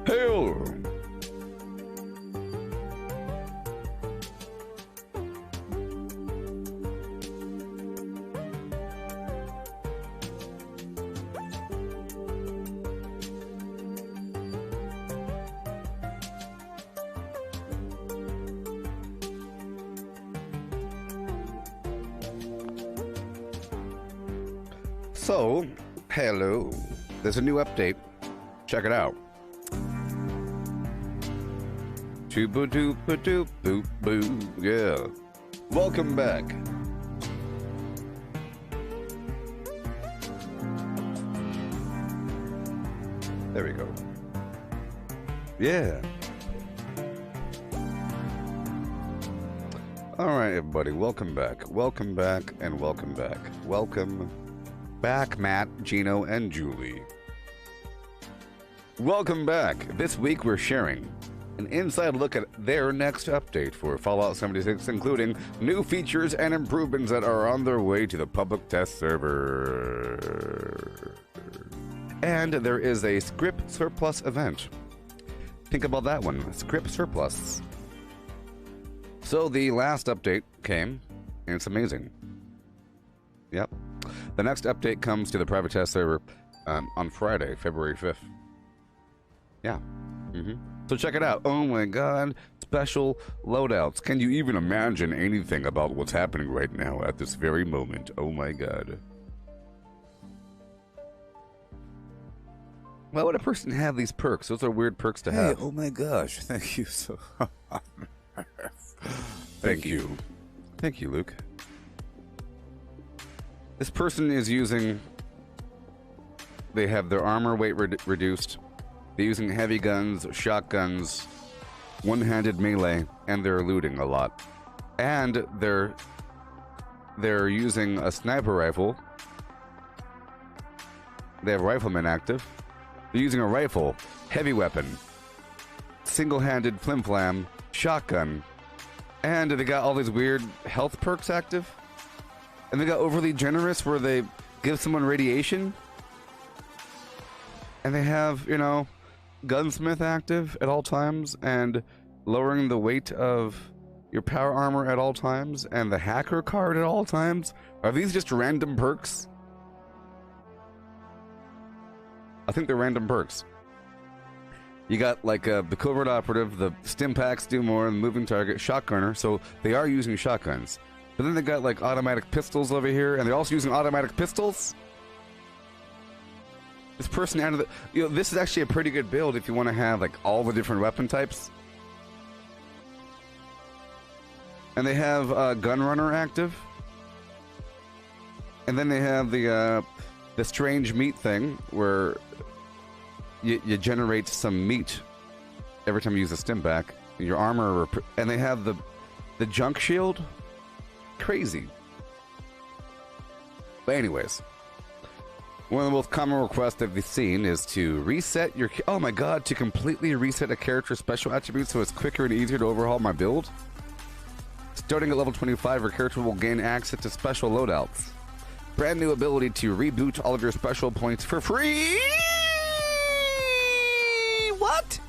Hail! So, hello. There's a new update. Check it out. Doop-a-doop-a-doop-boop-boo. Yeah. Welcome back. There we go. Yeah. All right, everybody. Welcome back. Welcome back and welcome back. Welcome back, Matt, Gino, and Julie. Welcome back. This week we're sharing an inside look at their next update for Fallout 76, including new features and improvements that are on their way to the public test server. And there is a script surplus event. Think about that one, script surplus. So the last update came, and it's amazing. Yep. The next update comes to the private test server on Friday, February 5th. Yeah. So check it out. Oh my god. Special loadouts. Can you even imagine anything about what's happening right now at this very moment? Oh my god. Why would a person have these perks? Those are weird perks to have. Oh my gosh. Thank you so Thank you. Thank you, Luke. This person is using... They have their armor weight reduced. They're using heavy guns, shotguns, one-handed melee, and they're looting a lot. And they're using a sniper rifle. They have riflemen active. They're using a rifle, heavy weapon, single-handed flim-flam, shotgun, and they got all these weird health perks active. And they got overly generous where they give someone radiation. And they have, you know, gunsmith active at all times and lowering the weight of your power armor at all times and the hacker card at all times. Are these just random perks? I think they're random perks. You got like the covert operative, the stim packs do more, the moving target, shotgunner, so they are using shotguns. But then they got like automatic pistols over here, and they're also using automatic pistols. This person out of the, you know, this is actually a pretty good build if you want to have like all the different weapon types. And they have Gunrunner active. And then they have the strange meat thing where you generate some meat every time you use a stim pack. Your armor, and they have the The junk shield? Crazy. But anyways, one of the most common requests that we've seen is to reset your... Oh my god, to completely reset a character's special attributes so it's quicker and easier to overhaul my build? Starting at level 25, your character will gain access to special loadouts. Brand new ability to reboot all of your special points for free! What?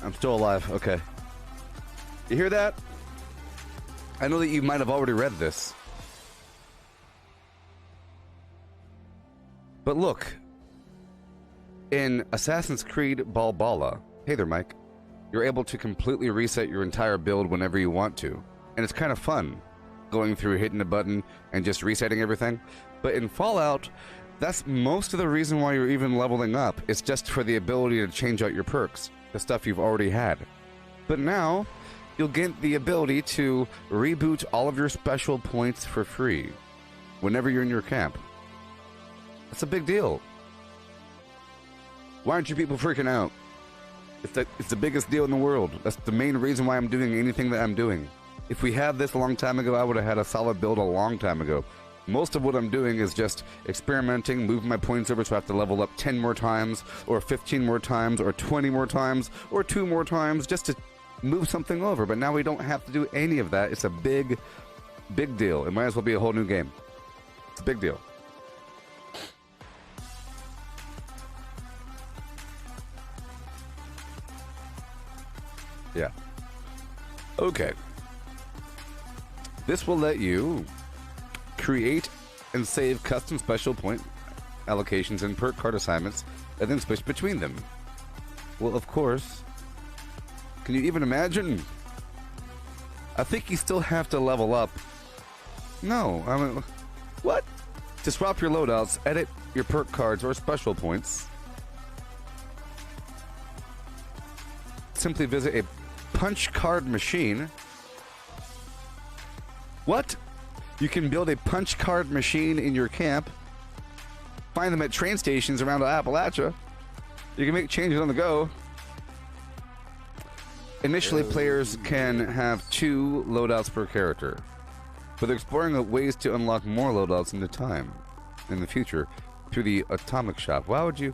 I'm still alive. Okay. You hear that? I know that you might have already read this. But look. In Assassin's Creed Valhalla, hey there, Mike, you're able to completely reset your entire build whenever you want to. And it's kind of fun, going through, hitting a button, and just resetting everything. But in Fallout, that's most of the reason why you're even leveling up. It's just for the ability to change out your perks, the stuff you've already had. But now, you'll get the ability to reboot all of your special points for free whenever you're in your camp. That's a big deal. Why aren't you people freaking out? It's the biggest deal in the world. That's the main reason why I'm doing anything that I'm doing. If we had this a long time ago, I would have had a solid build a long time ago. Most of what I'm doing is just experimenting, moving my points over so I have to level up 10 more times, or 15 more times, or 20 more times, or 2 more times, just to move something over. But now we don't have to do any of that. It's a big, big deal. It might as well be a whole new game. It's a big deal. Yeah. Okay. This will let you create and save custom special point allocations and perk card assignments and then switch between them. Well, of course. Can you even imagine? I think you still have to level up. No, I mean, what? To swap your loadouts, edit your perk cards or special points, simply visit a punch card machine. What? You can build a punch card machine in your camp. Find them at train stations around Appalachia. You can make changes on the go. Initially, players can have 2 loadouts per character, but they're exploring ways to unlock more loadouts in the future through the Atomic Shop. Why would you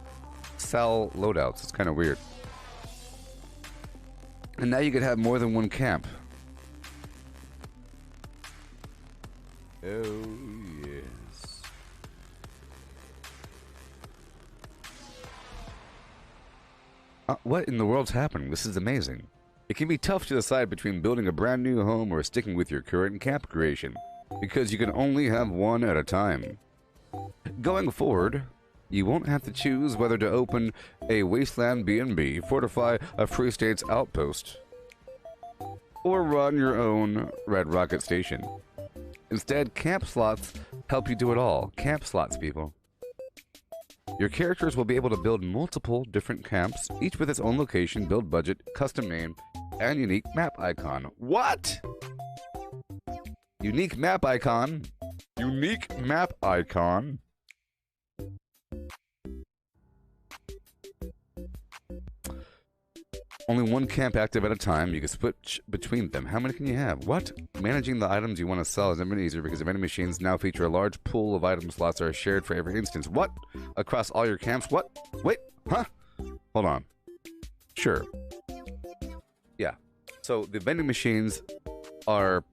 sell loadouts? It's kind of weird. And now you could have more than one camp. Oh, yes. What in the world's happening? This is amazing. It can be tough to decide between building a brand new home or sticking with your current camp creation, because you can only have one at a time. Going forward, you won't have to choose whether to open a wasteland B&B, fortify a Free States outpost, or run your own Red Rocket station. Instead, camp slots help you do it all. Camp slots, people. Your characters will be able to build multiple different camps, each with its own location, build budget, custom name, and unique map icon. What? Unique map icon? Unique map icon? Only one camp active at a time. You can switch between them. How many can you have? What? Managing the items you want to sell is even easier because vending machines now feature a large pool of item slots that are shared for every instance. What? Across all your camps? What? Wait. Huh? Hold on. Sure. Yeah. So the vending machines are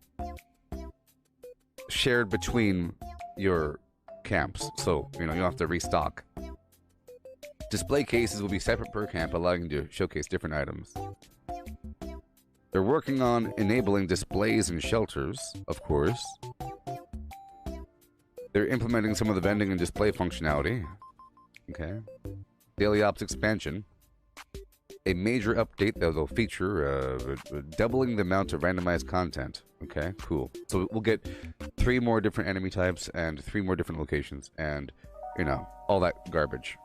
shared between your camps. So, you don't have to restock. Display cases will be separate per camp, allowing you to showcase different items. They're working on enabling displays in shelters, of course. They're implementing some of the vending and display functionality. Okay. Daily Ops expansion. A major update that will feature doubling the amount of randomized content. Okay, cool. So we'll get 3 more different enemy types and 3 more different locations and, all that garbage.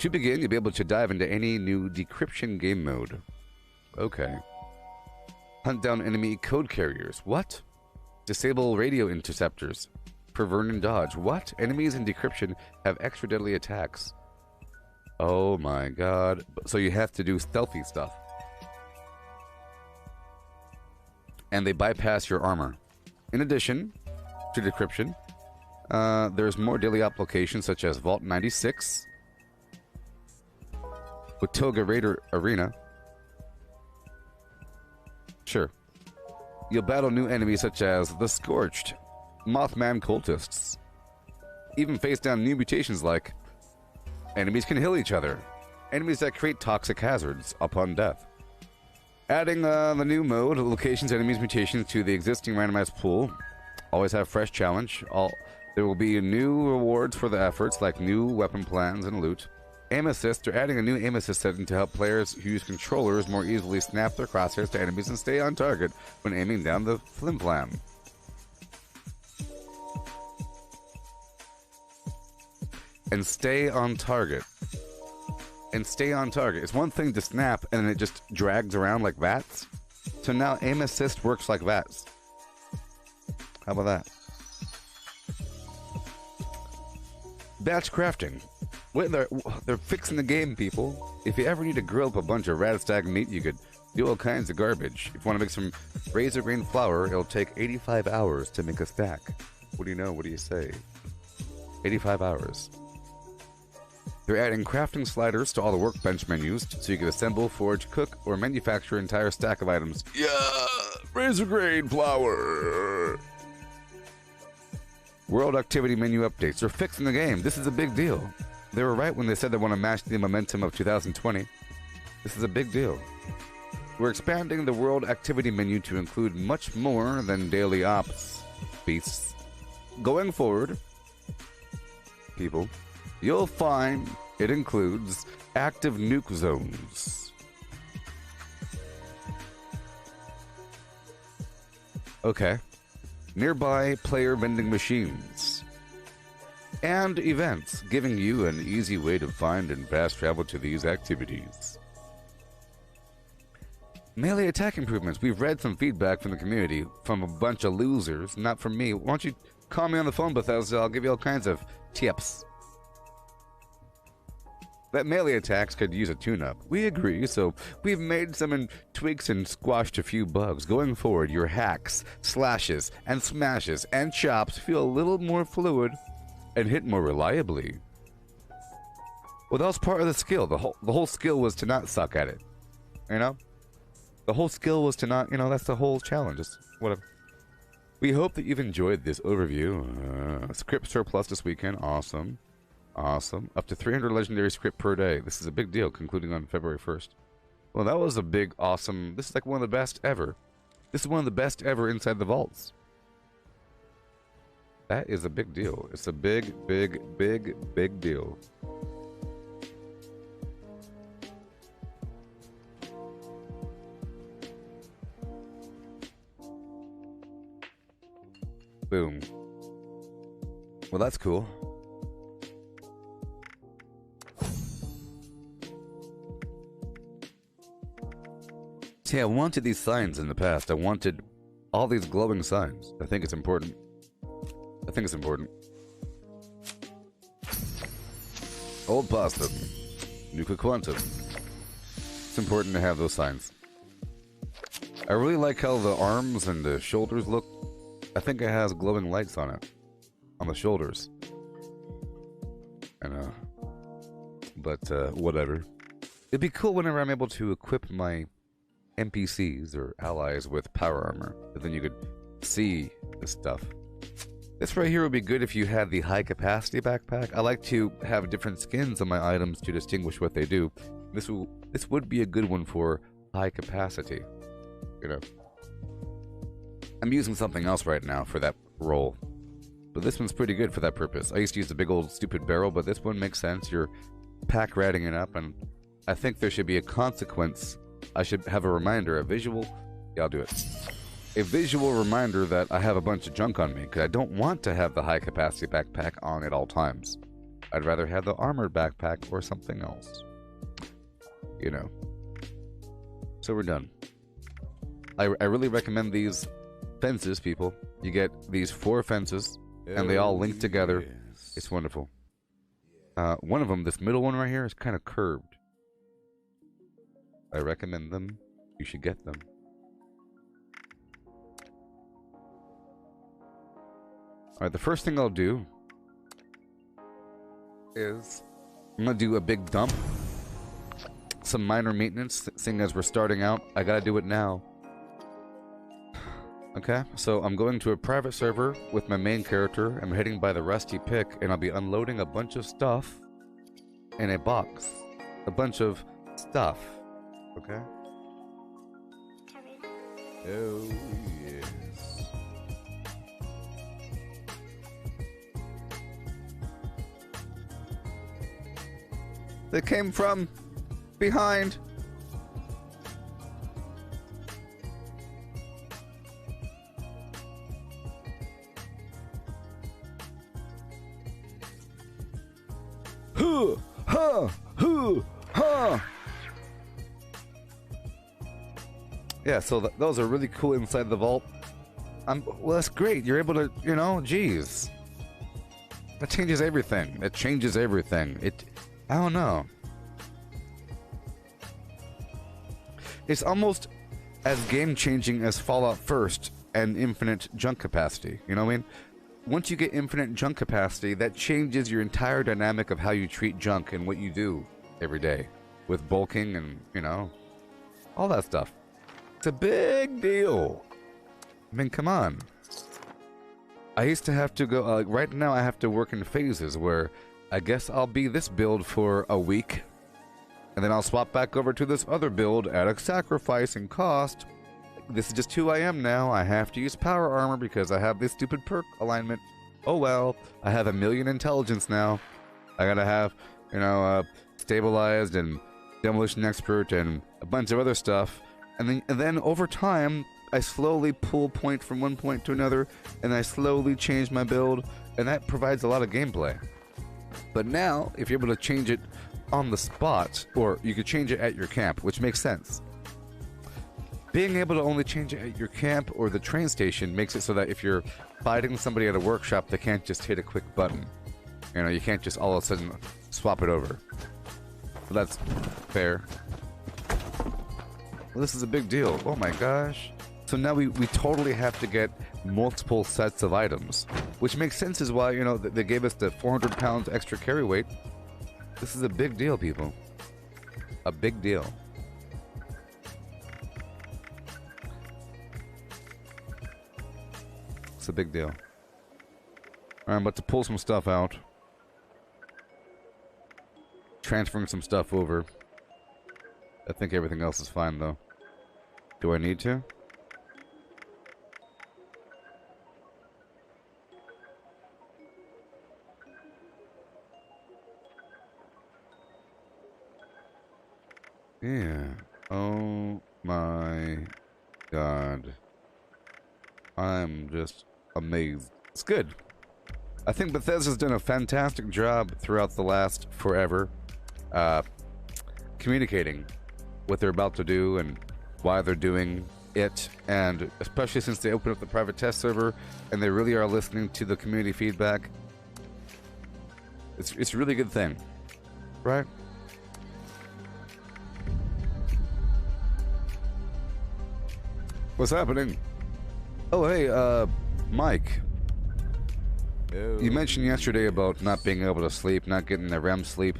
To begin, you'll be able to dive into any new decryption game mode. Okay. Hunt down enemy code carriers. What? Disable radio interceptors. Pervert and dodge. What? Enemies in decryption have extra deadly attacks. Oh my god. So you have to do stealthy stuff. And they bypass your armor. In addition to decryption, there's more daily applications such as Vault 96, with Toga Raider Arena. Sure. You'll battle new enemies such as the Scorched, Mothman cultists. Even face down new mutations like enemies can heal each other, enemies that create toxic hazards upon death. Adding the new mode, locations, enemies, mutations to the existing randomized pool. Always have fresh challenge. There will be new rewards for the efforts like new weapon plans and loot. Aim assist, they're adding a new aim assist setting to help players who use controllers more easily snap their crosshairs to enemies and stay on target when aiming down the flim-flam. And stay on target. And stay on target. It's one thing to snap and then it just drags around like VATS. So now aim assist works like VATS. How about that? Batch crafting. Wait, they're fixing the game, people. If you ever need to grill up a bunch of rad stag meat, you could do all kinds of garbage. If you want to make some razor grain flour, it'll take 85 hours to make a stack. What do you know? What do you say? 85 hours. They're adding crafting sliders to all the workbench menus so you can assemble, forge, cook, or manufacture an entire stack of items. Yeah! Razor grain flour! World activity menu updates. They're fixing the game. This is a big deal. They were right when they said they want to match the momentum of 2020. This is a big deal. We're expanding the world activity menu to include much more than daily ops beasts. Going forward, people, you'll find it includes active nuke zones. Okay. Nearby player vending machines. And events, giving you an easy way to find and fast travel to these activities. Melee attack improvements. We've read some feedback from the community, from a bunch of losers, not from me. Why don't you call me on the phone, Bethesda? I'll give you all kinds of tips. That melee attacks could use a tune-up. We agree, so we've made some tweaks and squashed a few bugs. Going forward, your hacks, slashes, and smashes, and chops feel a little more fluid and hit more reliably. Well, that was part of the skill. The whole skill was to not suck at it. You know? The whole skill was to not, that's the whole challenge. It's whatever. We hope that you've enjoyed this overview. Script surplus this weekend. Awesome. Awesome. Up to 300 legendary script per day. This is a big deal, concluding on February 1st. Well, that was a big, awesome... This is like one of the best ever. This is one of the best ever inside the vaults. That is a big deal. It's a big, big, big, big deal. Boom. Well, that's cool. See, I wanted these signs in the past. I wanted all these glowing signs. I think it's important. I think it's important. Old pasta. Nuka Quantum. It's important to have those signs. I really like how the arms and the shoulders look. I think it has glowing lights on it. On the shoulders. I know. But, whatever. It'd be cool whenever I'm able to equip my NPCs or allies with power armor, but then you could see the stuff. This right here would be good if you had the high capacity backpack. I like to have different skins on my items to distinguish what they do. This would be a good one for high capacity. I'm using something else right now for that role, but this one's pretty good for that purpose. I used to use the big old stupid barrel, but this one makes sense. You're pack ratting it up, and I think there should be a consequence. I should have a reminder, a visual. Yeah, I'll do it. A visual reminder that I have a bunch of junk on me, because I don't want to have the high capacity backpack on at all times. I'd rather have the armored backpack or something else. So we're done. I really recommend these fences, people. You get these 4 fences, and they all link together. Yes. It's wonderful. One of them, this middle one right here, is kind of curved. I recommend them. You should get them. Alright, the first thing I'll do is I'm gonna do a big dump. Some minor maintenance, seeing as we're starting out. I gotta do it now. Okay, so I'm going to a private server with my main character. I'm heading by the rusty pick, and I'll be unloading a bunch of stuff in a box. A bunch of stuff. Okay? Oh, yes. They came from behind. Yeah, so those are really cool inside the vault. Well, that's great. You're able to, you know, geez. That changes everything. It changes everything. I don't know. It's almost as game-changing as Fallout First and infinite junk capacity. You know what I mean? Once you get infinite junk capacity, that changes your entire dynamic of how you treat junk and what you do every day. With bulking and, you know, all that stuff. It's a big deal. I mean, come on. I used to have to go, right now I have to work in phases where I guess I'll be this build for a week, and then I'll swap back over to this other build at a sacrifice and cost. This is just who I am now. I have to use power armor because I have this stupid perk alignment. Oh well, I have 1,000,000 intelligence now. I gotta have, you know, stabilized and demolition expert and a bunch of other stuff. And then over time, I slowly pull point from one point to another, and I slowly change my build, and that provides a lot of gameplay. But now, if you're able to change it on the spot, or you could change it at your camp, which makes sense. Being able to only change it at your camp or the train station makes it so that if you're fighting somebody at a workshop, they can't just hit a quick button. You know, you can't just all of a sudden swap it over. But that's fair. Well, this is a big deal. Oh my gosh. So now we totally have to get multiple sets of items, which makes sense as why, you know, they gave us the 400 pounds extra carry weight. This is a big deal, people. A big deal. It's a big deal. Alright, I'm about to pull some stuff out. Transferring some stuff over. I think everything else is fine, though. Do I need to? Yeah. Oh my god. I'm just amazed. It's good. I think Bethesda's done a fantastic job throughout the last forever communicating what they're about to do and why they're doing it, and especially since they opened up the private test server and they really are listening to the community feedback. It's a really good thing, right? What's happening? Oh, hey, Mike. Oh, You mentioned yesterday about not being able to sleep, not getting the REM sleep.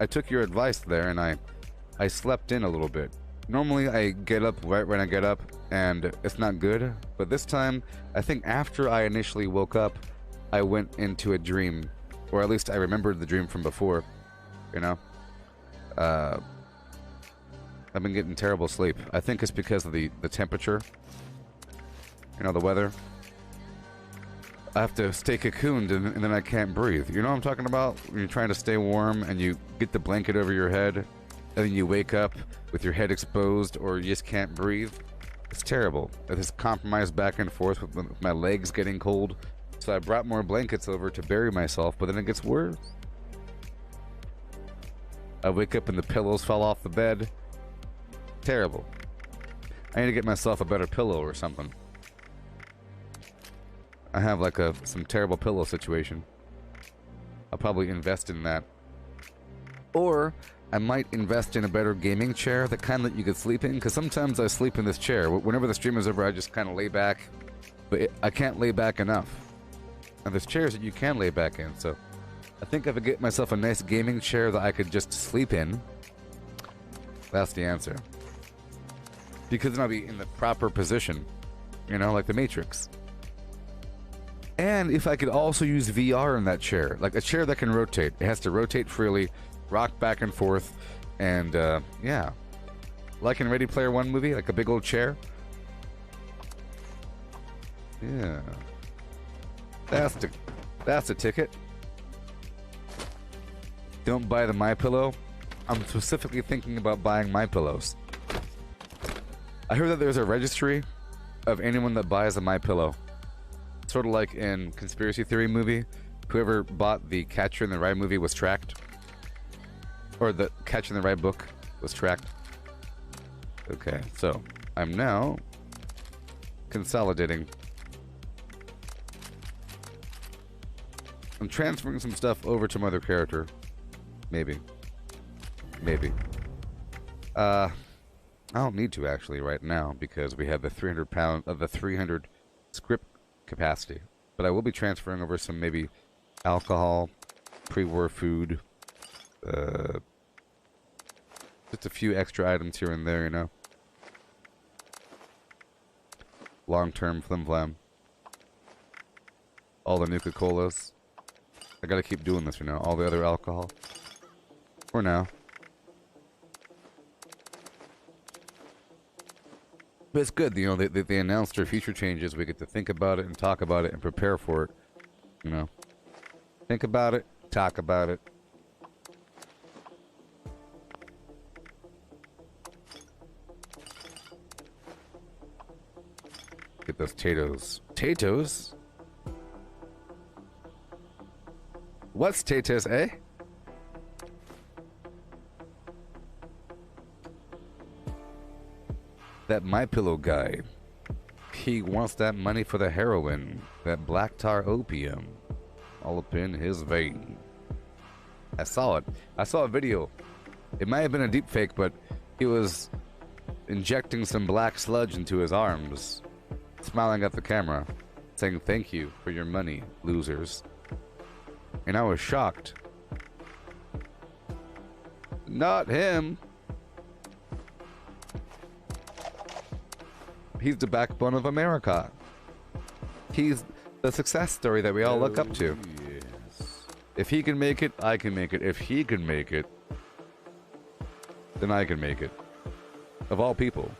I took your advice there, and I slept in a little bit. Normally, I get up right when I get up, and it's not good. But this time, I think after I initially woke up, I went into a dream. Or at least I remembered the dream from before, you know? I've been getting terrible sleep. I think it's because of the temperature. You know, the weather. I have to stay cocooned and then I can't breathe. You know what I'm talking about? When you're trying to stay warm and you get the blanket over your head and then you wake up with your head exposed or you just can't breathe. It's terrible. This compromise back and forth with my legs getting cold. So I brought more blankets over to bury myself, but then it gets worse. I wake up and the pillows fall off the bed. Terrible. I need to get myself a better pillow or something. I have like some terrible pillow situation. I'll probably invest in that. Or I might invest in a better gaming chair, the kind that you could sleep in, because sometimes I sleep in this chair. Whenever the stream is over, I just kind of lay back, but I can't lay back enough. And there's chairs that you can lay back in, so I think if I get myself a nice gaming chair that I could just sleep in, that's the answer. Because then I'll be in the proper position, you know, like the Matrix. And if I could also use VR in that chair, like a chair that can rotate. It has to rotate freely, rock back and forth, and yeah. Like in Ready Player One movie, like a big old chair. Yeah. That's a ticket. Don't buy the MyPillow. I'm specifically thinking about buying MyPillows. I heard that there's a registry of anyone that buys a MyPillow. Sort of like in Conspiracy Theory movie, whoever bought the Catcher in the Rye movie was tracked. Or the Catcher in the Rye book was tracked. Okay, so I'm now consolidating. I'm transferring some stuff over to my other character. Maybe. Maybe. I don't need to actually right now because we have the 300 script capacity. But I will be transferring over some maybe alcohol, pre-war food, just a few extra items here and there, you know. Long-term flim-flam. All the Nuka-Colas. I gotta keep doing this, you know. All the other alcohol. For now. But it's good, you know, they announced their future changes. We get to think about it and talk about it and prepare for it. You know. Think about it, talk about it. Get those potatoes. Potatoes? What's potatoes, eh? That MyPillow guy. He wants that money for the heroin. That black tar opium. All up in his vein. I saw it. I saw a video. It might have been a deep fake, but he was injecting some black sludge into his arms. Smiling at the camera. Saying thank you for your money, losers. And I was shocked. Not him. He's the backbone of America. He's the success story that we all look up to. Yes. If he can make it, I can make it. If he can make it, then I can make it. Of all people.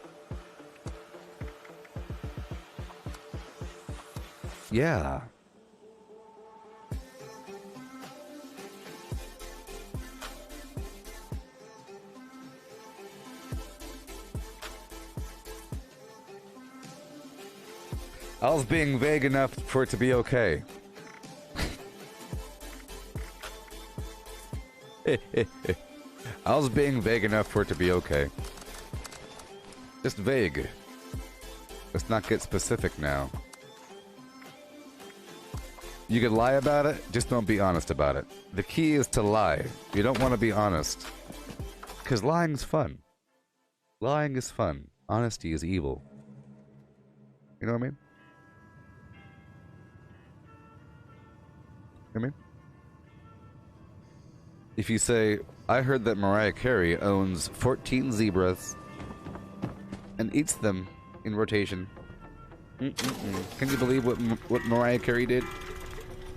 Yeah. I was being vague enough for it to be okay. I was being vague enough for it to be okay. Just vague. Let's not get specific now. You can lie about it, just don't be honest about it. The key is to lie. You don't want to be honest. Because lying's fun. Lying is fun. Honesty is evil. You know what I mean? I mean, if you say, I heard that Mariah Carey owns 14 zebras and eats them in rotation. Can you believe what Mariah Carey did?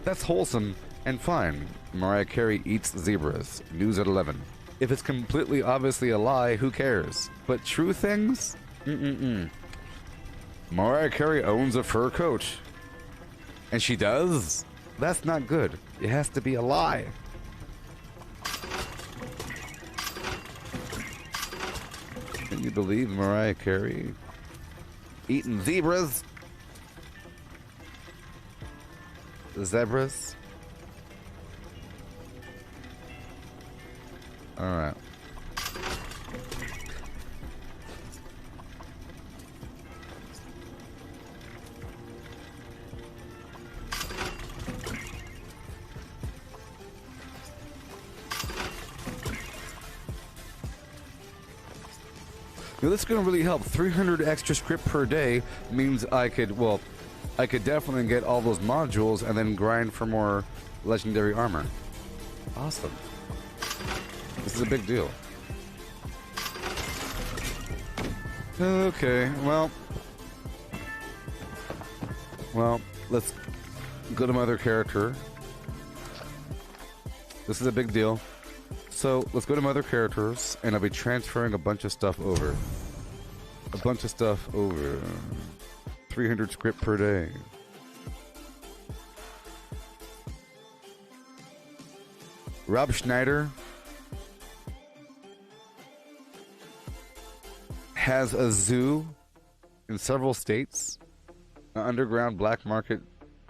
That's wholesome and fine. Mariah Carey eats zebras. News at 11. If it's completely obviously a lie, who cares? But true things? Mariah Carey owns a fur coat. And she does? That's not good. It has to be a lie. Can you believe Mariah Carey eating zebras? Zebras? Alright. Now, this is going to really help. 300 extra script per day means I could definitely get all those modules and then grind for more legendary armor. Awesome. This is a big deal. Okay, well, let's go to my other character. This is a big deal. So, let's go to my other characters, and I'll be transferring a bunch of stuff over. 300 script per day. Rob Schneider has a zoo in several states. An underground black market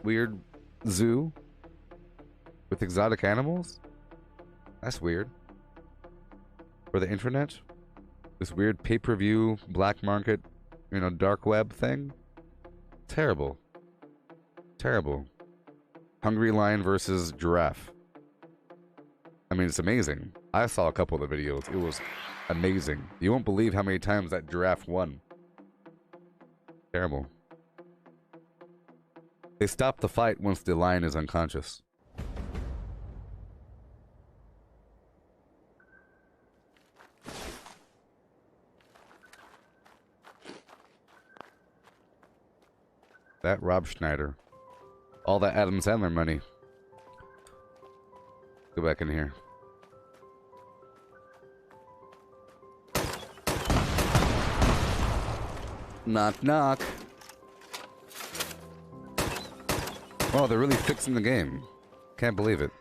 weird zoo with exotic animals. That's weird. For the internet, this weird pay-per-view black market, dark web thing. Terrible. Terrible. Hungry lion versus giraffe. I mean, it's amazing. I saw a couple of the videos. It was amazing. You won't believe how many times that giraffe won. Terrible. They stop the fight once the lion is unconscious. That Rob Schneider. All that Adam Sandler money. Go back in here. Knock, knock. Oh, they're really fixing the game. Can't believe it.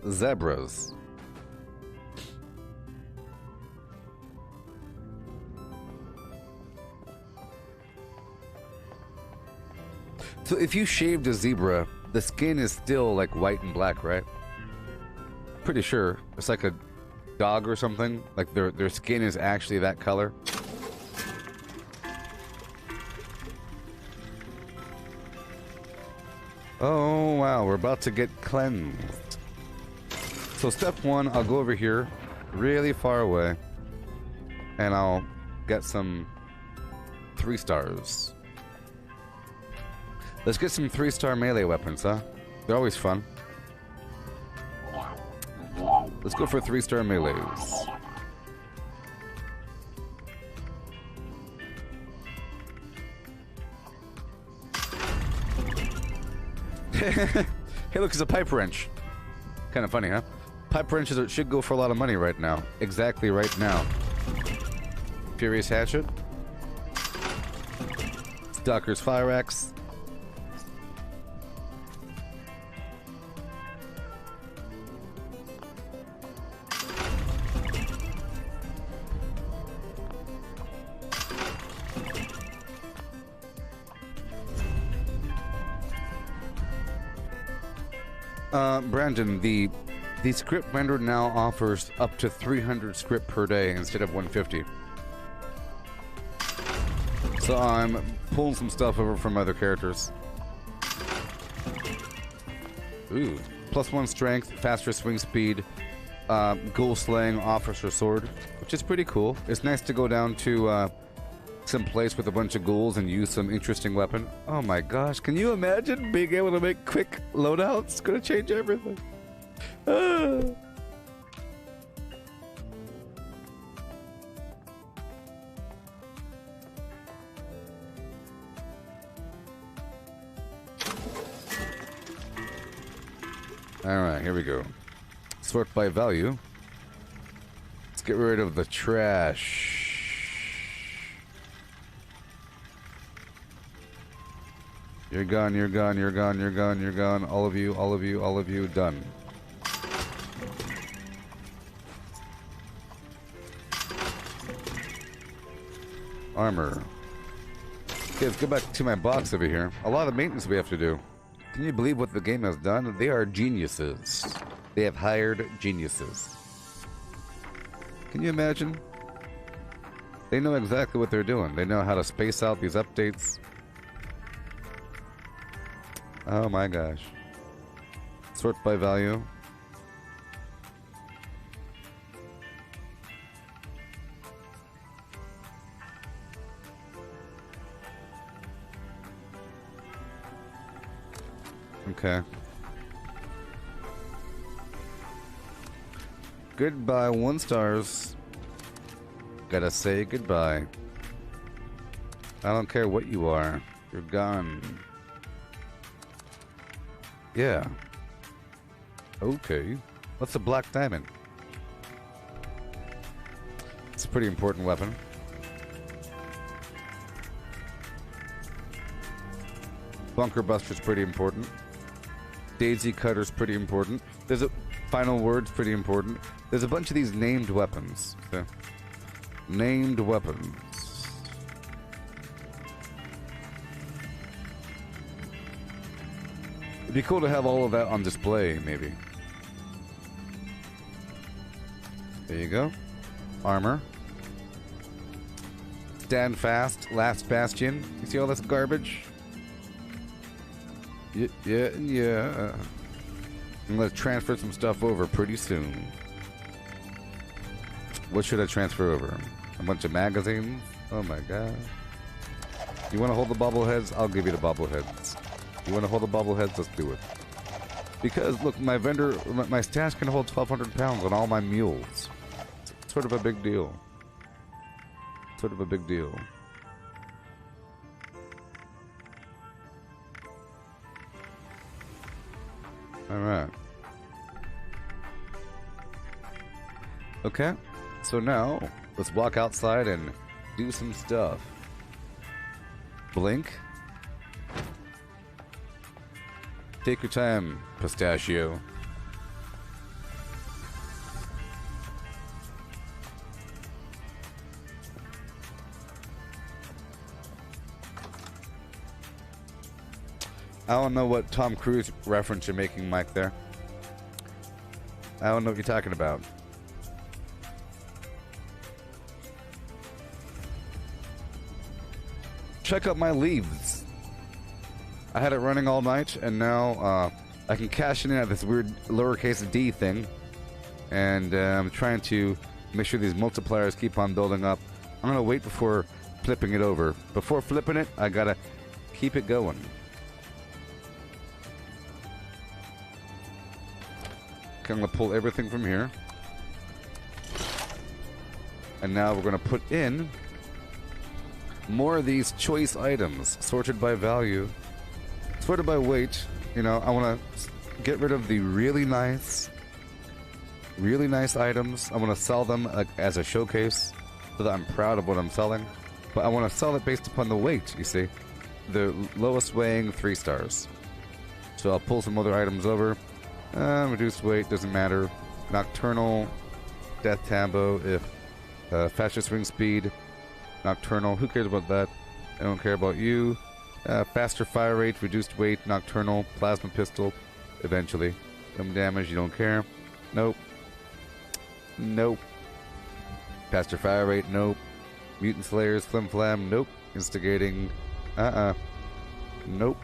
Zebras. So if you shaved a zebra, the skin is still like white and black, right? Pretty sure. It's like a dog or something. Like their skin is actually that color. Oh wow, we're about to get cleansed. So step one, I'll go over here, really far away, and I'll get some 3 stars. Let's get some 3-star melee weapons, huh? They're always fun. Let's go for 3-star melees. Hey, look, it's a pipe wrench. Kind of funny, huh? Pipe wrenches should go for a lot of money right now. Exactly right now. Furious Hatchet. Stalker's Fire Axe. Brandon, the script vendor now offers up to 300 script per day instead of 150. So I'm pulling some stuff over from other characters. Ooh. +1 strength, faster swing speed, ghoul slaying officer sword, which is pretty cool. It's nice to go down to some place with a bunch of ghouls and use some interesting weapon. Oh my gosh, can you imagine being able to make quick loadouts? It's gonna change everything. Ah. Alright, here we go. Sort by value. Let's get rid of the trash. You're gone, you're gone, you're gone, you're gone, you're gone. All of you, all of you, all of you, done. Armor. Okay, let's go back to my box over here. A lot of maintenance we have to do. Can you believe what the game has done? They are geniuses. They have hired geniuses. Can you imagine? They know exactly what they're doing. They know how to space out these updates. Oh my gosh. Sort by value. Okay. Goodbye, 1 stars. Gotta say goodbye. I don't care what you are. You're gone. Yeah. Okay. What's a black diamond? It's a pretty important weapon. Bunker Buster's pretty important. Daisy Cutter's pretty important. There's a Final Word's pretty important. There's a bunch of these named weapons. Okay. Named weapons. It'd be cool to have all of that on display, maybe. There you go. Armor. Stand fast. Last bastion. You see all this garbage? Yeah. I'm gonna transfer some stuff over pretty soon. What should I transfer over? A bunch of magazines? Oh my god. You wanna hold the bobbleheads? I'll give you the bobbleheads. You wanna hold the bobbleheads? Let's do it. Because, look, my stash can hold 1,200 pounds on all my mules. It's sort of a big deal. Sort of a big deal. Alright. Okay, so now let's walk outside and do some stuff. Blink. Take your time, Pistachio. I don't know what Tom Cruise reference you're making, Mike, there. I don't know what you're talking about. Check out my leaves. I had it running all night, and now I can cash in at this weird lowercase d thing. And I'm trying to make sure these multipliers keep on building up. I'm going to wait before flipping it over. Before flipping it, I got to keep it going. Okay, I'm going to pull everything from here. And now we're going to put in more of these choice items, sorted by value, sorted by weight. You know, I want to get rid of the really nice items. I want to sell them as a showcase so that I'm proud of what I'm selling. But I want to sell it based upon the weight, you see. The lowest weighing 3 stars. So I'll pull some other items over. Reduced weight, doesn't matter. Nocturnal, Death Tambo, if faster swing speed. Nocturnal, who cares about that? I don't care about you. Faster fire rate, reduced weight, nocturnal, plasma pistol, eventually. Some damage, you don't care. Nope. Nope. Faster fire rate, nope. Mutant Slayers, Flim Flam, nope. Instigating, nope.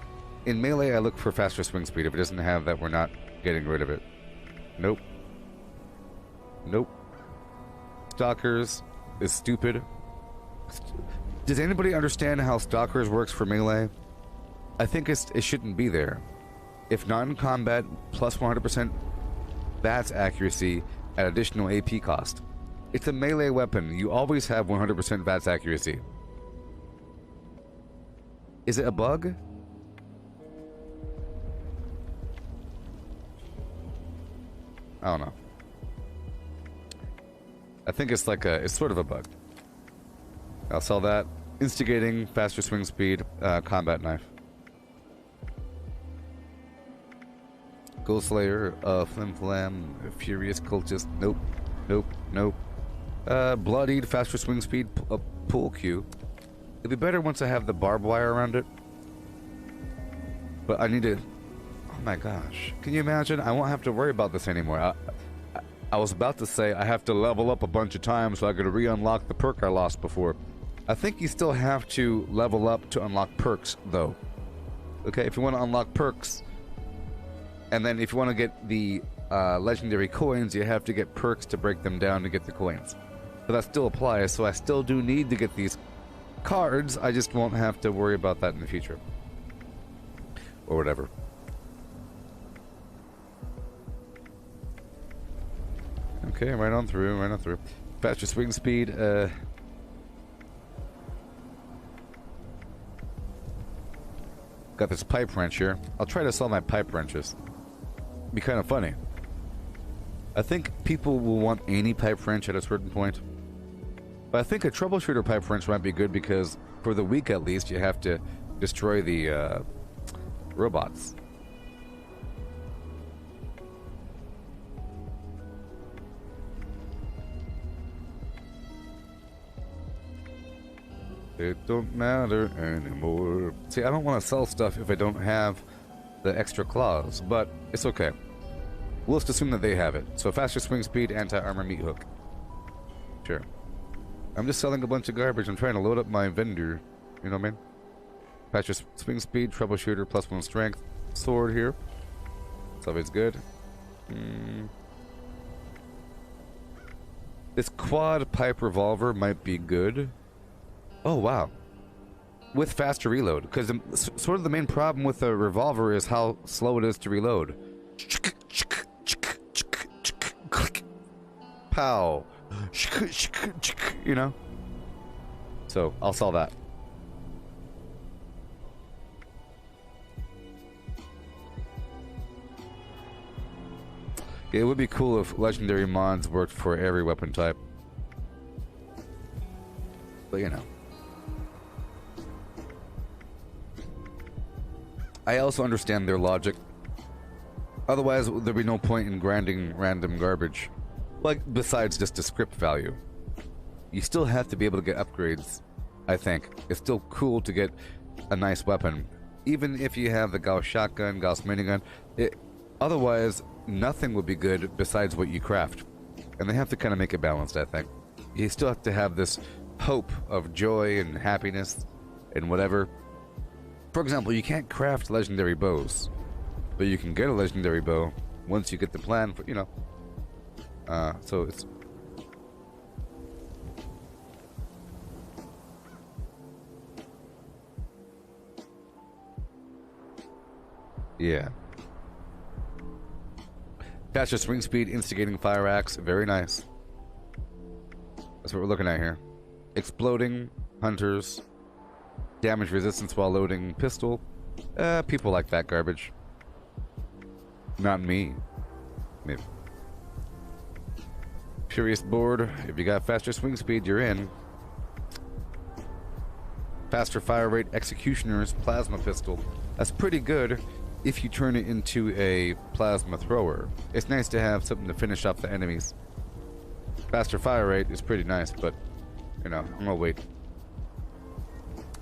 In melee, I look for faster swing speed. If it doesn't have that, we're not getting rid of it. Nope. Nope. Stalkers is stupid. Does anybody understand how Stalkers works for melee? I think it shouldn't be there. If not in combat, plus 100% VATS accuracy at additional AP cost. It's a melee weapon. You always have 100% VATS accuracy. Is it a bug? I don't know. I think it's like it's sort of a bug. I'll sell that. Instigating, faster swing speed, combat knife. Ghost Slayer, Flim Flam, Furious Cultist, nope, nope, nope. Bloodied, faster swing speed, pool cue. It'd be better once I have the barbed wire around it. But I need to... Oh my gosh. Can you imagine? I won't have to worry about this anymore. I was about to say I have to level up a bunch of times so I could re-unlock the perk I lost before. I think you still have to level up to unlock perks, though. Okay, if you want to unlock perks, and then if you want to get the legendary coins, you have to get perks to break them down to get the coins. But that still applies, so I still do need to get these cards. I just won't have to worry about that in the future. Or whatever. Okay, right on through, right on through. Faster swing speed, got this pipe wrench here. I'll try to sell my pipe wrenches. Be kind of funny. I think people will want any pipe wrench at a certain point. But I think a troubleshooter pipe wrench might be good because for the week at least you have to destroy the robots. It don't matter anymore. See, I don't want to sell stuff if I don't have the extra claws, but it's okay. We'll just assume that they have it. So faster swing speed, anti-armor meat hook. Sure. I'm just selling a bunch of garbage. I'm trying to load up my vendor. You know what I mean? Faster swing speed, troubleshooter, +1 strength. Sword here. It's always good. This quad pipe revolver might be good. Oh, wow. With faster reload. Because sort of the main problem with a revolver is how slow it is to reload. Pow. You know? So, I'll sell that. It would be cool if legendary mods worked for every weapon type. But, you know. I also understand their logic. Otherwise, there'd be no point in grinding random garbage. Like, besides just the script value. You still have to be able to get upgrades, I think. It's still cool to get a nice weapon. Even if you have the Gauss shotgun, Gauss minigun. Otherwise, nothing would be good besides what you craft. And they have to kind of make it balanced, I think. You still have to have this hope of joy and happiness and whatever. For example, you can't craft legendary bows, but you can get a legendary bow once you get the plan for, you know. So it's... Yeah. Faster swing speed, instigating fire axe, very nice. That's what we're looking at here. Exploding hunters, damage resistance while loading pistol. People like that garbage. Not me. Maybe. Furious board. If you got faster swing speed, you're in. Faster fire rate, executioner's plasma pistol. That's pretty good if you turn it into a plasma thrower. It's nice to have something to finish off the enemies. Faster fire rate is pretty nice, but, you know, I'm gonna wait.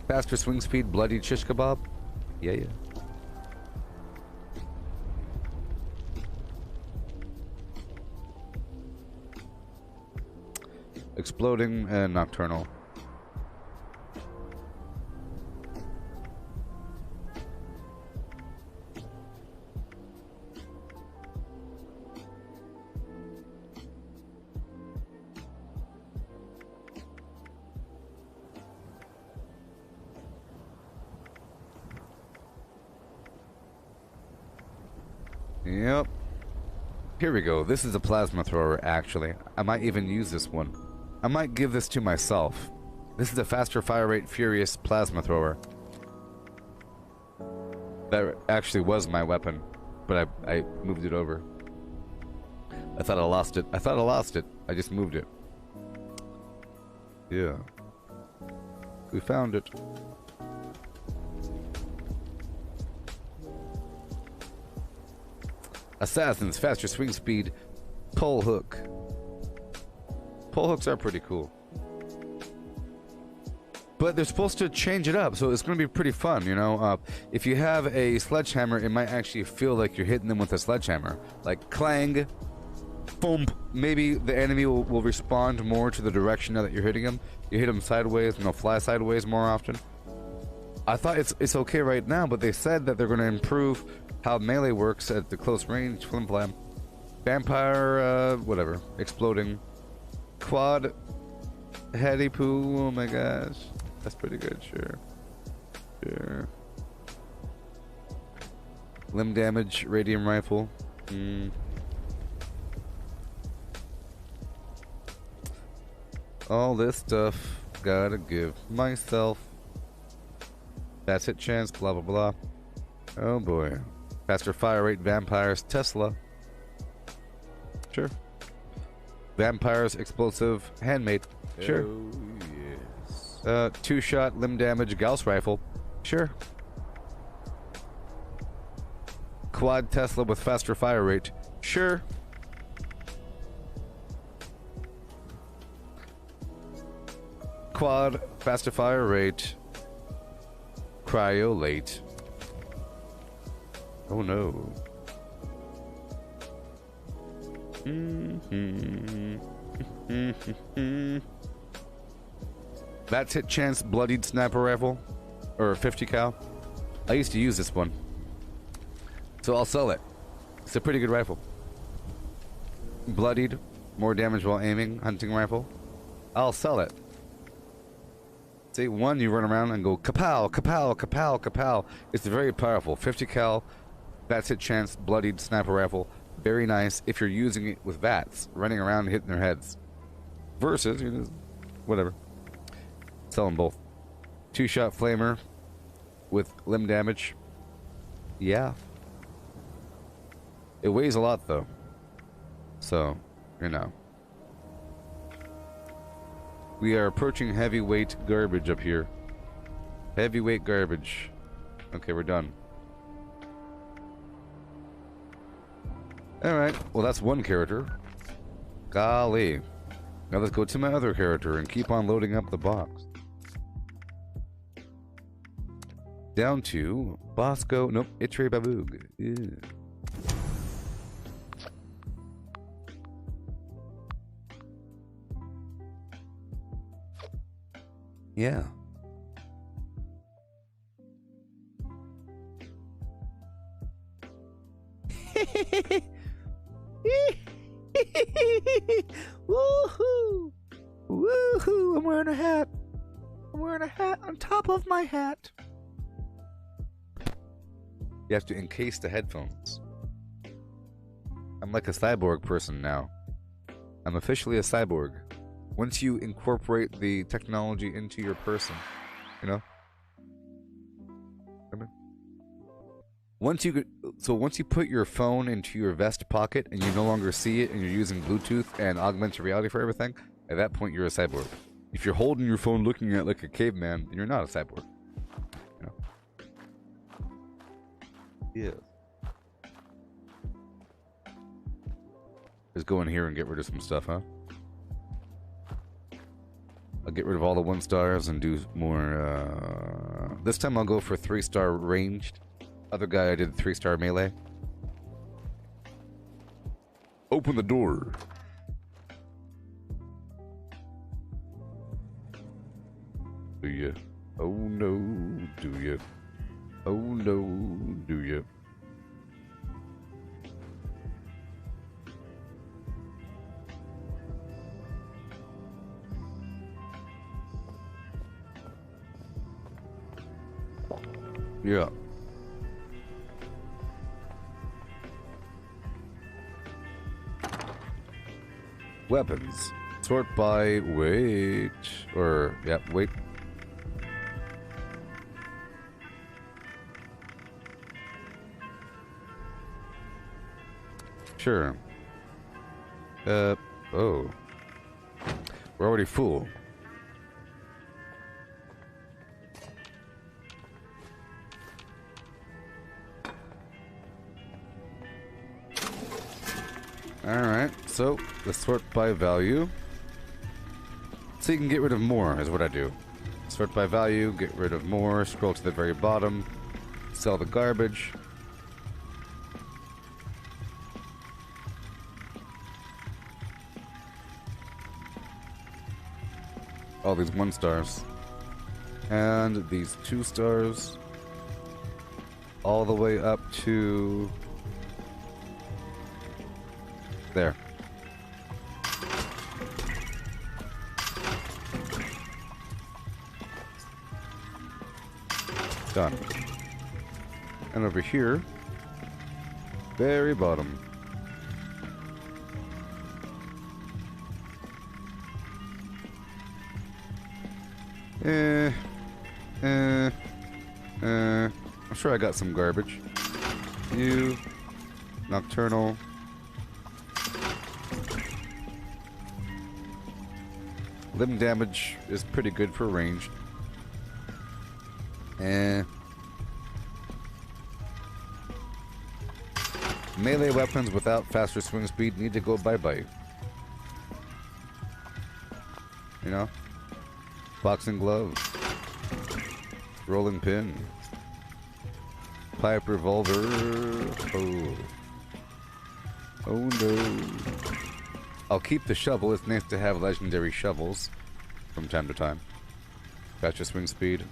Faster swing speed, bloody shish kebab. Yeah. Exploding and nocturnal. Yep. Here we go. This is a plasma thrower, actually. I might even use this one. I might give this to myself. This is a faster fire rate, furious plasma thrower. That actually was my weapon, but I moved it over. I thought I lost it. I just moved it. Yeah. We found it. Assassins, faster swing speed, pole hook. Pole hooks are pretty cool. But they're supposed to change it up, so it's going to be pretty fun, you know? If you have a sledgehammer, it might actually feel like you're hitting them with a sledgehammer. Like, clang, boom. Maybe the enemy will respond more to the direction that you're hitting them. You hit them sideways, and they'll fly sideways more often. I thought it's okay right now, but they said that they're going to improve how melee works at the close range. Flim flam. Vampire, whatever. Exploding. Quad. Heady poo. Oh my gosh. That's pretty good, sure. Limb damage, radium rifle. All this stuff, gotta give myself. That's hit chance, blah blah blah. Oh boy. Faster fire rate, vampires, Tesla. Sure. Vampires, explosive, handmade. Sure. Oh, yes. Two-shot, limb damage, Gauss rifle. Sure. Quad Tesla with faster fire rate. Sure. Quad, faster fire rate. Cryolate. Oh no. That's hit chance, bloodied sniper rifle. Or 50 cal. I used to use this one. So I'll sell it. It's a pretty good rifle. Bloodied, more damage while aiming, hunting rifle. I'll sell it. See, one, you run around and go kapow, kapow, kapow, kapow. It's very powerful. 50 cal, that's hit chance, bloodied sniper rifle. Very nice if you're using it with VATs, running around hitting their heads. Versus, you know, whatever. Sell them both. Two-shot flamer with limb damage. Yeah. It weighs a lot, though. So, you know. We are approaching heavyweight garbage up here. Heavyweight garbage. Okay, we're done. Alright, well that's one character. Golly. Now let's go to my other character and keep on loading up the box. Down to Bosco. Nope, Itre Baboog. Ew. Yeah. Woohoo! Woohoo! I'm wearing a hat. I'm wearing a hat on top of my hat. You have to encase the headphones. I'm like a cyborg person now. I'm officially a cyborg. Once you incorporate the technology into your person, you know? Remember? Once you put your phone into your vest pocket and you no longer see it and you're using Bluetooth and augmented reality for everything, at that point you're a cyborg. If you're holding your phone looking at it like a caveman, then you're not a cyborg. You know? Yeah. Let's go in here and get rid of some stuff, huh? I'll get rid of all the 1-stars and do more, this time I'll go for 3-star ranged. Other guy I did 3-star melee. Open the door. Do you? Oh no, do you? Oh no, do you? Yeah. Weapons. Sort by weight. Or, yeah, weight. Sure. Oh. We're already full. Alright, so let's sort by value. So you can get rid of more, is what I do. Sort by value, get rid of more, scroll to the very bottom, sell the garbage. All these 1-stars. And these 2-stars. All the way up to... there. Done. And over here, very bottom. I'm sure I got some garbage. You. Nocturnal. Limb damage is pretty good for range. Melee weapons without faster swing speed need to go bye-bye. You know? Boxing gloves. Rolling pin. Pipe revolver. Oh. Oh no. I'll keep the shovel. It's nice to have legendary shovels from time to time. Faster swing speed.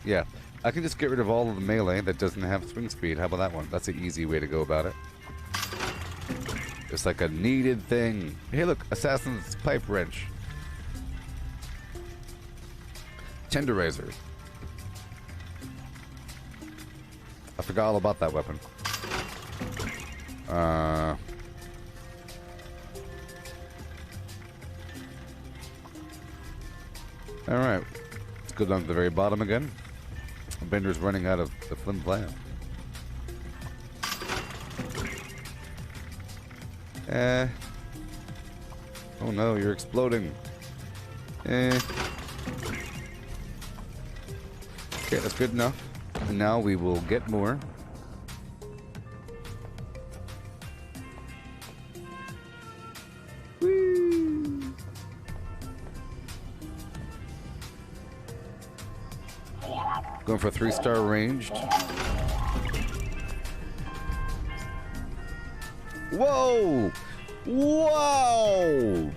Yeah. I can just get rid of all of the melee that doesn't have swing speed. How about that one? That's an easy way to go about it. It's like a needed thing. Hey look, Assassin's Pipe Wrench. Tenderizer. I forgot all about that weapon. Alright. Let's go down to the very bottom again. Bender's running out of the flim flam. Oh no, you're exploding. Okay, that's good enough. And now we will get more. Whee! Going for 3-star ranged. Whoa! Whoa!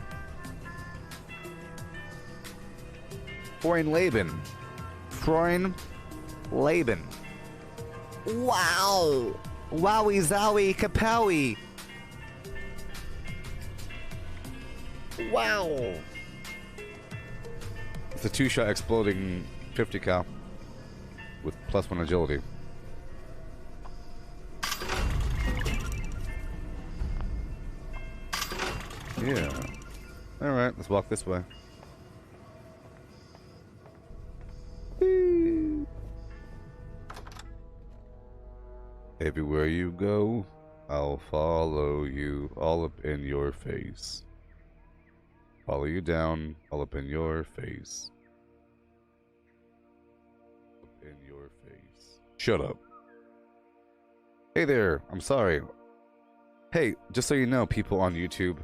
Freund Laban. Freund Laban. Wow! Wowie zowie kapowie! Wow! It's a 2-shot exploding 50 cal with +1 agility. Yeah. Alright, let's walk this way. Everywhere you go, I'll follow you, all up in your face. Follow you down, all up in your face. Up in your face. Shut up. Hey there, I'm sorry. Hey, just so you know, people on YouTube,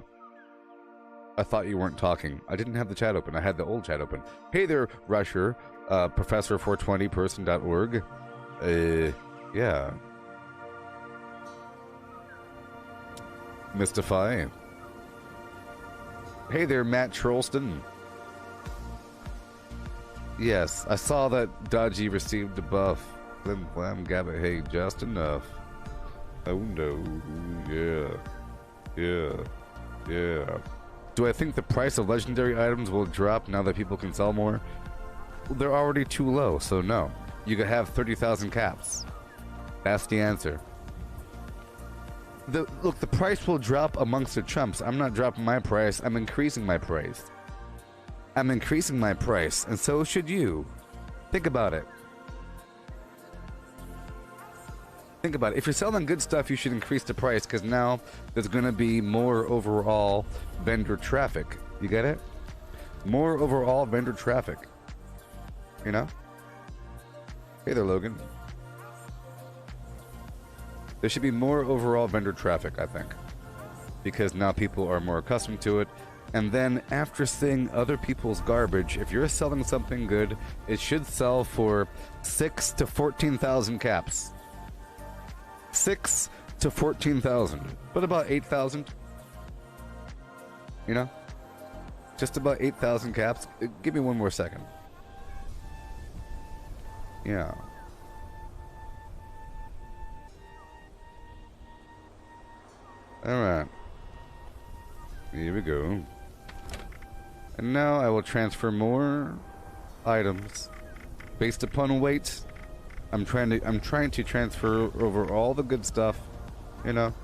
I thought you weren't talking. I didn't have the chat open. I had the old chat open. Hey there, Rusher, professor420person.org. Yeah. Mystify. Hey there, Matt Trollston. Yes, I saw that Dodgy received a buff. Then Flam Gabbit, hey, just enough. Oh no, yeah. Yeah. Yeah. Do I think the price of legendary items will drop now that people can sell more? Well, they're already too low, so no. You could have 30,000 caps. That's the answer. Look, the price will drop amongst the chumps. I'm not dropping my price. I'm increasing my price. I'm increasing my price, and so should you. Think about it. Think about it. If you're selling good stuff, you should increase the price, because now there's going to be more overall vendor traffic. You get it? More overall vendor traffic. You know? Hey there, Logan. There should be more overall vendor traffic, I think. Because now people are more accustomed to it. And then after seeing other people's garbage, if you're selling something good, it should sell for 6 to 14,000 caps. 6 to 14,000. But about 8,000. You know? Just about 8,000 caps. Give me one more second. Yeah. Alright. Here we go. And now I will transfer more items based upon weight. I'm trying to transfer over all the good stuff, you know.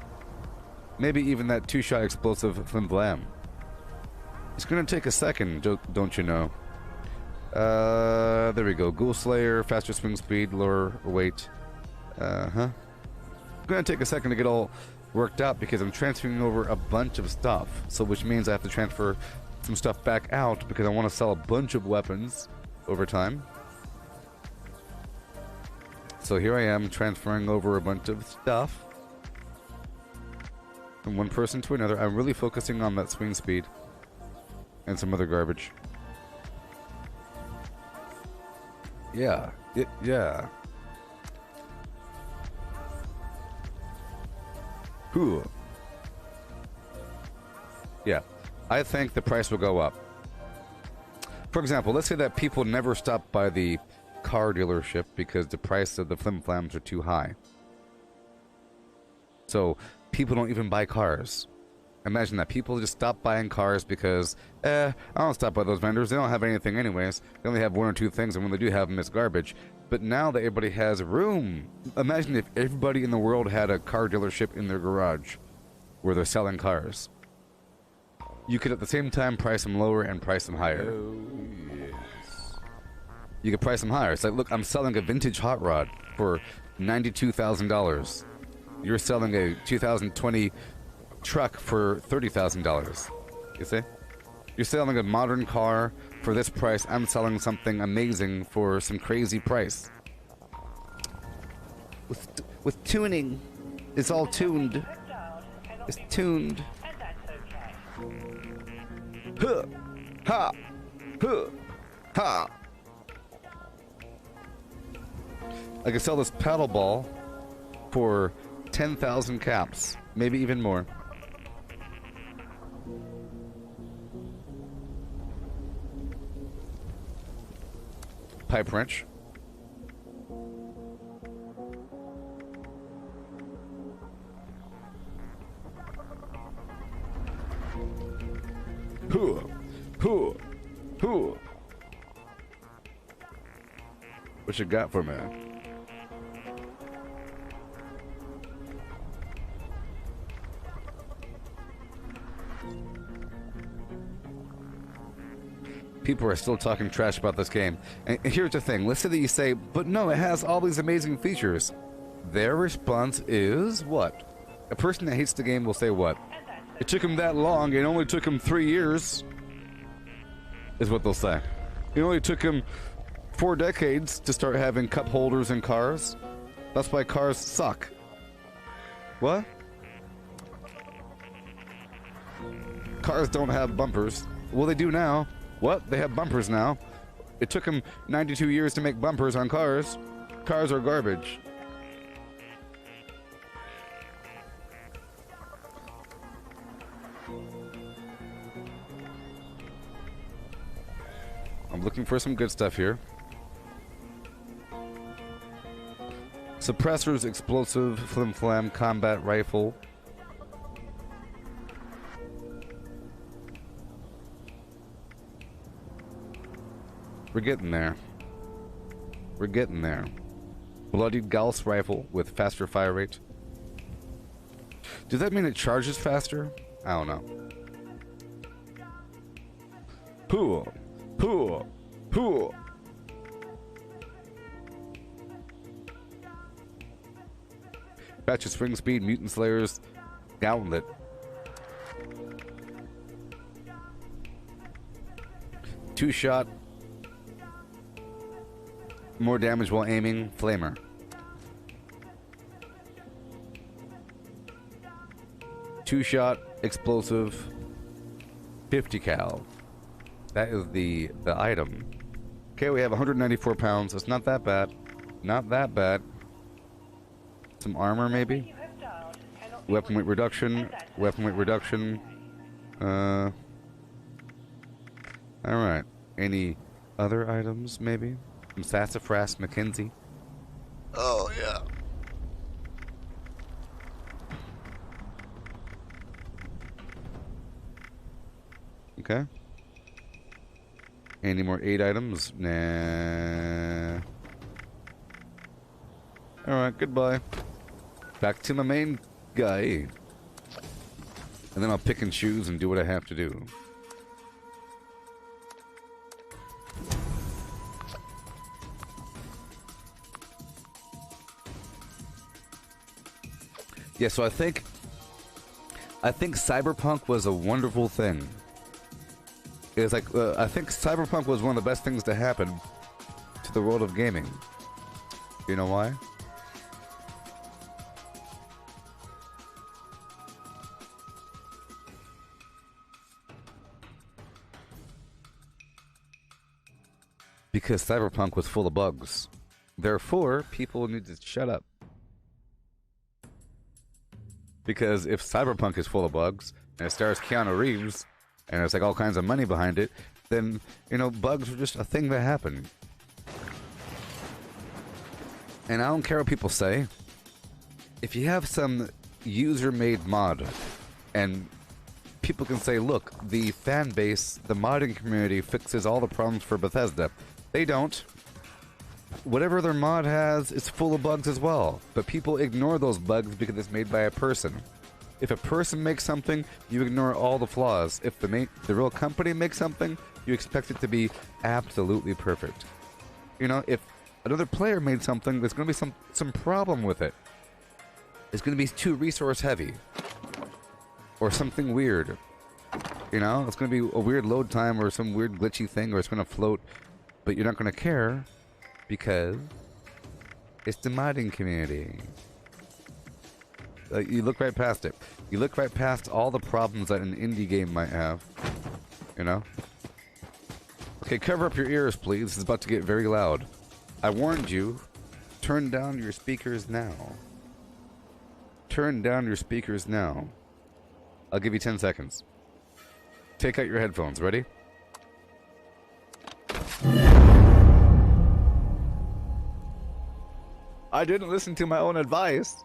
Maybe even that 2-shot explosive flim blam. It's gonna take a second, don't you know? There we go. Ghoul Slayer, faster swing speed, lower weight. I'm gonna take a second to get all worked out because I'm transferring over a bunch of stuff. So which means I have to transfer some stuff back out because I want to sell a bunch of weapons over time. So here I am transferring over a bunch of stuff from one person to another. I'm really focusing on that swing speed and some other garbage. Yeah. Yeah. Whew. Yeah. I think the price will go up. For example, let's say that people never stop by the car dealership because the price of the flim-flams are too high. So people don't even buy cars. Imagine that. People just stop buying cars because, I don't stop by those vendors. They don't have anything anyways. They only have one or two things, and when they do have them, it's garbage. But now that everybody has room, imagine if everybody in the world had a car dealership in their garage where they're selling cars. You could at the same time price them lower and price them higher. Oh, yes. You could price them higher. It's like, look, I'm selling a vintage hot rod for $92,000. You're selling a 2020 truck for $30,000. You see? You're selling a modern car for this price. I'm selling something amazing for some crazy price. With tuning, it's all tuned. It's tuned. Huh, ha, huh, ha. I could sell this paddle ball for 10,000 caps, maybe even more. Pipe wrench. Hoo, hoo, hoo. What you got for me? People are still talking trash about this game. And here's the thing. Let's say that you say, but no, it has all these amazing features. Their response is what? A person that hates the game will say what? It took him that long. It only took him 3 years. Is what they'll say. It only took him 4 decades to start having cup holders in cars. That's why cars suck. What? Cars don't have bumpers. Well, they do now. What? They have bumpers now. It took them 92 years to make bumpers on cars. Cars are garbage. I'm looking for some good stuff here. Suppressors, explosive, flim-flam, combat rifle. We're getting there. We're getting there. Bloodied Gauss rifle with faster fire rate. Does that mean it charges faster? I don't know. Pooh. Pooh. Pooh. Batch of swing speed, mutant slayers, gauntlet. Two-shot. More damage while aiming, flamer. Two-shot, explosive, 50 cal. That is the item. Okay, we have 194 pounds. It's not that bad. Not that bad. Some armor, maybe? Weapon weight reduction. Weapon weight reduction. Alright. Any other items, maybe? Some sassafras McKenzie. Oh, yeah. Okay. Any more 8 items? Nah. Alright, goodbye. Back to my main guy. And then I'll pick and choose and do what I have to do. Yeah, so I think Cyberpunk was a wonderful thing. It was like I think Cyberpunk was one of the best things to happen to the world of gaming. You know why? Because Cyberpunk was full of bugs. Therefore, people need to shut up. Because if Cyberpunk is full of bugs, and it stars Keanu Reeves, and there's like all kinds of money behind it, then, you know, bugs are just a thing that happen. And I don't care what people say. If you have some user-made mod, and people can say, look, the fan base, the modding community fixes all the problems for Bethesda. They don't. Whatever their mod has is full of bugs as well. But people ignore those bugs because it's made by a person. If a person makes something, you ignore all the flaws. If the real company makes something, you expect it to be absolutely perfect. You know, if another player made something, there's going to be some problem with it. It's going to be too resource heavy. Or something weird. You know, it's going to be a weird load time or some weird glitchy thing, or it's going to float. But you're not going to care because it's the modding community. You look right past it. You look right past all the problems that an indie game might have. You know? Okay, cover up your ears, please. It's about to get very loud. I warned you. Turn down your speakers now. Turn down your speakers now. I'll give you 10 seconds. Take out your headphones. Ready? I didn't listen to my own advice.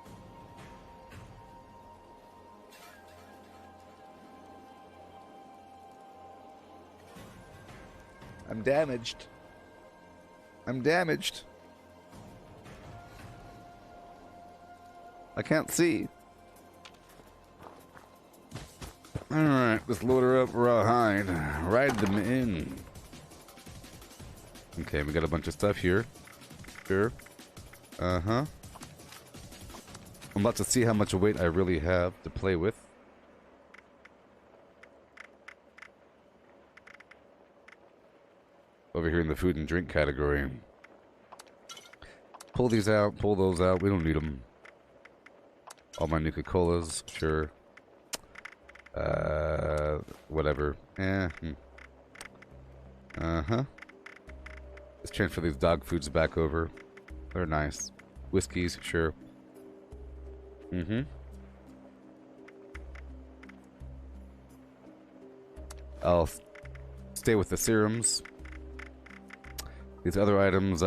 I'm damaged. I'm damaged. I can't see. Alright, let's load her up rawhide. Ride them in. Okay, we got a bunch of stuff here. Sure. Uh-huh. I'm about to see how much weight I really have to play with. Over here in the food and drink category. Pull these out, pull those out. We don't need them. All my Nuka-Colas, sure. Whatever. Uh-huh. Let's transfer these dog foods back over. They're nice. Whiskeys, sure. Mm-hmm. I'll stay with the serums. These other items,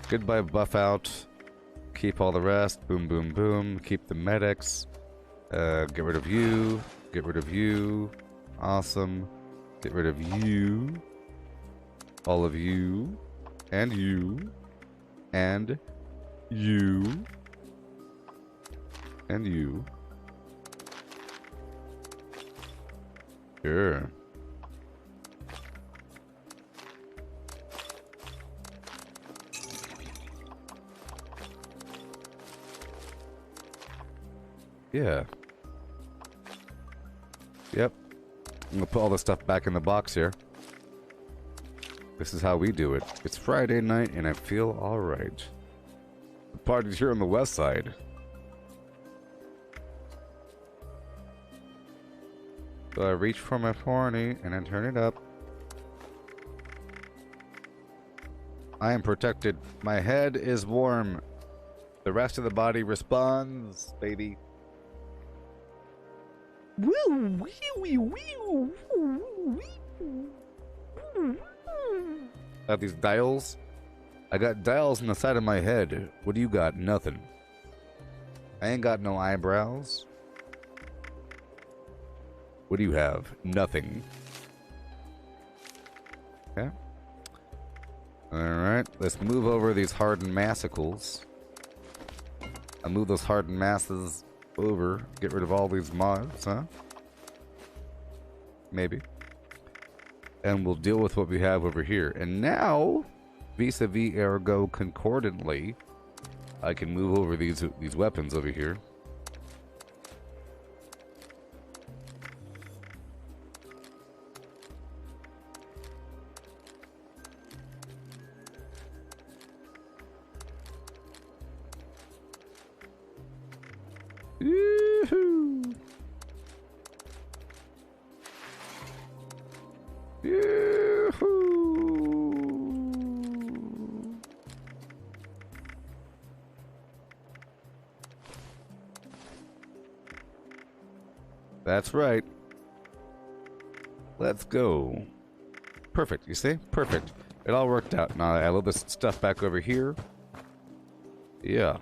goodbye buff out. Keep all the rest. Boom, boom, boom. Keep the medics. Get rid of you. Get rid of you. Awesome. Get rid of you. All of you. And you. And you. And you. Sure. Yeah. Yep. I'm gonna put all this stuff back in the box here. This is how we do it. It's Friday night and I feel alright. The party's here on the west side. So I reach for my horny and I turn it up. I am protected. My head is warm. The rest of the body responds, baby. I have these dials. I got dials in the side of my head. What do you got? Nothing. I ain't got no eyebrows. What do you have? Nothing. Okay. Alright, let's move over these hardened massacles. I'll move those hardened masses over. Get rid of all these mods, huh? Maybe. And we'll deal with what we have over here. And now, vis-a-vis ergo concordantly, I can move over these weapons over here. Yoo-hoo. That's right. Let's go. Perfect, you see? Perfect. It all worked out. Now I load this stuff back over here. Yeah.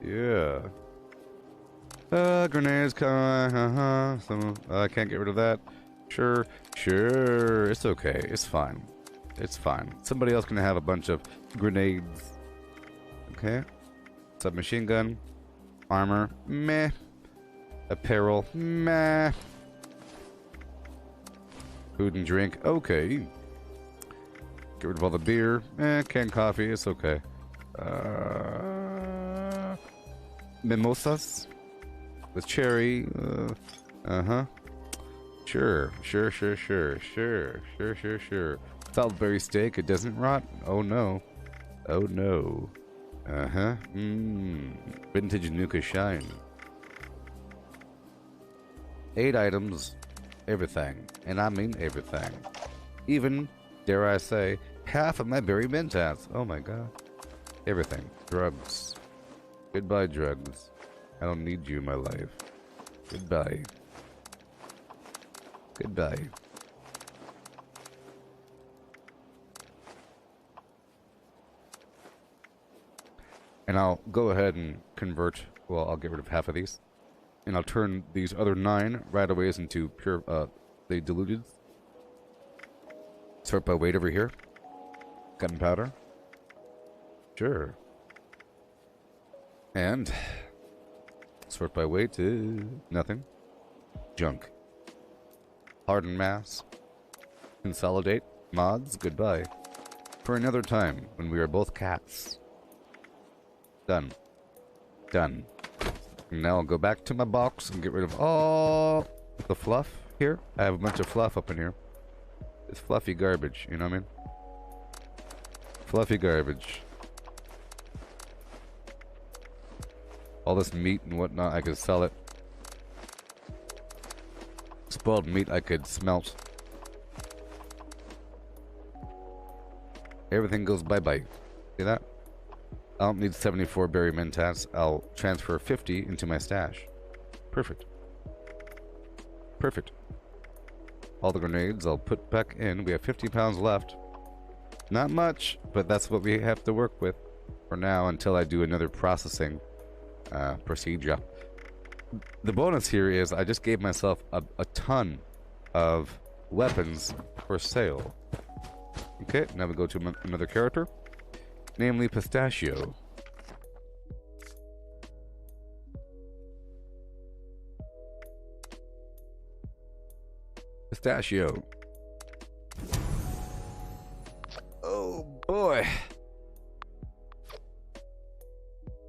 Yeah. Grenades, so I can't get rid of that. Sure, sure, it's okay, it's fine. It's fine. Somebody else can have a bunch of grenades. Okay. Submachine gun. Armor, meh. Apparel, meh. Food and drink, okay. Get rid of all the beer. Canned coffee, it's okay. Mimosas with cherry. Sure. Salisbury steak, it doesn't rot. Oh no. Oh no. Vintage Nuka Shine. 8 items. Everything. And I mean everything. Even, dare I say, half of my berry mentats. Oh my god. Everything. Drugs. Goodbye, drugs. I don't need you in my life. Goodbye. Goodbye. And I'll go ahead and convert, well, I'll get rid of half of these. And I'll turn these other 9 right-of-ways into pure, they diluted. Sort by weight over here. Gunpowder. Sure. And sort by weight to nothing. Junk. Harden mass. Consolidate. Mods. Goodbye. For another time when we are both cats. Done. Done. And now I'll go back to my box and get rid of all the fluff here. I have a bunch of fluff up in here. It's fluffy garbage, you know what I mean? Fluffy garbage. All this meat and whatnot, I could sell it. Spoiled meat I could smelt. Everything goes bye-bye. See that? I don't need 74 berry mentats. I'll transfer 50 into my stash. Perfect. Perfect. All the grenades I'll put back in. We have 50 pounds left. Not much, but that's what we have to work with for now until I do another processing procedure. The bonus here is I just gave myself a ton of weapons for sale. Okay, now we go to another character, namely Pistachio. Pistachio. Oh boy.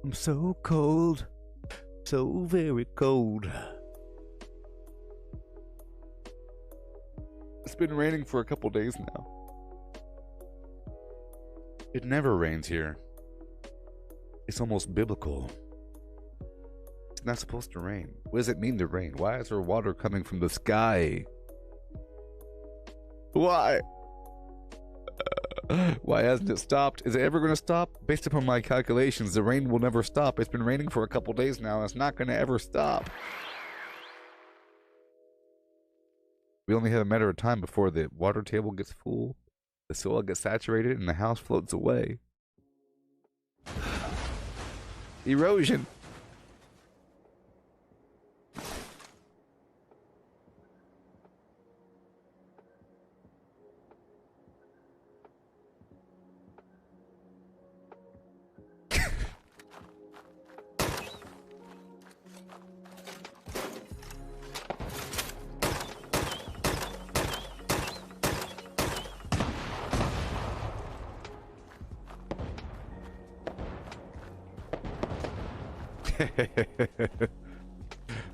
I'm so cold. So very cold. It's been raining for a couple days now. It never rains here. It's almost biblical. It's not supposed to rain. What does it mean to rain? Why is there water coming from the sky? Why? Why hasn't it stopped? Is it ever going to stop? Based upon my calculations, the rain will never stop. It's been raining for a couple days now, and it's not going to ever stop. We only have a matter of time before the water table gets full, the soil gets saturated, and the house floats away. Erosion.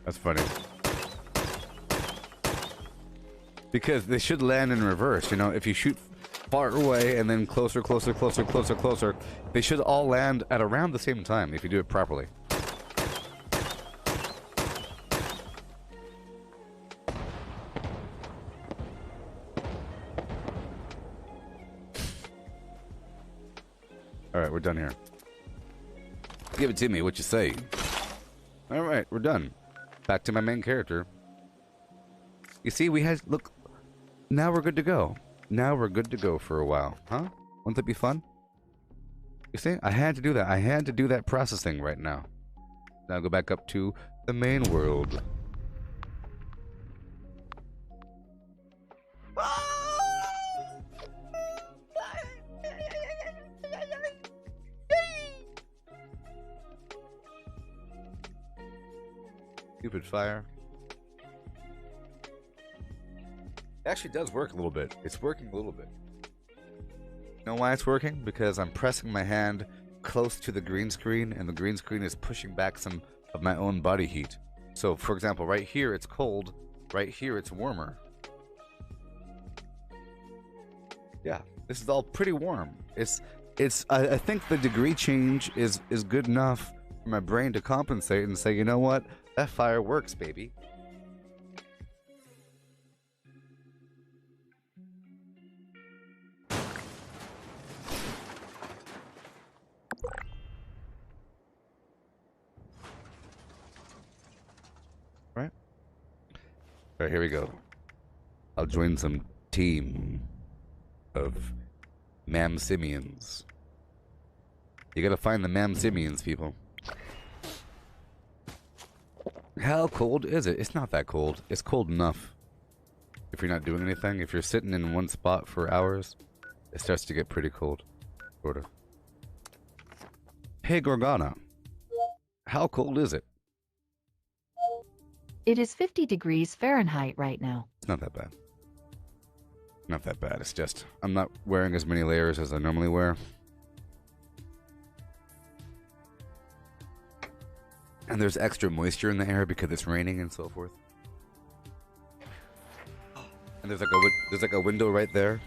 That's funny. Because they should land in reverse, you know, if you shoot far away and then closer, they should all land at around the same time if you do it properly. Alright, we're done here. Give it to me, what you say. Alright, we're done. Back to my main character. You see, we had... Look, now we're good to go. Now we're good to go for a while. Huh? Wouldn't that be fun? You see, I had to do that. I had to do that processing right now. Now go back up to the main world. Stupid fire. It actually does work a little bit. It's working a little bit. You know why it's working? Because I'm pressing my hand close to the green screen, and the green screen is pushing back some of my own body heat. So, for example, right here it's cold, right here it's warmer. Yeah, this is all pretty warm. I think the degree change is good enough for my brain to compensate and say, you know what? That fire works, baby. Right? Alright, here we go. I'll join some team of Mam-Simians. You gotta find the Mam-Simians, people. How cold is it? It's not that cold. It's cold enough. If you're not doing anything, if you're sitting in one spot for hours, it starts to get pretty cold. Sort of. Hey, Gorgana. How cold is it? It is 50 degrees Fahrenheit right now. It's not that bad. Not that bad. It's just, I'm not wearing as many layers as I normally wear. And there's extra moisture in the air because it's raining and so forth. And there's like a window right there.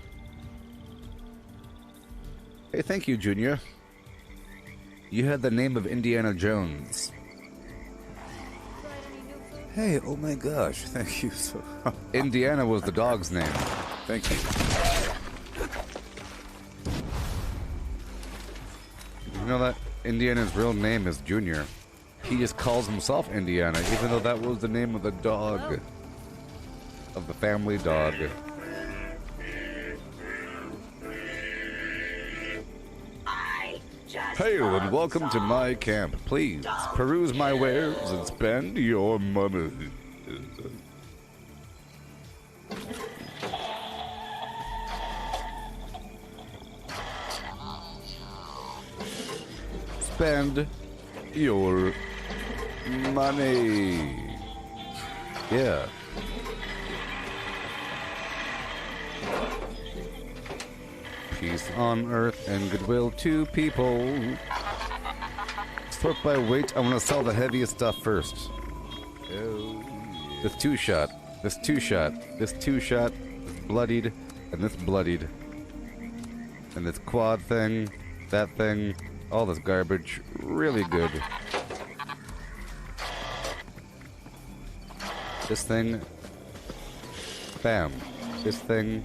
Hey, thank you, Junior. You had the name of Indiana Jones. Hey, oh my gosh, thank you so much. Indiana was the dog's name. Thank you. You know that Indiana's real name is Junior. He just calls himself Indiana, even though that was the name of the dog. Of the family dog. Hail and welcome to my camp. Please, peruse my wares and spend your money. Spend your money. Yeah. Peace on earth and goodwill to people. Sort by weight. I want to sell the heaviest stuff first. Oh, yeah. This two-shot. This two-shot. This two-shot. This bloodied. And this bloodied. And this quad thing. That thing. All this garbage. Really good. This thing. Bam. This thing.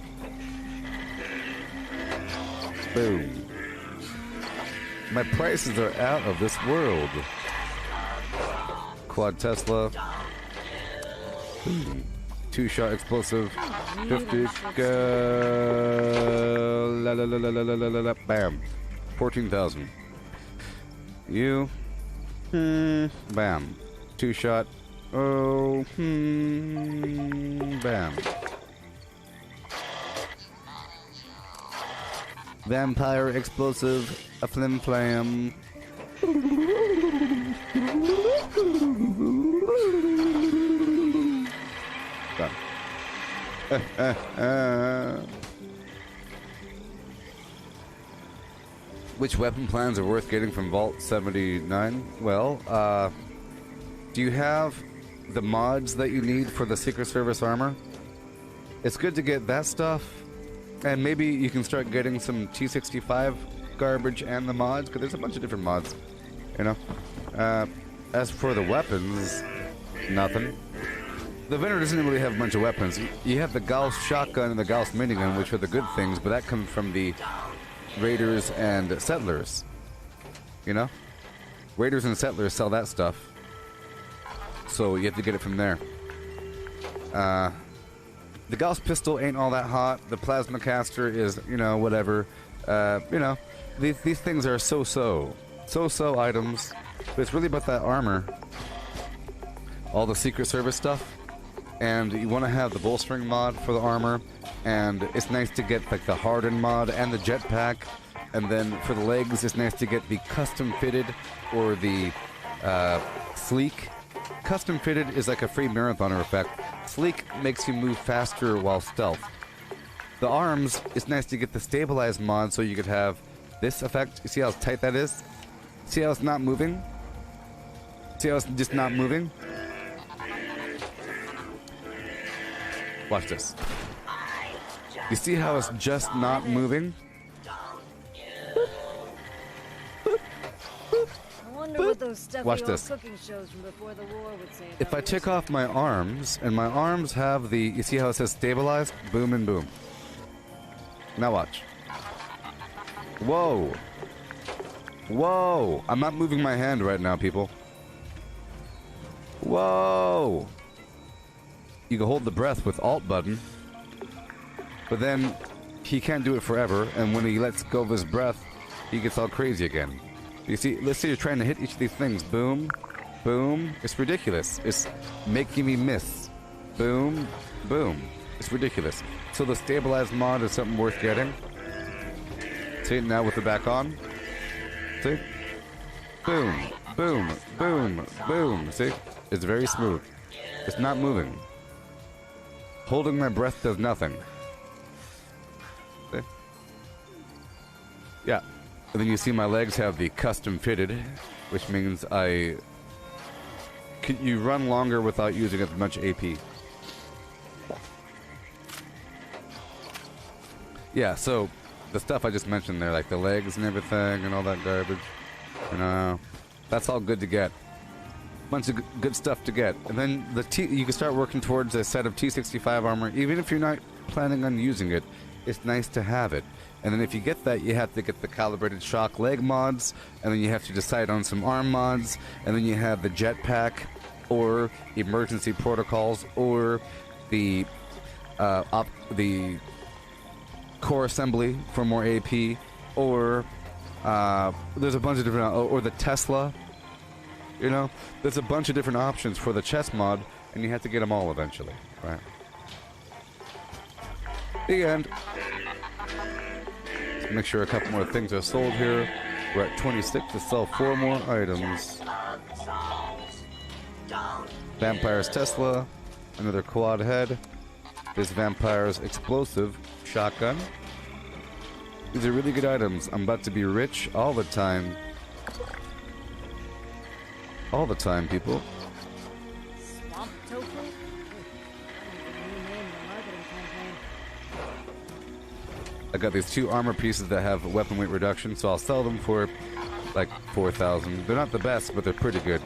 Boom. My prices are out of this world. Quad Tesla. Two-shot explosive. 50. La, la, la, la, la, la, la, la, bam. 14,000. You. Bam. Two-shot. Oh. Bam. Vampire explosive, a flim flam. Done. Which weapon plans are worth getting from Vault 79? Well, do you have the mods that you need for the Secret Service armor? It's good to get that stuff. And maybe you can start getting some T65 garbage and the mods, because there's a bunch of different mods, you know? As for the weapons, nothing. The vendor doesn't really have a bunch of weapons. You have the Gauss shotgun and the Gauss minigun, which are the good things, but that comes from the Raiders and Settlers. you know? Raiders and Settlers sell that stuff. So you have to get it from there. The Gauss pistol ain't all that hot. The plasma caster is, you know, whatever. You know, these things are so-so items. But it's really about that armor. All the Secret Service stuff. And you want to have the bolstering mod for the armor. And it's nice to get like the hardened mod and the jetpack. And then for the legs, it's nice to get the custom fitted or the sleek. Custom fitted is like a free marathoner effect. Sleek makes you move faster while stealth. The arms, it's nice to get the stabilized mod so you could have this effect. You see how tight that is? See how it's not moving? See how it's just not moving? Watch this. You see how it's just not moving? Watch this. If I take off my arms, and my arms have the... You see how it says stabilized? Boom and boom. Now watch. Whoa. Whoa. I'm not moving my hand right now, people. Whoa. You can hold the breath with Alt button. But then he can't do it forever, and when he lets go of his breath, he gets all crazy again. You see, let's say you're trying to hit each of these things. Boom, boom. It's ridiculous. It's making me miss. Boom, boom. It's ridiculous. So the stabilized mod is something worth getting. See, now with the back on. See? Boom, boom, boom, boom. See? It's very smooth. It's not moving. Holding my breath does nothing. See? Yeah. And then you see my legs have the custom fitted, which means you run longer without using as much AP. Yeah, so the stuff I just mentioned there, like the legs and everything and all that garbage, you know, that's all good to get. Bunch of good stuff to get. And then you can start working towards a set of T65 armor, even if you're not planning on using it. It's nice to have it. And then if you get that, you have to get the calibrated shock leg mods, and then you have to decide on some arm mods, and then you have the jetpack, or emergency protocols, or the core assembly for more AP, or there's a bunch of different, or the Tesla. You know, there's a bunch of different options for the chest mod, and you have to get them all eventually, right? The end. Let's make sure a couple more things are sold here. We're at 26 to sell 4 more items. Vampire's Tesla, another quad head. This Vampire's explosive shotgun. These are really good items. I'm about to be rich all the time. All the time, people. Swamp tofu? I got these 2 armor pieces that have weapon weight reduction, so I'll sell them for like 4,000. They're not the best, but they're pretty good.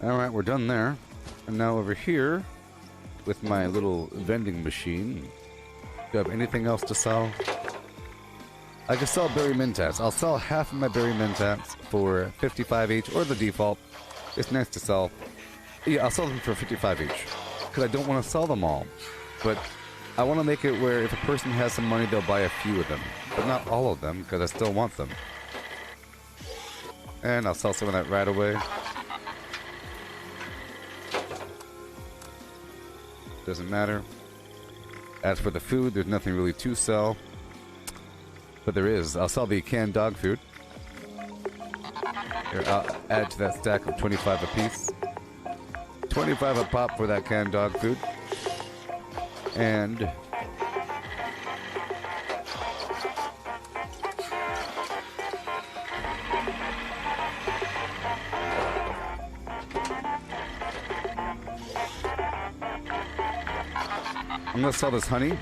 Alright, we're done there. And now over here, with my little vending machine. Do you have anything else to sell? I can sell berry mentats. I'll sell half of my berry mentats for 55 each, or the default. It's nice to sell. Yeah, I'll sell them for 55 each. Because I don't want to sell them all. But I want to make it where if a person has some money, they'll buy a few of them. But not all of them, because I still want them. And I'll sell some of that right away. Doesn't matter. As for the food, there's nothing really to sell. But there is. I'll sell the canned dog food. Here, I'll add to that stack of 25 apiece. 25 a pop for that canned dog food. And I'm gonna sell this honey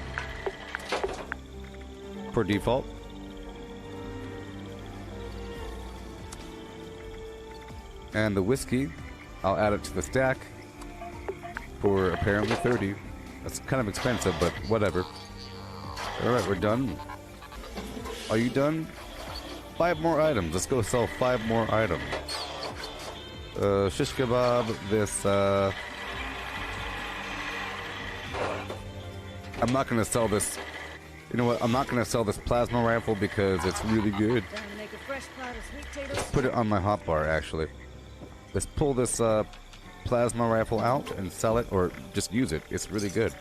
for default. And the whiskey, I'll add it to the stack for apparently 30. That's kind of expensive, but whatever. Alright, we're done. Are you done? 5 more items. Let's go sell 5 more items. Shish kebab, this, I'm not gonna sell this. You know what? I'm not gonna sell this plasma rifle because it's really good. Make a fresh pot of sweet potatoes. Let's put it on my hotbar, actually. Let's pull this, plasma rifle out and sell it, or just use it. It's really good.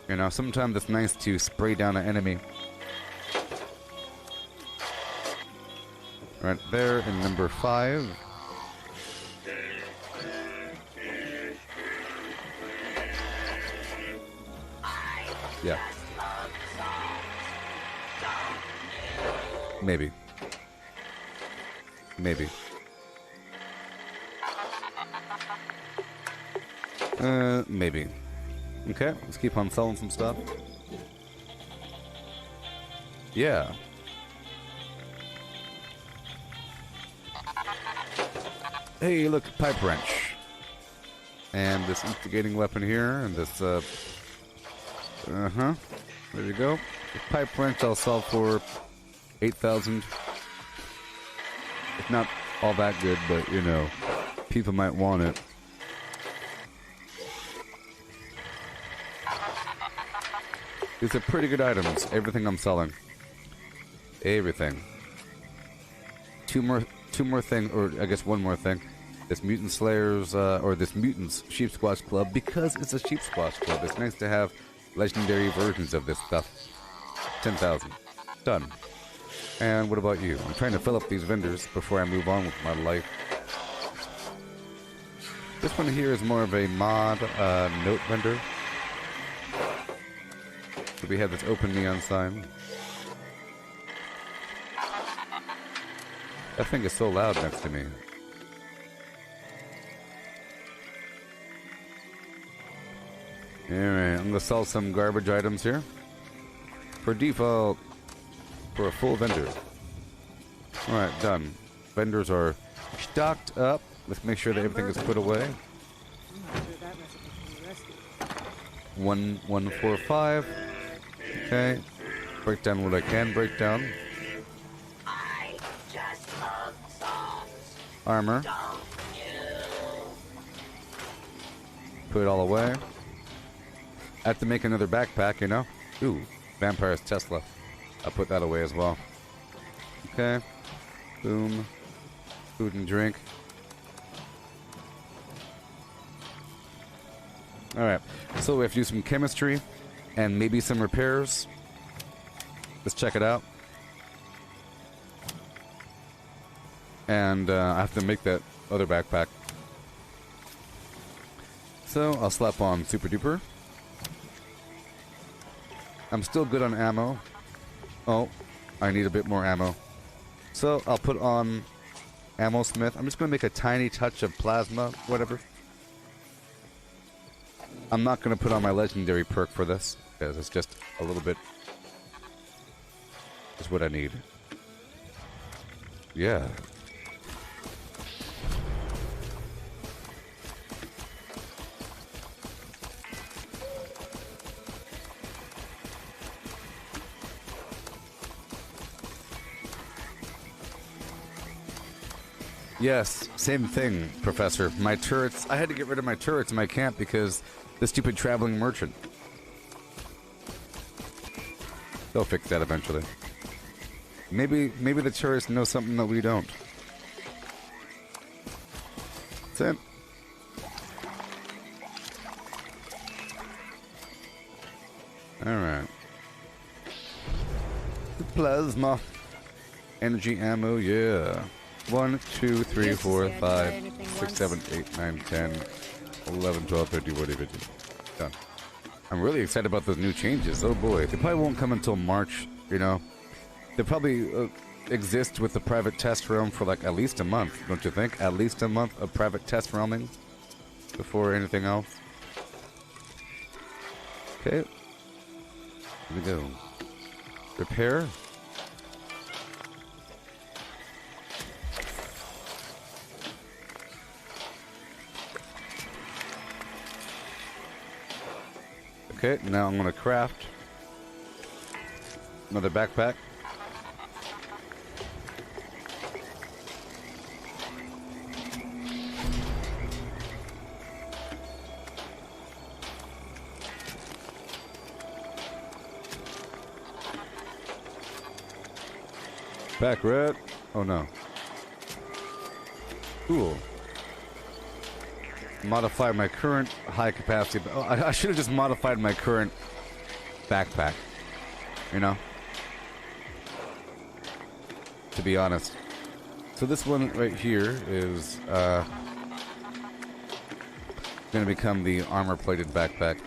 You know, sometimes it's nice to spray down an enemy. Right there in number 5. Yeah. Maybe. Maybe. Maybe. Okay, let's keep on selling some stuff. Yeah. Hey, look, pipe wrench. And this instigating weapon here, and this, There you go. The pipe wrench I'll sell for 8,000. It's not all that good, but, you know, people might want it. These are pretty good items. Everything I'm selling. Everything. Two more thing, or I guess one more thing. This Mutant Slayers, or this Mutants Sheep Squash Club, because it's a Sheep Squash Club. It's nice to have legendary versions of this stuff. 10,000. Done. And what about you? I'm trying to fill up these vendors before I move on with my life. This one here is more of a mod note vendor. So we have this open neon sign. That thing is so loud next to me. Alright, I'm gonna sell some garbage items here. For default, for a full vendor. Alright, done. Vendors are stocked up. Let's make sure that everything is put away. 1145. Okay. Break down what I can break down. Armor. Put it all away. I have to make another backpack, you know? Ooh, Vampire's Tesla. I'll put that away as well. Okay. Boom. Food and drink. Alright, so we have to do some chemistry and maybe some repairs. Let's check it out. And I have to make that other backpack. So I'll slap on Super Duper. I'm still good on ammo. Oh, I need a bit more ammo. So I'll put on Ammo Smith. I'm just going to make a tiny touch of plasma, whatever. I'm not going to put on my legendary perk for this, because it's just a little bit... Just what I need. Yeah. Yes, same thing, Professor. My turrets... I had to get rid of my turrets in my camp because the stupid traveling merchant. They'll fix that eventually. Maybe the tourists know something that we don't. That's it. Alright. Plasma. Energy ammo, yeah. 1, 2, 3, 4, 5, 6, 7, 8, 9, 10, 11, 12, 13, 14, 15. Done. I'm really excited about those new changes. Oh boy. They probably won't come until March, you know. They'll probably exist with the private test realm for like at least a month, don't you think? At least a month of private test realming before anything else. Okay. Here we go. Repair. Okay, now I'm gonna craft. Another backpack. Back red. Oh no. Cool. Modify my current high capacity. Oh, I should have just modified my current backpack. You know? To be honest. So this one right here is gonna become the armor-plated backpack.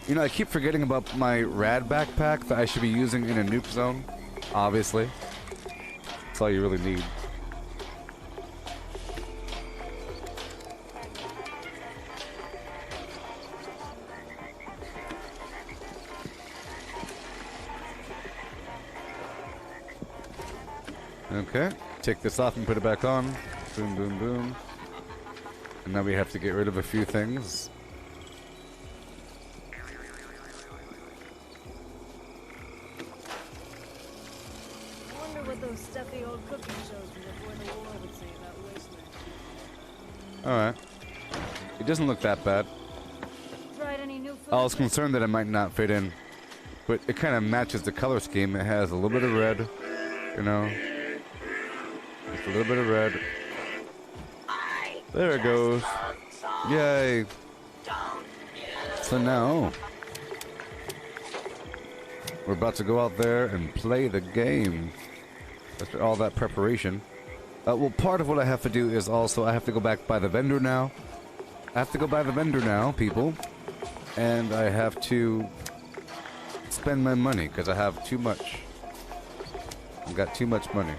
You know, I keep forgetting about my rad backpack that I should be using in a nuke zone. Obviously. That's all you really need. Okay, take this off and put it back on. Boom, boom, boom. And now we have to get rid of a few things. I wonder what those stuffy old cooking shows from before the war would say about wasteland. Alright. It doesn't look that bad. Tried any new food? I was concerned that it might not fit in. But it kind of matches the color scheme. It has a little bit of red. You know. Just a little bit of red. There it goes. Yay. So now we're about to go out there and play the game. After all that preparation. Well, part of what I have to do is also I have to go back by the vendor now. I have to go by the vendor now, people. And I have to spend my money because I have too much. I've got too much money.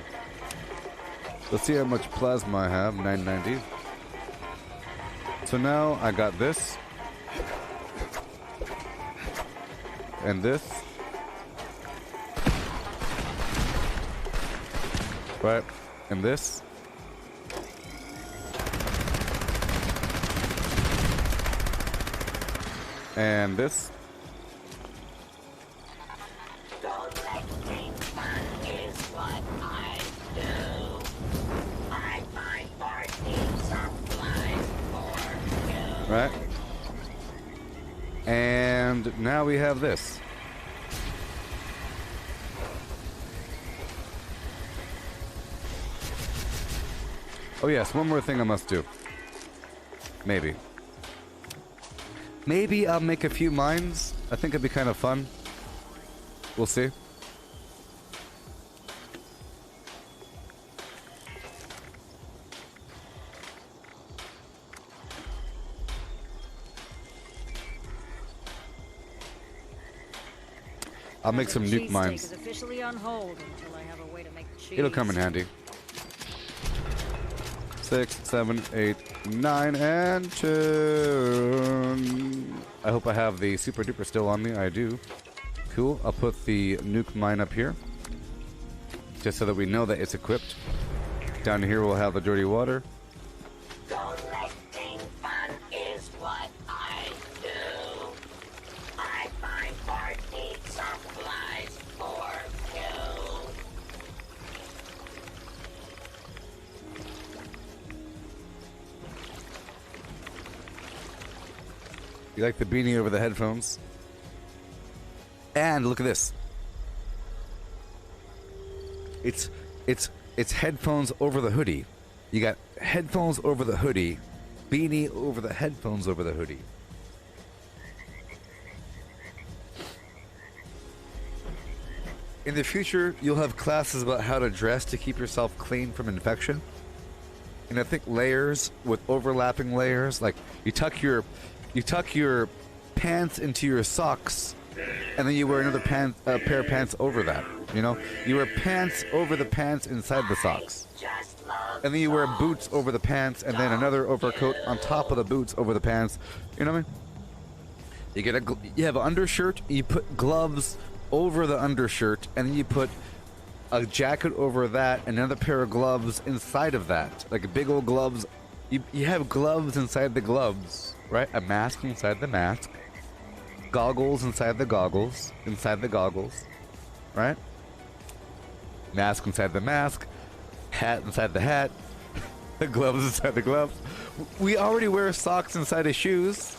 Let's see how much plasma I have. 990. So now I got this. And this. Right. And this. And this. Right. And now we have this. Oh yes, one more thing I must do. Maybe. Maybe I'll make a few mines. I think it'd be kind of fun. We'll see. I'll make some nuke mines. Is officially on hold until I have a way to make cheese. It'll come in handy. 6, 7, 8, 9, and 10. I hope I have the super duper still on me. I do. Cool. I'll put the nuke mine up here. Just so that we know that it's equipped. Down here we'll have the dirty water. Collecting fun is what I do. I find party supplies for you. You like the beanie over the headphones? And look at this. It's headphones over the hoodie. You got headphones over the hoodie, beanie over the headphones over the hoodie. In the future, you'll have classes about how to dress to keep yourself clean from infection. And I think layers with overlapping layers, like you tuck your pants into your socks, and then you wear another pair of pants over that. You know, you wear pants over the pants inside the socks, and then you wear boots over the pants, and then another overcoat on top of the boots over the pants. You know what I mean? You have an undershirt, you put gloves over the undershirt, and then you put a jacket over that, and another pair of gloves inside of that, like big old gloves. You have gloves inside the gloves, right? A mask inside the mask. Goggles inside the goggles. Inside the goggles. Right? Mask inside the mask. Hat inside the hat. The gloves inside the gloves. We already wear socks inside his shoes.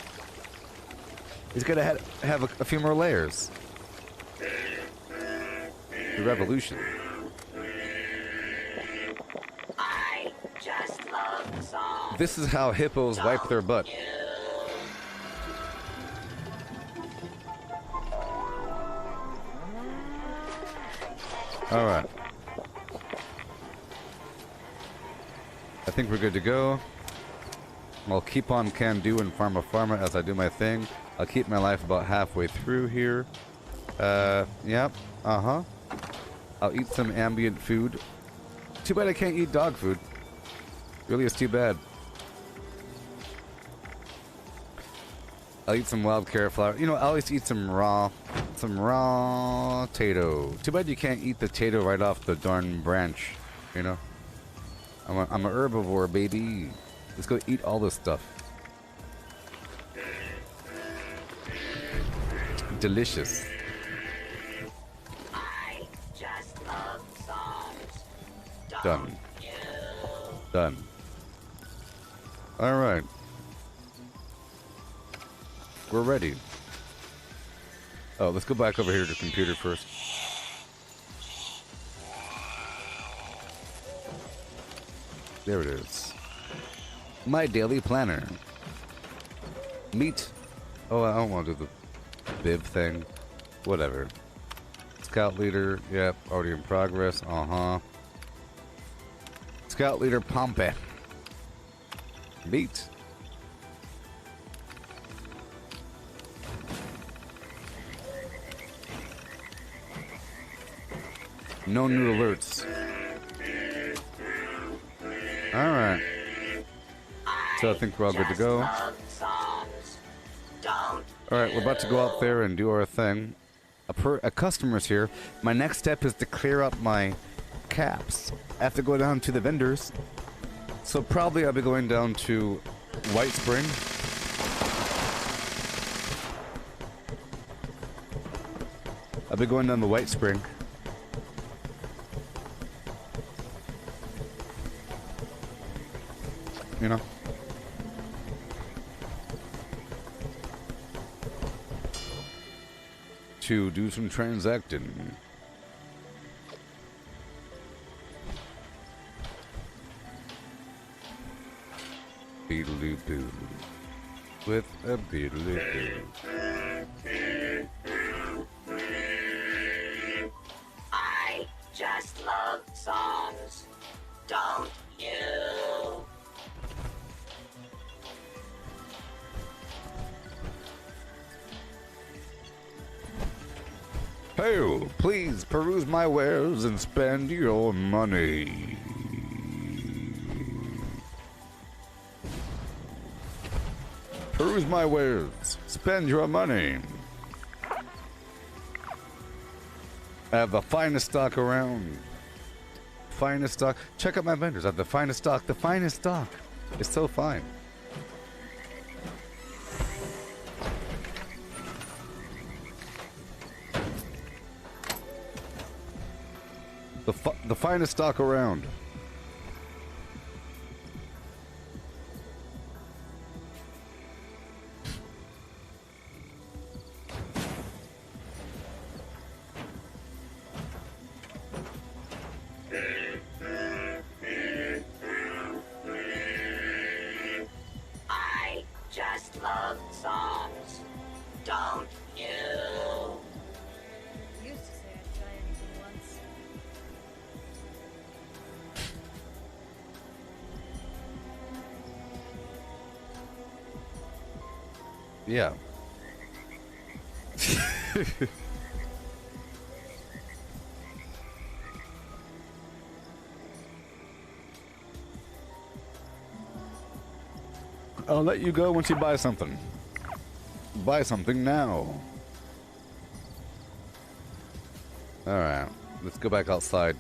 He's gonna have a few more layers. The revolution. I just love songs. This is how hippos wipe their butt. Alright. I think we're good to go. I'll keep on can-do and farma as I do my thing. I'll keep my life about halfway through here. Yep. Uh-huh. I'll eat some ambient food. Too bad I can't eat dog food. Really, it's too bad. I'll eat some wild carrot flour. You know, I'll always eat some raw tato. Too bad you can't eat the tato right off the darn branch. You know? I'm a herbivore, baby. Let's go eat all this stuff. Delicious. I just love songs. Done. Done. All right. We're ready. Oh, let's go back over here to the computer first. There it is. My daily planner. Meet. Oh, I don't want to do the bib thing. Whatever. Scout leader. Yep, already in progress. Uh-huh. Scout leader Pompey. Meet. No new alerts. Alright. So I think we're all good to go. Alright, we're about to go out there and do our thing. A customer's here. My next step is to clear up my caps. I have to go down to the vendors. So probably I'll be going down to White Spring. I'll be going down to White Spring. You know? To do some transacting. Beedly boo. With a beedly boo. I just love songs. Don't you? Hail, please peruse my wares and spend your money. Peruse my wares, spend your money. I have the finest stock around. Finest stock. Check out my vendors. I have the finest stock. The finest stock. It's so fine. The finest stock around. I just love songs. Don't you? Used to say I'd try anything once. Yeah. I'll let you go once you buy something. Buy something now. Alright, let's go back outside.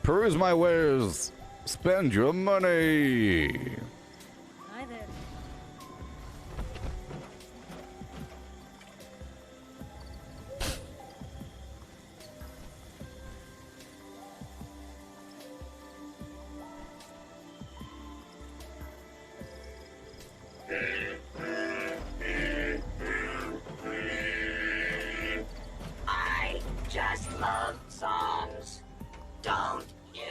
Peruse my wares. Spend your money. Hi there. I just love songs. Don't you?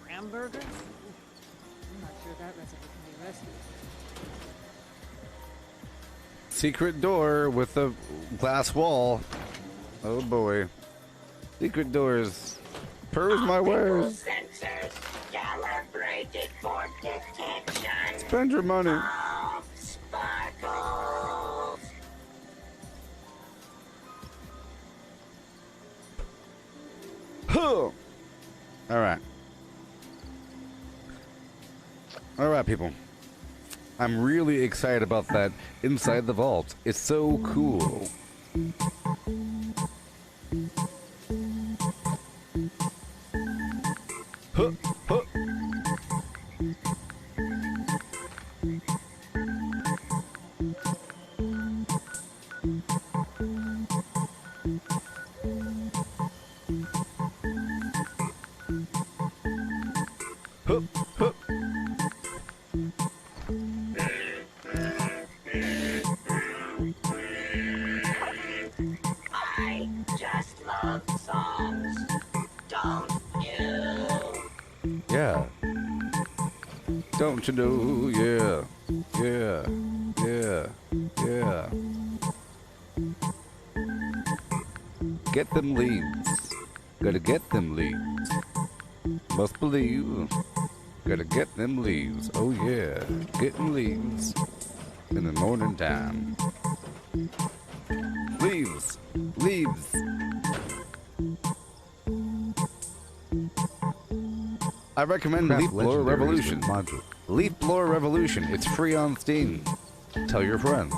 Hamburger? I'm not sure that recipe can be rescued. Secret door with a glass wall. Oh boy. Secret doors. Peruse my wares. Sensors calibrated for detection Spend your money. of sparkles. Huh. All right. All right, people. I'm really excited about that inside the vault. It's so cool. Huh, huh. Huh, huh. I just love songs. Don't you? Yeah. Don't you know? Yeah. Yeah. Yeah. Yeah. Get them leads. Gotta get them leads. Must believe. Gotta get them leaves. Oh yeah. Getting leaves in the morning time. Leaves. Leaves. I recommend Craft Leaf Blower legendaries Revolution. with module. Leaf Blower Revolution. It's free on Steam. Tell your friends.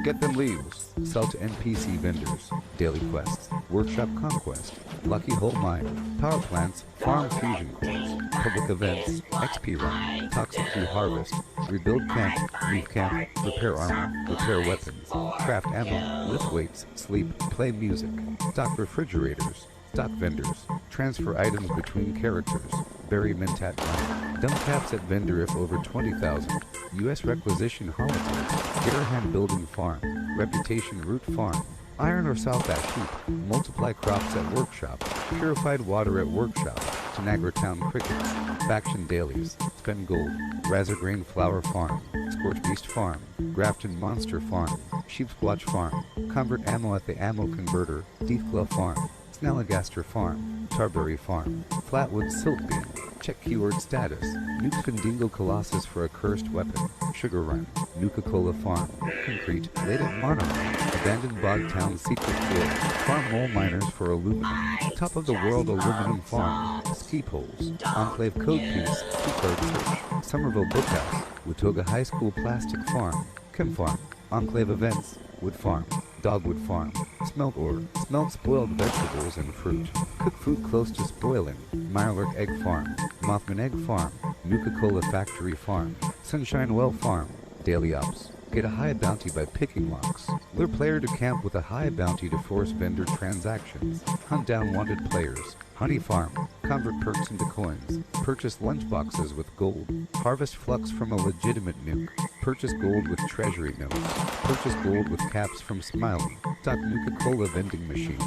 Get them leaves. Sell to NPC vendors. Daily quests. Workshop conquest. Lucky Hole Mine. Power plants. Farm fusion cores. Public events. XP run. Toxic tree harvest. Rebuild camp. Leave camp. Repair armor. Repair weapons. Craft ammo. Lift weights. Sleep. Play music. Stock refrigerators. Stock vendors. Transfer items between characters. Bury Mentat money. Dump caps at vendor if over 20,000. U.S. requisition holiday. Garahand building farm. Reputation root farm. Iron or south ash heap. Multiply crops at workshop. Purified water at workshop. Tanagra Town crickets. Faction dailies. Spend gold. Razorgrain flower farm. Scorch beast farm. Grafton monster farm. Sheepsquatch farm. Convert ammo at the ammo converter. Deathglove farm. Snalligaster Farm, Tarberry Farm, Flatwood Silkbeam, check keyword status, Nuke Findingo Colossus for a cursed weapon, Sugar Run, Nuka-Cola Farm, Concrete, Latent Monomer, Abandoned Bog Town Secret Floor, Farm Mole Miners for aluminum, Top of the World Aluminum Farm, Ski Poles, Enclave Code Piece, Code Search, Somerville Bookhouse, Watoga High School Plastic Farm, Chem Farm, Enclave Events, Wood Farm, Dogwood Farm, Smelt Ore, Smelt spoiled vegetables and fruit, Cook food close to spoiling, Mirelurk Egg Farm, Mothman Egg Farm, Nuka-Cola Factory Farm, Sunshine Well Farm, Daily Ops. Get a high bounty by picking locks. Lure player to camp with a high bounty to force vendor transactions. Hunt down wanted players. Honey Farm. Convert perks into coins. Purchase lunchboxes with gold. Harvest flux from a legitimate nuke. Purchase gold with treasury notes. Purchase gold with caps from Smiley. Stock Nuka-Cola vending machine.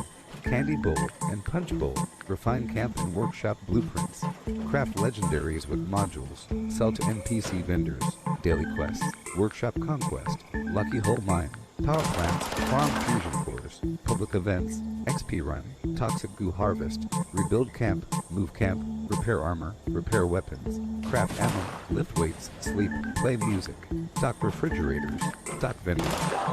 Candy Bowl and Punch Bowl. Refine camp and workshop blueprints. Craft legendaries with modules. Sell to NPC vendors. Daily quests. Workshop conquest. Lucky hole mine. Power plants, farm fusion cores, public events, XP run, toxic goo harvest, rebuild camp, move camp, repair armor, repair weapons, craft ammo, lift weights, sleep, play music, stock refrigerators, stock vending,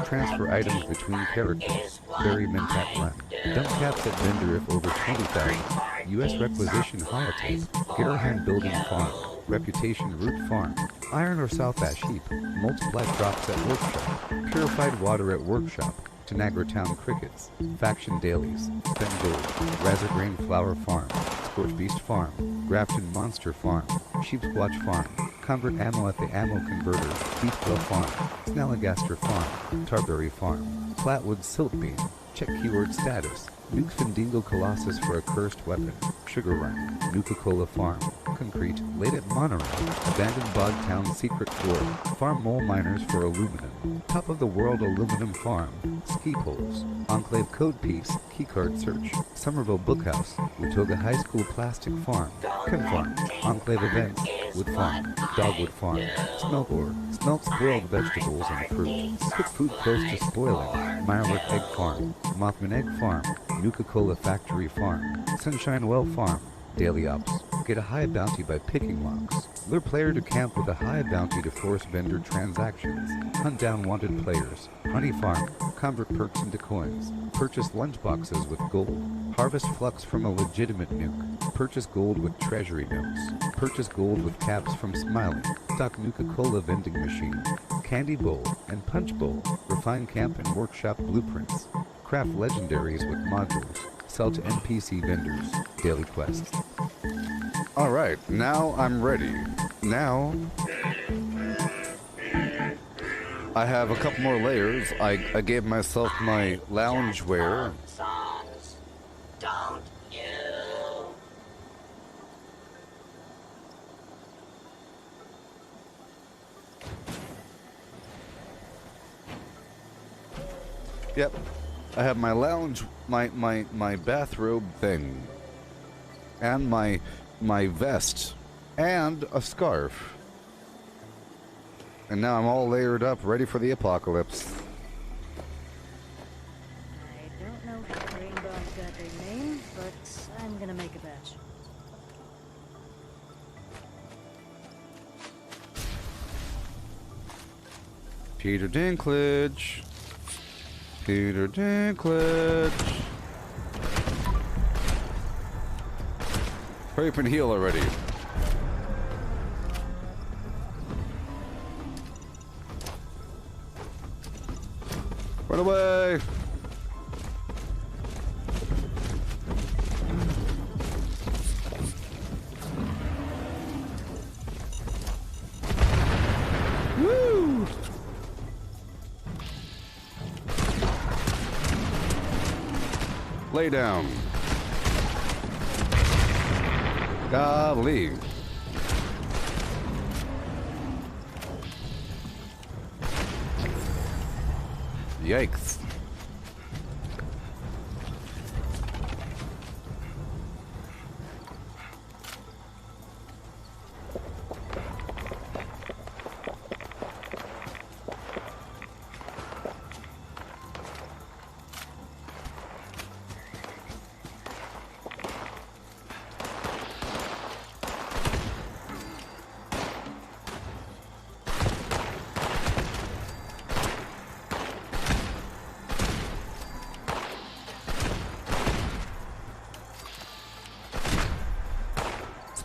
transfer items between characters, bury Mentat run, dump caps at vendor if over 20,000, US requisition holotape, Garahan building farm, reputation root farm, iron or south ash heap, multiply drops at workshop, purified water at workshop, Tanagra Town crickets, faction dailies, spend gold, Razorgrain flower farm, Scorch Beast farm, Grafton monster farm, Sheep Squatch farm, convert ammo at the ammo converter, Beefbell farm, Snalligaster farm, Tarberry farm, Flatwood silt beam, check keyword status, Nuke Findingo Colossus for a cursed weapon, Sugar Run, Nuka-Cola Farm, Concrete, late at Monorail, Abandoned Bog Town Secret Core, Farm Mole Miners for Aluminum, Top of the World Aluminum Farm, Ski Poles, Enclave Code Piece, Keycard Search, Somerville Bookhouse, Utoga High School Plastic Farm, Chem Farm, Enclave Events, Wood Farm, Dogwood Farm, Smeltboard, Smelt spoiled vegetables and fruit, Cook food close to spoiling, Mirework Egg Farm, Mothman Egg Farm, Nuka-Cola Factory Farm, Sunshine Well Farm, Daily Ops. Get a high bounty by picking locks. Lure player to camp with a high bounty to force vendor transactions. Hunt down wanted players. Honey Farm. Convert perks into coins. Purchase lunchboxes with gold. Harvest flux from a legitimate nuke. Purchase gold with treasury notes. Purchase gold with caps from Smiling. Stock Nuka-Cola vending machine. Candy Bowl and Punch Bowl. Refine camp and workshop blueprints. Craft legendaries with modules. Sell to NPC vendors. Daily quests. Alright, now I'm ready. Now I have a couple more layers. I gave myself my loungewear. Songs, don't you? Yep. I have my lounge, my bathrobe thing. And my vest. And a scarf. And now I'm all layered up, ready for the apocalypse. I don't know how Rainbow's got their name, but I'm gonna make a batch. Peter Dinklage. Peter Dinklage. Hurry up and heal already. Run away! Woo! Lay down. Golly. Yikes.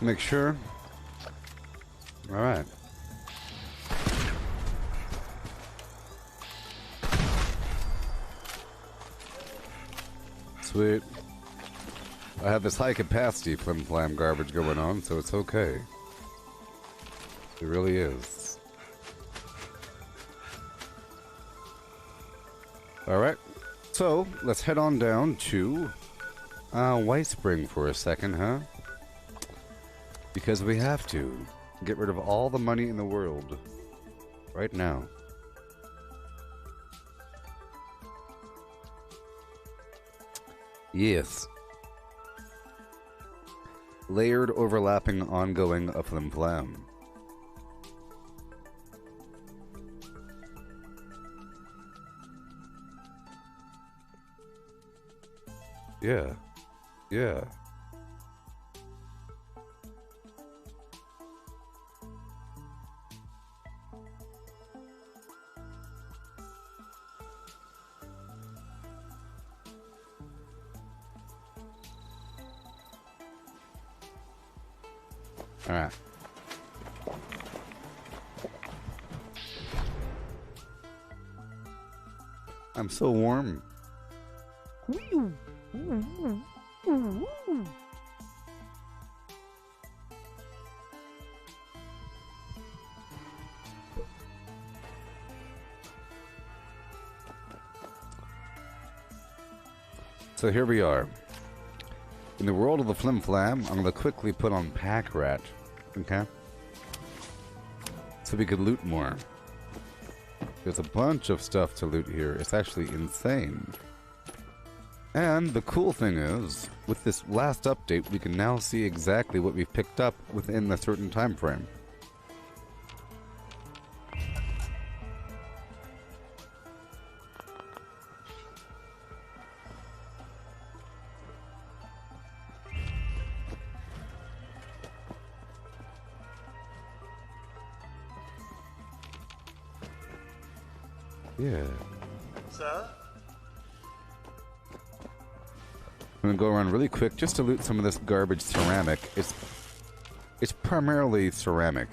Make sure. All right. Sweet. I have this high capacity flim flam garbage going on, so it's okay. It really is. All right. So let's head on down to White Spring for a second, huh? Because we have to get rid of all the money in the world right now. Yes. Layered, overlapping, ongoing, a flim flam. Yeah. Yeah. All right. I'm so warm. So here we are. In the world of the Flim Flam, I'm going to quickly put on Pack Rat, okay? So we could loot more. There's a bunch of stuff to loot here. It's actually insane. And the cool thing is, with this last update, we can now see exactly what we've picked up within a certain time frame. Yeah. Sir? I'm gonna go around really quick just to loot some of this garbage ceramic. It's primarily ceramic.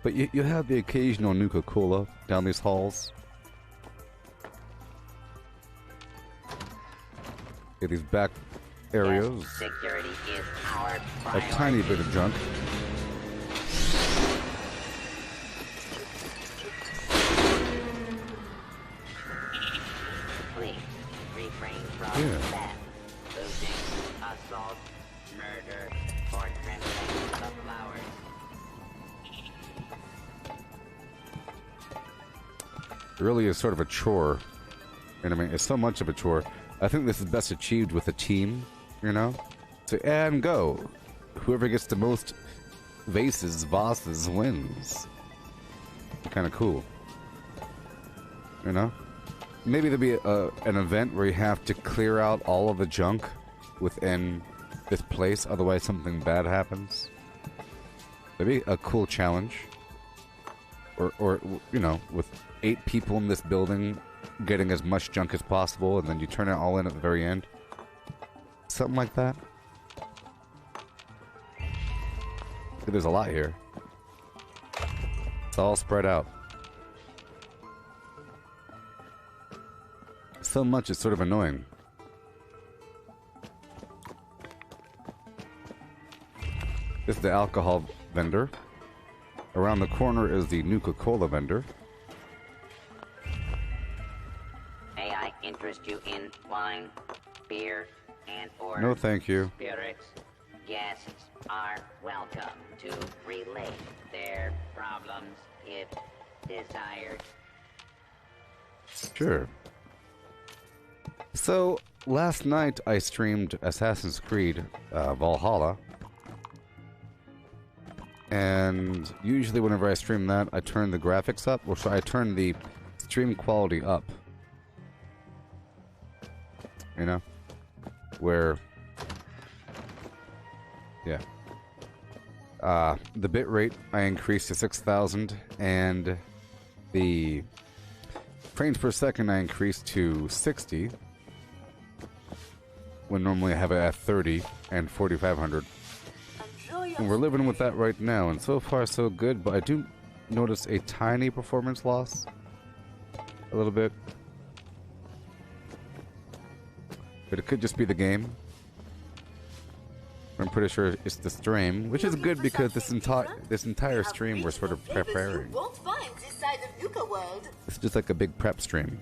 But you have the occasional Nuka-Cola down these halls. Get these back areas. Security is our A tiny bit of junk. Please refrain from theft, looting, assault, murder, or trampling the flowers. It really is sort of a chore. And I mean, it's so much of a chore. I think this is best achieved with a team, you know? So, and go. Whoever gets the most vases wins. Kind of cool. You know? Maybe there'll be an event where you have to clear out all of the junk within this place, otherwise something bad happens. Maybe a cool challenge. Or you know, with 8 people in this building getting as much junk as possible, and then you turn it all in at the very end. Something like that. There's a lot here. It's all spread out. So much it's sort of annoying. This is the alcohol vendor. Around the corner is the Nuka-Cola vendor. May I interest you in wine, beer, and or No, thank you. spirits? Guests are welcome to relate their problems if desired. Sure. So, last night I streamed Assassin's Creed Valhalla. And usually whenever I stream that, I turn the graphics up, or I turn the stream quality up. You know? Where... yeah. The bitrate I increased to 6,000, and the frames per second I increased to 60, when normally I have it at 30 and 4,500. And we're living with that right now, and so far so good, but I do notice a tiny performance loss. A little bit. But it could just be the game. I'm pretty sure it's the stream, which is good because this entire stream we're sort of preparing. It's just like a big prep stream.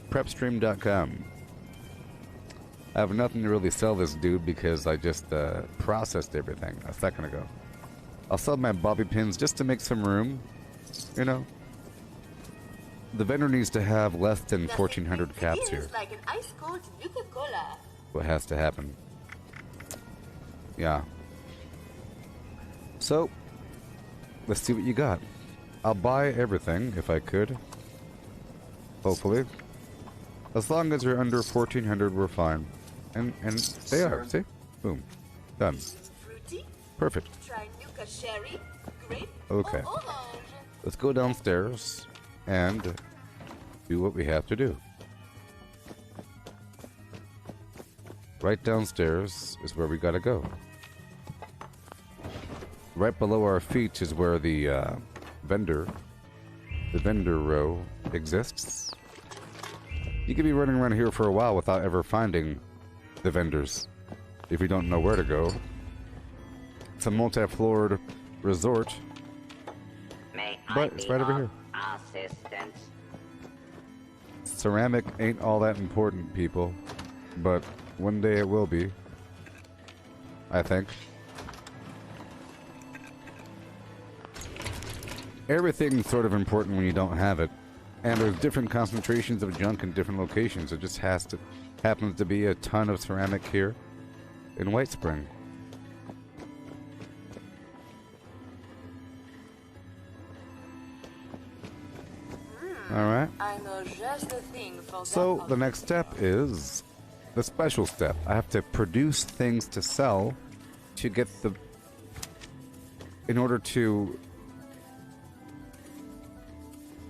Prepstream.com. I have nothing to really sell this dude because I just processed everything a second ago. I'll sell my bobby pins just to make some room, you know. the vendor needs to have less than 1,400 caps here. Like an ice cold Nuka-Cola. What has to happen? Yeah. So, let's see what you got. I'll buy everything if I could. Hopefully. As long as you're under 1,400, we're fine. And they are. See? Boom. Done. Fruity? Perfect. Try Nuka Sherry, Grape, Okay. or Orange. Let's go downstairs and do what we have to do. Right downstairs is where we gotta go. Right below our feet is where the vendor row exists. You could be running around here for a while without ever finding the vendors if you don't know where to go. It's a multi-floored resort, May but I it's be right over of here. assistance? Ceramic ain't all that important, people, but one day it will be, I think. Everything's sort of important when you don't have it, and there's different concentrations of junk in different locations. It just happens to be a ton of ceramic here in White Spring. Alright. I know just the thing for So that. the next step is the special step. I have to produce things to sell to get the... in order to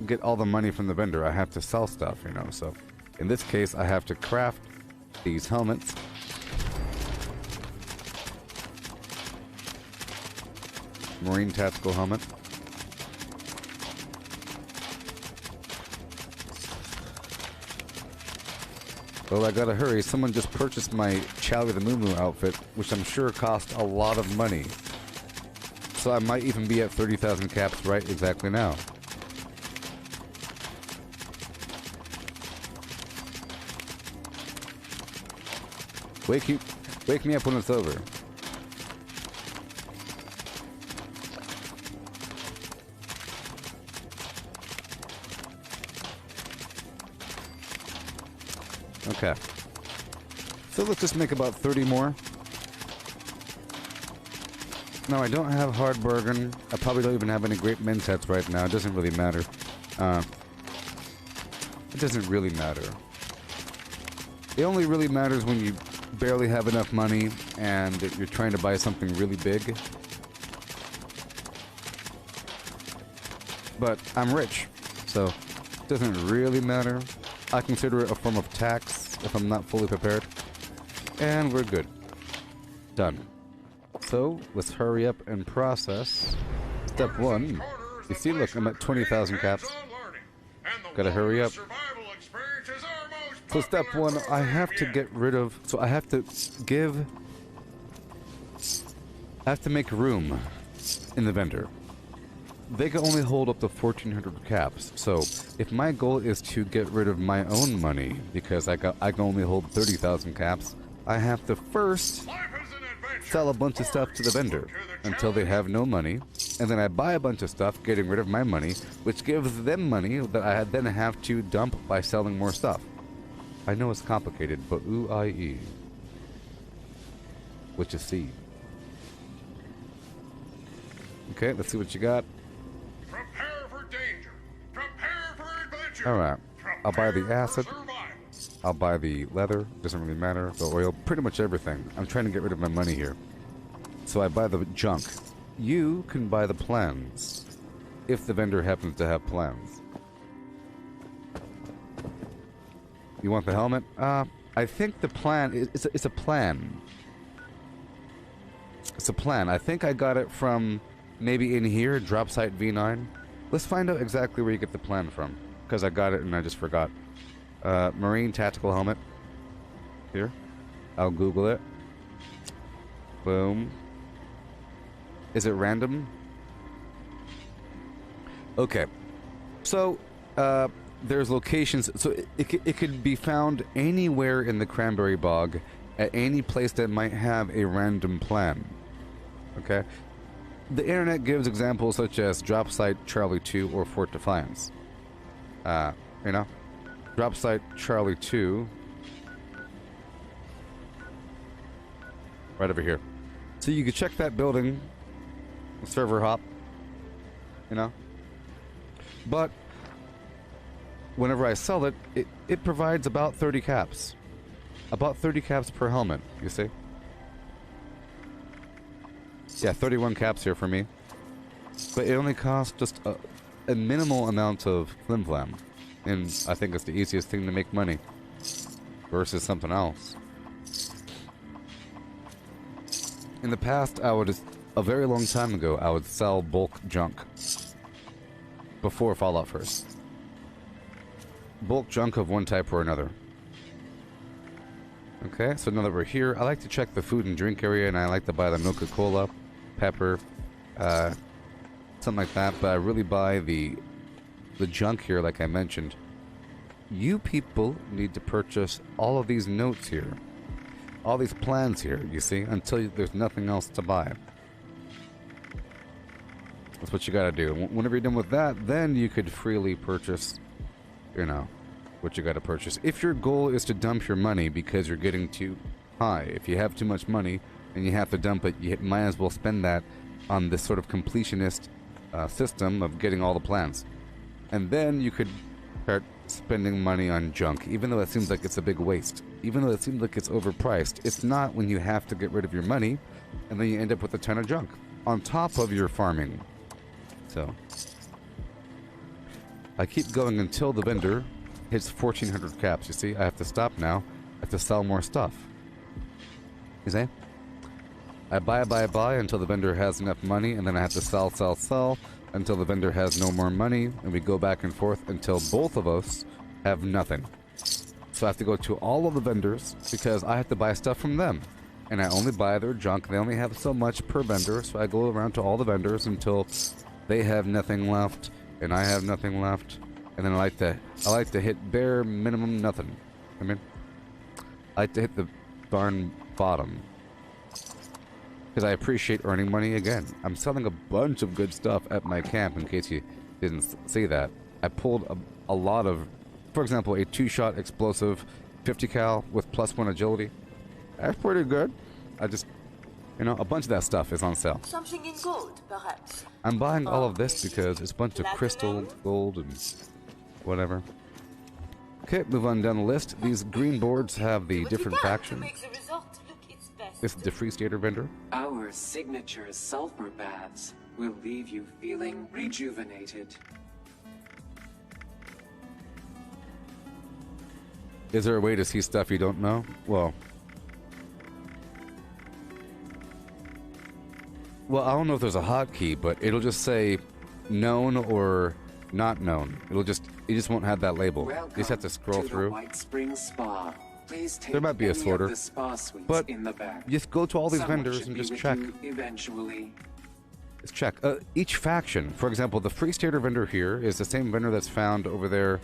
get all the money from the vendor, I have to sell stuff, you know. So in this case, I have to craft these helmets. Marine tactical helmet. Well, I gotta hurry. Someone just purchased my Charlie the Moo Moo outfit, which I'm sure cost a lot of money. So I might even be at 30,000 caps right exactly now. Wake me up when it's over. Okay. So let's just make about 30 more. No, I don't have hard bargain. I probably don't even have any great mensets right now. It doesn't really matter. It doesn't really matter. It only really matters when you barely have enough money and you're trying to buy something really big. But I'm rich, so it doesn't really matter. I consider it a form of tax if I'm not fully prepared. And we're good. Done. So, let's hurry up and process. Step 1. You see, look, I'm at 20,000 caps. Gotta hurry up. So step 1, I have to get rid of... So I have to make room in the vendor. They can only hold up to 1,400 caps. So if my goal is to get rid of my own money, because I can only hold 30,000 caps, I have to first sell a bunch of stuff to the vendor until they have no money, and then I buy a bunch of stuff, getting rid of my money, which gives them money that I then have to dump by selling more stuff. I know it's complicated, but ooh-I-E. What you see. Okay, let's see what you got. Prepare for danger. Prepare for adventure. Alright. I'll buy the acid. I'll buy the leather. Doesn't really matter. The oil. Pretty much everything. I'm trying to get rid of my money here. So I buy the junk. You can buy the plans. If the vendor happens to have plans. You want the helmet? I think the plan it's a plan. It's a plan. I think I got it from maybe in here, drop site V9. Let's find out exactly where you get the plan from, because I got it and I just forgot. Marine tactical helmet. Here. I'll Google it. Boom. Is it random? Okay. So, there's locations. So it could be found anywhere in the Cranberry Bog, at any place that might have a random plan. Okay? The internet gives examples such as Drop Site Charlie 2 or Fort Defiance. You know, drop site Charlie 2. Right over here. So you can check that building, server hop, you know. But whenever I sell it, it provides about 30 caps. About 30 caps per helmet, you see? Yeah, 31 caps here for me. But it only costs just a minimal amount of flim-flam. And I think it's the easiest thing to make money. Versus something else. In the past, a very long time ago, I would sell bulk junk. Before Fallout first. Bulk junk of one type or another. Okay, so now that we're here, I like to check the food and drink area, and I like to buy the Coca-Cola, pepper, something like that, but I really buy the junk here, like I mentioned. You people need to purchase all of these notes here. All these plans here, you see, until there's nothing else to buy. That's what you gotta do. Whenever you're done with that, then you could freely purchase, you know, what you gotta purchase. If your goal is to dump your money because you're getting too high, if you have too much money and you have to dump it, you might as well spend that on this sort of completionist system of getting all the plans. And then you could start spending money on junk, even though it seems like it's a big waste. Even though it seems like it's overpriced, it's not when you have to get rid of your money and then you end up with a ton of junk on top of your farming. So I keep going until the vendor hits 1,400 caps. You see, I have to stop now. I have to sell more stuff. You see? I buy until the vendor has enough money, and then I have to sell until the vendor has no more money, and we go back and forth until both of us have nothing. So I have to go to all of the vendors because I have to buy stuff from them. And I only buy their junk. They only have so much per vendor, so I go around to all the vendors until they have nothing left, and I have nothing left. And then I like to hit bare minimum nothing. I mean, I like to hit the darn bottom. Because I appreciate earning money again. I'm selling a bunch of good stuff at my camp, in case you didn't see that. I pulled a lot of, for example, a 2-shot explosive 50 cal with +1 agility. That's pretty good. I just, you know, a bunch of that stuff is on sale. Something in gold, perhaps. I'm buying all of this because it's a bunch of crystal, gold, and whatever. Okay, move on down the list. These green boards have the different factions. This is the Free Stater vendor. Our signature sulfur baths will leave you feeling rejuvenated. Is there a way to see stuff you don't know? Well, I don't know if there's a hotkey, but it'll just say known or not known. You just won't have that label. Welcome you just have to scroll to through. The White Spring Spa. Please take There might be a any sorter, of the spa suites but in the back. just go to all these Someone vendors should and be just with check. you eventually. Just check. Each faction, for example, the Free Stater vendor here is the same vendor that's found over there,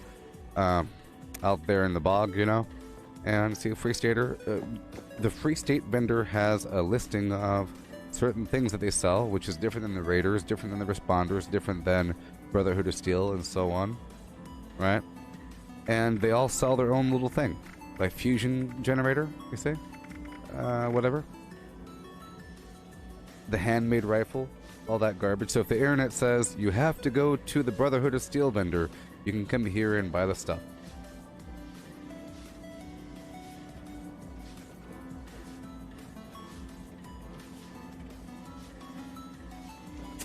out there in the bog, you know. And see, Free Stater, the Free State vendor has a listing of certain things that they sell, which is different than the Raiders, different than the Responders, different than Brotherhood of Steel, and so on, right? And they all sell their own little thing, like fusion generator, you see, whatever. The handmade rifle, all that garbage. So if the internet says you have to go to the Brotherhood of Steel vendor, you can come here and buy the stuff.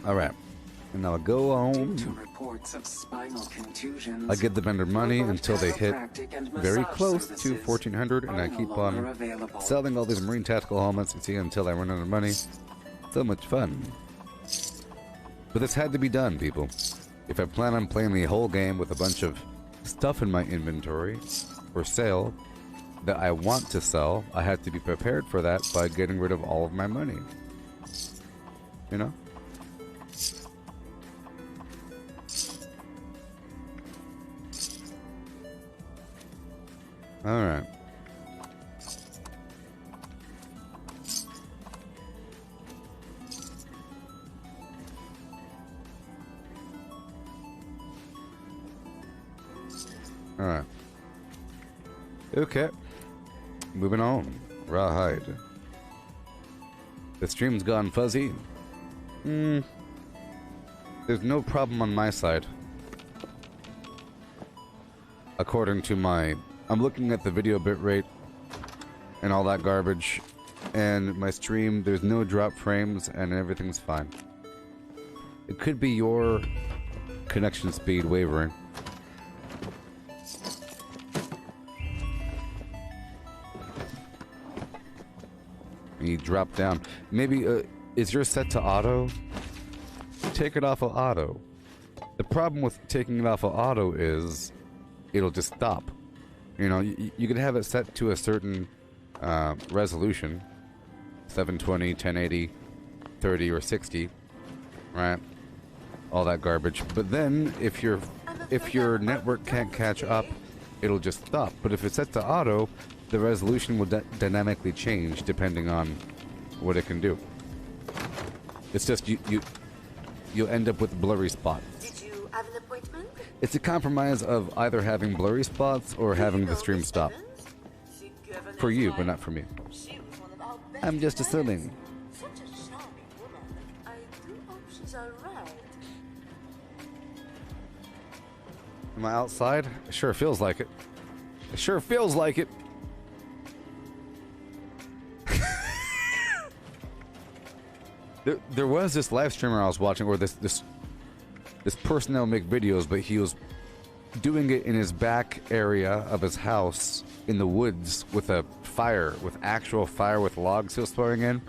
All right, and I'll go on. Due to reports of spinal contusions, I give the vendor money until they hit chiropractic and very massage close to services 1,400, and I are no keep longer on available. selling all these Marine tactical helmets, you see, until I run out of money. So much fun. But this had to be done, people. If I plan on playing the whole game with a bunch of stuff in my inventory for sale that I want to sell, I have to be prepared for that by getting rid of all of my money. You know? All right. Alright. Okay. Moving on. Rawhide. The stream's gone fuzzy. There's no problem on my side. According to my... I'm looking at the video bitrate and all that garbage. And my stream, there's no drop frames and everything's fine. It could be your connection speed wavering. You drop down. Maybe, is yours set to auto? Take it off of auto. The problem with taking it off of auto is it'll just stop. You know, you can have it set to a certain resolution. 720, 1080, 30, or 60. Right? All that garbage. But then, if your network can't catch up, it'll just stop. But if it's set to auto, the resolution will dynamically change depending on what it can do. It's just you'll end up with blurry spots. Did you have an appointment? It's a compromise of either having blurry spots or having the stream stop. For you, but not for me. I'm just assuming. Such a charming woman. I do hope she's alright. Am I outside? It sure feels like it. It sure feels like it. There was this live streamer I was watching, or this person that would make videos, but he was doing it in his back area of his house in the woods with a fire, with actual fire with logs he was throwing in.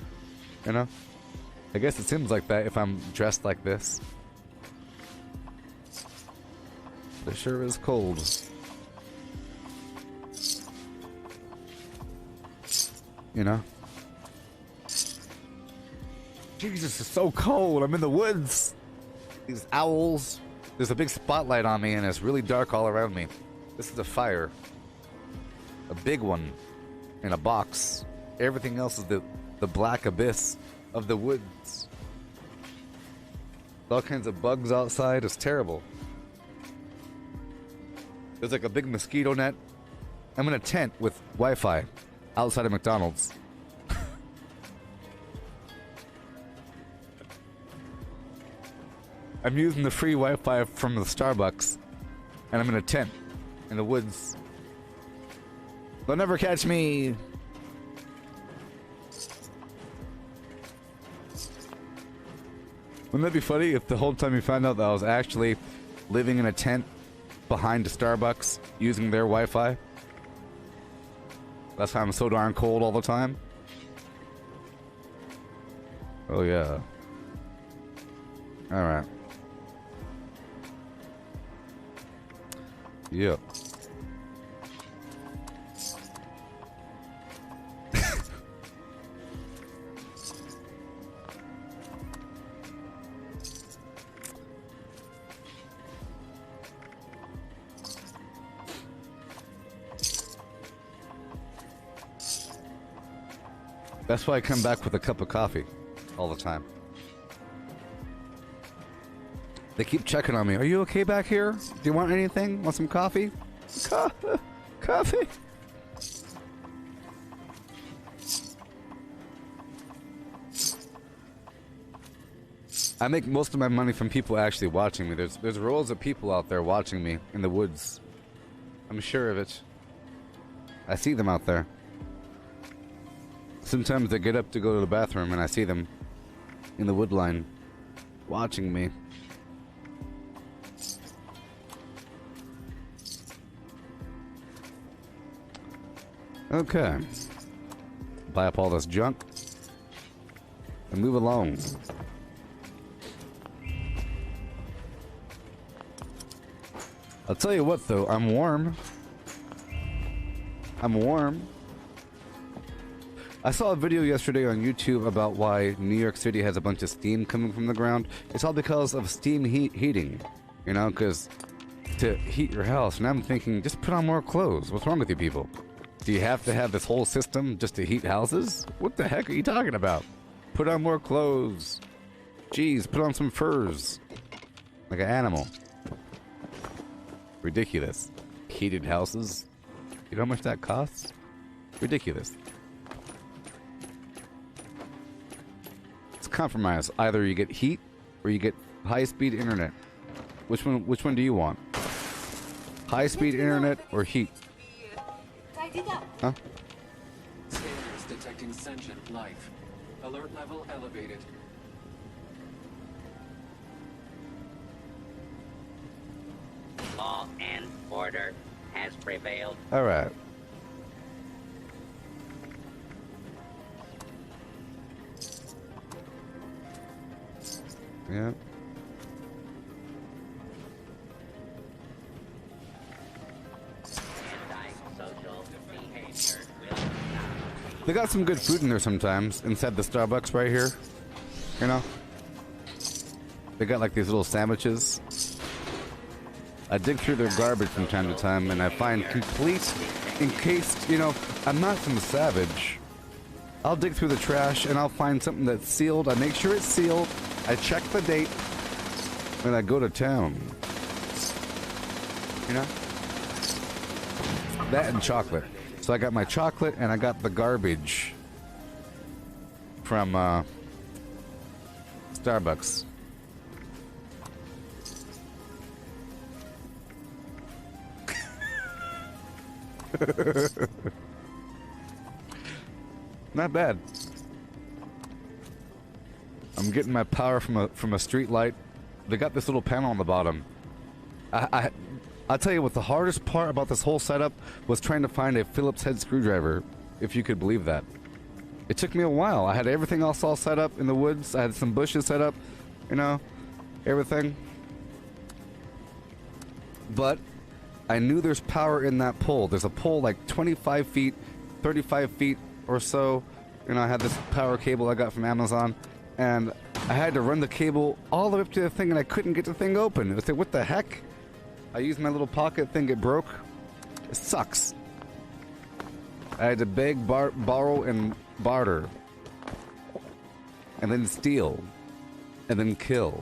You know? I guess it seems like that if I'm dressed like this. It sure is cold. You know? Jesus, it's so cold. I'm in the woods. These owls. There's a big spotlight on me and it's really dark all around me. This is a fire. A big one. In a box. Everything else is the black abyss of the woods. All kinds of bugs outside. It's terrible. There's like a big mosquito net. I'm in a tent with Wi-Fi outside of McDonald's. I'm using the free Wi-Fi from the Starbucks, and I'm in a tent in the woods. They'll never catch me. Wouldn't that be funny if the whole time you found out that I was actually living in a tent behind a Starbucks using their Wi-Fi? That's why I'm so darn cold all the time. Oh yeah. All right. Yep. That's why I come back with a cup of coffee all the time. They keep checking on me. Are you okay back here? Do you want anything? Want some coffee? Coffee? I make most of my money from people actually watching me. There's rows of people out there watching me in the woods. I'm sure of it. I see them out there. Sometimes they get up to go to the bathroom and I see them in the wood line watching me. Okay. Buy up all this junk and move along. I'll tell you what though, I'm warm. I'm warm. I saw a video yesterday on YouTube about why New York City has a bunch of steam coming from the ground. It's all because of steam heating, you know, because to heat your house. And I'm thinking, just put on more clothes. What's wrong with you people? Do you have to have this whole system just to heat houses? What the heck are you talking about? Put on more clothes. Jeez, put on some furs. Like an animal. Ridiculous. Heated houses. You know how much that costs? Ridiculous. It's compromise. Either you get heat or you get high-speed internet. Which one do you want? High-speed internet or heat? Huh? Scanners detecting sentient life. Alert level elevated. Law and order has prevailed. All right. Yeah. Antisocial behavior will They got some good food in there sometimes, inside the Starbucks right here. You know? They got like these little sandwiches. I dig through their garbage from time to time, and I find complete, encased, you know, I'm not some savage. I'll dig through the trash, and I'll find something that's sealed. I make sure it's sealed. I check the date, and I go to town. You know? That and chocolate. So I got my chocolate, and I got the garbage from Starbucks. Not bad. I'm getting my power from a street light. They got this little panel on the bottom. I'll tell you what the hardest part about this whole setup was trying to find a Phillips head screwdriver, if you could believe that. It took me a while. I had everything else all set up in the woods. I had some bushes set up, you know, everything. But I knew there's power in that pole. There's a pole like 25 feet, 35 feet or so. You know, I had this power cable I got from Amazon, and I had to run the cable all the way up to the thing, and I couldn't get the thing open. I was like, what the heck? I used my little pocket thing, it broke. It sucks. I had to beg, borrow, and barter. And then steal. And then kill.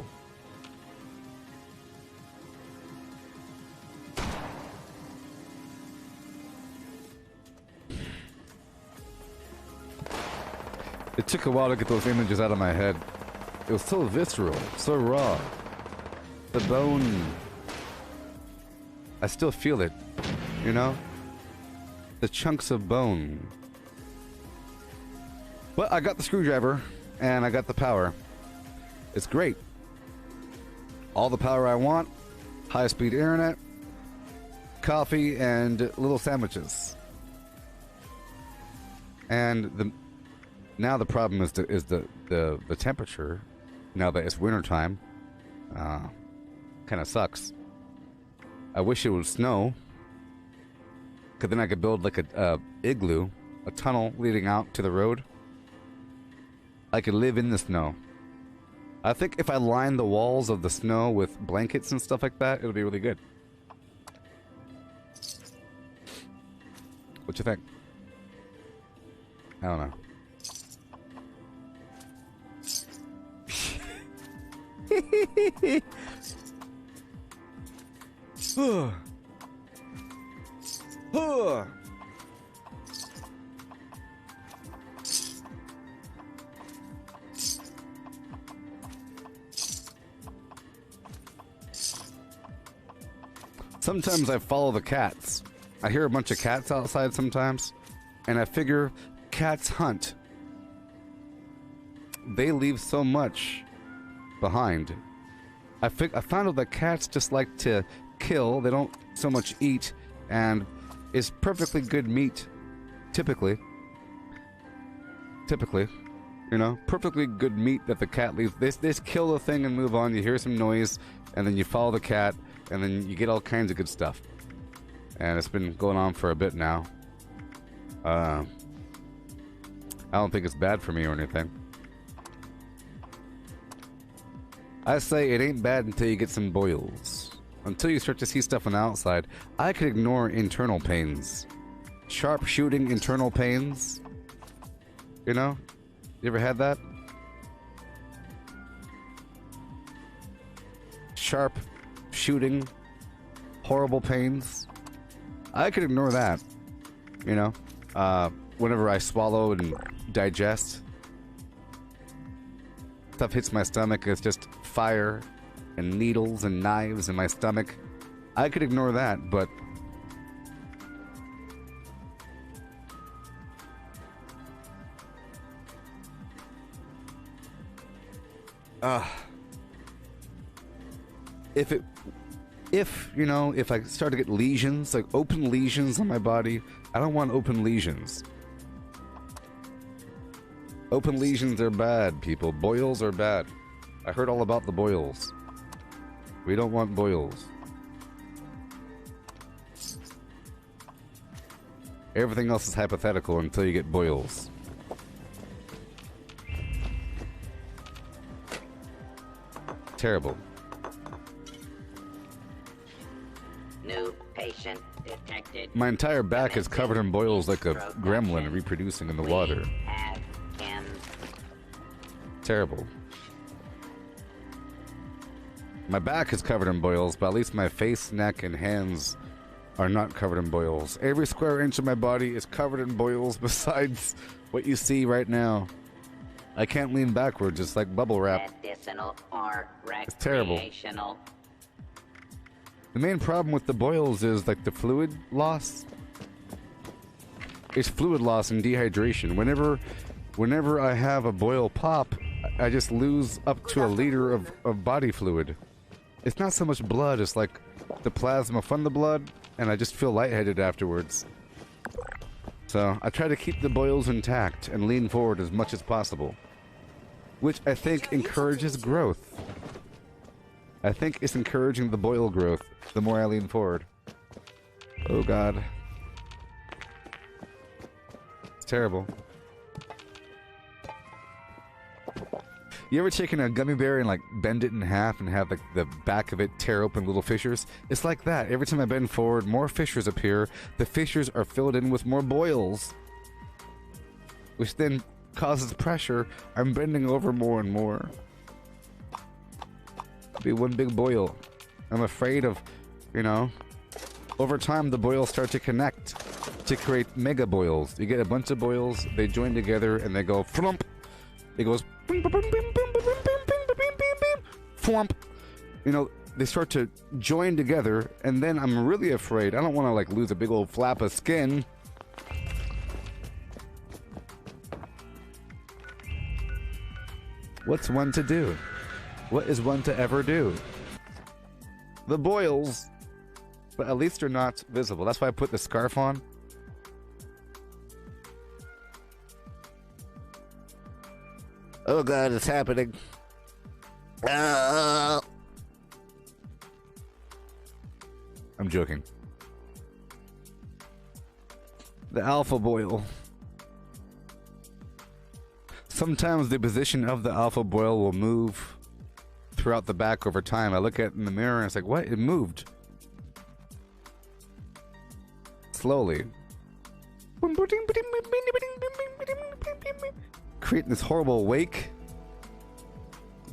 It took a while to get those images out of my head. It was so visceral, so raw. The bone. I still feel it, you know? The chunks of bone. But I got the screwdriver, and I got the power. It's great. All the power I want, high-speed internet, coffee, and little sandwiches. And now the problem is the temperature. Now that it's wintertime, kind of sucks. I wish it would snow, because then I could build like a igloo, a tunnel leading out to the road. I could live in the snow. I think if I line the walls of the snow with blankets and stuff like that, it'll be really good. What you think? I don't know. Sometimes I follow the cats. I hear a bunch of cats outside sometimes, and I figure cats hunt. They leave so much behind. I found out that cats just like to kill. They don't so much eat, and it's perfectly good meat. Typically, you know, perfectly good meat that the cat leaves. They just kill the thing and move on. You hear some noise, and then you follow the cat, and then you get all kinds of good stuff. And it's been going on for a bit now. I don't think it's bad for me or anything. I say it ain't bad until you get some boils. Until you start to see stuff on the outside. I could ignore internal pains. Sharp shooting internal pains. You know? You ever had that? Sharp shooting. Horrible pains. I could ignore that. You know? Whenever I swallow and digest, stuff hits my stomach, it's just fire and needles and knives in my stomach. I could ignore that, but if you know, if I start to get lesions, like open lesions on my body, I don't want open lesions. Open lesions are bad, people. Boils are bad. I heard all about the boils. We don't want boils. Everything else is hypothetical until you get boils. Terrible. New patient detected. My entire back is covered in boils like a gremlin reproducing in the water. Have him. Terrible. My back is covered in boils, but at least my face, neck, and hands are not covered in boils. Every square inch of my body is covered in boils besides what you see right now. I can't lean backwards, it's like bubble wrap. Medicinal or It's terrible. recreational. The main problem with the boils is like the fluid loss. It's fluid loss and dehydration. Whenever I have a boil pop, I just lose up to a liter of body fluid. It's not so much blood, it's like the plasma from the blood, and I just feel lightheaded afterwards. So I try to keep the boils intact and lean forward as much as possible, which I think encourages growth. I think it's encouraging the boil growth the more I lean forward. Oh god. It's terrible. You ever taken a gummy bear and like bend it in half and have like the back of it tear open little fissures? It's like that. Every time I bend forward, more fissures appear. The fissures are filled in with more boils, which then causes pressure. I'm bending over more and more. Be one big boil. I'm afraid of, you know, over time the boils start to connect to create mega boils. You get a bunch of boils, they join together and they go flump. It goes flump. You know, they start to join together, and then I'm really afraid. I don't want to like lose a big old flap of skin. What's one to do? What is one to ever do? The boils, but at least they're not visible. That's why I put the scarf on. Oh god, it's happening. I'm joking. The alpha boil. Sometimes the position of the alpha boil will move throughout the back over time. I look at it in the mirror and it's like, what? It moved. Slowly. Creating this horrible wake.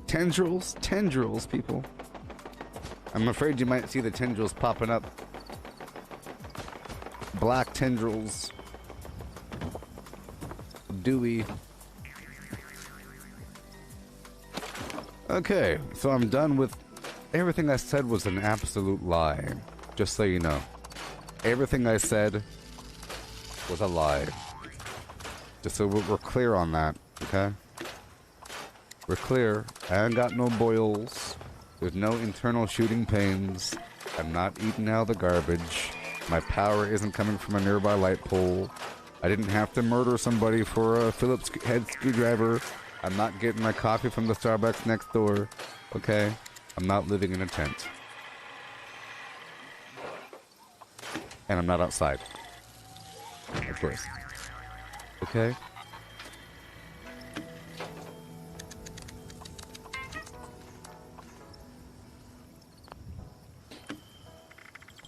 Tendrils, people. I'm afraid you might see the tendrils popping up. Black tendrils. Dewy. Okay, so I'm done with... Everything I said was an absolute lie. Just so you know. Everything I said was a lie. Just so we're clear on that, okay? We're clear. I ain't got no boils. There's no internal shooting pains. I'm not eating out of the garbage. My power isn't coming from a nearby light pole. I didn't have to murder somebody for a Phillips head screwdriver. I'm not getting my coffee from the Starbucks next door, okay? I'm not living in a tent. And I'm not outside. Of course. Okay?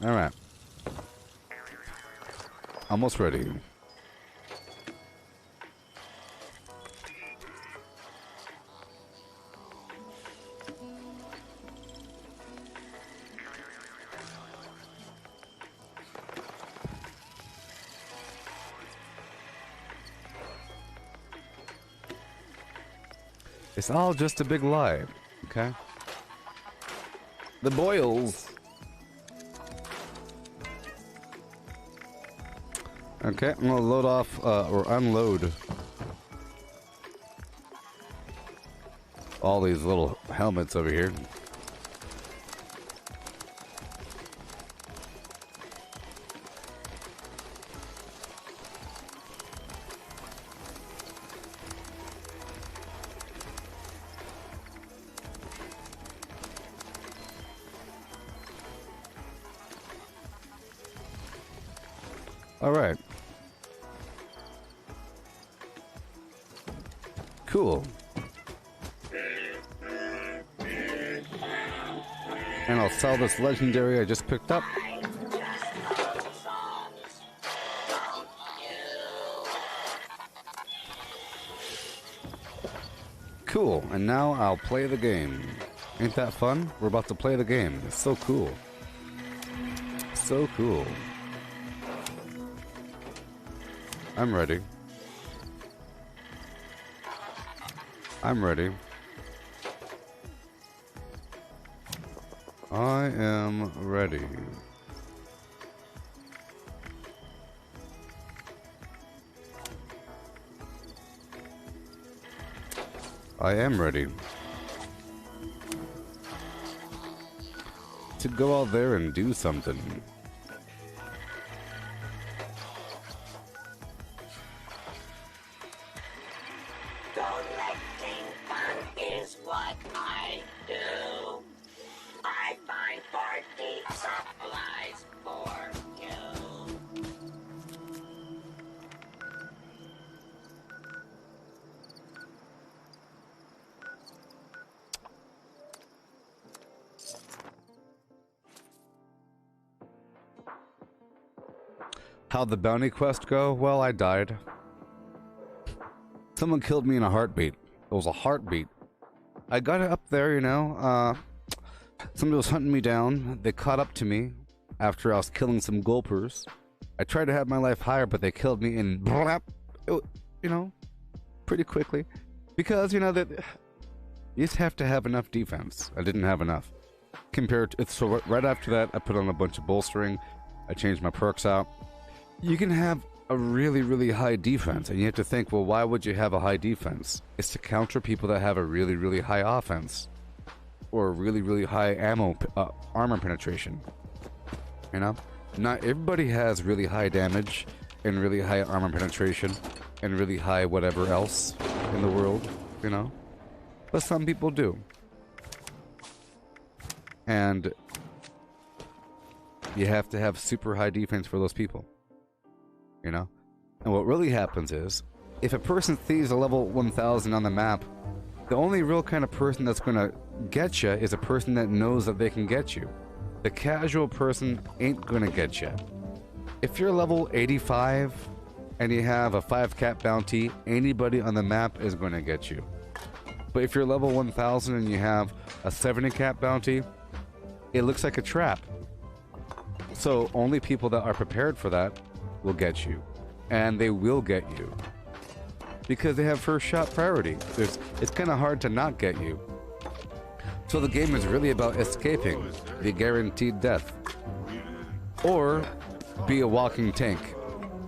Alright. Almost ready. It's all just a big lie, okay? The boils. Okay, I'm gonna load off, or unload all these little helmets over here. All right. Cool. And I'll sell this legendary I just picked up. Cool, and now I'll play the game. Ain't that fun? We're about to play the game. It's so cool. So cool. I'm ready. I'm ready. I am ready. I am ready. To go out there and do something. Collecting fun is what I do. I find party supplies for you. How'd the bounty quest go? Well, I died. Someone killed me in a heartbeat. It was a heartbeat. I got it up there, you know. Somebody was hunting me down. They caught up to me after I was killing some gulpers. I tried to have my life higher, but they killed me in, you know, pretty quickly. Because, you know, that you just have to have enough defense. I didn't have enough. Compared to, so right after that, I put on a bunch of bolstering. I changed my perks out. You can have a really, really high defense, and you have to think, well, why would you have a high defense? It's to counter people that have a really, really high offense, or really, really high armor penetration. You know, not everybody has really high damage and really high armor penetration and really high whatever else in the world. You know, but some people do, and you have to have super high defense for those people. You know? And what really happens is, if a person sees a level 1000 on the map, the only real kind of person that's going to get you is a person that knows that they can get you. The casual person ain't going to get you. If you're level 85 and you have a 5-cap bounty, anybody on the map is going to get you. But if you're level 1000 and you have a 70-cap bounty, it looks like a trap. So only people that are prepared for that will get you, and they will get you because they have first shot priority. It's kind of hard to not get you. So the game is really about escaping the guaranteed death, or be a walking tank.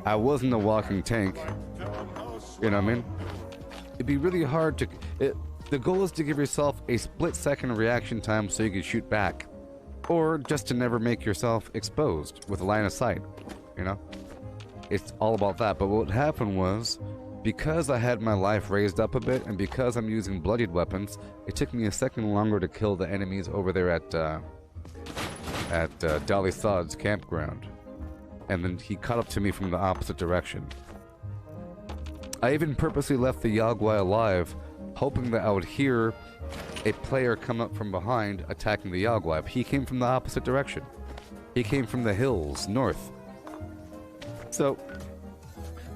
I wasn't a walking tank, you know what I mean? It'd be really hard to the goal is to give yourself a split-second reaction time so you can shoot back, or just to never make yourself exposed with a line of sight, you know? It's all about that. But what happened was, because I had my life raised up a bit, and because I'm using bloodied weapons, it took me a second longer to kill the enemies over there at Dali Thod's campground. And then he caught up to me from the opposite direction. I even purposely left the Yagwai alive, hoping that I would hear a player come up from behind attacking the Yagwai. He came from the opposite direction. He came from the hills, north. So,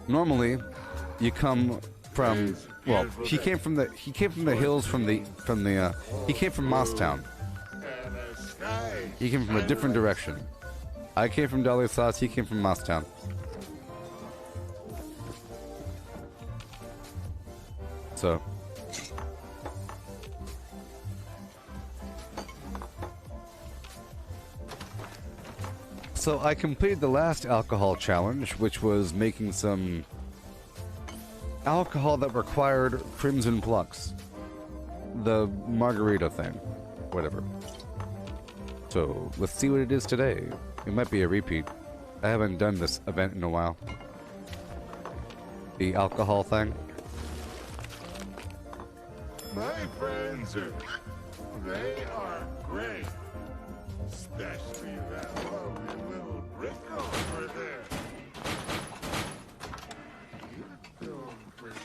normally, you come from, well, he came from the hills he came from Mosstown. He came from a different direction. I came from Dali Sauce, he came from Mosstown. So, So I completed the last alcohol challenge, which was making some alcohol that required Crimson Flux. The margarita thing. Whatever. So, let's see what it is today. It might be a repeat. I haven't done this event in a while. The alcohol thing. My friends they are great. Especially that lovely little brick over there. You're going pretty.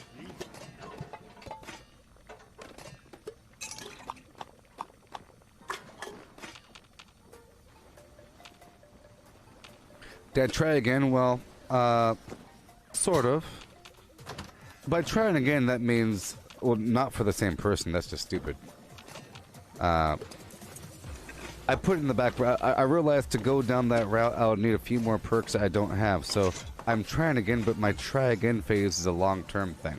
Did I try again? Well, sort of. By trying again, that means, well, not for the same person. That's just stupid. I put it in the back. I realized to go down that route, I would need a few more perks that I don't have. So I'm trying again, but my try again phase is a long-term thing.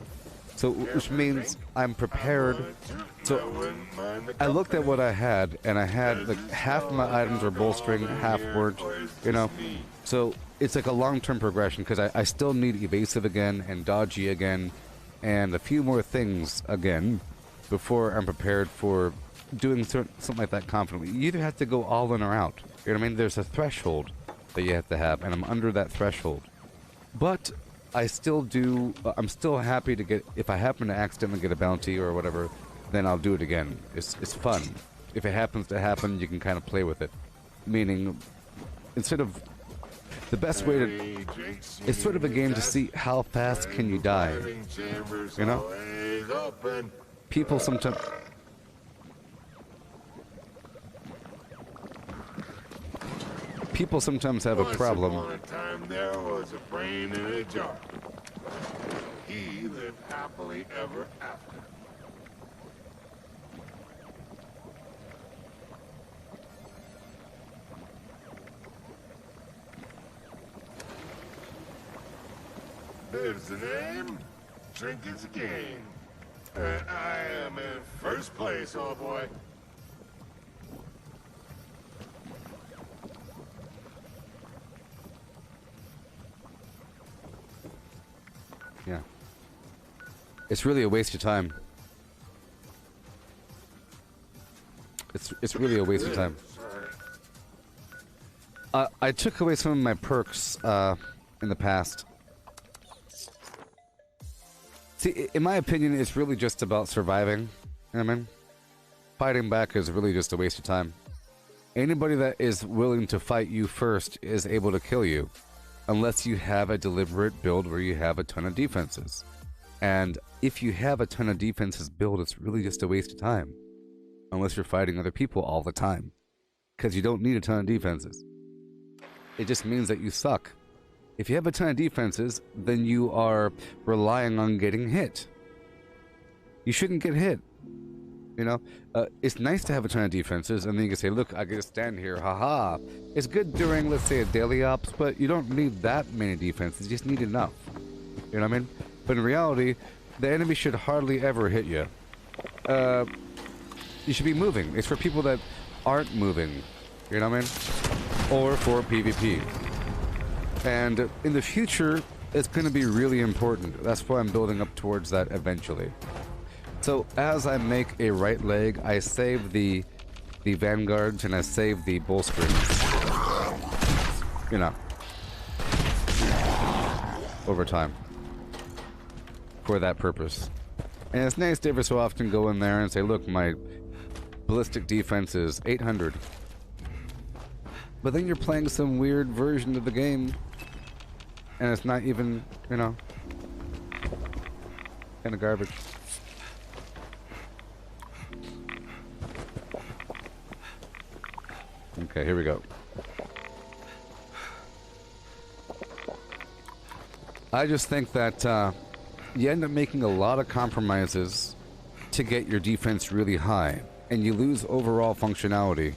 So, which means I'm prepared. So I looked at what I had, and I had like half of my items were bolstering, half weren't. You know, so it's like a long-term progression because I still need evasive again and dodgy again, and a few more things again before I'm prepared for doing something like that confidently. You either have to go all in or out. You know what I mean? There's a threshold that you have to have, and I'm under that threshold. But I still do. I'm still happy to get. If I happen to accidentally get a bounty or whatever, then I'll do it again. It's fun. If it happens to happen, you can kind of play with it. Meaning, instead of the best way to, it's sort of a game to see how fast can you die. You know, people sometimes. People sometimes have a problem. Once upon a time there was a brain in a jar. He lived happily ever after. Live's the name, drink is a game. I am in first place, old boy. Yeah. It's really a waste of time. It's really a waste of time. I took away some of my perks in the past. See, in my opinion, it's really just about surviving. You know what I mean? Fighting back is really just a waste of time. Anybody that is willing to fight you first is able to kill you. Unless you have a deliberate build where you have a ton of defenses. And if you have a ton of defenses build, it's really just a waste of time. Unless you're fighting other people all the time. Because you don't need a ton of defenses. It just means that you suck. If you have a ton of defenses, then you are relying on getting hit. You shouldn't get hit. You know, it's nice to have a ton of defenses, and then you can say, look, I can just stand here, haha. It's good during, let's say, a daily ops, but you don't need that many defenses, you just need enough. You know what I mean? But in reality, the enemy should hardly ever hit you. You should be moving. It's for people that aren't moving. You know what I mean? Or for PvP. And in the future, it's going to be really important. That's why I'm building up towards that eventually. So as I make a right leg, I save the vanguards and I save the bolsterings. You know. Over time. For that purpose. And it's nice to every so often go in there and say, look, my ballistic defense is 800. But then you're playing some weird version of the game. And it's not even, you know, kind of garbage. Okay, here we go. I just think that you end up making a lot of compromises to get your defense really high, and you lose overall functionality.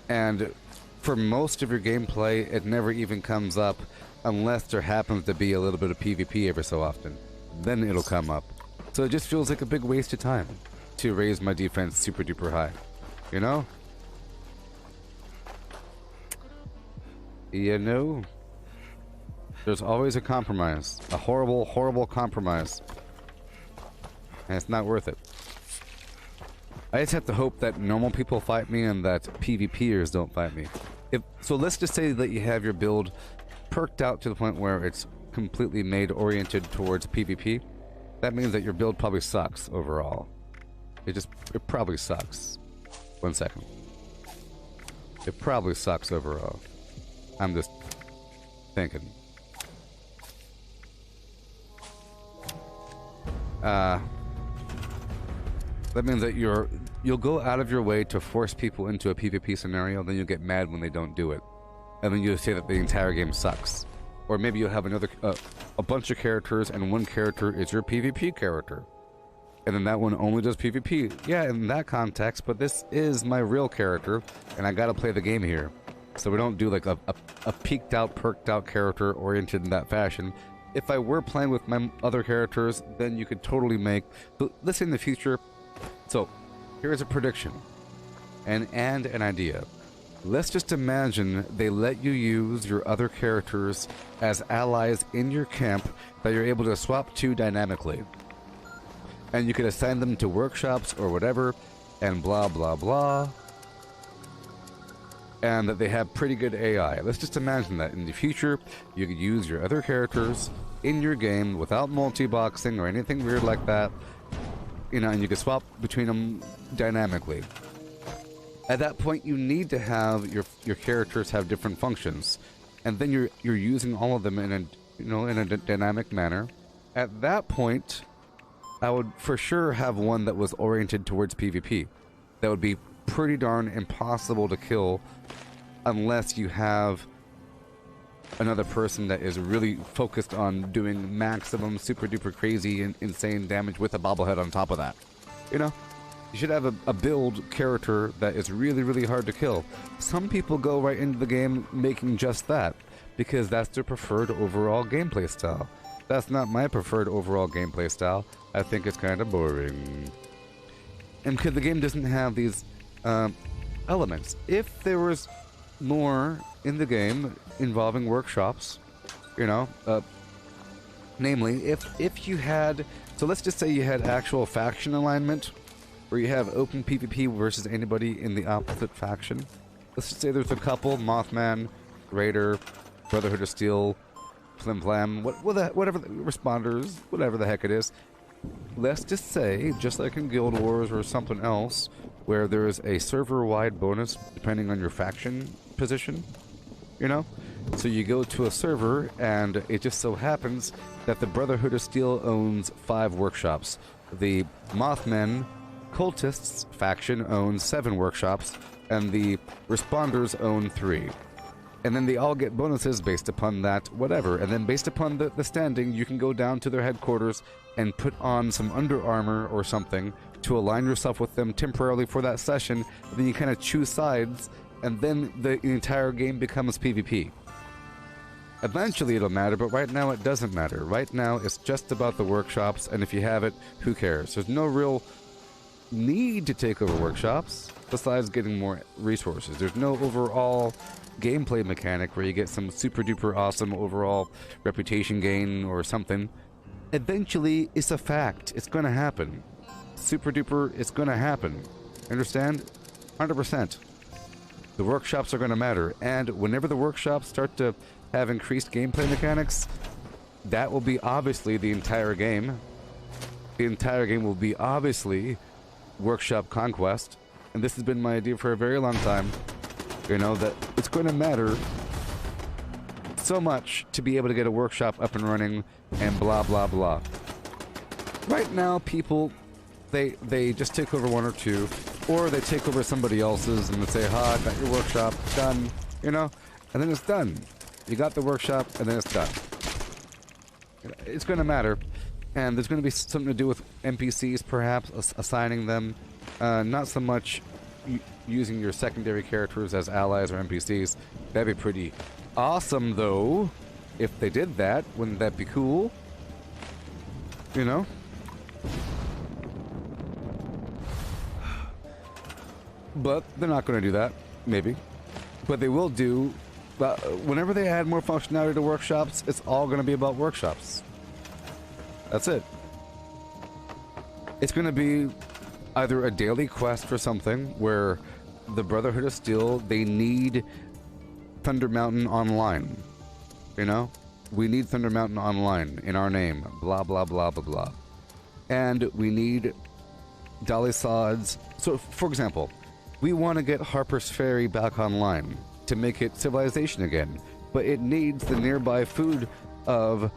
And for most of your gameplay, it never even comes up unless there happens to be a little bit of PvP every so often. Then it'll come up. So it just feels like a big waste of time to raise my defense super duper high. You know? You know, there's always a compromise. A horrible, horrible compromise. And it's not worth it. I just have to hope that normal people fight me and that PvPers don't fight me. So let's just say that you have your build perked out to the point where it's completely made oriented towards PvP. That means that your build probably sucks overall. It probably sucks. 1 second. It probably sucks overall. I'm just thinking. That means that you'll go out of your way to force people into a PvP scenario, then you'll get mad when they don't do it. And then you'll say that the entire game sucks. Or maybe you'll have a bunch of characters and one character is your PvP character. And then that one only does PvP. Yeah, in that context, but this is my real character, and I gotta play the game here. So we don't do like a peeked out, perked out character oriented in that fashion. If I were playing with my other characters, then you could totally make... But let's say in the future... So, here's a prediction. And an idea. Let's just imagine they let you use your other characters as allies in your camp that you're able to swap to dynamically. And you could assign them to workshops or whatever, and blah blah blah. And that they have pretty good AI. Let's just imagine that in the future, you could use your other characters in your game without multi-boxing or anything weird like that. You know, and you could swap between them dynamically. At that point, you need to have your characters have different functions, and then you're using all of them in a dynamic manner. At that point, I would for sure have one that was oriented towards PvP. That would be pretty darn impossible to kill unless you have another person that is really focused on doing maximum super duper crazy and insane damage with a bobblehead on top of that. You know? You should have a build character that is really, really hard to kill. Some people go right into the game making just that, because that's their preferred overall gameplay style. That's not my preferred overall gameplay style. I think it's kind of boring. And because the game doesn't have these elements. If there was more in the game involving workshops, you know, namely, if you had... So let's just say you had actual faction alignment, where you have open PvP versus anybody in the opposite faction. Let's just say there's a couple, Mothman, Raider, Brotherhood of Steel, Flim Flam, whatever, Responders, whatever the heck it is. Let's just say, just like in Guild Wars or something else, where there's a server-wide bonus depending on your faction position, you know? So you go to a server, and it just so happens that the Brotherhood of Steel owns 5 workshops. The Mothman Cultists faction owns 7 workshops, and the Responders own 3. And then they all get bonuses based upon that, whatever. And then based upon the standing, you can go down to their headquarters and put on some Under Armour or something to align yourself with them temporarily for that session. And then you kind of choose sides, and then the entire game becomes PvP. Eventually it'll matter, but right now it doesn't matter. Right now it's just about the workshops, and if you have it, who cares? There's no real need to take over workshops besides getting more resources. There's no overall gameplay mechanic where you get some super duper awesome overall reputation gain or something. Eventually, it's a fact. It's gonna happen. Super duper, it's gonna happen. Understand? 100%. The workshops are gonna matter, and whenever the workshops start to have increased gameplay mechanics, that will be obviously the entire game. The entire game will be obviously workshop conquest, and this has been my idea for a very long time. You know, that it's going to matter so much to be able to get a workshop up and running and blah blah blah. Right now people they just take over 1 or 2, or they take over somebody else's and they say, ha, got your workshop, done, you know, and then it's done. You got the workshop and then it's done. It's going to matter. And there's going to be something to do with NPCs, perhaps, assigning them. Not so much using your secondary characters as allies or NPCs. That'd be pretty awesome, though. If they did that, wouldn't that be cool? You know? But they're not going to do that, maybe. But they will do But whenever they add more functionality to workshops, it's all going to be about workshops. That's it. It's going to be either a daily quest for something where the Brotherhood of Steel, they need Thunder Mountain online. You know? We need Thunder Mountain online in our name. Blah, blah, blah, blah, blah. And we need Dolly Sods. So, for example, we want to get Harper's Ferry back online to make it civilization again. But it needs the nearby food of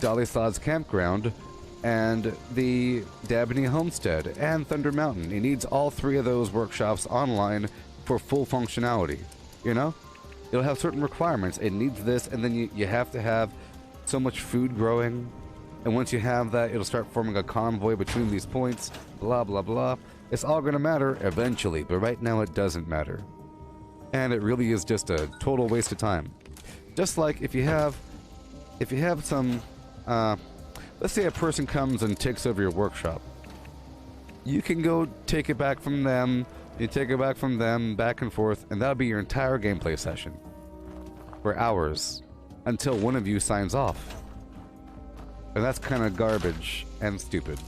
Dolly Sods Campground and the Dabney Homestead and Thunder Mountain. It needs all three of those workshops online for full functionality. You know? It'll have certain requirements. It needs this, and then you have to have so much food growing. And once you have that, it'll start forming a convoy between these points. Blah, blah, blah. It's all going to matter eventually, but right now it doesn't matter. And it really is just a total waste of time. Just like if you have some, let's say a person comes and takes over your workshop. You can go take it back from them. You take it back from them, back and forth, and that'll be your entire gameplay session. For hours. Until one of you signs off. And that's kind of garbage and stupid.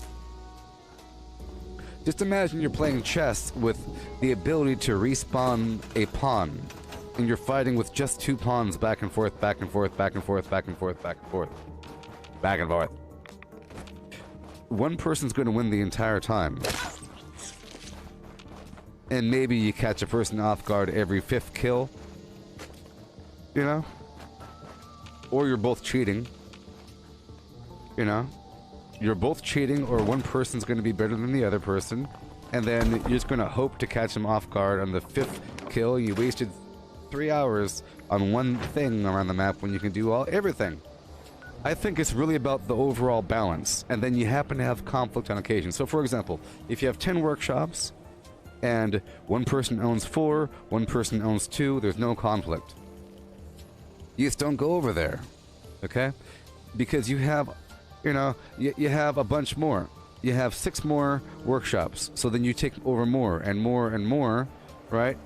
Just imagine you're playing chess with the ability to respawn a pawn. And you're fighting with just two pawns back and forth, back and forth, back and forth, back and forth, back and forth. Back and forth. One person's going to win the entire time. And maybe you catch a person off guard every 5th kill. You know? Or you're both cheating. You know? You're both cheating, or one person's going to be better than the other person. And then you're just going to hope to catch them off guard on the 5th kill. You wasted 3 hours on one thing around the map when you can do everything. I think it's really about the overall balance. And then you happen to have conflict on occasion. So for example, if you have 10 workshops, and one person owns 4, one person owns 2, there's no conflict. You just don't go over there, okay? Because you have, you know, you have a bunch more. You have 6 more workshops, so then you take over more and more and more, right?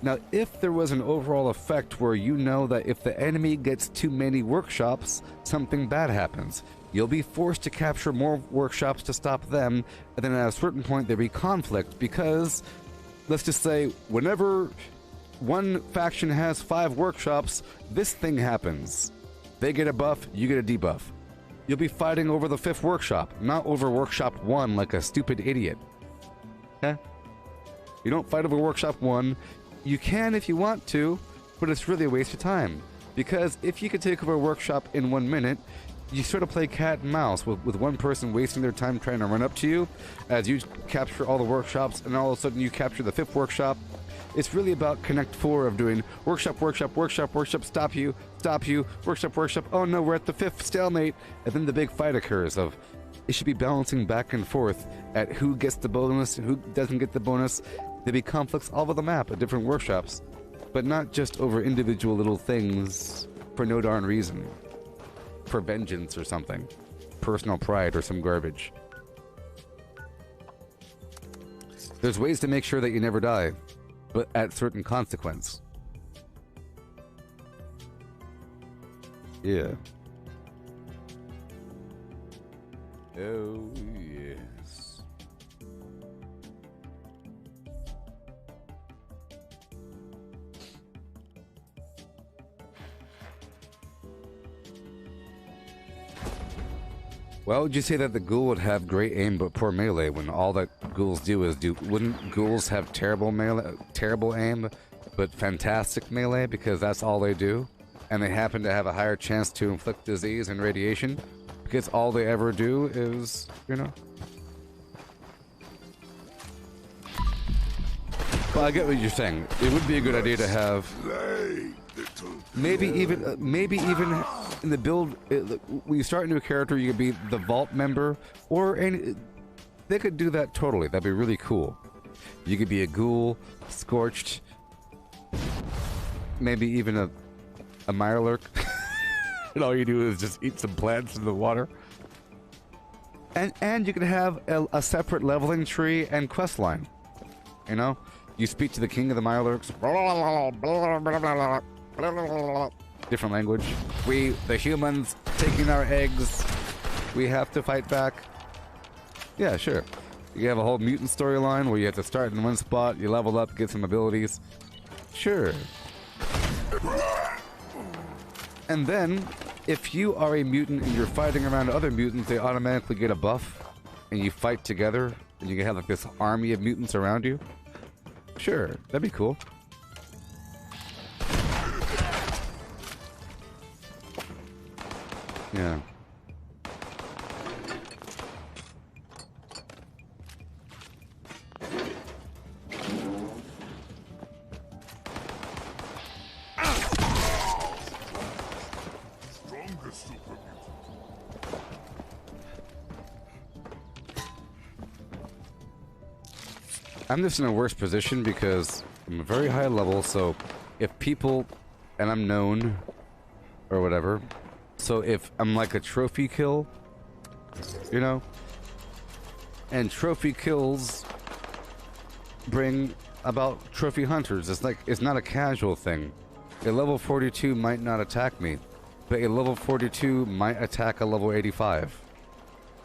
Now, if there was an overall effect where you know that if the enemy gets too many workshops, something bad happens. You'll be forced to capture more workshops to stop them, and then at a certain point there'll be conflict because, let's just say, whenever one faction has 5 workshops, this thing happens. They get a buff, you get a debuff. You'll be fighting over the 5th workshop, not over workshop 1 like a stupid idiot. Okay? You don't fight over workshop 1. You can if you want to, but it's really a waste of time. Because if you could take over a workshop in 1 minute, you sort of play cat and mouse with one person wasting their time trying to run up to you as you capture all the workshops, and all of a sudden you capture the 5th workshop. It's really about Connect 4 of doing workshop, workshop, workshop, workshop, stop you, workshop, workshop, oh no, we're at the 5th stalemate, and then the big fight occurs of, it should be balancing back and forth at who gets the bonus and who doesn't get the bonus. There'll be conflicts all over the map at different workshops, but not just over individual little things for no darn reason. For vengeance or something. Personal pride or some garbage. There's ways to make sure that you never die, but at certain consequence. Yeah. Oh, yes. Why would you say that the ghoul would have great aim but poor melee when all that ghouls do is wouldn't ghouls have terrible melee, terrible aim but fantastic melee because that's all they do? And they happen to have a higher chance to inflict disease and radiation because all they ever do is, you know. Well, I get what you're saying. It would be a good idea to have maybe even in the build, when you start a new character, you could be the Vault member, or any. They could do that totally. That'd be really cool. You could be a ghoul, scorched, maybe even a mirelurk, and all you do is just eat some plants in the water. And you could have a separate leveling tree and quest line. You know, You speak to the king of the Mirelurks. Different language. We, the humans, taking our eggs. We have to fight back. Yeah, sure. You have a whole mutant storyline where you have to start in one spot, you level up, get some abilities. Sure. And then, if you are a mutant and you're fighting around other mutants, they automatically get a buff, and you fight together, and you can have like this army of mutants around you. Sure, that'd be cool. Yeah. Strongest super mutant. I'm just in a worse position because I'm a very high level, so if people, and I'm known, or whatever, so if I'm like a trophy kill, you know, and trophy kills bring about trophy hunters. It's like, it's not a casual thing. A level 42 might not attack me, but a level 42 might attack a level 85.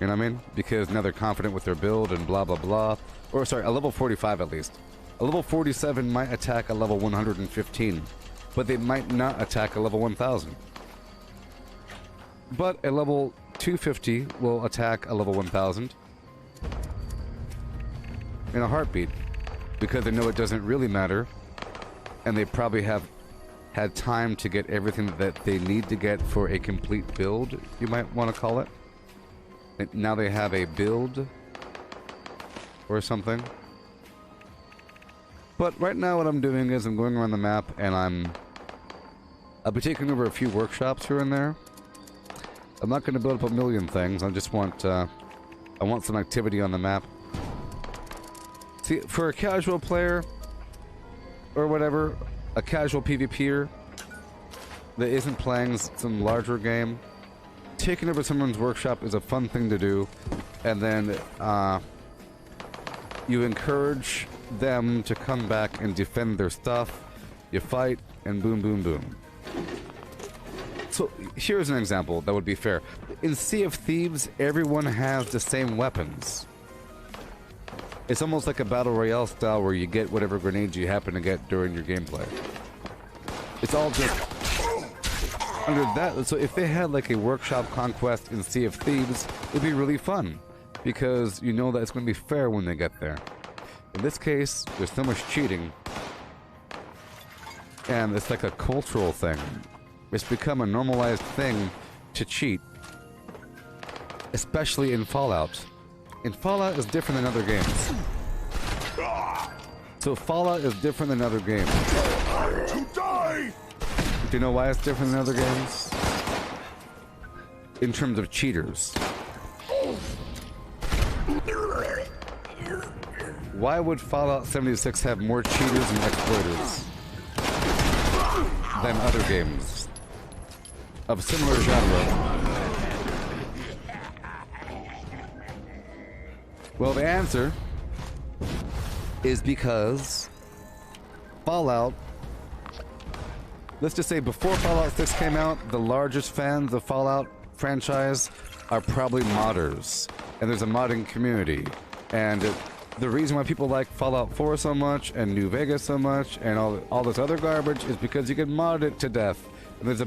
You know what I mean? Because now they're confident with their build and blah blah blah. Or sorry, a level 45 at least. A level 47 might attack a level 115, but they might not attack a level 1000. But a level 250 will attack a level 1000 in a heartbeat, because they know it doesn't really matter, and they probably have had time to get everything that they need to get for a complete build, you might want to call it. And now they have a build or something. But right now what I'm doing is I'm going around the map and I'll be taking over a few workshops here and there. I'm not going to build up a million things. I just want I want some activity on the map. See, for a casual player or whatever, a casual PvPer that isn't playing some larger game, taking over someone's workshop is a fun thing to do, and then you encourage them to come back and defend their stuff. You fight, and boom, boom, boom. So here's an example that would be fair. In Sea of Thieves, everyone has the same weapons. It's almost like a battle royale style where you get whatever grenades you happen to get during your gameplay. It's all just under that. So if they had like a workshop conquest in Sea of Thieves, it'd be really fun, because you know that it's going to be fair when they get there. In this case, there's so much cheating, and it's like a cultural thing. It's become a normalized thing to cheat, especially in Fallout. And Fallout is different than other games. So Fallout is different than other games. To die! Do you know why it's different than other games? In terms of cheaters. Why would Fallout 76 have more cheaters and exploiters than other games of similar genre? Well, the answer is because Fallout, let's just say before Fallout 6 came out, the largest fans of Fallout franchise are probably modders, and there's a modding community. And the reason why people like Fallout 4 so much and New Vegas so much and all this other garbage is because you can mod it to death. And there's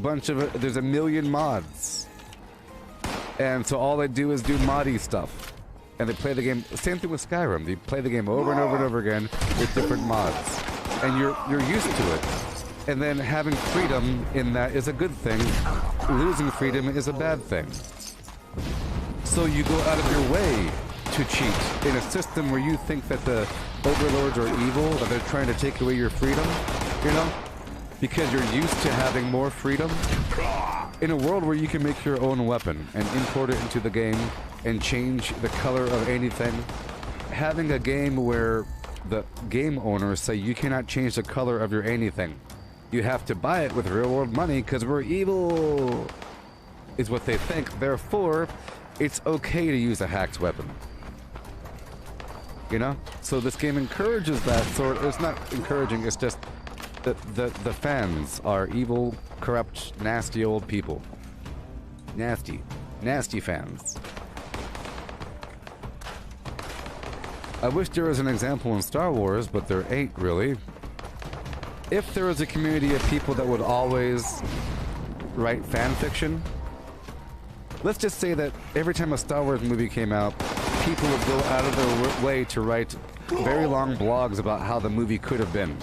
a million mods. And so all they do is do moddy stuff. And they play the game, same thing with Skyrim. They play the game over and over and over again with different mods. And you're used to it. And then having freedom in that is a good thing. Losing freedom is a bad thing. So you go out of your way to cheat in a system where you think that the overlords are evil, that they're trying to take away your freedom, you know? Because you're used to having more freedom. In a world where you can make your own weapon and import it into the game and change the color of anything, having a game where the game owners say you cannot change the color of your anything, you have to buy it with real world money because we're evil, is what they think. Therefore, it's okay to use a hacked weapon. You know? So this game encourages that sort. It's not encouraging, it's just the fans are evil, corrupt, nasty old people. Nasty fans. I wish there was an example in Star Wars, but there ain't really. If there was a community of people that would always write fan fiction, let's just say that every time a Star Wars movie came out, people would go out of their way to write very long blogs about how the movie could have been.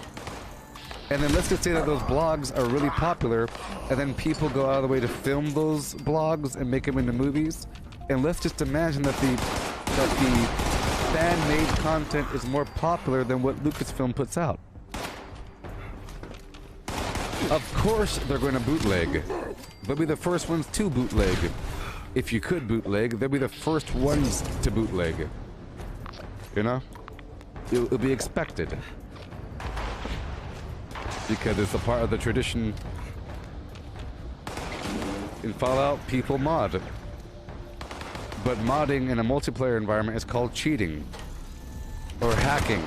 And then let's just say that those blogs are really popular, and then people go out of the way to film those blogs and make them into movies. And let's just imagine that the fan-made content is more popular than what Lucasfilm puts out. Of course they're going to bootleg. They'll be the first ones to bootleg. If you could bootleg, they'll be the first ones to bootleg. You know? It'll be expected. Because it's a part of the tradition. In Fallout, people mod. But modding in a multiplayer environment is called cheating. Or hacking.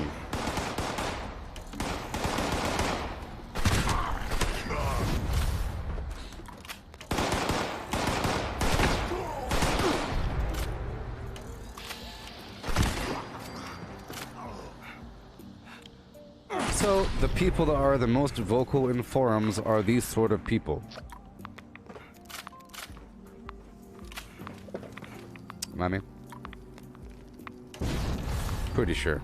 So, the people that are the most vocal in forums are these sort of people. Mommy? Pretty sure.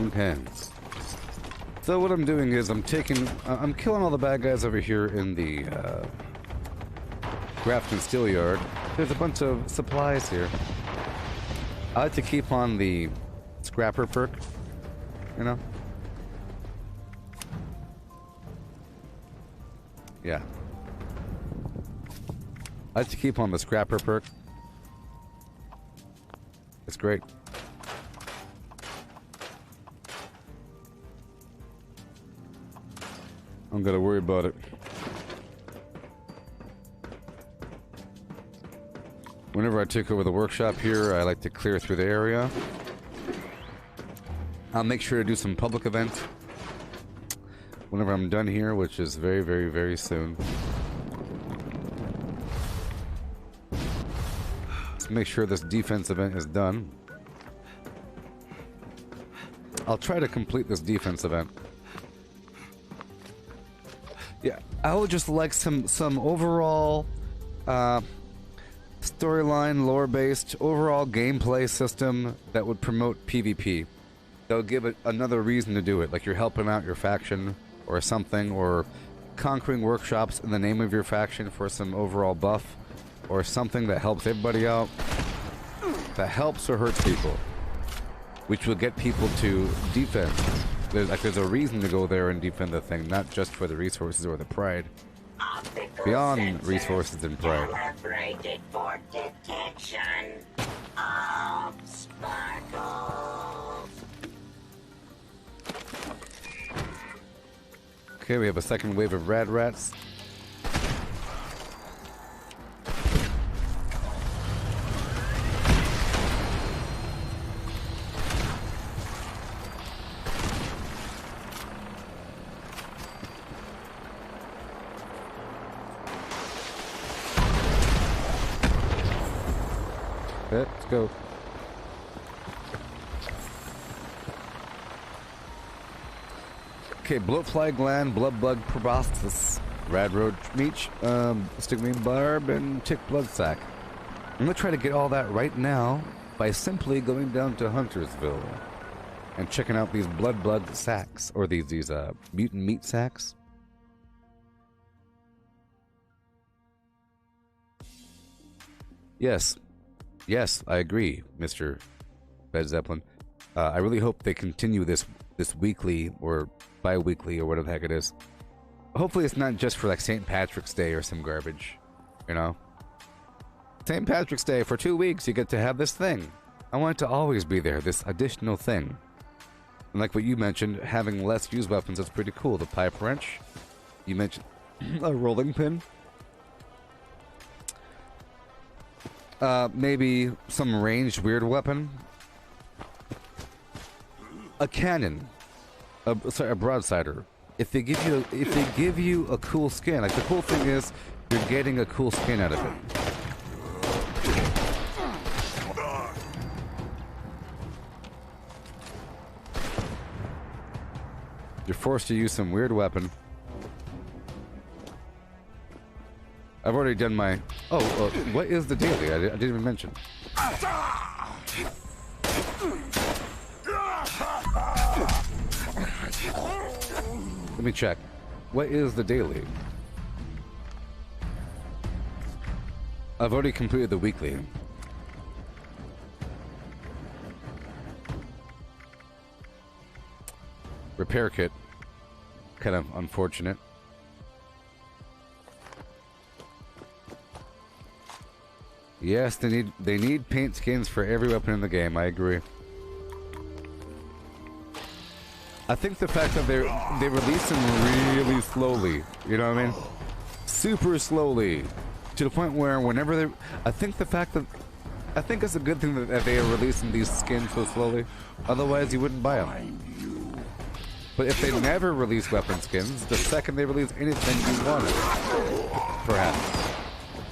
Okay. So what I'm doing is I'm killing all the bad guys over here in the Grafton Steel Yard. There's a bunch of supplies here. I like to keep on the scrapper perk, you know? Yeah. I like to keep on the scrapper perk. It's great. I'm gonna worry about it. Whenever I take over the workshop here, I like to clear through the area. I'll make sure to do some public events whenever I'm done here, which is very, very, very soon. Let's make sure this defense event is done. I'll try to complete this defense event. Yeah, I would just like some overall storyline, lore-based, overall gameplay system that would promote PvP. That would give it another reason to do it, like you're helping out your faction or something, or conquering workshops in the name of your faction for some overall buff, or something that helps everybody out, that helps or hurts people, which will get people to defend. There's a reason to go there and defend the thing, not just for the resources or the pride. Beyond resources and pride. Calibrated for detection of sparkles. Okay, we have a second wave of rad rats. Okay, let's go. Okay, bloatfly gland, blood bug proboscis, rad road meech, stigmine barb, and tick blood sac. I'm gonna try to get all that right now by simply going down to Huntersville and checking out these blood sacks, or these mutant meat sacks. Yes, I agree, Mr. Bed Zeppelin. I really hope they continue this this weekly or bi-weekly or whatever the heck it is. Hopefully it's not just for like St. Patrick's Day or some garbage, you know? St. Patrick's Day, for 2 weeks you get to have this thing. I want it to always be there, this additional thing. And like what you mentioned, having less used weapons, that's pretty cool. The pipe wrench. You mentioned a rolling pin. Maybe some ranged weird weapon. A cannon. Sorry, a broadsider. If they give you a cool skin, like the cool thing is you're getting a cool skin out of it. You're forced to use some weird weapon. I've already done my... Oh, what is the daily? I didn't even mention. Let me check. What is the daily? I've already completed the weekly. Repair kit. Kind of unfortunate. Yes, they need paint skins for every weapon in the game. I agree. I think the fact that they release them really slowly, you know what I mean? Super slowly, to the point where whenever they, I think it's a good thing that they are releasing these skins so slowly. Otherwise, you wouldn't buy them. But if they never release weapon skins, the second they release anything, you want it.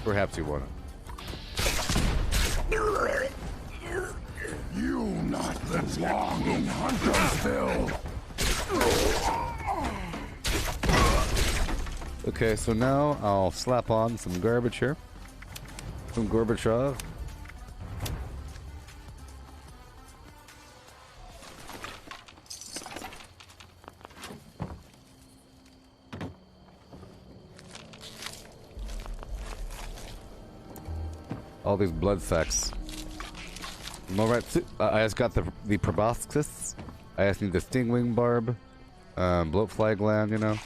Perhaps you want it. You not belong in Huntersville. Okay, so now I'll slap on some garbage here. Some Gorbachev. All these blood sacks. Alright, I just got the proboscis. I just need the stingwing barb. Bloatfly gland, you know.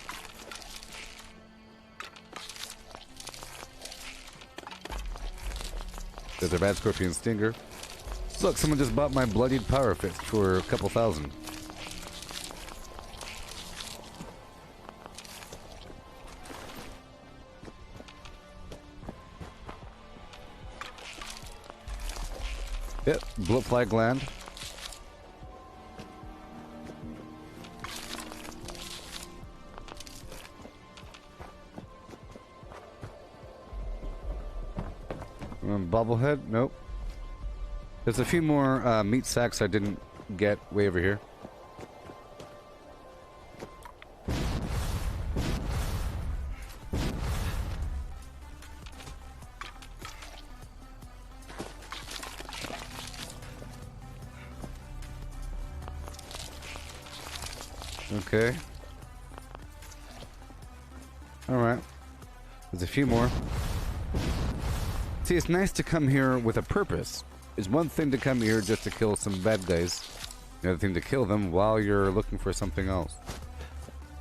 There's a bad scorpion stinger. Look, someone just bought my bloodied power fist for a couple thousand. Yep, bloatfly gland. Bobblehead? Nope. There's a few more meat sacks I didn't get way over here. Okay. Alright. There's a few more. See, it's nice to come here with a purpose. It's one thing to come here just to kill some bad guys. The other thing to kill them while you're looking for something else.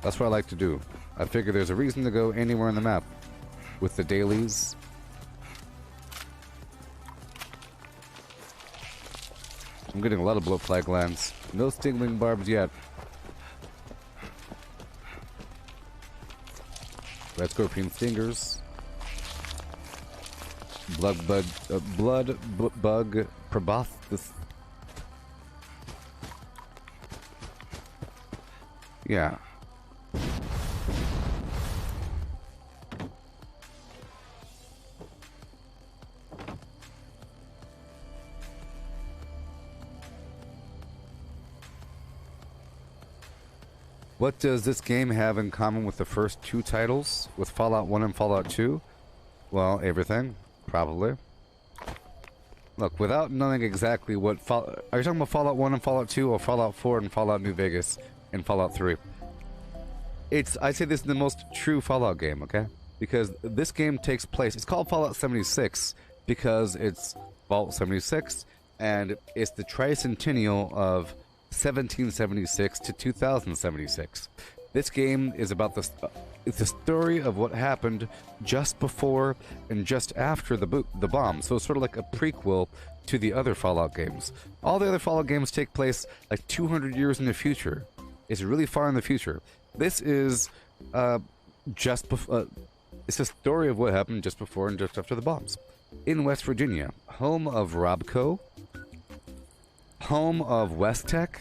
That's what I like to do. I figure there's a reason to go anywhere on the map. With the dailies. I'm getting a lot of bloatfly glands. No stingwing barbs yet. Red scorpion stingers. Blood bug proboscis. Yeah. What does this game have in common with the first two titles? With Fallout 1 and Fallout 2? Well, everything. Probably. Look, without knowing exactly what are you talking about Fallout 1 and Fallout 2 or Fallout 4 and Fallout New Vegas and Fallout 3? I'd say this is the most true Fallout game, okay? Because this game takes place, it's called Fallout 76 because it's Vault 76 and it's the tricentennial of 1776 to 2076. This game is about it's the story of what happened just before and just after the bomb. So it's sort of like a prequel to the other Fallout games. All the other Fallout games take place like 200 years in the future. It's really far in the future. This is just before. It's a story of what happened just before and just after the bombs. In West Virginia, home of Robco, home of Westech,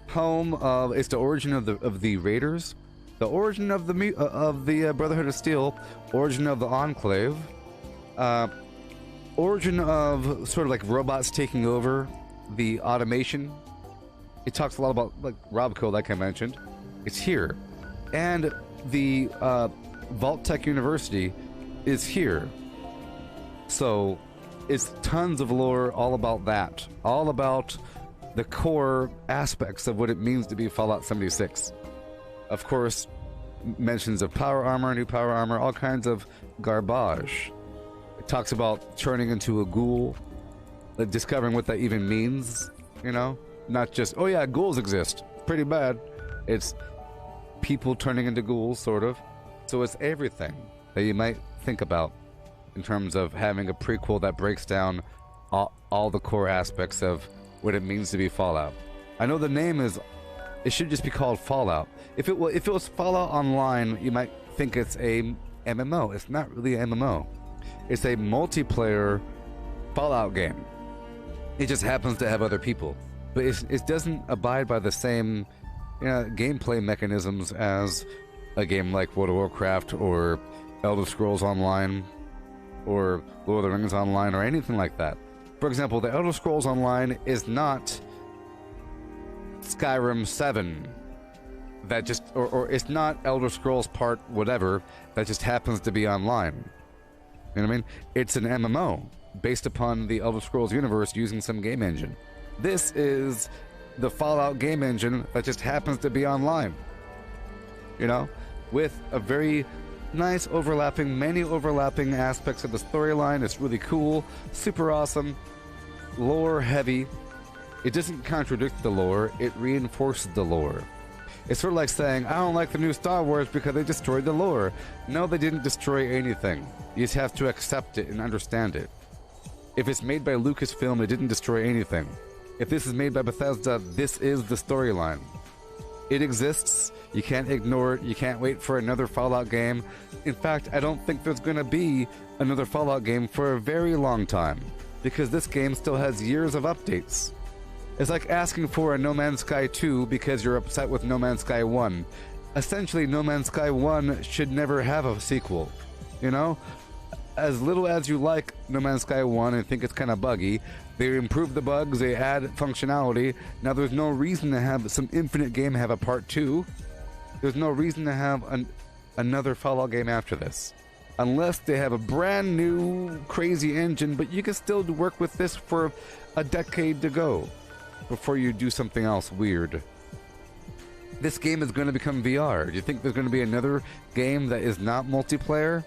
home of it's the origin of the Raiders, the origin of the Brotherhood of Steel, origin of the Enclave, origin of sort of like robots taking over the automation. It talks a lot about like Robco, like I mentioned. It's here, and the Vault Tech University is here. So it's tons of lore all about that, all about the core aspects of what it means to be Fallout 76. Of course, mentions of power armor, new power armor, all kinds of garbage. It talks about turning into a ghoul, like discovering what that even means, you know? Not just, oh yeah, ghouls exist. Pretty bad. It's people turning into ghouls, sort of. So it's everything that you might think about in terms of having a prequel that breaks down all the core aspects of what it means to be Fallout. I know the name it should just be called Fallout. If it was Fallout Online, you might think it's a MMO. It's not really an MMO. It's a multiplayer Fallout game. It just happens to have other people. But it doesn't abide by the same gameplay mechanisms as a game like World of Warcraft or Elder Scrolls Online or Lord of the Rings Online or anything like that. For example, the Elder Scrolls Online is not Skyrim 7 that just or it's not Elder Scrolls part whatever that just happens to be online. You know what I mean? It's an MMO based upon the Elder Scrolls universe using some game engine. This is the Fallout game engine that just happens to be online. You know, with a very nice many overlapping aspects of the storyline. It's really cool, super awesome, lore heavy. It doesn't contradict the lore, it reinforces the lore. It's sort of like saying, I don't like the new Star Wars because they destroyed the lore. No, they didn't destroy anything. You just have to accept it and understand it. If it's made by Lucasfilm, it didn't destroy anything. If this is made by Bethesda, this is the storyline. It exists. You can't ignore it. You can't wait for another Fallout game. In fact, I don't think there's going to be another Fallout game for a very long time, because this game still has years of updates. It's like asking for a No Man's Sky 2 because you're upset with No Man's Sky 1. Essentially, No Man's Sky 1 should never have a sequel. You know? As little as you like No Man's Sky 1 and think it's kind of buggy, they improve the bugs, they add functionality. Now there's no reason to have some Infinite game have a part 2. There's no reason to have another Fallout game after this. Unless they have a brand new crazy engine, but you can still work with this for a decade to go before you do something else weird. This game is going to become VR. Do you think there's going to be another game that is not multiplayer?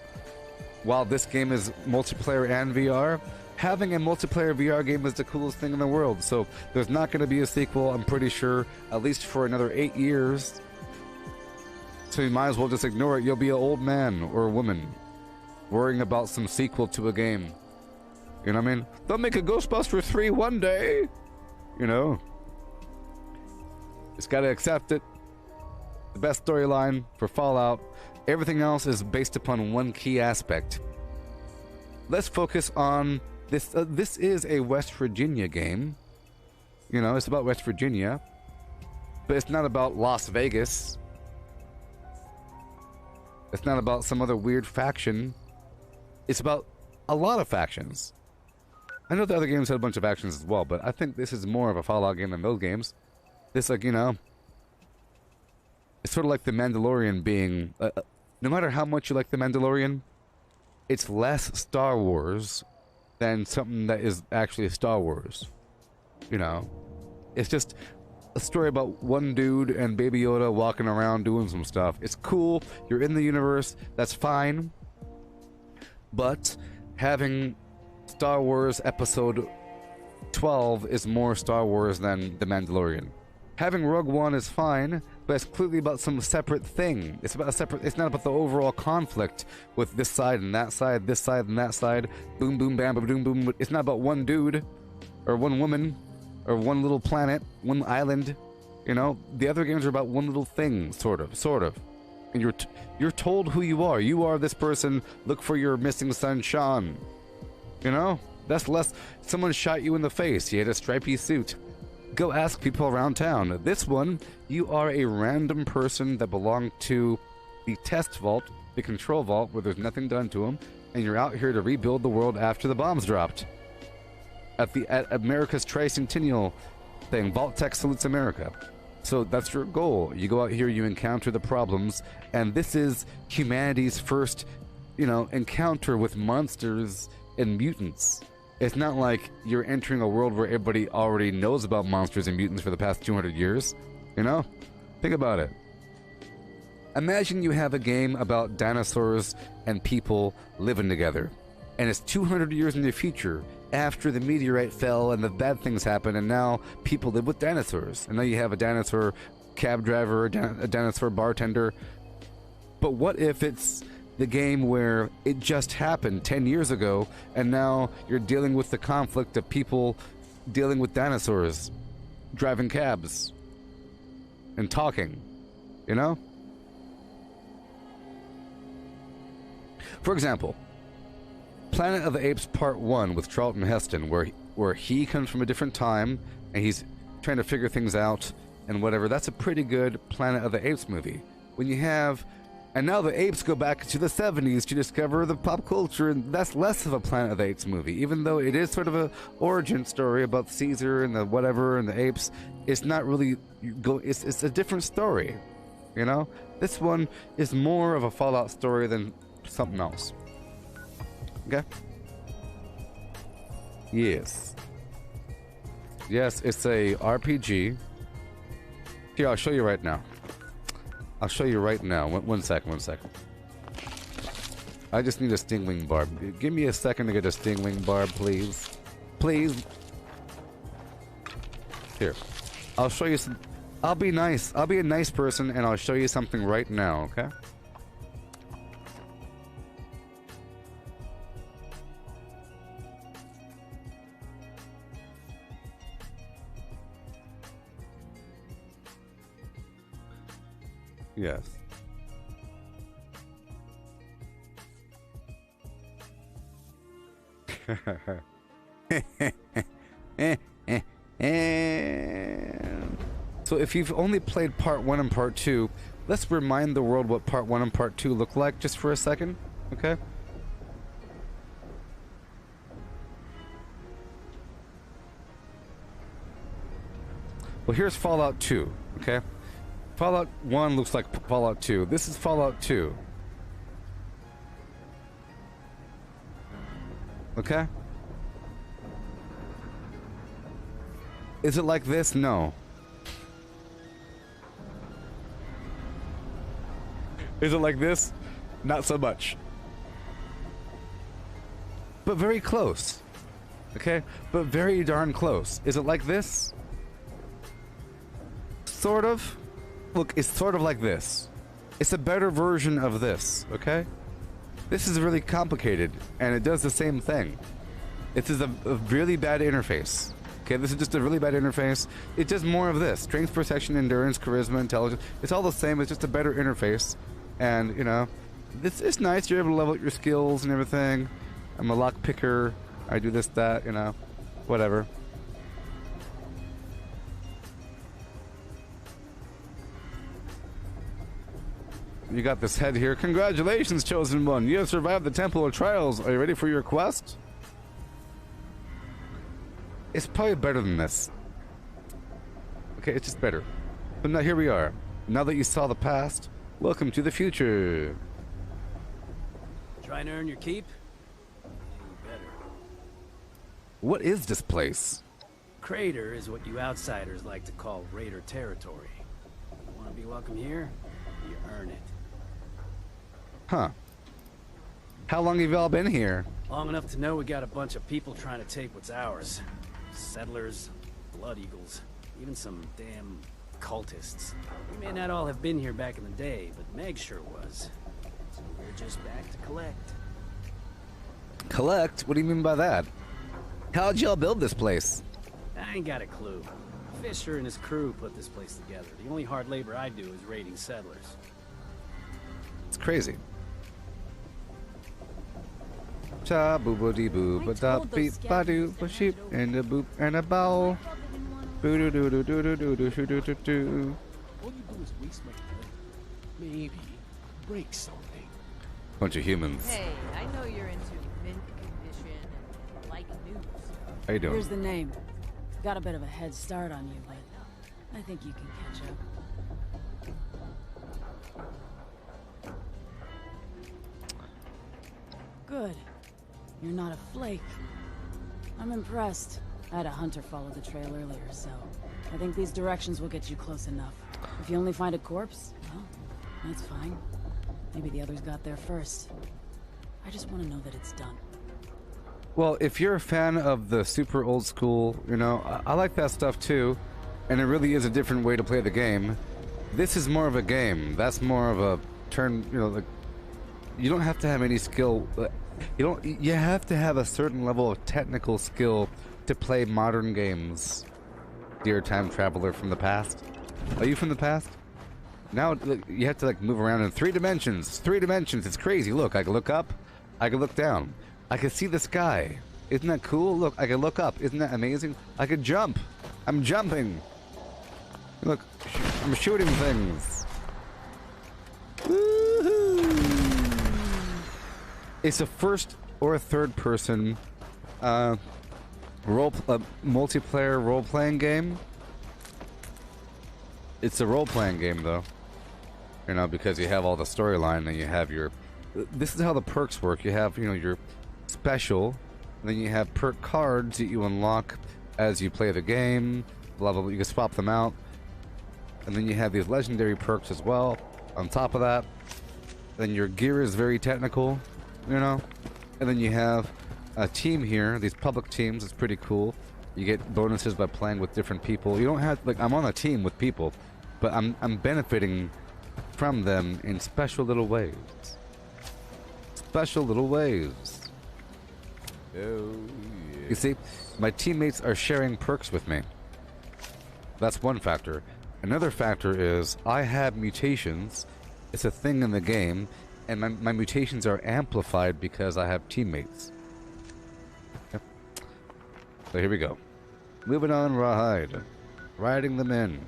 While this game is multiplayer and VR, having a multiplayer VR game is the coolest thing in the world. So there's not going to be a sequel, I'm pretty sure, at least for another 8 years. So you might as well just ignore it. You'll be an old man or a woman worrying about some sequel to a game. You know what I mean? They'll make a Ghostbusters 3 one day. You know? Just gotta accept it. The best storyline for Fallout. Everything else is based upon one key aspect. Let's focus on this. This is a West Virginia game. You know, it's about West Virginia. But it's not about Las Vegas. It's not about some other weird faction. It's about a lot of factions. I know the other games had a bunch of factions as well, but I think this is more of a Fallout game than those games. It's like, you know, it's sort of like The Mandalorian being... no matter how much you like The Mandalorian, it's less Star Wars than something that is actually Star Wars. You know? It's just a story about one dude and Baby Yoda walking around doing some stuff. It's cool. You're in the universe. That's fine. But having Star Wars Episode 12 is more Star Wars than The Mandalorian. Having Rogue One is fine, but it's clearly about some separate thing. It's about a separate. It's not about the overall conflict with this side and that side, this side and that side. Boom, boom, bam, boom, boom. It's not about one dude, or one woman, or one little planet, one island. You know, the other games are about one little thing, sort of. And you're told who you are. You are this person. Look for your missing son, Sean. You know, that's less. Someone shot you in the face. You had a stripy suit. Go ask people around town. This one, you are a random person that belonged to the test vault, the control vault, where there's nothing done to them, and you're out here to rebuild the world after the bombs dropped. At America's tricentennial thing, Vault Tech salutes America. So that's your goal. You go out here, you encounter the problems, and this is humanity's first, encounter with monsters and mutants. It's not like you're entering a world where everybody already knows about monsters and mutants for the past 200 years. Think about it. Imagine you have a game about dinosaurs and people living together, and it's 200 years in the future after the meteorite fell and the bad things happened, and now people live with dinosaurs. And now you have a dinosaur cab driver, a dinosaur bartender. But what if it's the game where it just happened 10 years ago, and now you're dealing with the conflict of people dealing with dinosaurs, driving cabs, and talking, For example, Planet of the Apes Part 1 with Charlton Heston, where he comes from a different time, and he's trying to figure things out, and whatever. That's a pretty good Planet of the Apes movie. When you have... And now the apes go back to the 70s to discover the pop culture, and that's less of a Planet of the Apes movie. Even though it is sort of a origin story about Caesar and the whatever and the apes, it's not really... It's a different story, This one is more of a Fallout story than something else. Okay? Yes, it's a RPG. Here, I'll show you right now. One second. I just need a stingwing barb. Give me a second to get a stingwing barb, please. Please. Here. I'll show you some... I'll be nice. I'll be a nice person, and I'll show you something right now, okay? Yes. So if you've only played Part 1 and Part 2, let's remind the world what Part 1 and Part 2 look like just for a second, okay? Well, here's Fallout 2, okay? Fallout 1 looks like Fallout 2. This is Fallout 2. Okay? Is it like this? No. Is it like this? Not so much. But very close. Okay? But very darn close. Is it like this? Sort of. Look, it's sort of like this. It's a better version of this, okay? This is really complicated, and it does the same thing. It is a really bad interface. Okay, this is just a really bad interface. It does more of this. Strength, protection, endurance, charisma, intelligence. It's all the same, it's just a better interface. And, it's nice. You're able to level up your skills and everything. I'm a lock picker. I do this, that, whatever. You got this head here. Congratulations, Chosen One. You have survived the Temple of Trials. Are you ready for your quest? It's probably better than this. Okay, it's just better. But now here we are. Now that you saw the past, welcome to the future. Trying to earn your keep? You better. What is this place? Crater is what you outsiders like to call Raider territory. You want to be welcome here? You earn it. Huh. How long have y'all been here? Long enough to know we got a bunch of people trying to take what's ours. settlers, blood eagles, even some damn cultists. We may not all have been here back in the day, but Meg sure was. So we're just back to collect. Collect? What do you mean by that? How'd y'all build this place? I ain't got a clue. Fisher and his crew put this place together. The only hard labor I do is raiding settlers. It's crazy. Cha boo boo dee boo ba da beep ba doo ba sheep and a boop and a bow. Boo doo doo doo doo doo doo doo doo doo doo. All you do is waste my time. Maybe break something. Bunch of humans. Hey, I know you're into mint condition and like news. How you doing? Here's the name. Got a bit of a head start on you, but I think you can catch up. Good. You're not a flake. I'm impressed. I had a hunter follow the trail earlier, so I think these directions will get you close enough. If you only find a corpse, well, that's fine. Maybe the others got there first. I just want to know that it's done. Well, if you're a fan of the super old school, you know, I like that stuff too, and it really is a different way to play the game. This is more of a game. That's more of a turn, you know, like, you don't have to have any skill. You have to have a certain level of technical skill to play modern games. Dear time traveler from the past. Are you from the past? Now you have to like move around in 3 dimensions. 3 dimensions. It's crazy. Look, I can look up. I can look down. I can see the sky. Isn't that cool? Look, I can look up. Isn't that amazing? I can jump. I'm jumping. Look, I'm shooting things. Woohoo! It's a first or a third person multiplayer role-playing game. It's a role-playing game though, you know, because you have all the storyline and you have your. This is how the perks work. You have, you know, your special, and then you have perk cards that you unlock as you play the game. Blah blah blah. You can swap them out, and then you have these legendary perks as well. On top of that, then your gear is very technical, you know, and then you have a team here. These public teams. It's pretty cool. You get bonuses by playing with different people. You don't have, like, I'm on a team with people, but I'm benefiting from them in special little ways. Special little ways. Oh, yeah. You see, my teammates are sharing perks with me. That's one factor. Another factor is I have mutations. It's a thing in the game, and my mutations are amplified because I have teammates. Yep. So here we go. Moving on, ride. Riding them in.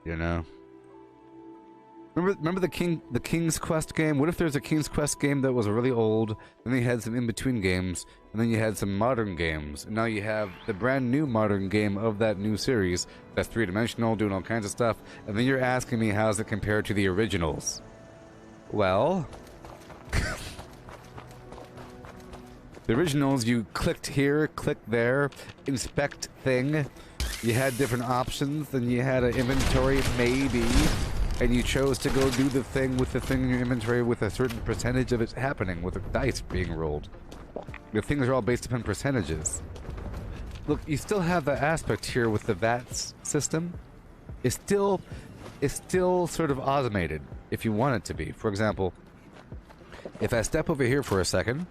You know. Remember the King's Quest game? What if there's a King's Quest game that was really old, then they had some in-between games, and then you had some modern games, and now you have the brand new modern game of that new series that's 3-dimensional, doing all kinds of stuff, and then you're asking me how's it compared to the originals? Well, the originals, you clicked here, clicked there, inspect thing, you had different options, then you had an inventory maybe, and you chose to go do the thing with the thing in your inventory with a certain percentage of it happening, with the dice being rolled. The things are all based upon percentages. Look, you still have the aspect here with the VATS system. It's still sort of automated, if you want it to be. For example, if I step over here for a second,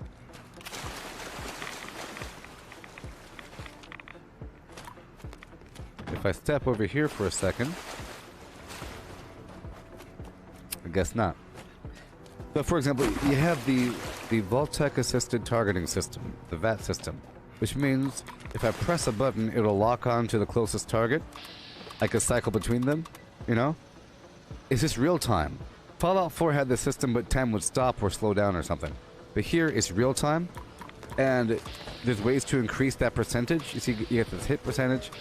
I guess not. But for example, you have the Vault-Tec assisted targeting system, the VAT system, which means if I press a button, it'll lock on to the closest target. I can cycle between them, you know? It's just real time. Fallout 4 had this system, but time would stop or slow down or something. But here, it's real time, and there's ways to increase that percentage. You see, you get this hit percentage.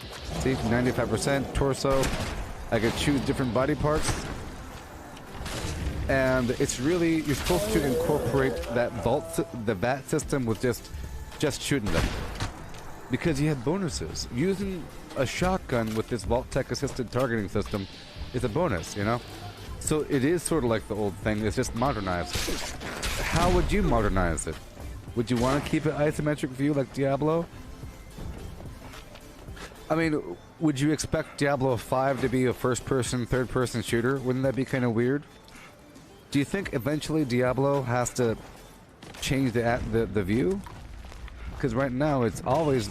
See, 95%, torso. I could choose different body parts. And it's really, you're supposed to incorporate that the VAT system with just shooting them. Because you have bonuses. Using a shotgun with this Vault-Tec assisted targeting system is a bonus, you know? So it is sort of like the old thing, it's just modernized. How would you modernize it? Would you want to keep it isometric view like Diablo? I mean, would you expect Diablo 5 to be a first-person, third-person shooter? Wouldn't that be kind of weird? Do you think eventually Diablo has to change the view? Because right now it's always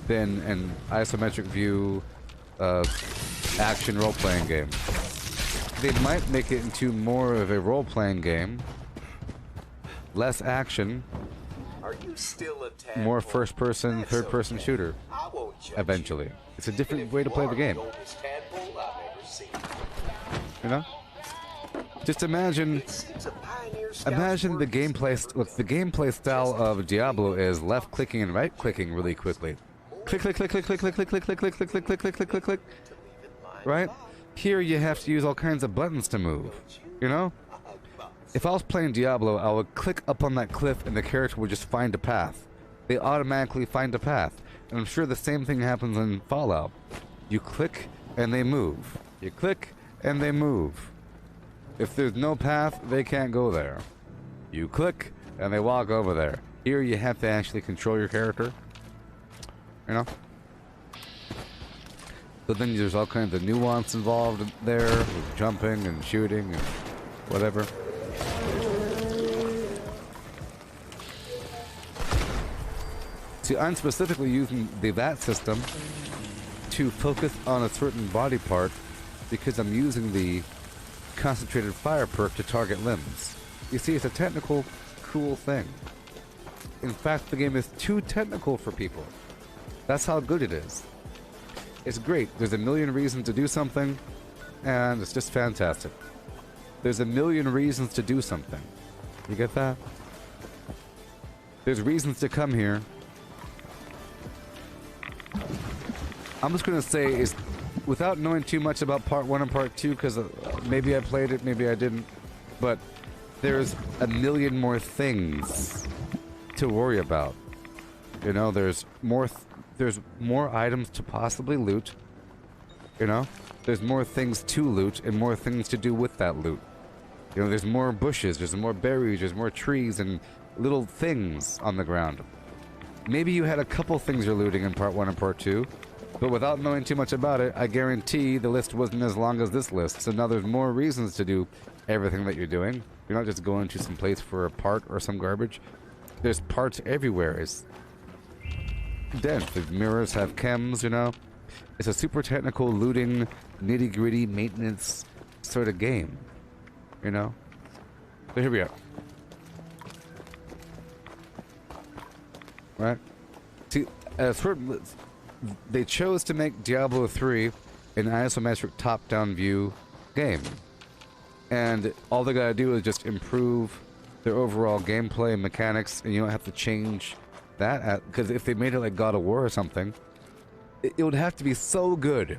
been an isometric view action role-playing game. They might make it into more of a role-playing game, less action, Are you still a tad more first-person, third-person okay. shooter. I won't judge Eventually, it's a Even different if way to you play are the game. oldest tadpole I've ever seen. You know? Just imagine. It seems a pioneer scout's Imagine the work is gameplay. Look, the gameplay style of Diablo is left-clicking and right-clicking really quickly. Click, click, click, click, click, click, click, click, click, click, click, click, click, click, click, click, click. Right? Here you have to use all kinds of buttons to move. You know? If I was playing Diablo, I would click up on that cliff and the character would just find a path. They automatically find a path. And I'm sure the same thing happens in Fallout. You click and they move. You click and they move. If there's no path, they can't go there. You click and they walk over there. Here you have to actually control your character. You know? But then there's all kinds of nuance involved there, with jumping and shooting and whatever. See, I'm specifically using the VAT system to focus on a certain body part because I'm using the concentrated fire perk to target limbs. You see, it's a technical, cool thing. In fact, the game is too technical for people. That's how good it is. It's great. There's a million reasons to do something, and it's just fantastic. There's a million reasons to do something. You get that? There's reasons to come here. I'm just gonna say is, without knowing too much about part 1 and part 2, because maybe I played it, maybe I didn't, but there's a million more things to worry about. You know, there's more items to possibly loot. You know, there's more things to loot and more things to do with that loot. You know, there's more bushes, there's more berries, there's more trees and little things on the ground. Maybe you had a couple things you're looting in part 1 and part 2, but without knowing too much about it, I guarantee the list wasn't as long as this list. So now there's more reasons to do everything that you're doing. You're not just going to some place for a part or some garbage. There's parts everywhere. It's dense. The mirrors have chems, you know. It's a super technical looting, nitty-gritty maintenance sort of game, you know. So here we are. Right? See, they chose to make Diablo 3 an isometric top-down view game. And all they gotta do is just improve their overall gameplay and mechanics, and you don't have to change that. Because if they made it like God of War or something, it would have to be so good.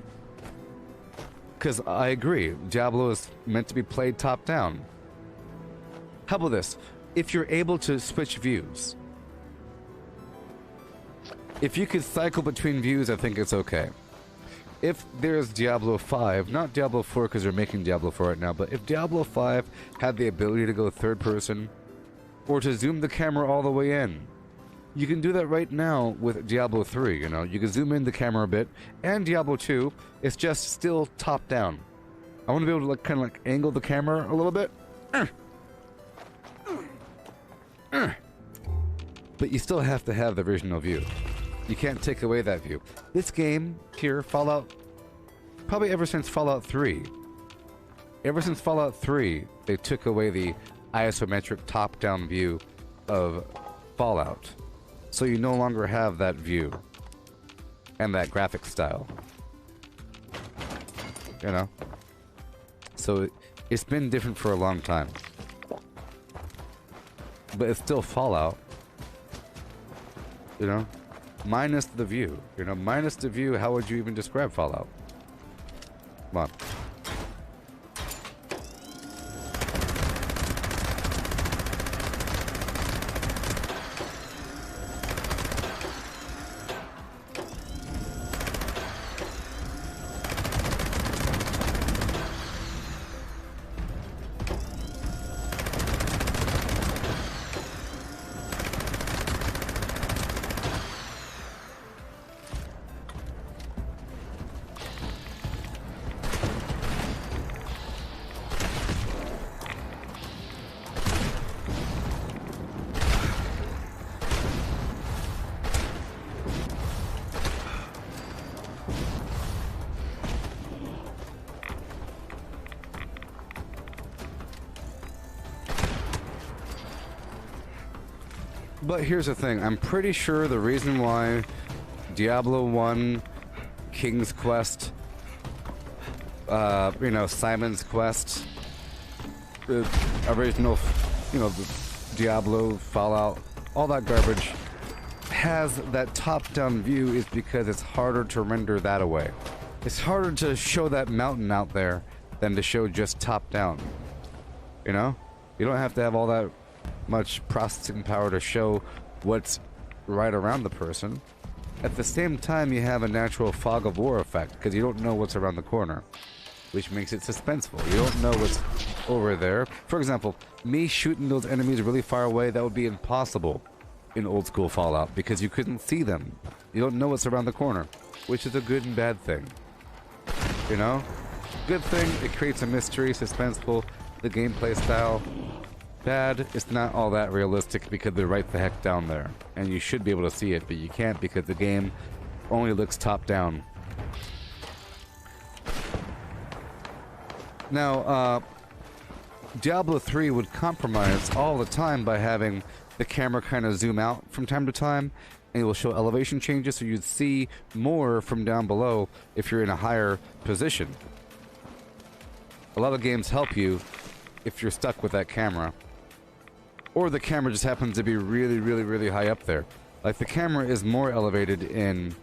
Because I agree, Diablo is meant to be played top-down. How about this? If you're able to switch views, if you could cycle between views, I think it's okay. If there's Diablo 5, not Diablo 4 because they're making Diablo 4 right now, but if Diablo 5 had the ability to go third person, or to zoom the camera all the way in, you can do that right now with Diablo 3, you know? You can zoom in the camera a bit, and Diablo 2, it's just still top down. I want to be able to like, kind of like angle the camera a little bit. But you still have to have the original view. You can't take away that view. This game here, Fallout, probably ever since Fallout 3. Ever since Fallout 3, they took away the isometric top-down view of Fallout. So you no longer have that view and that graphic style. You know? So it's been different for a long time. But it's still Fallout. You know? Minus the view. You know, minus the view, how would you even describe Fallout? Come on. But here's the thing. I'm pretty sure the reason why Diablo 1, King's Quest, Simon's Quest, the original, the Diablo, Fallout, all that garbage has that top-down view is because it's harder to render that away. It's harder to show that mountain out there than to show just top-down. You know? You don't have to have all that much processing power to show what's right around the person. At the same time, you have a natural fog of war effect because you don't know what's around the corner, which makes it suspenseful. You don't know what's over there. For example, me shooting those enemies really far away, that would be impossible in old school Fallout because you couldn't see them. You don't know what's around the corner, which is a good and bad thing. You know? Good thing, it creates a mystery, suspenseful, the gameplay style. Bad, it's not all that realistic because they're right the heck down there. And you should be able to see it, but you can't because the game only looks top down. Now, Diablo 3 would compromise all the time by having the camera kind of zoom out from time to time, and it will show elevation changes so you'd see more from down below if you're in a higher position. A lot of games help you if you're stuck with that camera. Or the camera just happens to be really, really, really high up there. Like the camera is more elevated in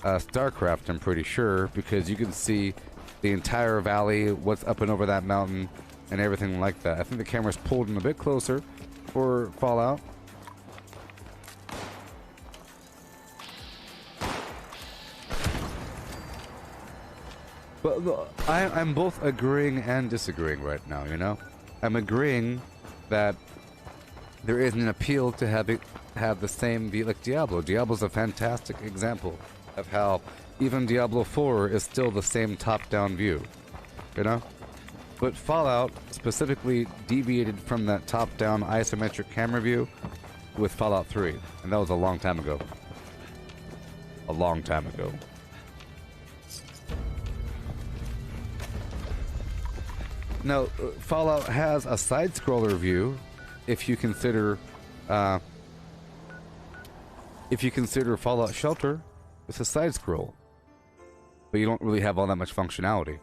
StarCraft, I'm pretty sure, because you can see the entire valley, what's up and over that mountain, and everything like that. I think the camera's pulled in a bit closer for Fallout. But look, I'm both agreeing and disagreeing right now, you know? I'm agreeing that there is an appeal to have the same view like Diablo. Diablo's a fantastic example of how even Diablo 4 is still the same top-down view, you know? But Fallout specifically deviated from that top-down isometric camera view with Fallout 3, and that was a long time ago. A long time ago. Now, Fallout has a side-scroller view if you consider Fallout Shelter. It's a side-scroll, but you don't really have all that much functionality,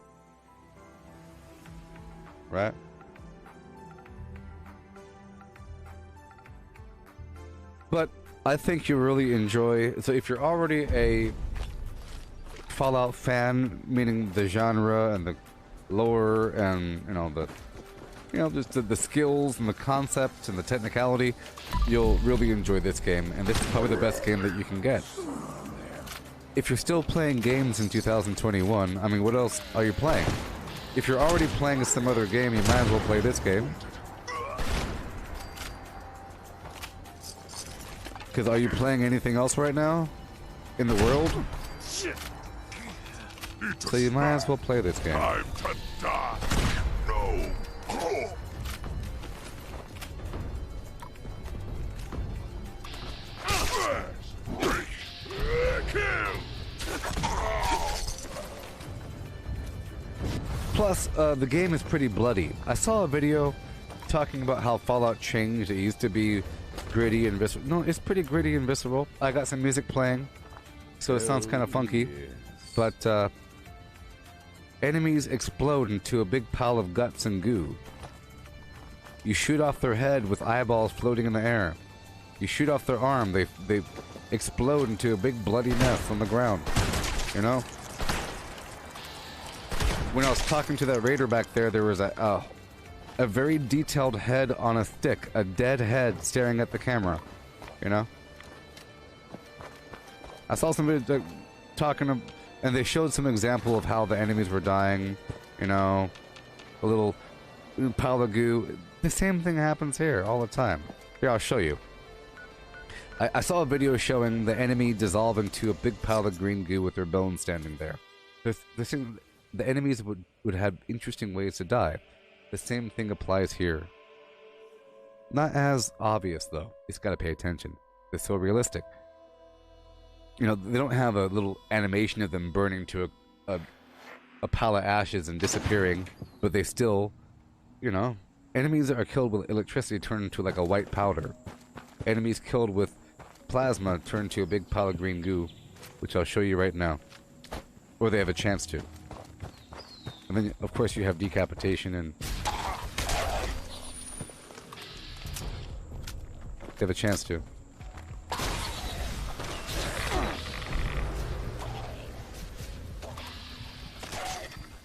right? But I think you really enjoy. So if you're already a Fallout fan, meaning the genre and the lore and just the skills and the concept and the technicality, you'll really enjoy this game, and this is probably the best game that you can get. If you're still playing games in 2021, I mean, what else are you playing? If you're already playing some other game, you might as well play this game. Because are you playing anything else right now in the world? So you might as well play this game. Time to die. No. Plus, the game is pretty bloody. I saw a video talking about how Fallout changed. It used to be gritty and visceral. No, it's pretty gritty and visceral. I got some music playing, so it sounds kind of funky. But, enemies explode into a big pile of guts and goo. You shoot off their head with eyeballs floating in the air. You shoot off their arm, they explode into a big bloody mess on the ground. You know? When I was talking to that raider back there, there was a very detailed head on a stick, a dead head staring at the camera. You know? I saw somebody talking, and they showed some example of how the enemies were dying. You know, a little pile of goo. The same thing happens here all the time. Here, I'll show you. I saw a video showing the enemy dissolve into a big pile of green goo with their bones standing there. The enemies would have interesting ways to die. The same thing applies here. Not as obvious, though. You just gotta pay attention. It's so realistic. You know, they don't have a little animation of them burning to a pile of ashes and disappearing, but they still, you know, enemies that are killed with electricity turn into like a white powder. Enemies killed with plasma turn to a big pile of green goo, which I'll show you right now. Or they have a chance to. And then, of course, you have decapitation and... They have a chance to.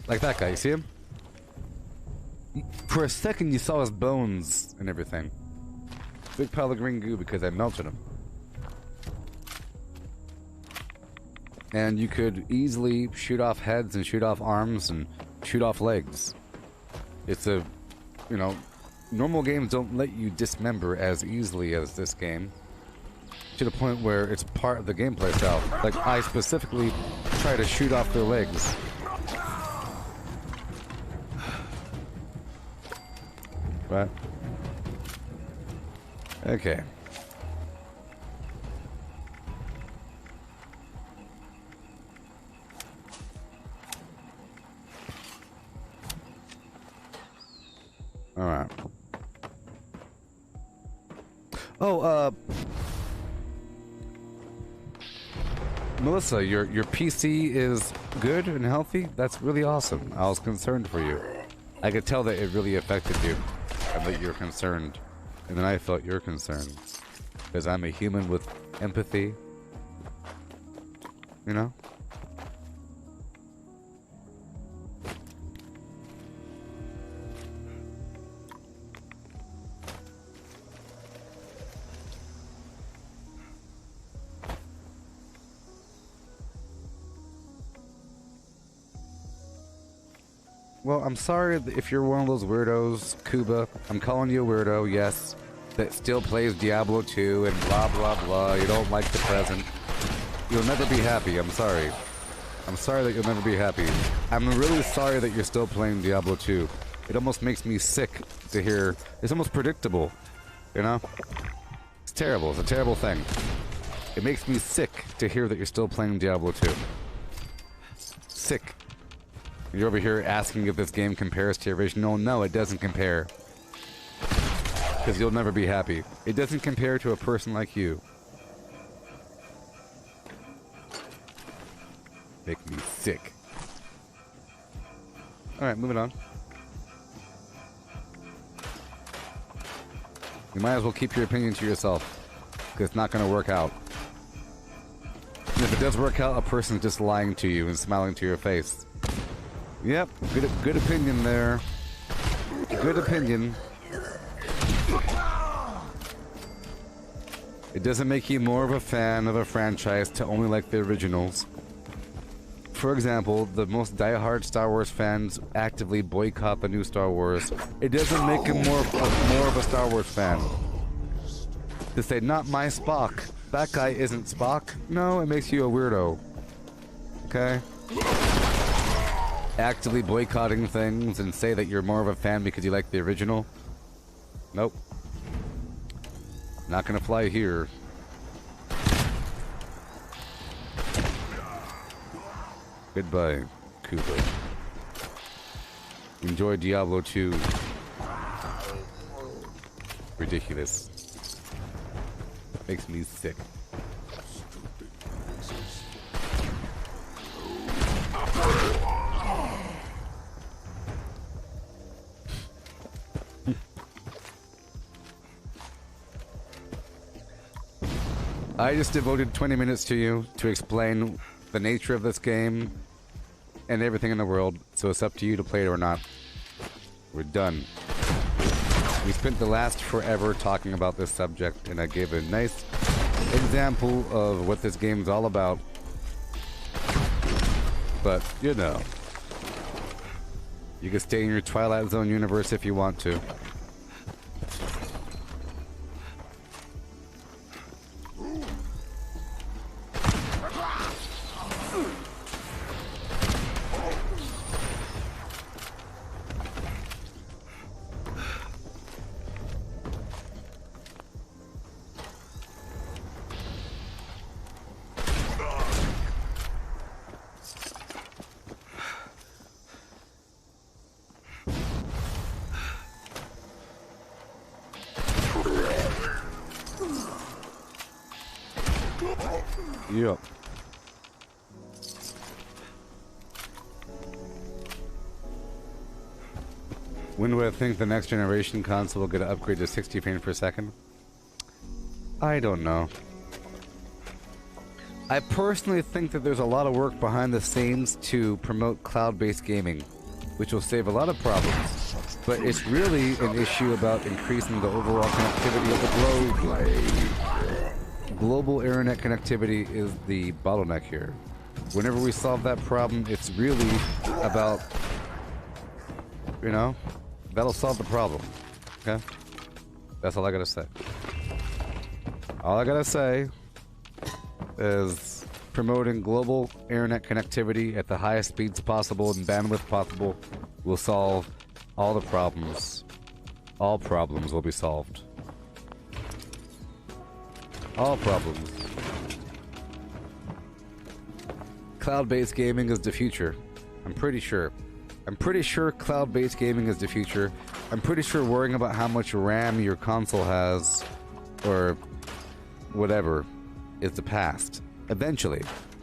Like that guy, you see him? For a second you saw his bones and everything. Big pile of green goo because I melted him. And you could easily shoot off heads and shoot off arms and shoot off legs. It's a, you know, normal games don't let you dismember as easily as this game. To the point where it's part of the gameplay style. Like, I specifically try to shoot off their legs. What? Okay. Alright. Oh, Melissa, your PC is good and healthy? That's really awesome. I was concerned for you. I could tell that it really affected you. And that you're concerned. And then I felt your concern. Because I'm a human with empathy. You know? Well, I'm sorry if you're one of those weirdos, Kuba. I'm calling you a weirdo, yes. That still plays Diablo 2 and blah blah blah. You don't like the present. You'll never be happy, I'm sorry. I'm sorry that you'll never be happy. I'm really sorry that you're still playing Diablo 2. It almost makes me sick to hear. It's almost predictable, you know? It's terrible, it's a terrible thing. It makes me sick to hear that you're still playing Diablo 2. Sick. You're over here asking if this game compares to your original. No, it doesn't compare. Because you'll never be happy. It doesn't compare to a person like you. Make me sick. Alright, moving on. You might as well keep your opinion to yourself. Because it's not going to work out. And if it does work out, a person's just lying to you and smiling to your face. Yep, good opinion there. Good opinion. It doesn't make you more of a fan of a franchise to only like the originals. For example, the most diehard Star Wars fans actively boycott the new Star Wars. It doesn't make him more of a Star Wars fan. To say, not my Spock. That guy isn't Spock. No, it makes you a weirdo. Okay? Actively boycotting things and say that you're more of a fan because you like the original? Nope. Not gonna fly here. Goodbye, Kuba. Enjoy Diablo 2. Ridiculous. Makes me sick. I just devoted 20 minutes to you to explain the nature of this game and everything in the world, so it's up to you to play it or not. We're done. We spent the last forever talking about this subject, and I gave a nice example of what this game's all about. But, you know, you can stay in your Twilight Zone universe if you want to. Yep. When do I think the next generation console will get an upgrade to 60 frames per second? I don't know. I personally think that there's a lot of work behind the scenes to promote cloud-based gaming, which will save a lot of problems. But it's really an issue about increasing the overall connectivity of the globe. Global internet connectivity is the bottleneck here. Whenever we solve that problem, it's really about, you know, that'll solve the problem. Okay? That's all I gotta say. All I gotta say is promoting global internet connectivity at the highest speeds possible and bandwidth possible will solve all the problems. All problems will be solved. All problems. Cloud-based gaming is the future. I'm pretty sure. I'm pretty sure cloud-based gaming is the future. I'm pretty sure worrying about how much RAM your console has, or whatever, is the past. Eventually.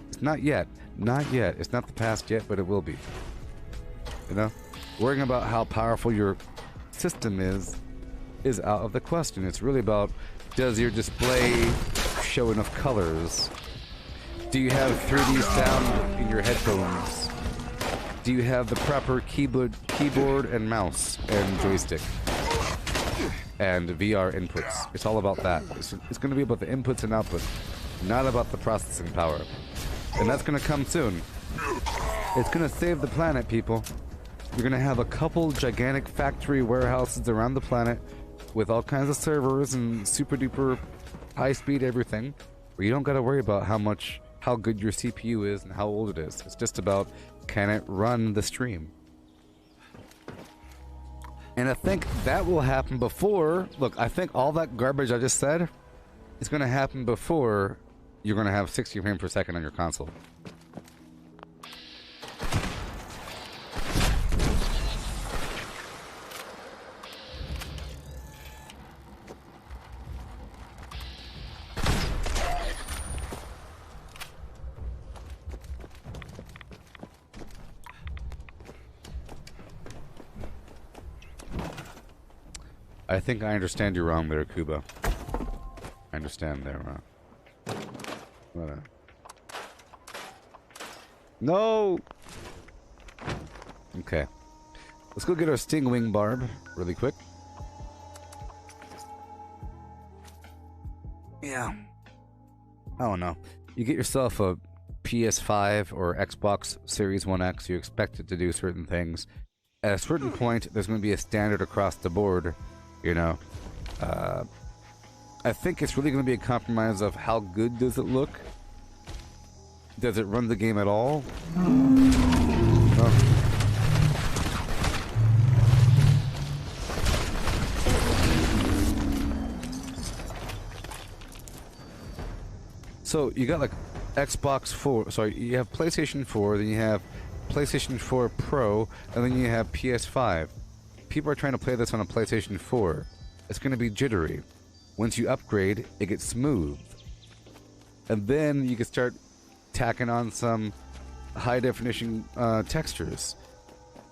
It's not yet. Not yet. It's not the past yet, but it will be. You know? Worrying about how powerful your system is out of the question. It's really about, does your display show enough colors? Do you have 3D sound in your headphones? Do you have the proper keyboard and mouse and joystick? And VR inputs. It's all about that. It's going to be about the inputs and outputs, not about the processing power. And that's going to come soon. It's going to save the planet, people. You're going to have a couple gigantic factory warehouses around the planet with all kinds of servers and super duper high speed everything, where you don't got to worry about how good your CPU is and how old it is. It's just about, can it run the stream? And I think that will happen before, look, I think all that garbage I just said is going to happen before you're going to have 60 frames per second on your console. I think I understand you wrong there, Kuba. I understand there, No! Okay. Let's go get our Stingwing Barb really quick. Yeah. I don't know. You get yourself a PS5 or Xbox Series 1X, you expect it to do certain things. At a certain point, there's going to be a standard across the board. You know, I think it's really going to be a compromise of how good does it look? Does it run the game at all? No. So you got like Xbox 4, sorry, you have PlayStation 4, then you have PlayStation 4 Pro, and then you have PS5. People are trying to play this on a PlayStation 4. It's going to be jittery. Once you upgrade, it gets smooth. And then you can start tacking on some high-definition textures.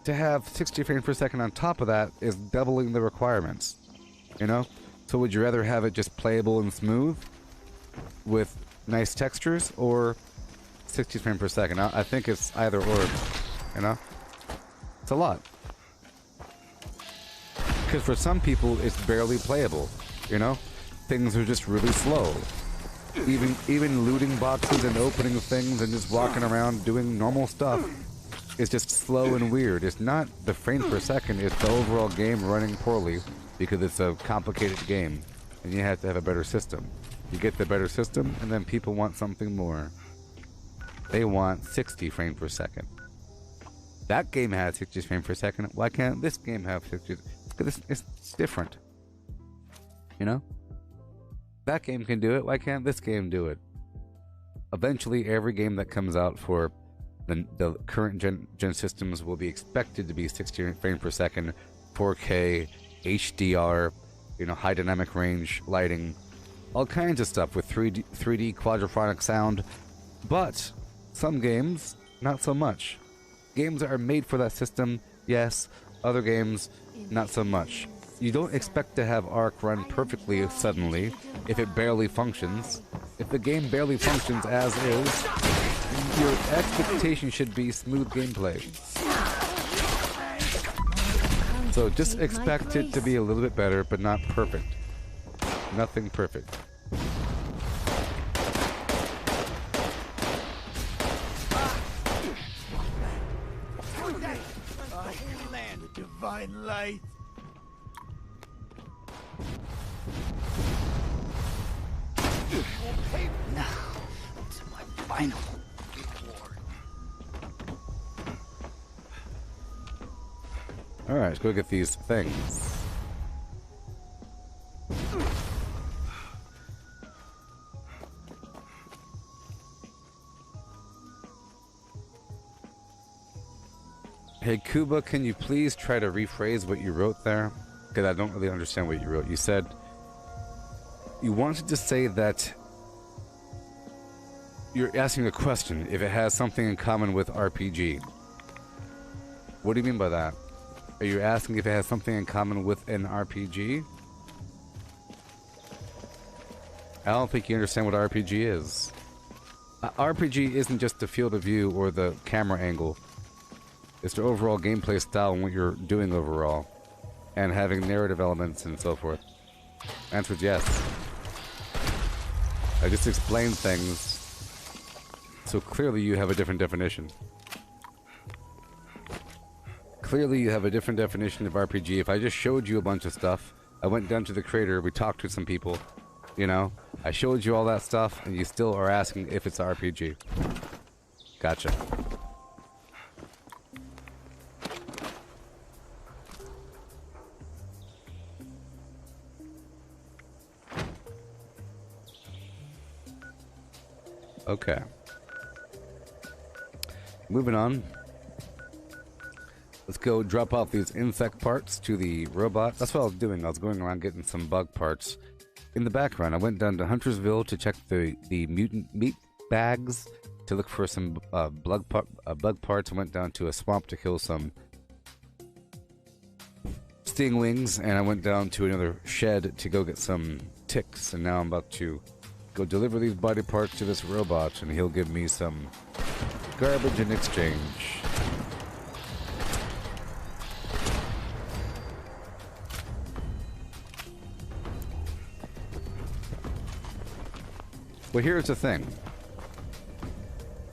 To have 60 frames per second on top of that is doubling the requirements. You know? So would you rather have it just playable and smooth with nice textures, or 60 frames per second? I think it's either or. You know? It's a lot. Because for some people, it's barely playable, you know? Things are just really slow. Even looting boxes and opening things and just walking around doing normal stuff is just slow and weird. It's not the frames per second, it's the overall game running poorly because it's a complicated game. And you have to have a better system. You get the better system, and then people want something more. They want 60 frames per second. That game has 60 frames per second. Why can't this game have 60? Because it's different. You know? That game can do it. Why can't this game do it? Eventually, every game that comes out for the current gen systems will be expected to be 60 frames per second, 4K, HDR, you know, high dynamic range lighting, all kinds of stuff with 3D quadraphonic sound, But some games, not so much. Games that are made for that system, yes. Other games, not so much. You don't expect to have Ark run perfectly suddenly if it barely functions. If the game barely functions as is, your expectation should be smooth gameplay. So just expect it to be a little bit better, but not perfect. Nothing perfect. Divine light. Now, to my final reward. Alright, let's go get these things. Hey Kuba, can you please try to rephrase what you wrote there? Because I don't really understand what you wrote. You said you wanted to say that you're asking a question if it has something in common with RPG. What do you mean by that? Are you asking if it has something in common with an RPG? I don't think you understand what RPG is. RPG isn't just the field of view or the camera angle. It's the overall gameplay style and what you're doing overall. And having narrative elements and so forth. Answer is yes. I just explained things. So clearly you have a different definition. Clearly you have a different definition of RPG. If I just showed you a bunch of stuff, I went down to the creator, we talked to some people, you know, I showed you all that stuff, and you still are asking if it's an RPG. Gotcha. Okay. Moving on. Let's go drop off these insect parts to the robot. That's what I was doing. I was going around getting some bug parts. In the background, I went down to Huntersville to check the mutant meat bags to look for some bug parts. I went down to a swamp to kill some sting wings, and I went down to another shed to go get some ticks, and now I'm about to go deliver these body parts to this robot, and he'll give me some garbage in exchange. Well, here's the thing.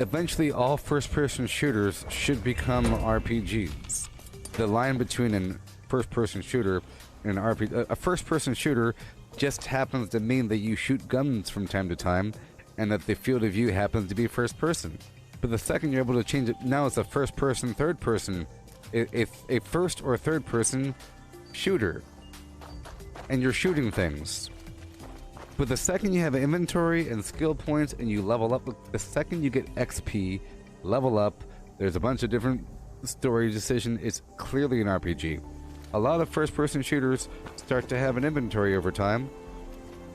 Eventually, all first-person shooters should become RPGs. The line between a first-person shooter and an RPG... A first-person shooter just happens to mean that you shoot guns from time to time, and that the field of view happens to be first-person. But the second you're able to change it, now it's a first-person, third-person. A first or third-person shooter. And you're shooting things. But the second you have inventory and skill points and you level up, the second you get XP, level up, there's a bunch of different story decisions, it's clearly an RPG. A lot of first-person shooters start to have an inventory over time,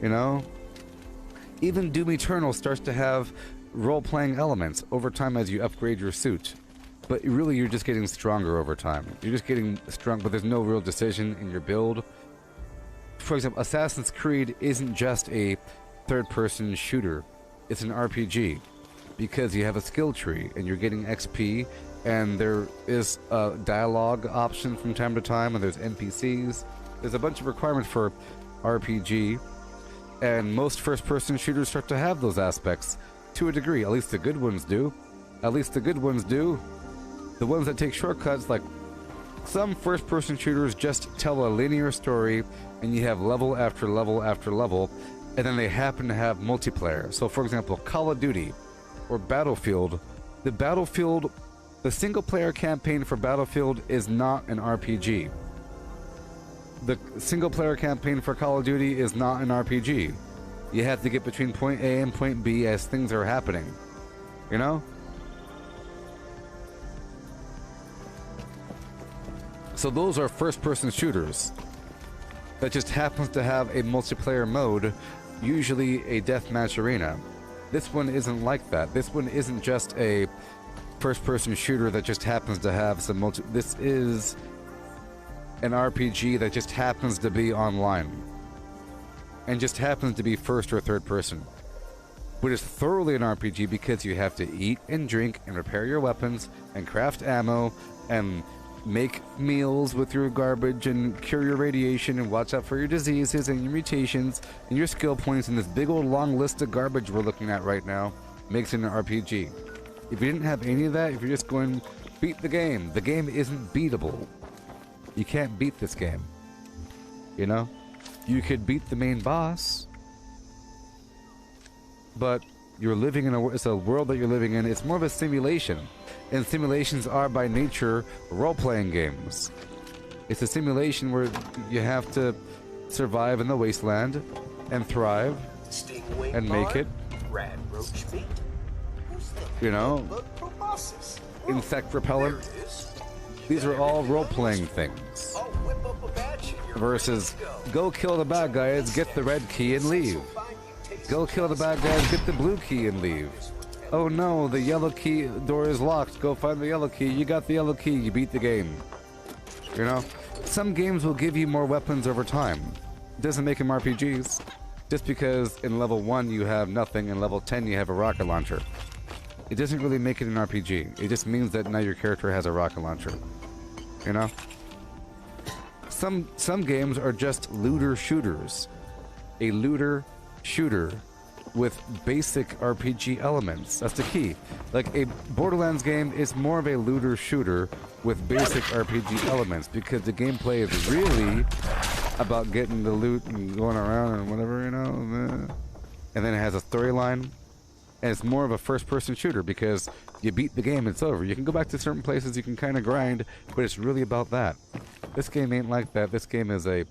you know? Even Doom Eternal starts to have role-playing elements over time as you upgrade your suit. But really, you're just getting stronger over time. You're just getting strong, but there's no real decision in your build. For example, Assassin's Creed isn't just a third-person shooter. It's an RPG. Because you have a skill tree, and you're getting XP, and there is a dialogue option from time to time, and there's NPCs. There's a bunch of requirements for RPG, and most first-person shooters start to have those aspects to a degree. At least the good ones do. At least the good ones do. The ones that take shortcuts, like some first-person shooters, just tell a linear story, and you have level after level after level, and then they happen to have multiplayer. So, for example, Call of Duty or Battlefield. The single-player campaign for Battlefield is not an RPG. The single-player campaign for Call of Duty is not an RPG. You have to get between point A and point B as things are happening. You know? So those are first-person shooters that just happens to have a multiplayer mode, usually a deathmatch arena. This one isn't like that. This one isn't just a first-person shooter that just happens to have some This is an RPG that just happens to be online. And just happens to be first or third person. But it's thoroughly an RPG because you have to eat and drink and repair your weapons and craft ammo and make meals with your garbage and cure your radiation and watch out for your diseases and your mutations and your skill points, and this big old long list of garbage we're looking at right now makes it an RPG. If you didn't have any of that, if you're just going beat the game isn't beatable. You can't beat this game. You know? You could beat the main boss, but you're living in it's a world that you're living in. It's more of a simulation. And simulations are by nature role-playing games. It's a simulation where you have to survive in the wasteland and thrive and make it. You know, insect repellent. These are all role-playing things. Versus, go kill the bad guys, get the red key and leave. Go kill the bad guys, get the blue key and leave. Oh no, the yellow key door is locked. Go find the yellow key. You got the yellow key. You beat the game. You know? Some games will give you more weapons over time. It doesn't make them RPGs. Just because in level 1 you have nothing and level 10 you have a rocket launcher. It doesn't really make it an RPG. It just means that now your character has a rocket launcher. You know? Some games are just looter shooters. A looter shooter with basic RPG elements. That's the key. Like a Borderlands game is more of a looter shooter with basic RPG elements because the gameplay is really about getting the loot and going around and whatever, you know. And then it has a storyline. And it's more of a first-person shooter because you beat the game, it's over. You can go back to certain places, you can kind of grind, but it's really about that. This game ain't like that. This game is a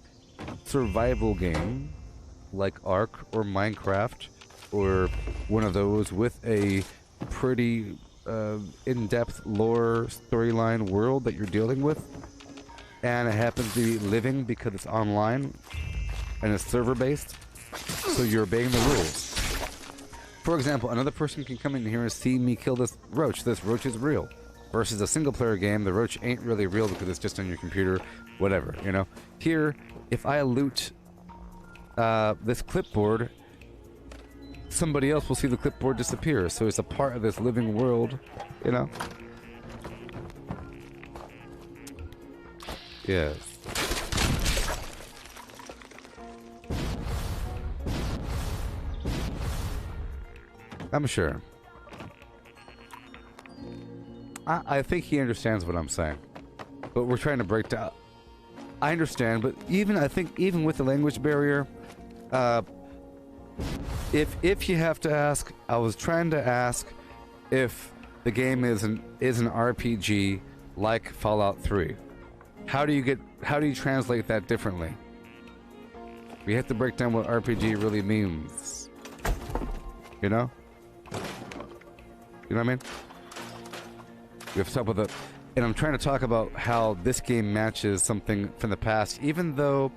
survival game like Ark or Minecraft or one of those with a pretty in-depth lore storyline world that you're dealing with, and it happens to be living because it's online and it's server-based, so you're obeying the rules. For example, another person can come in here and see me kill this roach. This roach is real. Versus a single-player game, the roach ain't really real because it's just on your computer, whatever, you know? Here, if I loot this clipboard, somebody else will see the clipboard disappear, so it's a part of this living world, you know? Yes. I'm sure. I think he understands what I'm saying, but we're trying to break down. I understand, but I think even with the language barrier, if you have to ask, I was trying to ask if the game is an RPG like Fallout 3. How do you translate that differently? We have to break down what RPG really means. You know? You know what I mean? We have to talk about the... And I'm trying to talk about how this game matches something from the past, even though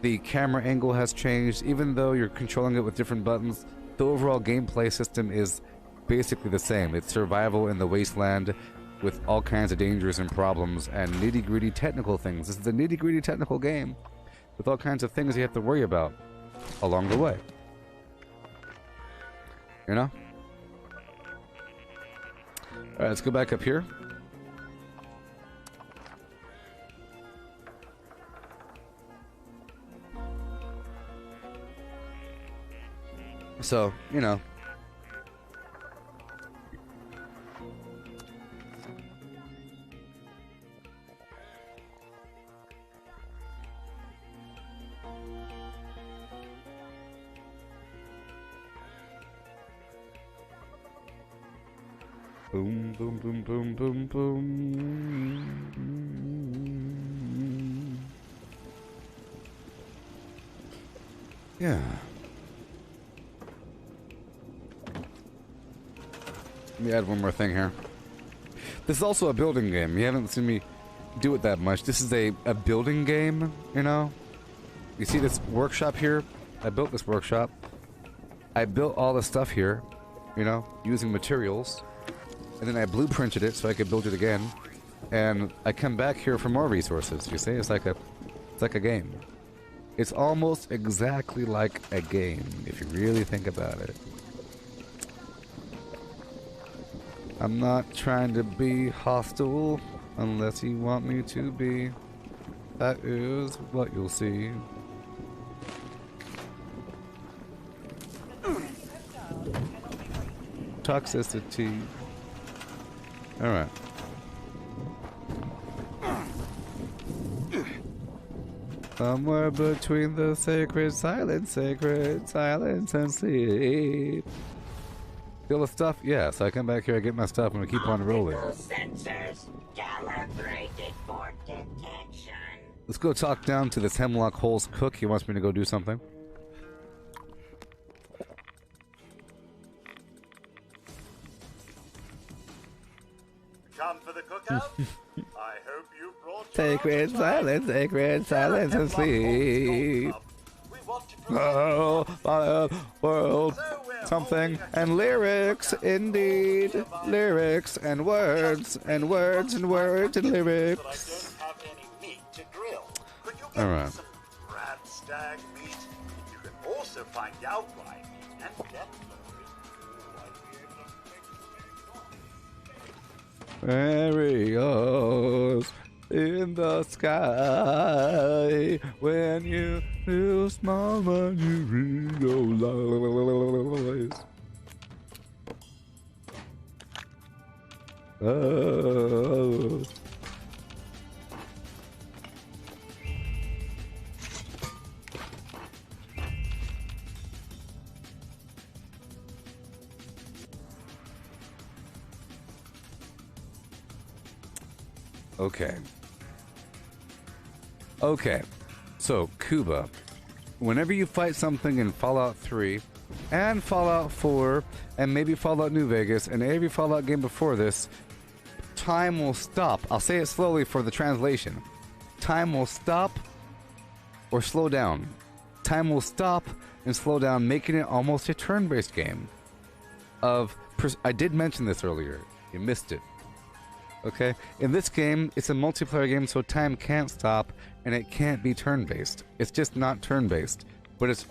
the camera angle has changed, even though you're controlling it with different buttons, the overall gameplay system is basically the same. It's survival in the wasteland with all kinds of dangers and problems and nitty-gritty technical things. This is a nitty-gritty technical game with all kinds of things you have to worry about along the way. You know? Alright, let's go back up here. So, you know. Boom, boom, boom, boom, boom, boom. Yeah. Let me add one more thing here. This is also a building game. You haven't seen me do it that much. This is a building game, you know? You see this workshop here? I built this workshop. I built all the stuff here. you know, using materials. And then I blueprinted it so I could build it again. And I come back here for more resources, you see? It's like a game. It's almost exactly like a game, if you really think about it. I'm not trying to be hostile unless you want me to be. That is what you'll see. Toxicity. Alright. Somewhere between the sacred silence and sleep. Feel the stuff? Yeah, so I come back here, I get my stuff, and we keep on rolling. Sensors calibrated for detection. Let's go talk down to this Hemlock Hole's cook. He wants me to go do something. Come for the cookout? I hope you brought Sacred silence and sleep. Oh, world, something, and lyrics, indeed. Lyrics, and words, and words, and words, and lyrics. Alright. Rat stag meat. You can also find outline meat and depth Aerials in the sky when you feel small when you realize. Oh. Okay. Okay. So, Cuba. Whenever you fight something in Fallout 3 and Fallout 4 and maybe Fallout New Vegas and every Fallout game before this, time will stop. I'll say it slowly for the translation. Time will stop or slow down. Time will stop and slow down, making it almost a turn-based game. I did mention this earlier. You missed it. Okay? In this game, it's a multiplayer game, so time can't stop, and it can't be turn-based. It's just not turn-based. But it's...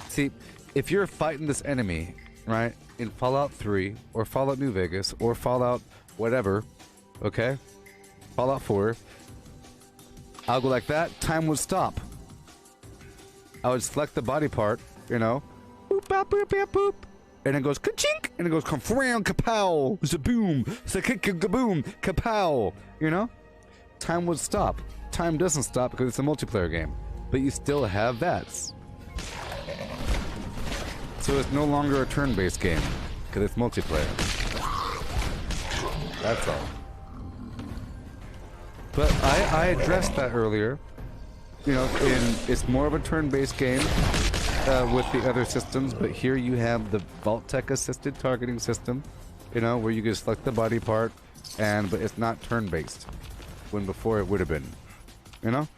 See, if you're fighting this enemy, right, in Fallout 3, or Fallout New Vegas, or Fallout whatever, okay? Fallout 4, I'll go like that, time would stop. I would select the body part, you know, boop, bop, boop, boop, boop. And it goes ka-chink, and it goes ka-fram, kapow, zaboom, kaboom, kapow, you know? Time would stop. Time doesn't stop because it's a multiplayer game. But you still have VATs. So it's no longer a turn-based game, because it's multiplayer. That's all. But I addressed that earlier. You know, it's more of a turn-based game. With the other systems, but here you have the Vault-Tec assisted targeting system, you know, where you can select the body part, but it's not turn-based, when before it would have been, you know?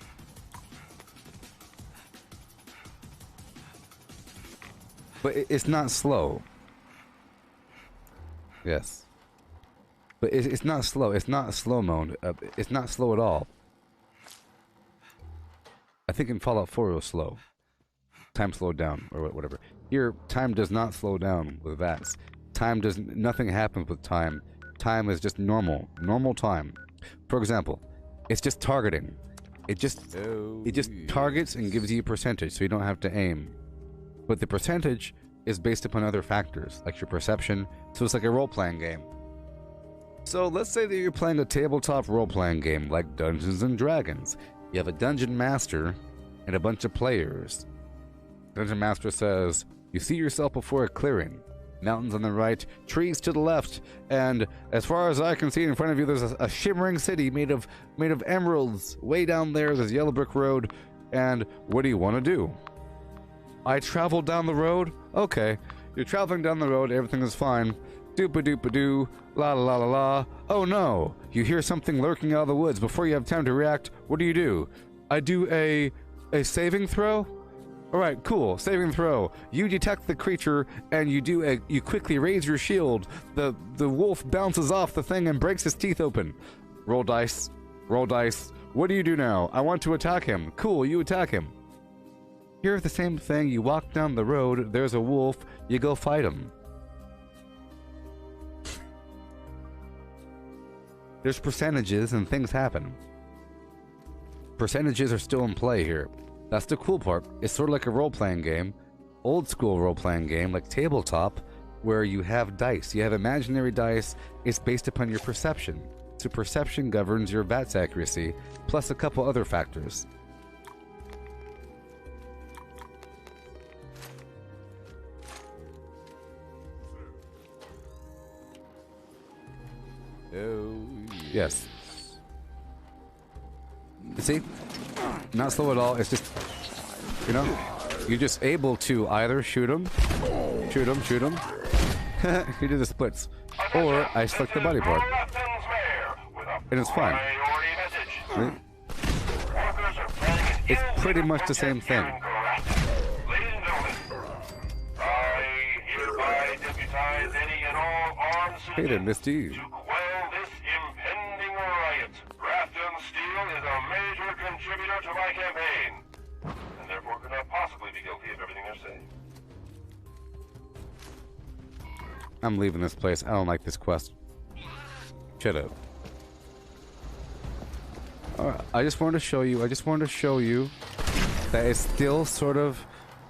But it's not slow. Yes. But it's not slow. It's not slow mode. It's not slow at all. I think in Fallout 4 it was slow. Time slowed down, or whatever. Here, time does not slow down with VATs. Nothing happens with time. Time is just normal time. For example, it's just targeting. It just targets and gives you a percentage, so you don't have to aim. But the percentage is based upon other factors, like your perception, so it's like a role-playing game. So let's say that you're playing a tabletop role-playing game like Dungeons & Dragons. You have a dungeon master and a bunch of players. Dungeon Master says, you see yourself before a clearing. Mountains on the right, trees to the left, and as far as I can see in front of you, there's a shimmering city made of emeralds. Way down there, there's a yellow brick road, and what do you want to do? I travel down the road? Okay, you're traveling down the road, everything is fine. Doop-a-doop-a-doo, la-la-la-la-la. Oh no, you hear something lurking out of the woods. Before you have time to react, what do? I do a saving throw? Alright, cool. Saving throw. You detect the creature and you quickly raise your shield. The wolf bounces off the thing and breaks his teeth open. Roll dice. Roll dice. What do you do now? I want to attack him. Cool, you attack him. Here's the same thing. You walk down the road, there's a wolf, you go fight him. There's percentages and things happen. Percentages are still in play here. That's the cool part. It's sort of like a role-playing game, old school role-playing game, like tabletop, where you have dice. You have imaginary dice. It's based upon your perception. So perception governs your VATS accuracy, plus a couple other factors. Oh, yes. You see? Not slow at all. It's just, you know, you're just able to either shoot him. You do the splits. Or I select the body part. And it's fine. See? It's pretty much the same thing. Hey there, Misty. Contributor to my campaign, and therefore could not possibly be guilty of everything they're saying. I'm leaving this place. I don't like this quest. Shut up. Alright, I just wanted to show you that it's still sort of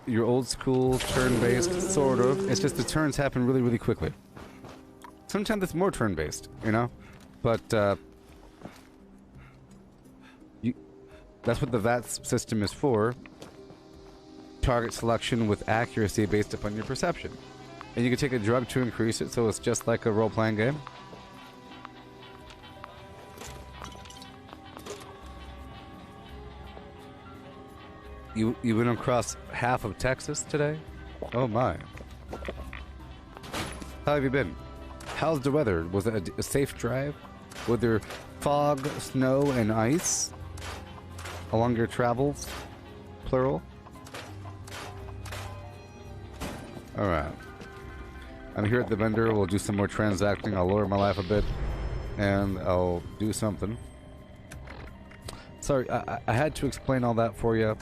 your old school turn-based, sort of. It's just the turns happen really, really quickly. Sometimes it's more turn-based, you know? But, that's what the VATS system is for. Target selection with accuracy based upon your perception. And you can take a drug to increase it, so it's just like a role-playing game. You went across half of Texas today? Oh my. How have you been? How's the weather? Was it a safe drive? Were there fog, snow, and ice along your travels? Plural? Alright. I'm here at the vendor. We'll do some more transacting. I'll lower my life a bit. And I'll do something. Sorry, I had to explain all that for you,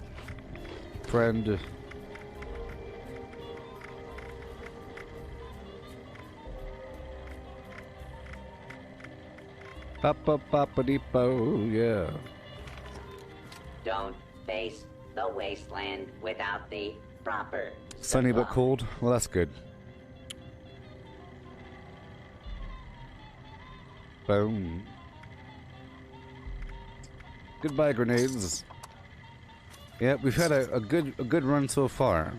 friend. Papa-papa-dee-po, yeah. Don't face the wasteland without the proper Sunny but cold? Well, that's good. Boom. Goodbye, grenades. Yeah, we've had a good run so far.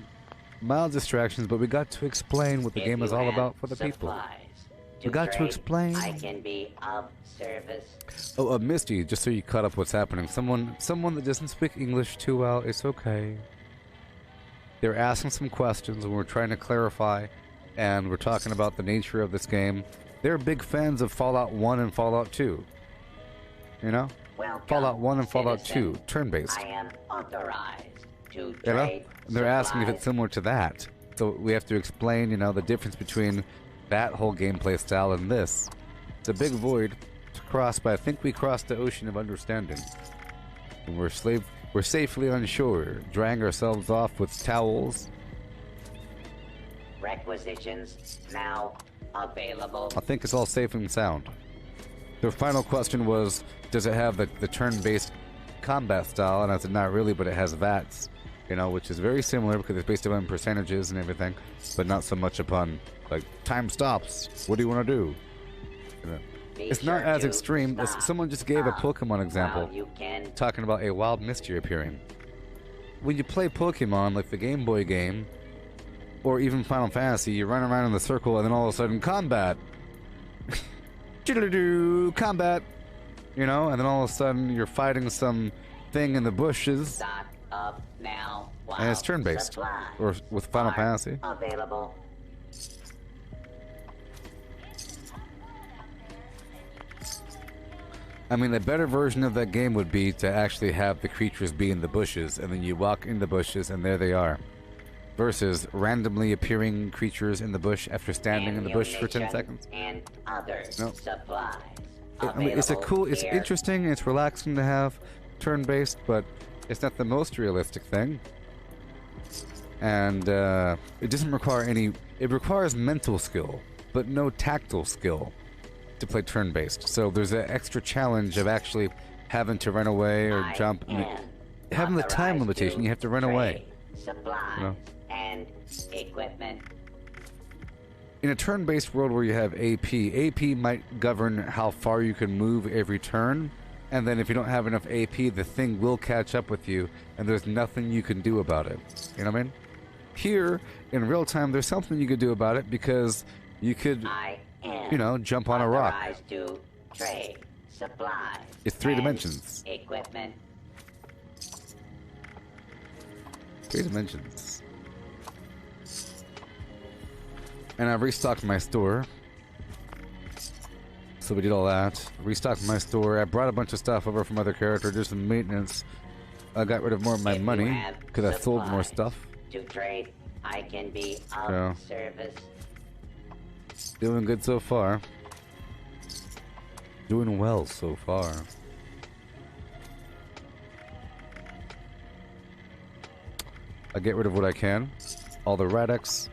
Mild distractions, but we got to explain what the game is all about for the people. We got to explain. I can be of service. Oh, Misty, just so you caught up what's happening. Someone that doesn't speak English too well, it's okay. They're asking some questions and we're trying to clarify, and we're talking about the nature of this game. They're big fans of Fallout 1 and Fallout 2. You know? Welcome, Fallout 1 and Fallout citizen. 2, turn-based. I am authorized to You know? trade And they're asking if supplies. it's similar to that. So we have to explain, you know, the difference between that whole gameplay style and this. It's a big void to cross, but I think we crossed the ocean of understanding. And we're safely on shore, drying ourselves off with towels. Requisitions now available. I think it's all safe and sound. The final question was, does it have the turn-based combat style? And I said, not really, but it has VATS, you know, which is very similar because it's based upon percentages and everything, but not so much upon, like, time stops. What do you want to do? You know, it's not as extreme. Someone just gave a Pokemon example, talking about a wild mystery appearing. When you play Pokemon, like the Game Boy game, or even Final Fantasy, you run around in the circle and then all of a sudden, combat! Combat! You know, and then all of a sudden you're fighting some thing in the bushes. Stock up now. And it's turn-based. Supplies Or with Final Fantasy. available. I mean, a better version of that game would be to actually have the creatures be in the bushes, and then you walk in the bushes, and there they are. Versus randomly appearing creatures in the bush after standing in the bush for 10 seconds. And other Nope. supplies. I mean, it's it's here. interesting, it's relaxing to have turn-based, but it's not the most realistic thing. And it doesn't require any... It requires mental skill, but no tactile skill to play turn-based. So there's an extra challenge of actually having to run away or jump. I mean, having the time limitation, you have to run away. Supplies You know? and equipment. In a turn-based world where you have AP might govern how far you can move every turn, and then if you don't have enough AP, the thing will catch up with you, and there's nothing you can do about it. You know what I mean? Here, in real time, there's something you could do about it, because you could, you know, jump on a rock. Authorized to trade supplies. It's 3 and dimensions. Equipment. 3 dimensions. And I've restocked my store. So we did all that. Restocked my store. I brought a bunch of stuff over from other characters, just some maintenance. I got rid of more of my money because I sold more stuff. To trade, I can be of So, service. doing good so far. Doing well so far. I get rid of what I can. All the Radix.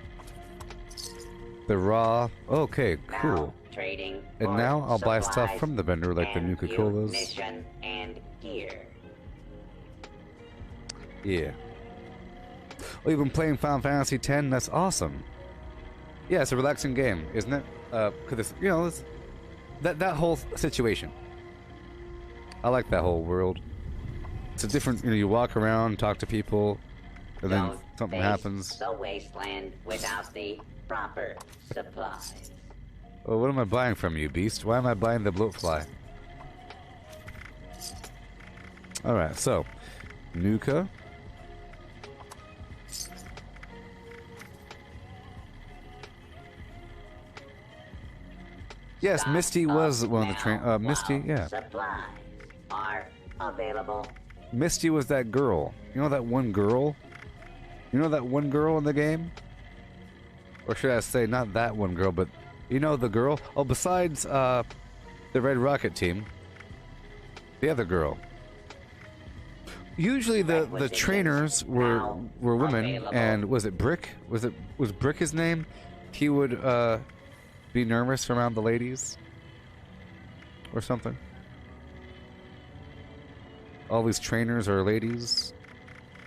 The raw. Okay, cool. Trading And now I'll buy stuff supplies from the vendor, like the and Nuka-Colas. munition and gear. Yeah. Oh, you've been playing Final Fantasy X? That's awesome. Yeah, it's a relaxing game, isn't it? Cause it's, you know, it's, that whole situation. I like that whole world. It's a different, you know, you walk around, talk to people, and then Don't something face happens. the wasteland without the proper supplies. Oh, what am I buying from you, beast? Why am I buying the bloatfly? Alright, so, Nuka. Yes, Misty was one of the train. Misty, yeah. Supplies are available. Misty was that girl. You know that one girl? You know that one girl in the game? Or should I say, not that one girl, but you know the girl? Oh, besides the Red Rocket team, the other girl. Usually the trainers were women, and was it Brick? Was Brick his name? He would be nervous around the ladies or something. All these trainers are ladies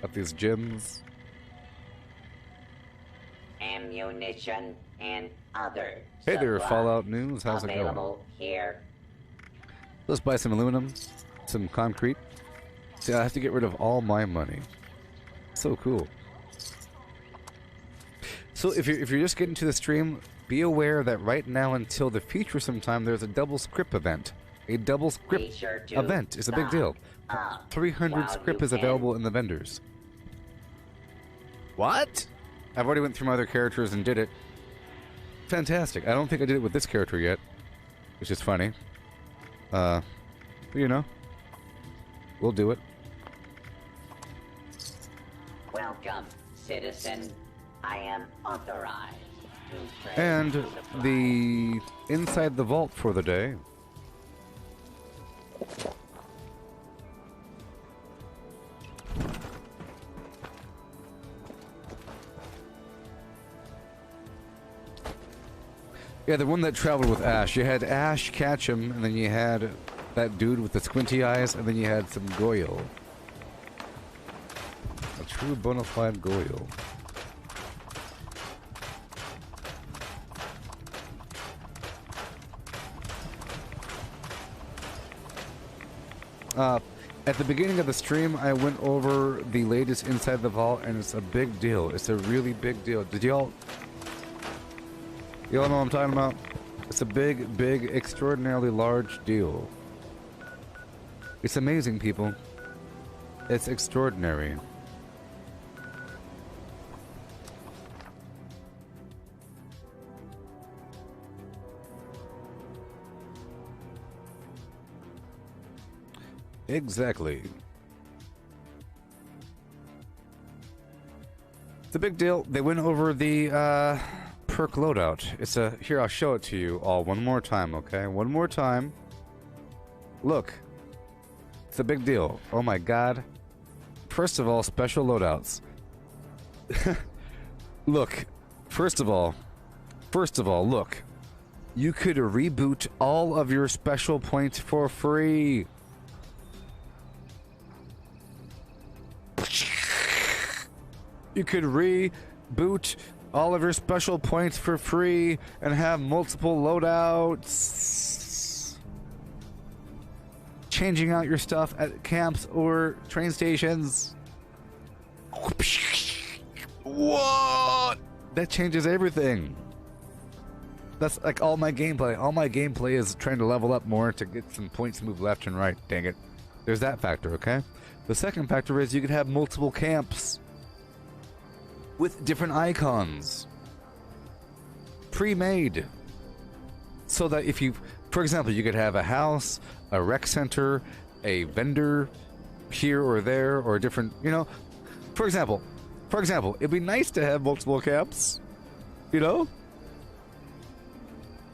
at these gyms. Ammunition and other Hey there, supplies Fallout News. How's it going? available here. Let's buy some aluminum, some concrete. See, I have to get rid of all my money. So cool. So if you're just getting to the stream, be aware that right now until the future sometime, there's a double script event. A double script sure to event is a big deal. 300 while script you is can. available in the vendors. What? I've already went through my other characters and did it. Fantastic. I don't think I did it with this character yet, which is funny. But you know, we'll do it. Welcome, citizen. I am authorized to trade And supplies. the inside the vault for the day. Yeah, the one that traveled with Ash. You had Ash catch him, and then you had that dude with the squinty eyes, and then you had some Goyle. A true bona fide Goyle. At the beginning of the stream, I went over the latest Inside the Vault, and it's a big deal. It's a really big deal. Did y'all know what I'm talking about? It's a big, big, extraordinarily large deal. It's amazing, people. It's extraordinary. Exactly. It's a big deal. They went over the perk loadout. It's a... Here, I'll show it to you all one more time, okay? One more time. Look. It's a big deal. Oh my god. First of all, special loadouts. Look. First of all, look. You could reboot all of your special points for free. You could reboot all of your special points for free and have multiple loadouts. Changing out your stuff at camps or train stations. What? That changes everything. That's like all my gameplay. All my gameplay is trying to level up more to get some points to move left and right. Dang it. There's that factor, okay? The second factor is you could have multiple camps with different icons. Pre-made. So that if you, for example, you could have a house, a rec center, a vendor here or there, or different, you know. For example, it'd be nice to have multiple camps, you know?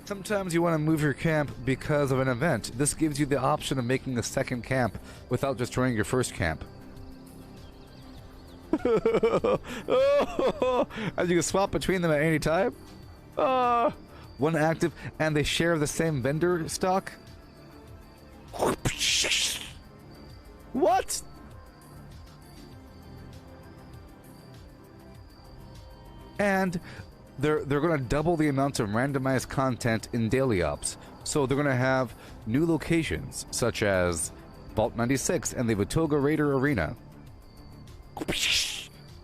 Sometimes you want to move your camp because of an event. This gives you the option of making a second camp without destroying your first camp. And you can swap between them at any time. One active, and they share the same vendor stock. What? And they're going to double the amount of randomized content in daily ops. So they're going to have new locations, such as Vault 96 and the Vitoga Raider Arena.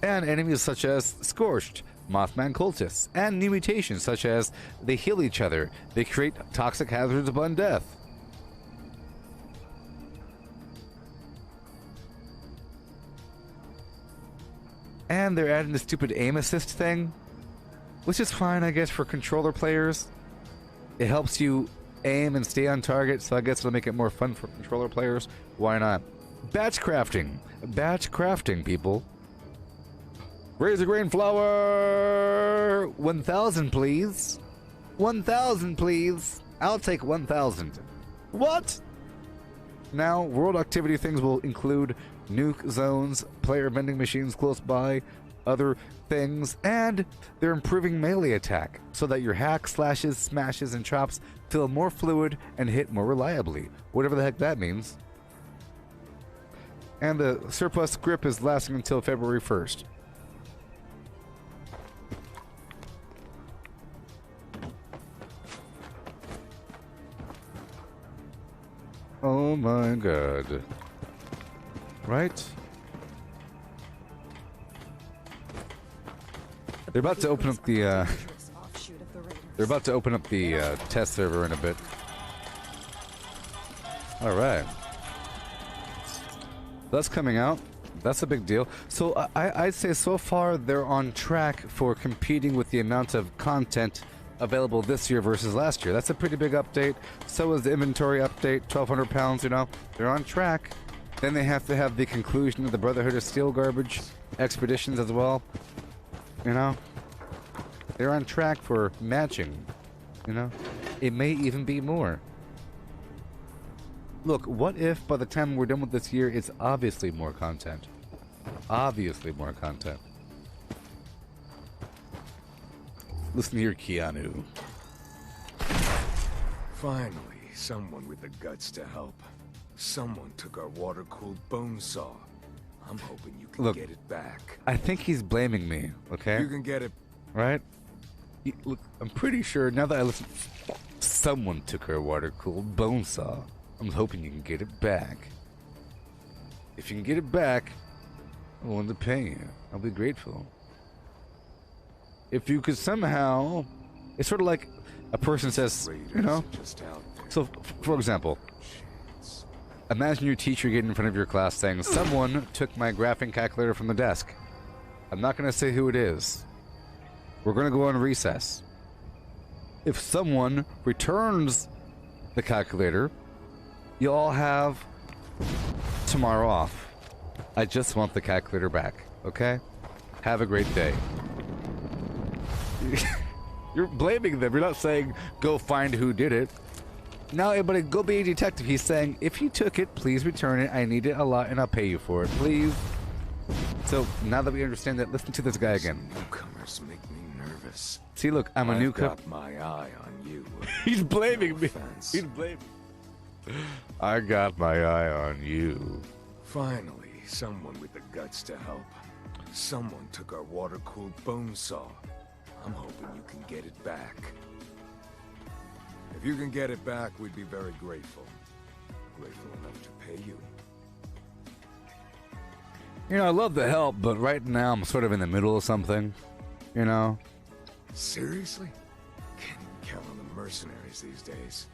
And enemies such as Scorched, Mothman Cultists, and new mutations such as they heal each other, they create toxic hazards upon death. And they're adding the stupid aim assist thing, which is fine, I guess, for controller players. It helps you aim and stay on target, so I guess it'll make it more fun for controller players. Why not? Batch crafting. Batch crafting, people. Razor grain flour! 1,000, please. 1,000, please. I'll take 1,000. What? Now, world activity things will include nuke zones, player vending machines close by, other things, and they're improving melee attack so that your hacks, slashes, smashes, and chops feel more fluid and hit more reliably. Whatever the heck that means. And the surplus grip is lasting until February 1st. Oh my god. Right? They're about to open up the they're about to open up the test server in a bit. All right. That's coming out. That's a big deal. So I'd say so far they're on track for competing with the amount of content available this year versus last year. That's a pretty big update. So is the inventory update, 1,200 pounds, you know. They're on track. Then they have to have the conclusion of the Brotherhood of Steel garbage expeditions as well. You know. They're on track for matching. You know. It may even be more. Look, what if by the time we're done with this year, it's obviously more content? Obviously more content. Listen here, Keanu. Finally, someone with the guts to help. Someone took our water-cooled bone saw. I'm hoping you can get it back. I think he's blaming me, okay? You can get it. Right? Look, I'm pretty sure, now that I listen... Someone took our water-cooled bone saw. I'm hoping you can get it back. If you can get it back, I'm willing to pay you. I'll be grateful. If you could somehow... It's sort of like a person says, you know? So, for example, imagine your teacher getting in front of your class saying, someone took my graphing calculator from the desk. I'm not going to say who it is. We're going to go on recess. If someone returns the calculator, you all have tomorrow off. I just want the calculator back, okay? Have a great day. You're blaming them. You're not saying, go find who did it. Now, everybody, go be a detective. He's saying, if you took it, please return it. I need it a lot, and I'll pay you for it, please. So, now that we understand that, listen to this guy again. Newcomers make me nervous. See, look, I'm a newcomer. I've got my eye on you. He's blaming me. Offense. He's blaming me. I got my eye on you. Finally, someone with the guts to help. Someone took our water-cooled bone saw. I'm hoping you can get it back. If you can get it back, we'd be very grateful. Grateful enough to pay you. You know, I love the help, but right now I'm sort of in the middle of something. You know? Seriously? Can't even count on the mercenaries these days.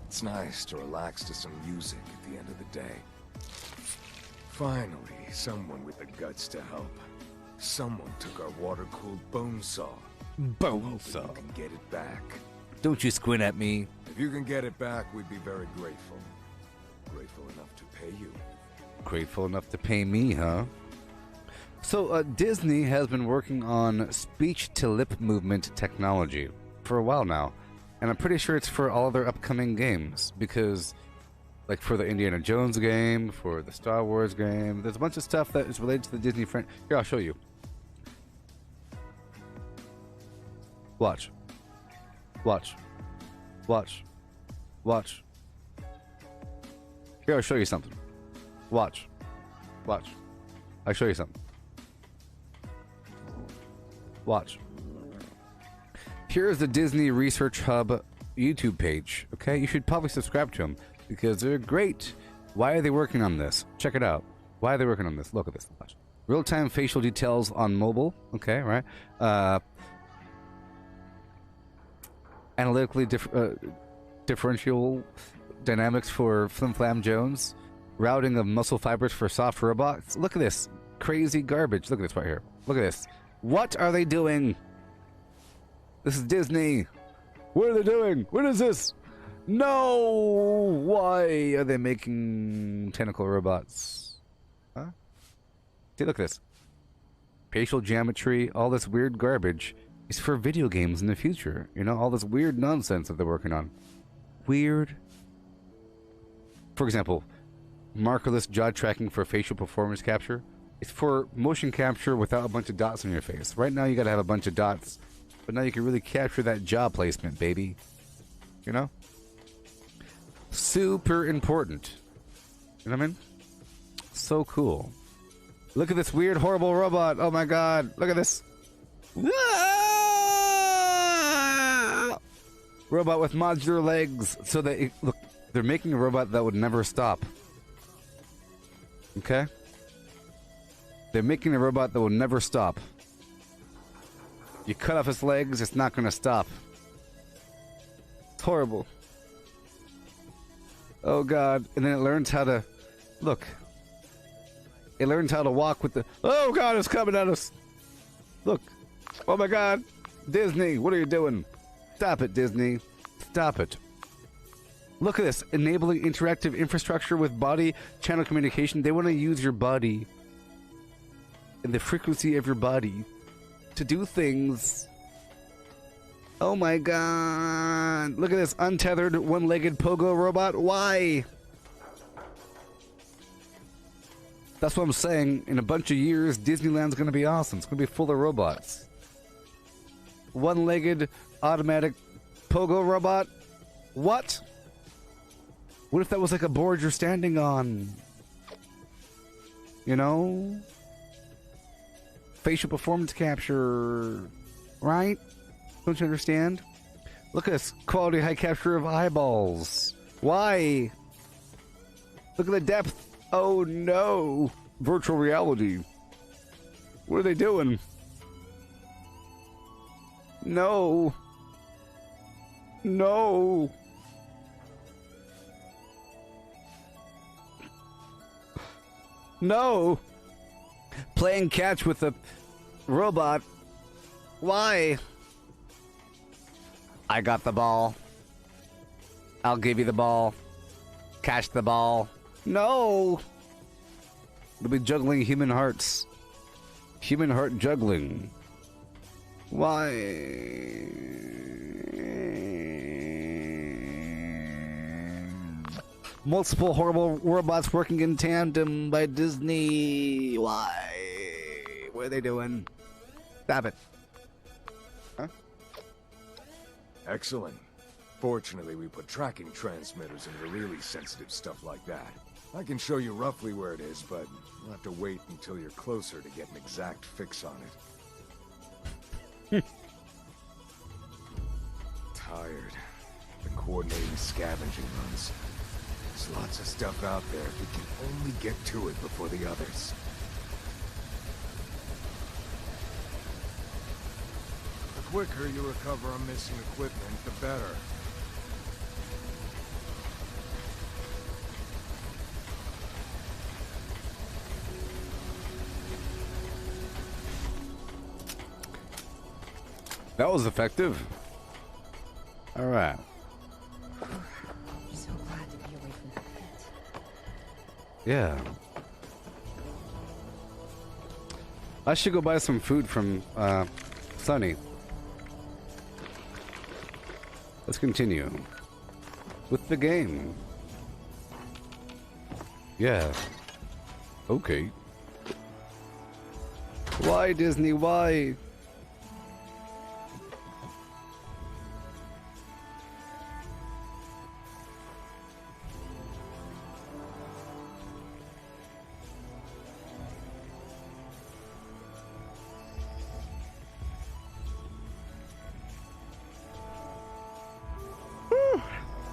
It's nice to relax to some music at the end of the day. Finally, someone with the guts to help. Someone took our water-cooled bone saw. Bone saw. You can get it back. Don't you squint at me. If you can get it back, we'd be very grateful. Grateful enough to pay you. Grateful enough to pay me, huh? So, Disney has been working on speech-to-lip movement technology for a while now. And I'm pretty sure it's for all their upcoming games. Because, like, for the Indiana Jones game, for the Star Wars game, there's a bunch of stuff that is related to the Disney friend. Here, I'll show you. Watch. Watch. Watch. Watch. Here, I'll show you something. Watch. Watch. I'll show you something. Watch. Here's the Disney Research Hub YouTube page. Okay, you should probably subscribe to them because they're great. Why are they working on this? Check it out. Why are they working on this? Look at this. Watch. Real-time facial details on mobile. Okay, right? Analytically differential dynamics for Flim Flam Jones. Routing of muscle fibers for soft robots. Look at this. Crazy garbage. Look at this right here. Look at this. What are they doing? This is Disney. What are they doing? What is this? No! Why are they making tentacle robots? Huh? See, look at this. Facial geometry, all this weird garbage is for video games in the future. You know, all this weird nonsense that they're working on. Weird. For example, markerless jaw tracking for facial performance capture. It's for motion capture without a bunch of dots on your face. Right now you gotta have a bunch of dots, but now you can really capture that jaw placement, baby. You know? Super important. You know what I mean? So cool. Look at this weird, horrible robot. Oh my god. Look at this. Ah! Robot with modular legs. So they look, they're making a robot that would never stop. Okay? They're making a robot that will never stop. You cut off its legs, it's not gonna stop. It's horrible. Oh god. And then it learns how to... Look. It learns how to walk with the... Oh god, it's coming at us! Look. Oh my god. Disney, what are you doing? Stop it, Disney. Stop it. Look at this. Enabling interactive infrastructure with body channel communication. They want to use your body and the frequency of your body to do things. Oh my god. Look at this untethered one-legged pogo robot. Why? That's what I'm saying. In a bunch of years, Disneyland's going to be awesome. It's going to be full of robots. One-legged automatic pogo robot? What? What if that was like a board you're standing on? You know? Facial performance capture. Right? Don't you understand? Look at this. Quality high capture of eyeballs. Why? Look at the depth. Oh no. Virtual reality. What are they doing? No. No. No. Playing catch with a robot. Why? I got the ball. I'll give you the ball. Catch the ball. No! We'll be juggling human hearts. Human heart juggling. Why? Multiple horrible robots working in tandem by Disney. Why? What are they doing? Stop it. Huh? Excellent. Fortunately, we put tracking transmitters into really sensitive stuff like that. I can show you roughly where it is, but you'll have to wait until you're closer to get an exact fix on it. Tired. Been coordinating scavenging runs. There's lots of stuff out there if we can only get to it before the others. The quicker you recover on missing equipment, the better. That was effective. All right. I'm so glad to be away from the pit. Yeah. I should go buy some food from Sunny. Let's continue with the game. Yeah. Okay. Why, Disney? Why?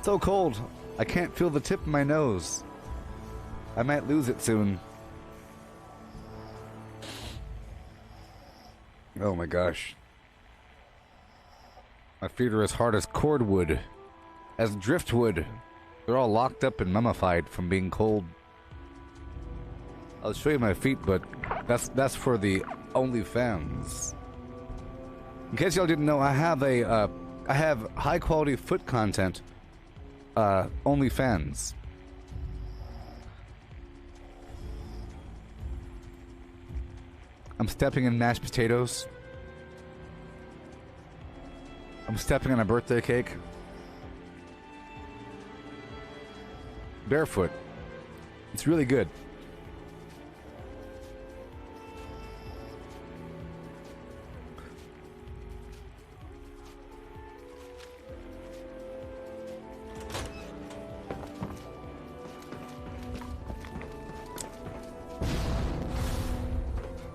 So cold. I can't feel the tip of my nose. I might lose it soon. Oh my gosh. My feet are as hard as cordwood, as driftwood. They're all locked up and mummified from being cold. I'll show you my feet, but that's for the OnlyFans. In case y'all didn't know, I have high quality foot content. OnlyFans. I'm stepping in mashed potatoes. I'm stepping on a birthday cake. Barefoot. It's really good.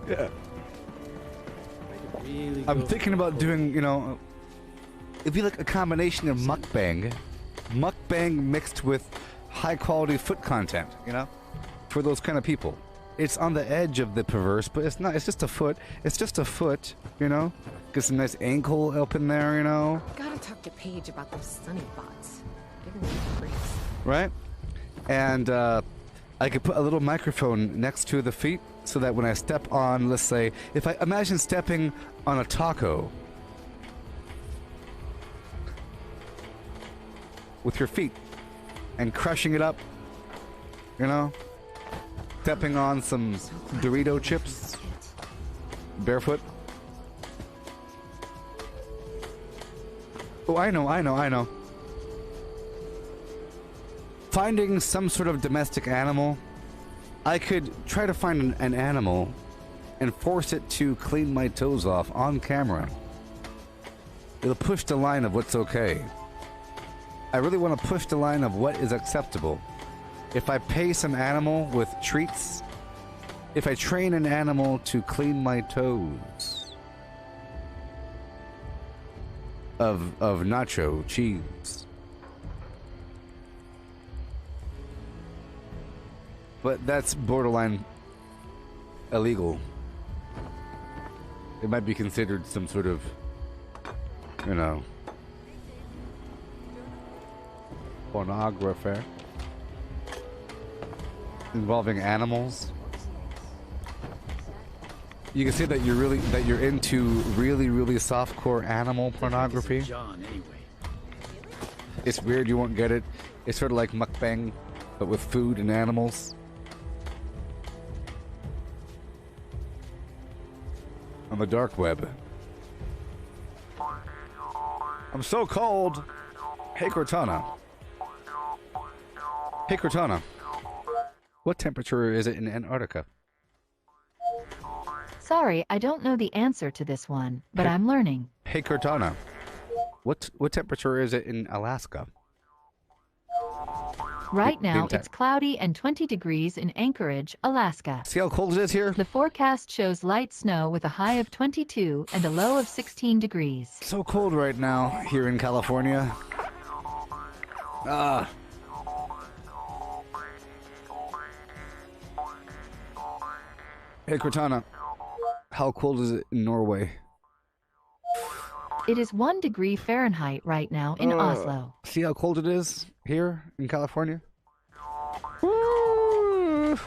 Yeah. Really I'm thinking about doing, you know, it'd be like a combination of mukbang mixed with high quality foot content, you know, for those kind of people. It's on the edge of the perverse, but it's not. It's just a foot. It's just a foot, you know. Get some nice ankle up in there, you know. Gotta talk to Paige about those sunny bots. Giving me creeps. Right? And I could put a little microphone next to the feet so that when I step on, let's say, if I imagine stepping on a taco with your feet and crushing it up, you know, stepping on some Dorito chips, barefoot. Oh, I know. Finding some sort of domestic animal. I could try to find an animal and force it to clean my toes off on camera. It'll push the line of what's okay. I really want to push the line of what is acceptable. If I pay some animal with treats, if I train an animal to clean my toes of nacho cheese. But that's borderline illegal. It might be considered some sort of, you know, pornography involving animals. You can say that you're into really softcore animal pornography. John, anyway. It's weird, you won't get it. It's sort of like mukbang. but with food and animals. On the dark web. I'm so cold. Hey, Cortana. Hey, Cortana. What temperature is it in Antarctica? Sorry, I don't know the answer to this one, but I'm learning. Hey, Cortana. What temperature is it in Alaska? Right now, it's cloudy and 20 degrees in Anchorage, Alaska. See how cold it is here? The forecast shows light snow with a high of 22 and a low of 16 degrees. So cold right now here in California. Ah. Hey, Cortana. How cold is it in Norway? It is 1 degree Fahrenheit right now in Oslo. See how cold it is here in California? Woo!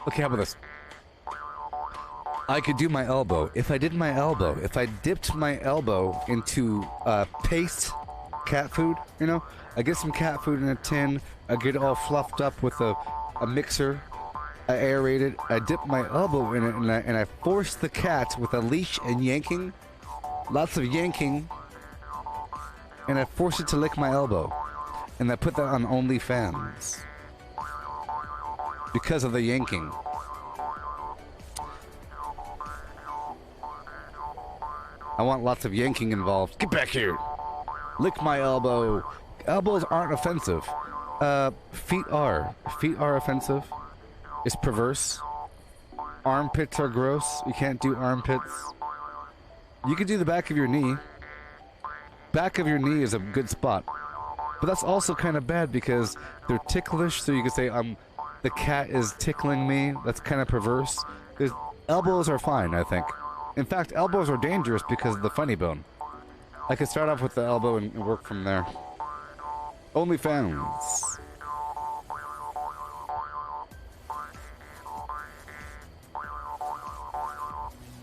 Okay, how about this? I could do my elbow. If I did my elbow, if I dipped my elbow into paste cat food, you know, I get some cat food in a tin, I get it all fluffed up with a mixer, I aerate it, I dip my elbow in it, and I force the cat with a leash and yanking, lots of yanking, and I force it to lick my elbow. And I put that on OnlyFans. Because of the yanking. I want lots of yanking involved. Get back here! Lick my elbow. Elbows aren't offensive. Feet are. Feet are offensive. It's perverse. Armpits are gross. You can't do armpits. You can do the back of your knee. Back of your knee is a good spot. But that's also kind of bad because they're ticklish, so you could say, the cat is tickling me. That's kind of perverse. Elbows are fine, I think. In fact, elbows are dangerous because of the funny bone. I could start off with the elbow and work from there. OnlyFans.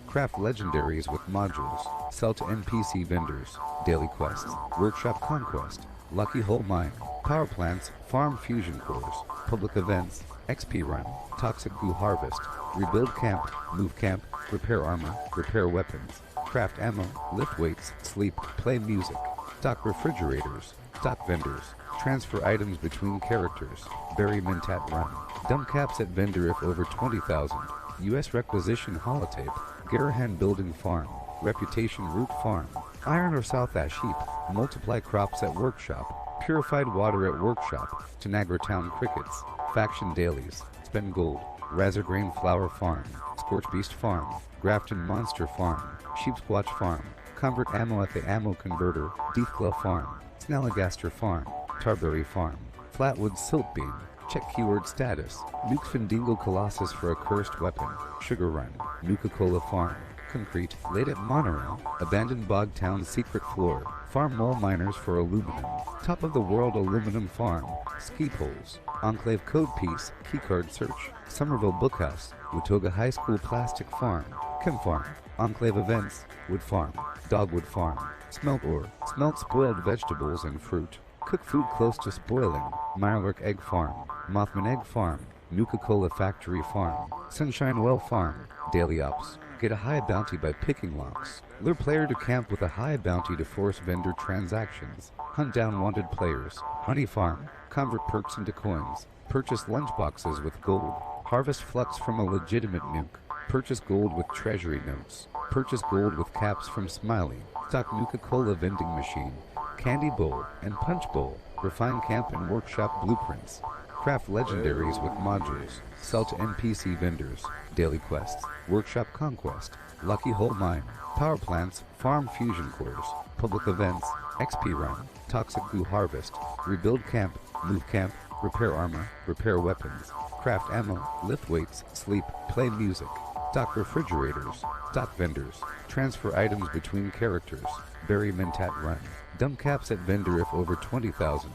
Craft legendaries with modules. Sell to NPC vendors. Daily quests. Workshop conquest. Lucky hole mine. Power plants. Farm fusion cores. Public events. XP run. Toxic goo harvest. Rebuild camp. Move camp. Repair armor. Repair weapons. Craft ammo. Lift weights. Sleep. Play music. Stock refrigerators. Stock vendors. Transfer items between characters. Bury Mentat run. Dump caps at vendor if over 20,000. U.S. requisition holotape. Garahan building farm. Reputation root farm. Iron or South Ash heap. Multiply crops at workshop. Purified water at workshop. Tanagra Town crickets. Faction dailies. Spend gold. Razorgrain flower farm. Scorch beast farm. Grafton monster farm. Sheepsquatch farm. Convert ammo at the ammo converter. Deathclaw farm. Snalligaster farm. Tarberry farm. Flatwood silt beam. Check keyword status. Nuke Findingo Colossus for a cursed weapon. Sugar Run. Nuka-Cola farm. Concrete. Laid at Monorail. Abandoned Bog Town secret floor. Farm mole miners for aluminum. Top of the world aluminum farm. Ski poles. Enclave code piece. Keycard search. Somerville Bookhouse. Watoga High School plastic farm. Chem farm. Enclave events. Wood farm. Dogwood farm. Smelt ore. Smelt spoiled vegetables and fruit. Cook food close to spoiling. Mirework egg farm. Mothman egg farm. Nuka-Cola factory farm. Sunshine Well farm. Daily ops. Get a high bounty by picking locks. Lure player to camp with a high bounty to force vendor transactions. Hunt down wanted players. Honey farm. Convert perks into coins. Purchase lunchboxes with gold. Harvest flux from a legitimate nuke. Purchase gold with treasury notes. Purchase gold with caps from Smiley. Stock Nuka-Cola vending machine. Candy bowl and punch bowl. Refine camp and workshop blueprints. Craft legendaries with modules. Sell to NPC vendors. Daily quests. Workshop conquest. Lucky hole mine. Power plants. Farm fusion cores. Public events. XP run. Toxic goo harvest. Rebuild camp. Move camp. Repair armor. Repair weapons. Craft ammo. Lift weights. Sleep. Play music. stock refrigerators, stock vendors, transfer items between characters, bury Mentat Run, dump caps at vendor if over 20,000,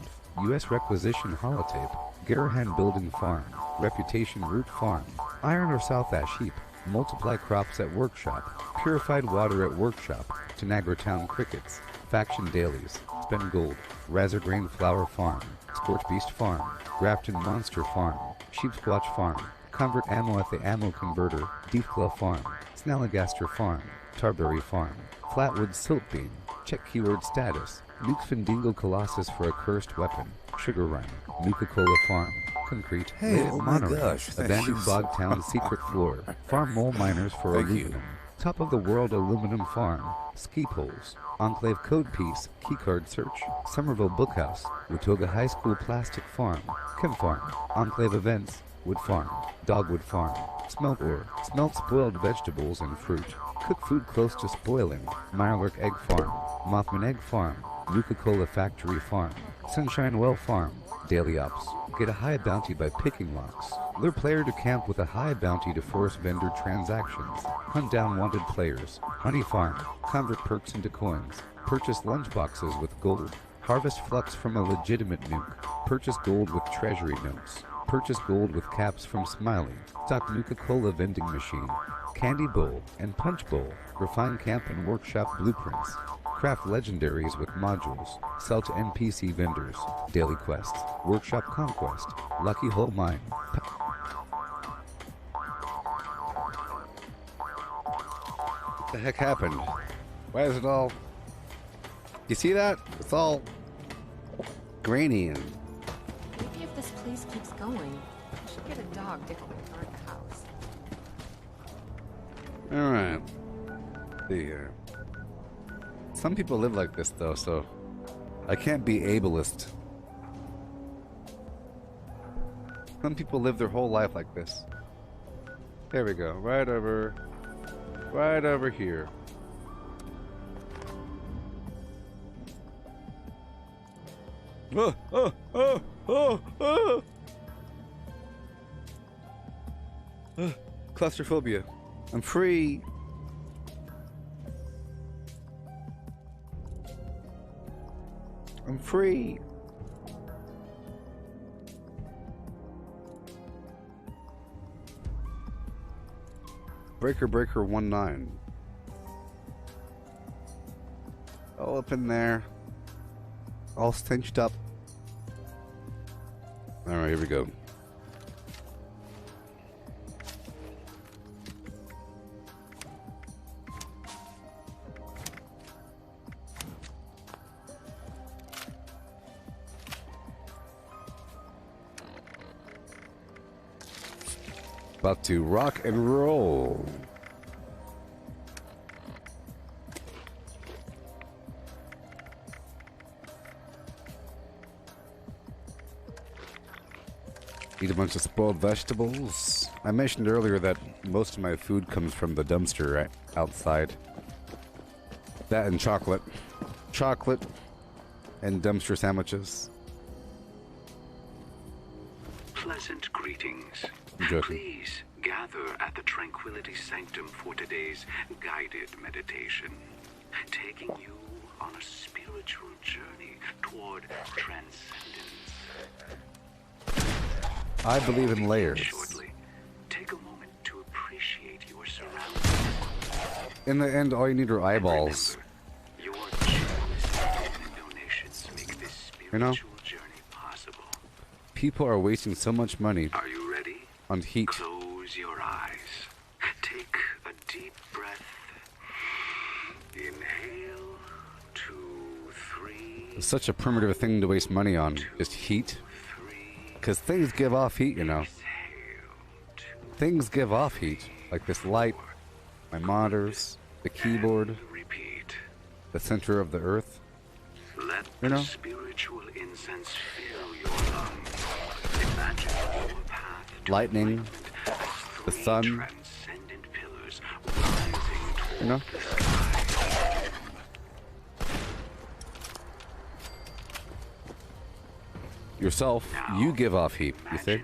U.S. requisition holotape, Garahan Building Farm, Reputation Root Farm, Iron or South Ash Heap, multiply crops at workshop, purified water at workshop, Tanagra Town Crickets, faction dailies, spend gold, Razorgrain Flower Farm, Scorch Beast Farm, Grafton Monster Farm, Sheep Squatch Farm, convert ammo at the ammo converter, Deep Claw Farm, Snalligaster Farm, Tarberry Farm, Flatwood Silt Bean, check keyword status, Nuke Findingo Colossus for a cursed weapon, Sugar Run, Nuka-Cola Farm, Concrete, Hey, Local oh my Monorail, gosh, Abandoned thanks. Bog Town Secret Floor, Farm Mole Miners for Thank aluminum, you. Top of the World Aluminum Farm, Ski Poles, Enclave Code Piece, Keycard Search, Somerville Bookhouse, Watoga High School Plastic Farm, Chem Farm, Enclave Events, Wood Farm, Dogwood Farm, Smelt Ore, Smelt Spoiled Vegetables and Fruit, Cook Food Close to Spoiling, Mirelurk Egg Farm, Mothman Egg Farm, Nuka-Cola Factory Farm, Sunshine Well Farm, Daily Ops, get a high bounty by picking locks, lure player to camp with a high bounty to force vendor transactions, hunt down wanted players, Honey Farm, convert perks into coins, purchase lunchboxes with gold, harvest flux from a legitimate nuke, purchase gold with treasury notes, purchase gold with caps from Smiley, stock Nuka-Cola vending machine, candy bowl and punch bowl, refine camp and workshop blueprints, craft legendaries with modules, sell to NPC vendors, daily quests, workshop conquest, lucky hole mine. What the heck happened? Why is it all... You see that? It's all grainy and... Maybe if this place keeps going, we should get a dog to help guard the house. Alright. See here. Some people live like this though, so I can't be ableist. Some people live their whole life like this. There we go. Right over here. Claustrophobia. I'm free. I'm free. Breaker 19. All up in there. All cinched up. Alright, here we go. About to rock and roll. Eat a bunch of spoiled vegetables. I mentioned earlier that most of my food comes from the dumpster right outside. That and chocolate. Chocolate and dumpster sandwiches. Pleasant greetings. I'm joking. Please gather at the Tranquility Sanctum for today's guided meditation, taking you on a spiritual journey toward transcendence. I believe in layers. Shortly, take a moment to appreciate your surroundings. In the end, all you need are eyeballs. Your generous donations make this spiritual You know? journey possible. People are wasting so much money Are you ready? on heat. Close your eyes. Take a deep breath. Inhale. 2, 3. It's such a primitive thing to waste money on. Just heat. Because things give off heat, you know. Things give off heat. Like this light, my monitors, the keyboard, the center of the earth. Let You know? the spiritual incense fill your lungs. Imagine your path to Lightning, enlightenment as the three sun. transcendent pillars rising toward You know? the sky. Yourself, you give off heat, you see?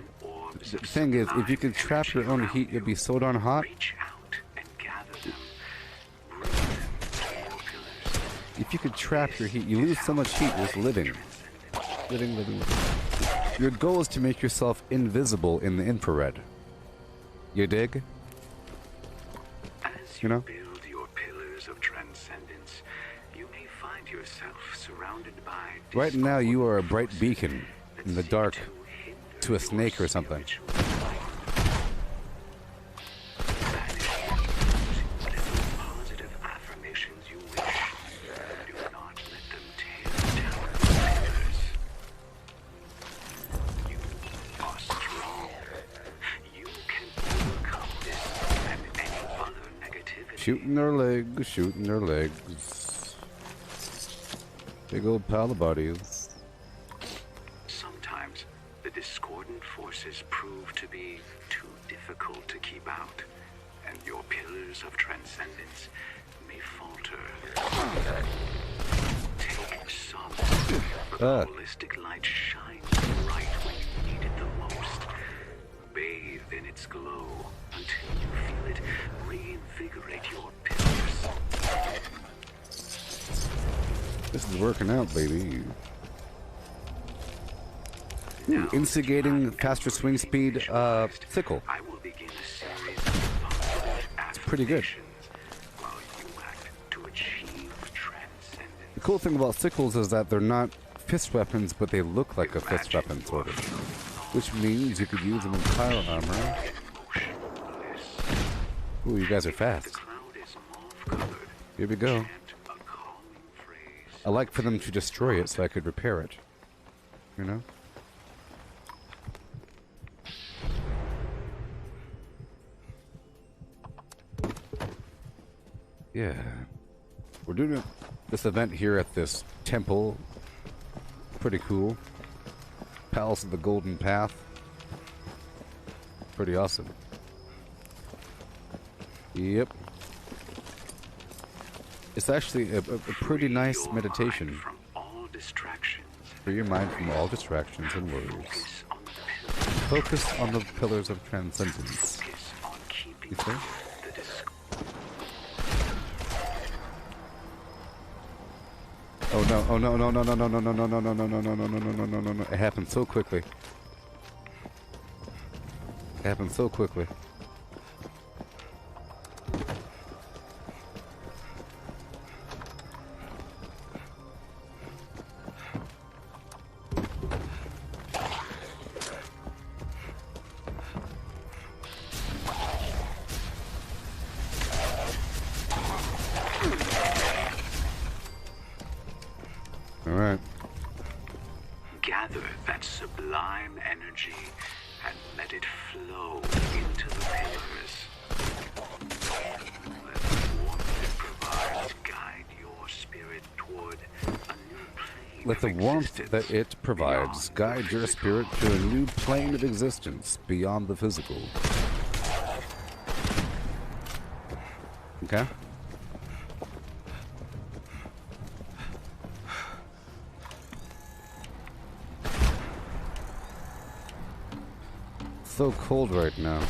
The thing is, if you can trap your own heat, you'll be so darn hot. if you could trap your heat, you lose so much heat with living. Living. Your goal is to make yourself invisible in the infrared. You dig? As you build your pillars of transcendence, you may find yourself surrounded by Right now, you are a bright beacon in the dark to a snake or something. positive affirmations you wish. Do not let them tear down your pillars. You are strong. You can overcome this and any other negativity. Shooting their legs. Big old pile of bodies. Sometimes the discordant forces prove to be too difficult to keep out, and your pillars of transcendence may falter. Take some, but the holistic light shines bright when you need it the most. Bathe in its glow until you feel it reinvigorate your pillars. This is working out, baby. Ooh, instigating faster swing speed, sickle. I will begin a series of positive It's pretty good. while you act to achieve transcendence. The cool thing about sickles is that they're not fist weapons, but they look like a fist weapon, sort of. Which means you could use them in pyro armor. Ooh, you guys are fast. Here we go. I like for them to destroy it so I could repair it. You know? Yeah. We're doing this event here at this temple. Pretty cool. Palace of the Golden Path. Pretty awesome. Yep. It's actually a pretty nice meditation. Free your mind from all distractions and worries. Focus on the pillars of transcendence. You see? Oh no, oh no, no, no, no, no, no, no, no, no, no, no, no, no, no, no, no, no, no, no. It happened so quickly. It happened so quickly. Alright. Gather that sublime energy and let it flow into the pillars. Let the warmth it provides guide your spirit toward a new plane. Let the warmth that it provides guide your spirit to a new plane of existence beyond the physical. Okay? So cold right now.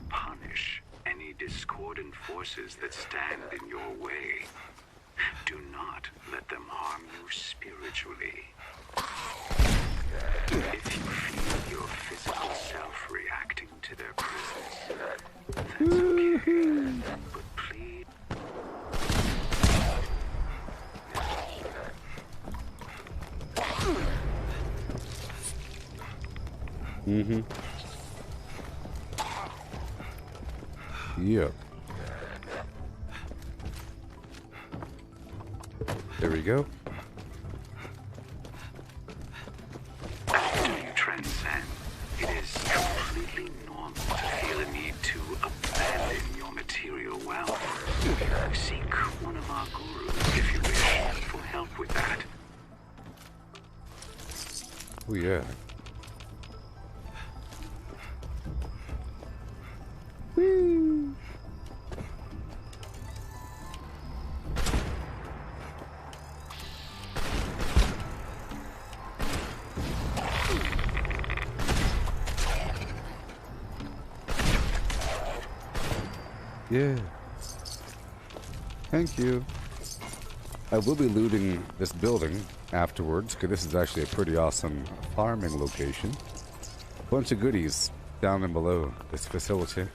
Punish any discordant forces that stand in your way. Do not let them harm you spiritually. If you feel your physical self reacting to their presence, that's okay. But please. Mm-hmm. Yeah. There we go. After you transcend, it is completely normal to feel a need to abandon your material wealth. Seek one of our gurus if you wish for help with that. Oh yeah. Woo! Yeah. Thank you. I will be looting this building afterwards, because this is actually a pretty awesome farming location. Bunch of goodies down and below this facility.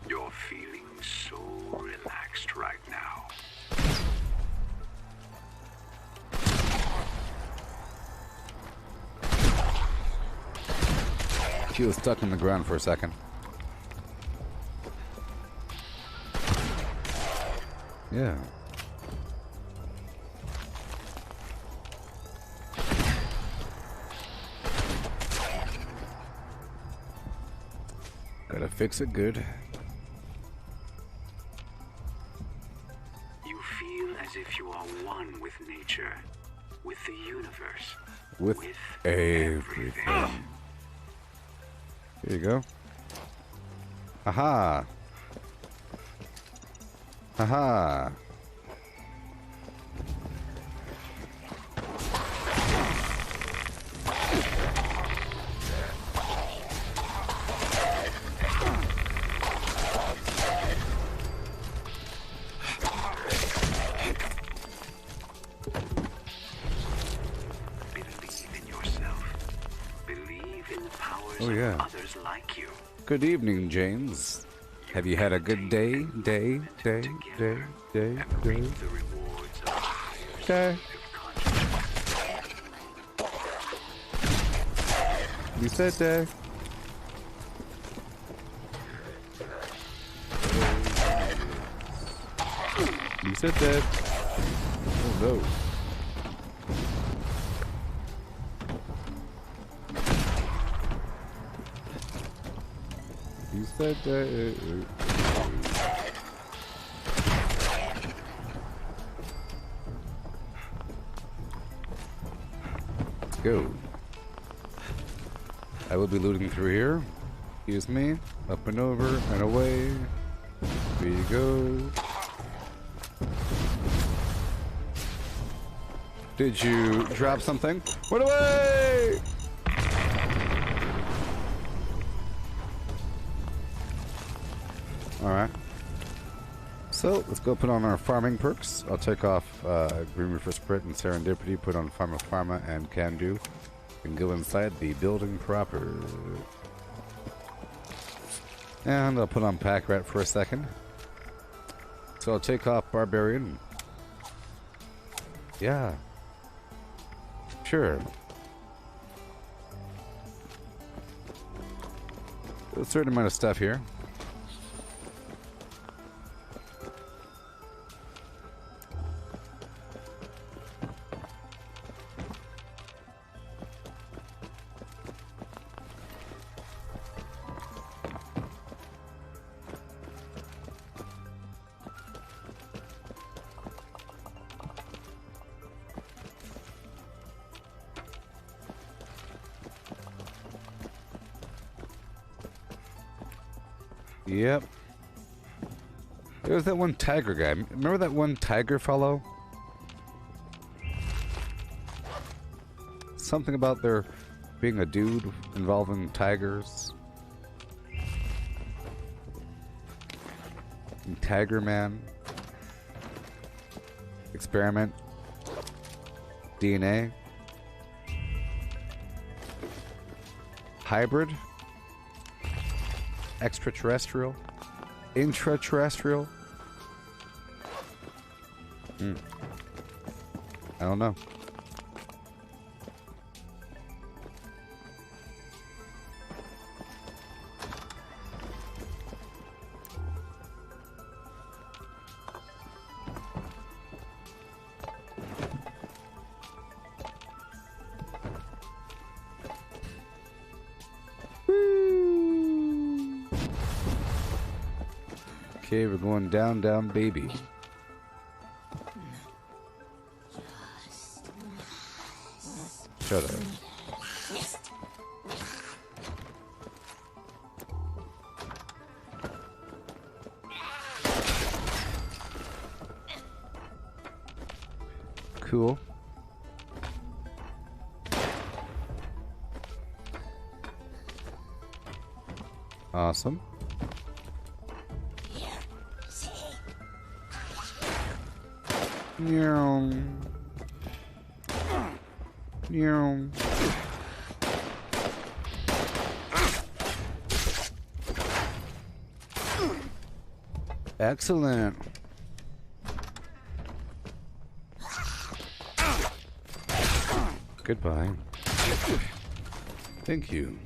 You're feeling so relaxed right now. She was stuck in the ground for a second. Yeah. Gotta fix it good. You feel as if you are one with nature, with the universe, With everything. Here you go. Aha! Aha! Believe in yourself. Believe in the powers Oh, yeah. of others like you. Good evening, James. Have you had a good day? Day? The rewards of higher Day. You said day. You said that. Oh no. You said that. Let's go. I will be looting through here. Excuse me. Up and over and away. Here you go. Did you drop something? Run away! Alright. So, let's go put on our farming perks. I'll take off Green Reaper Sprint and Serendipity, put on Pharma and Can Do, and go inside the building proper. And I'll put on Pack Rat for a second. So I'll take off Barbarian. Yeah. Sure. A certain amount of stuff here. Yep. There's that one tiger guy. Remember that one tiger fellow? Something about there being a dude involving tigers. Tiger Man. Experiment. DNA. Hybrid. Extraterrestrial? Intraterrestrial? I don't know. Okay, we're going down, down, baby. Shut up. Cool. Awesome. Meow. Meow. Excellent. Goodbye. Thank you.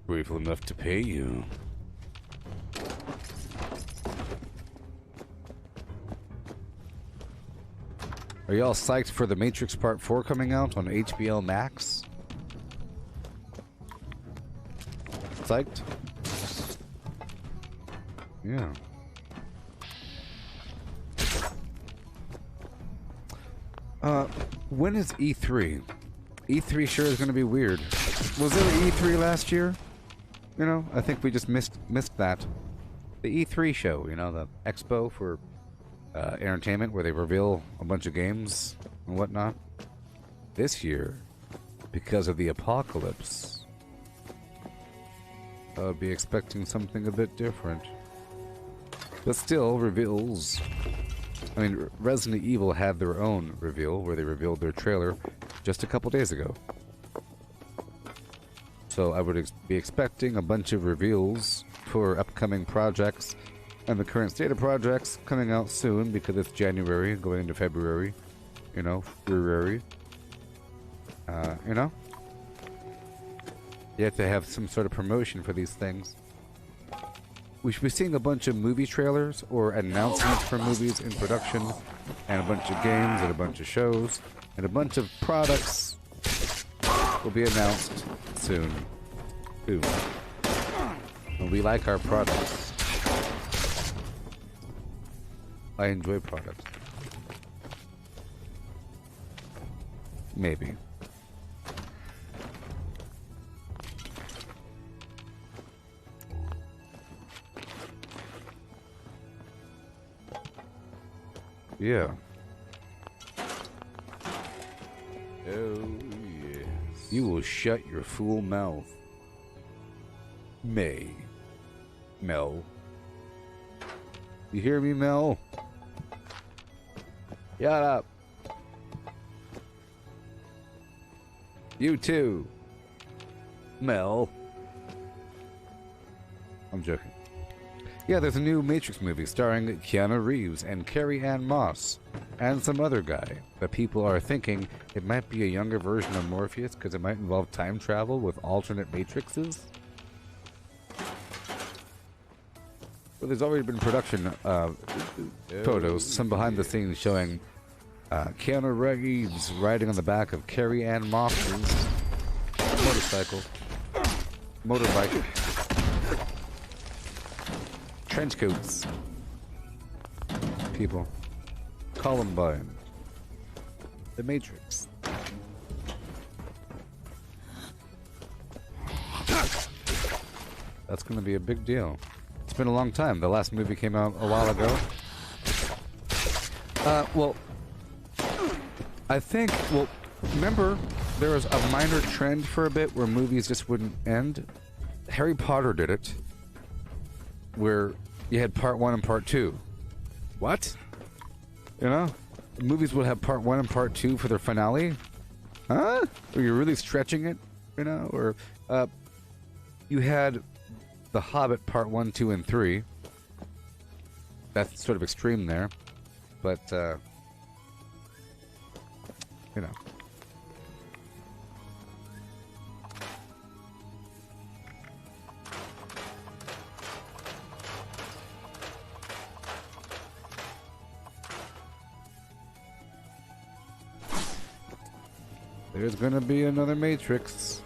Grateful enough to pay you. Are y'all psyched for The Matrix Part 4 coming out on HBO Max? Psyched? Yeah. When is E3? E3 sure is gonna be weird. Was there an E3 last year? You know, I think we just missed that. The E3 show, you know, the expo for entertainment where they reveal a bunch of games and whatnot. This year, because of the apocalypse, I would be expecting something a bit different. But still, reveals. I mean, Resident Evil had their own reveal where they revealed their trailer just a couple days ago. So I would be expecting a bunch of reveals for upcoming projects and the current state of projects coming out soon because it's January going into February. You know, February. You know? You have to have some sort of promotion for these things. We should be seeing a bunch of movie trailers or announcements for movies in production, and a bunch of games and a bunch of shows, and a bunch of products will be announced soon. Soon. And we like our products. I enjoy products. Maybe. Yeah. Oh, yes. You will shut your fool mouth. Mel. You hear me, Mel? Shut up. You too. Mel. I'm joking. Yeah, there's a new Matrix movie starring Keanu Reeves and Carrie-Anne Moss and some other guy that people are thinking it might be a younger version of Morpheus because it might involve time travel with alternate Matrixes. Well, there's already been production photos, some behind the scenes showing Keanu Reeves riding on the back of Carrie-Anne Moss's motorbike. Trench coats. People. Columbine. The Matrix. That's gonna be a big deal. It's been a long time. The last movie came out a while ago. Well, I think, remember there was a minor trend for a bit where movies just wouldn't end? Harry Potter did it. Where you had part 1 and part 2. What? You know? Movies would have part 1 and part 2 for their finale? Huh? Are you really stretching it? You know? Or, you had The Hobbit part 1, 2, and 3. That's sort of extreme there. But, you know. There's gonna be another Matrix.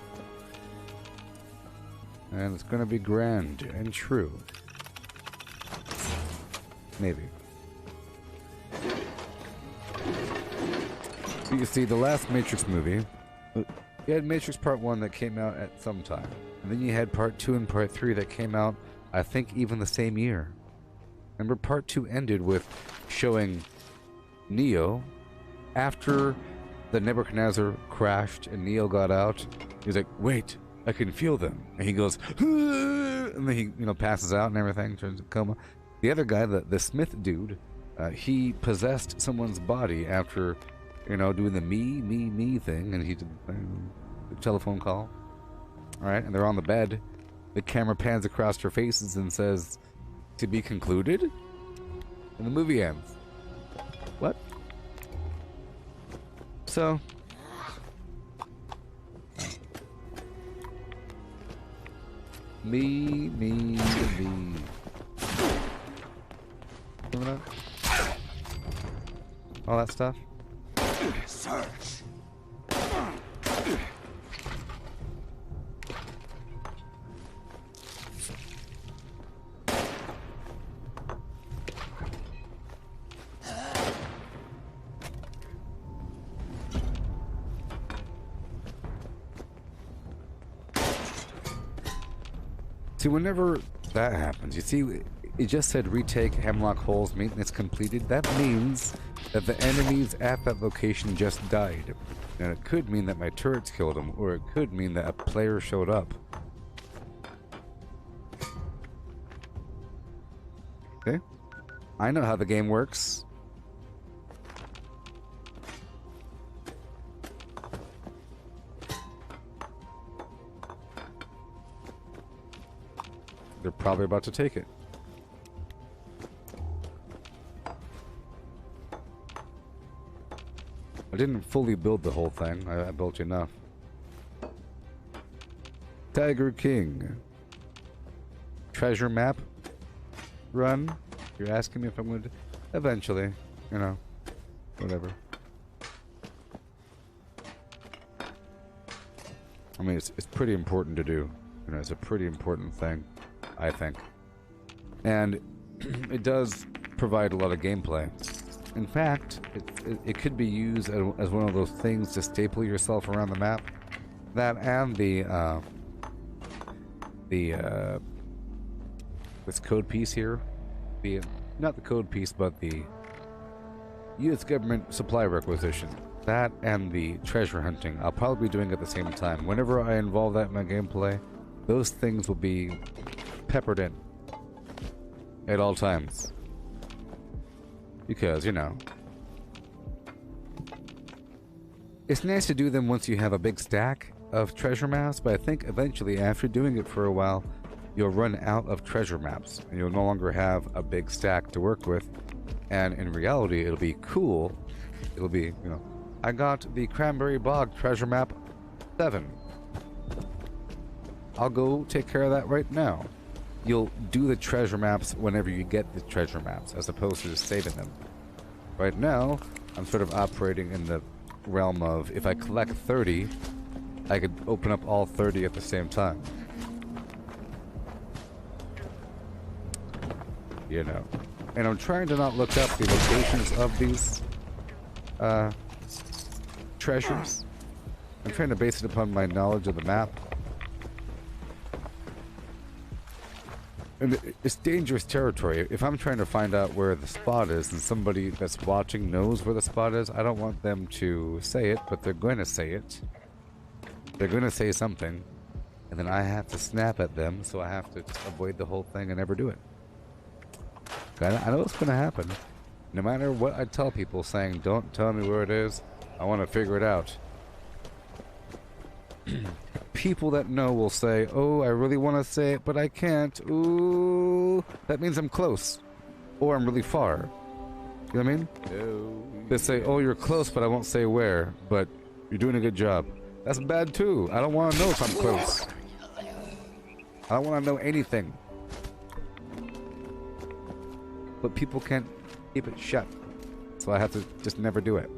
And it's gonna be grand and true. Maybe. You see, the last Matrix movie, you had Matrix Part 1 that came out at some time. And then you had Part 2 and Part 3 that came out, I think, even the same year. Remember, Part 2 ended with showing Neo after the Nebuchadnezzar crashed and Neo got out. He's like, wait, I can feel them. And he goes, and then he, passes out and everything, turns to coma. The other guy, the Smith dude, he possessed someone's body after, doing the me thing, and he did the telephone call. All right, and they're on the bed. The camera pans across their faces and says, "To be concluded?" And the movie ends. What? So, me. Remember that? All that stuff. Search. See, whenever that happens, you see, it just said retake Hemlock Hole's maintenance completed. That means that the enemies at that location just died. And it could mean that my turrets killed them, or it could mean that a player showed up. Okay? I know how the game works. They're probably about to take it. I didn't fully build the whole thing. I built enough. Tiger King. Treasure map. Run. You're asking me if I'm going to... Eventually. Whatever. I mean, it's pretty important to do. It's a pretty important thing, I think. And it does provide a lot of gameplay. In fact, it could be used as one of those things to staple yourself around the map. That and this code piece here, not the code piece, but the U.S. government supply requisition. That and the treasure hunting. I'll probably be doing at the same time. Whenever I involve that in my gameplay, those things will be peppered in at all times. Because, it's nice to do them once you have a big stack of treasure maps, but I think eventually, after doing it for a while, you'll run out of treasure maps, and you'll no longer have a big stack to work with. And in reality, it'll be cool. It'll be, I got the Cranberry Bog treasure map 7. I'll go take care of that right now. You'll do the treasure maps whenever you get the treasure maps, as opposed to just saving them. Right now, I'm sort of operating in the realm of, if I collect 30, I could open up all 30 at the same time. And I'm trying to not look up the locations of these treasures. I'm trying to base it upon my knowledge of the map. And it's dangerous territory. If I'm trying to find out where the spot is and somebody that's watching knows where the spot is, I don't want them to say it, but they're going to say it. They're going to say something, and then I have to snap at them, so I have to avoid the whole thing and never do it. I know what's going to happen. No matter what I tell people saying, don't tell me where it is, I want to figure it out. People that know will say, oh, I really want to say it, but I can't. Ooh, that means I'm close. Or I'm really far. You know what I mean? No. They say, oh, you're close, but I won't say where. But you're doing a good job. That's bad, too. I don't want to know if I'm close. I don't want to know anything. But people can't keep it shut. So I have to just never do it.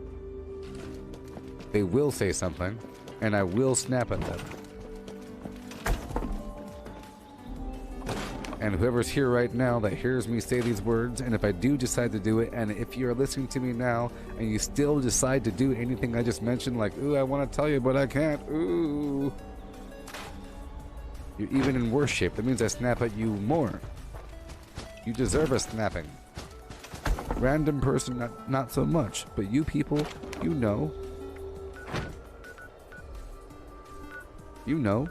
They will say something, and I will snap at them. And whoever's here right now that hears me say these words, and if I do decide to do it, and if you're listening to me now, and you still decide to do anything I just mentioned, like, ooh, I want to tell you, but I can't, ooh. You're even in worse shape. That means I snap at you more. You deserve a snapping. Random person, not so much. But you people, you know. You know.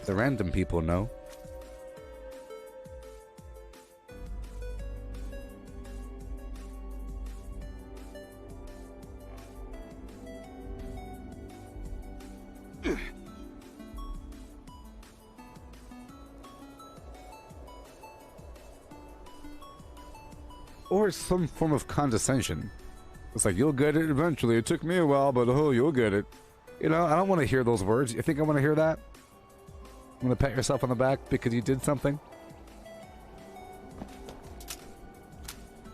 The random people know. Or it's some form of condescension. It's like, you'll get it eventually. It took me a while, but oh, you'll get it. You know, I don't want to hear those words. You think I want to hear that? You want to pat yourself on the back because you did something?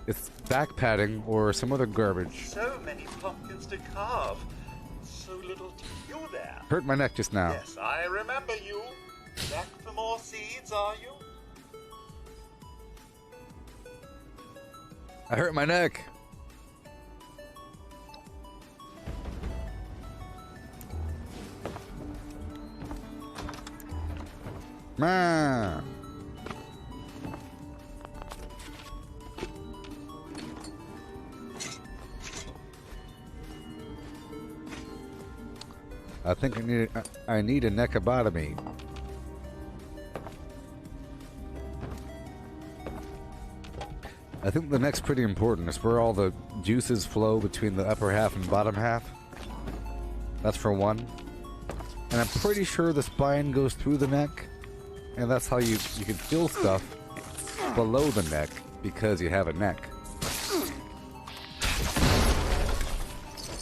It's back patting or some other garbage. So many pumpkins to carve. So little time. You there? Hurt my neck just now. Yes, I remember you. Back for more seeds, are you? I hurt my neck. Man. I think I need a neckobotomy. I think the neck's pretty important. It's where all the juices flow between the upper half and bottom half. That's for one. And I'm pretty sure the spine goes through the neck. And that's how you can feel stuff below the neck because you have a neck.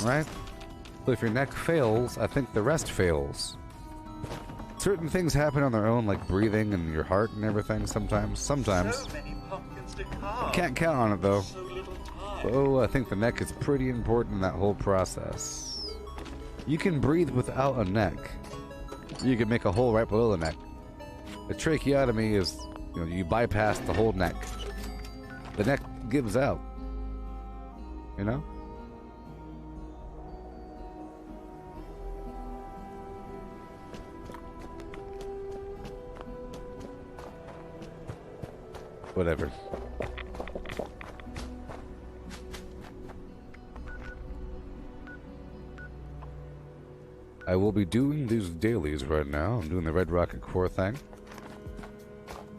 Right? So if your neck fails, I think the rest fails. Certain things happen on their own, like breathing and your heart and everything sometimes. Sometimes. So many pumpkins to carve. Can't count on it though. So little time. Oh, I think the neck is pretty important in that whole process. You can breathe without a neck. You can make a hole right below the neck. A tracheotomy is, you know, you bypass the whole neck. The neck gives out. You know? Whatever. I will be doing these dailies right now. I'm doing the Red Rocket Core thing.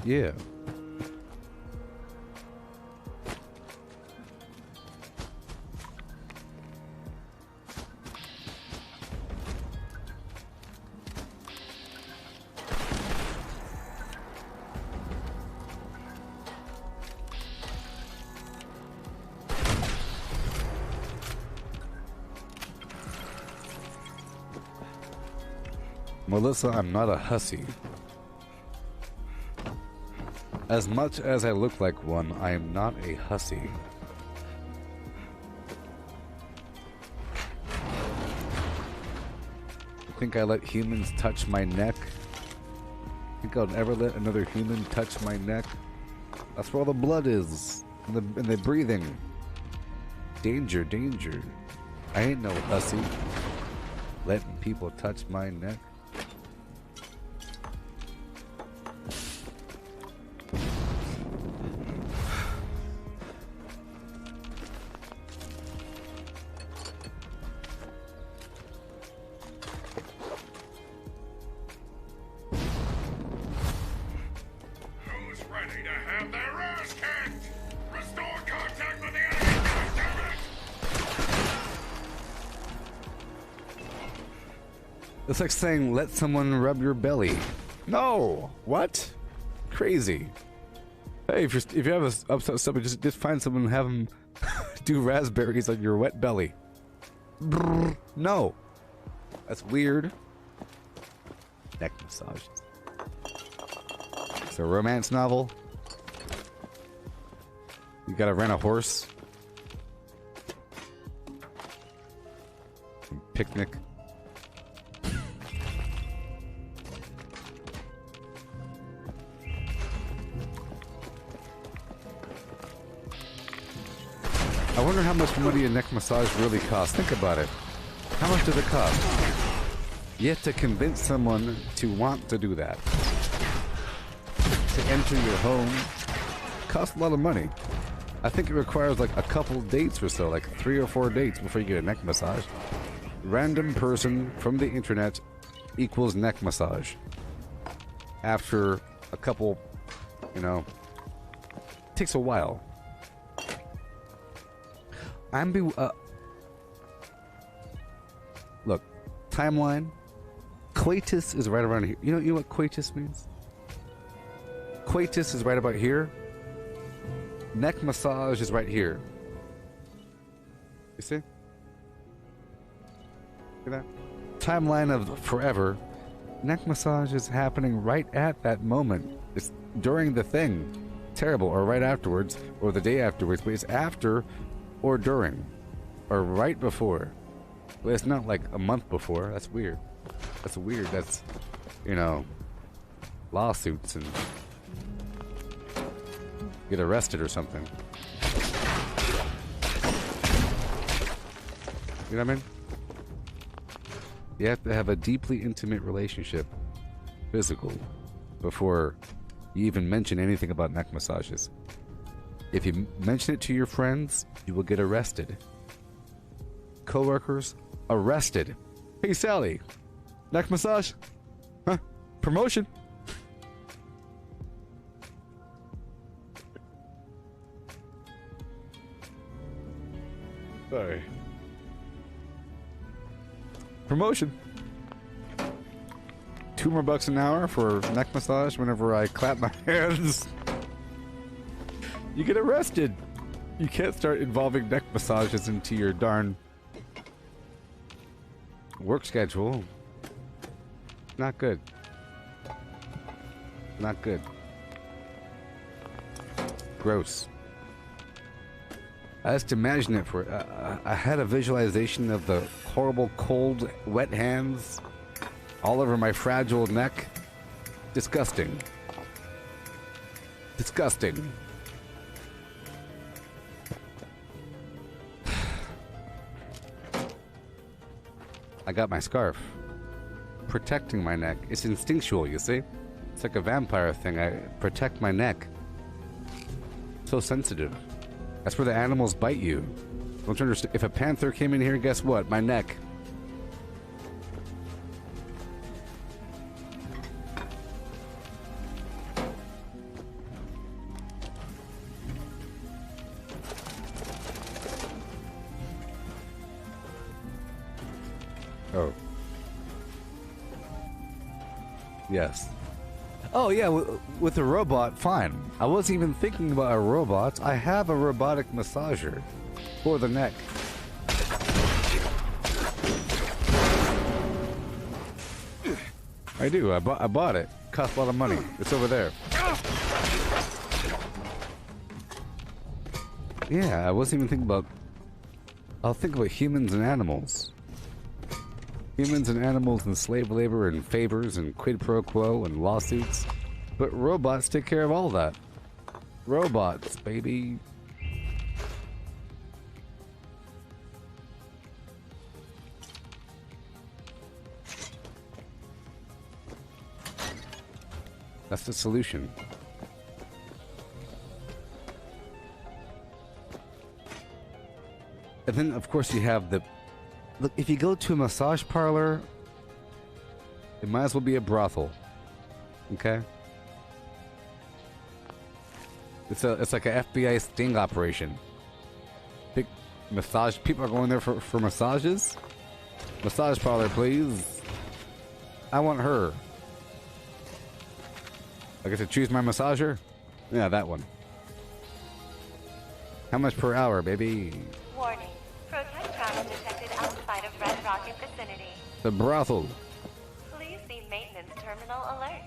Yeah. Melissa, I'm not a hussy. As much as I look like one, I am not a hussy. You think I let humans touch my neck? Think I'll ever let another human touch my neck? That's where all the blood is. And the breathing. Danger, danger. I ain't no hussy. Letting people touch my neck. It's like saying, let someone rub your belly. No! What? Crazy. Hey, if you have a upset stomach, just find someone and have them do raspberries on your wet belly. Brrr, no. That's weird. Neck massages. It's a romance novel. You gotta rent a horse. Picnic. I wonder how much money a neck massage really costs. Think about it. How much does it cost? You have to convince someone to want to do that. To enter your home. It costs a lot of money. I think it requires like a couple dates or so, like 3 or 4 dates before you get a neck massage. Random person from the internet equals neck massage. after a couple, you know, it takes a while. Look, timeline. Coitus is right around here. You know what coitus means? Coitus is right about here. Neck massage is right here. You see? Look at that. Timeline of forever. Neck massage is happening right at that moment. It's during the thing. Terrible. Or right afterwards. Or the day afterwards. But it's after or during. Or right before. Well, it's not like a month before. That's weird. That's weird. That's, you know, lawsuits and get arrested or something. You know what I mean? You have to have a deeply intimate relationship, physical, before you even mention anything about neck massages. If you mention it to your friends, you will get arrested. Coworkers, arrested. Hey, Sally, neck massage? Huh? Promotion? Sorry. Promotion. $2 more an hour for neck massage whenever I clap my hands. You get arrested. You can't start involving neck massages into your darn work schedule. Not good. Not good. Gross. I just imagine it for I had a visualization of the horrible cold wet hands all over my fragile neck. Disgusting. Disgusting. I got my scarf. Protecting my neck. It's instinctual, you see? It's like a vampire thing. I protect my neck. So sensitive. That's where the animals bite you. Don't you understand? If a panther came in here, guess what? My neck. Oh. Yes. Oh, yeah, with a robot, fine. I wasn't even thinking about a robot. I have a robotic massager for the neck. I do. I bought it. Cost a lot of money. It's over there. Yeah, I wasn't even thinking about... I'll think about humans and animals. Humans and animals and slave labor and favors and quid pro quo and lawsuits. But robots take care of all that. Robots, baby. That's the solution. And then, of course, you have the... Look, if you go to a massage parlor, it might as well be a brothel. Okay? It's like a FBI sting operation. Big massage. People are going there for massages. Massage parlor, please. I want her. I get to choose my massager? Yeah, that one. How much per hour, baby? Warning. Protect travel detected outside of Red Rocket vicinity. The brothel. Please see maintenance terminal alert.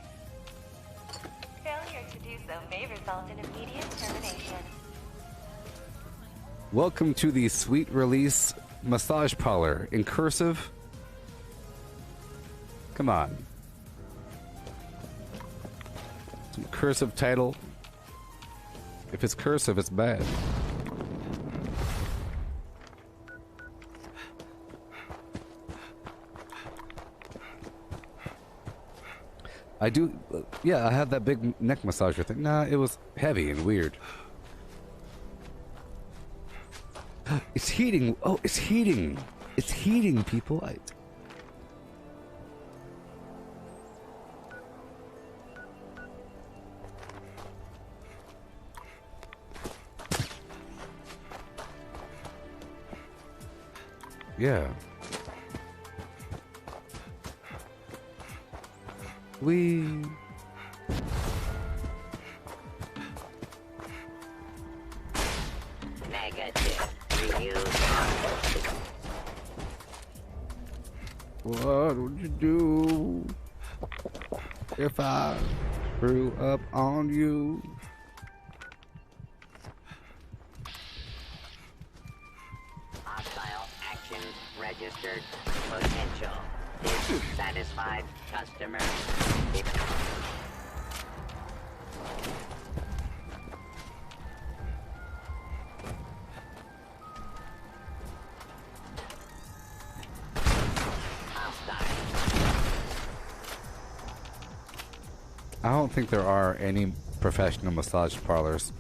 Failure to do so may result in immediate termination. Welcome to the Sweet Release Massage Parlor. In cursive? Come on. Some cursive title. If it's cursive, it's bad. I do, yeah, I had that big neck massager thing. Nah, it was heavy and weird. It's heating. Oh, it's heating. It's heating, people. Yeah. We. Negative. Review. What would you do if I threw up on you? Hostile action registered. Potential. Dissatisfied customer. I don't think there are any professional massage parlors.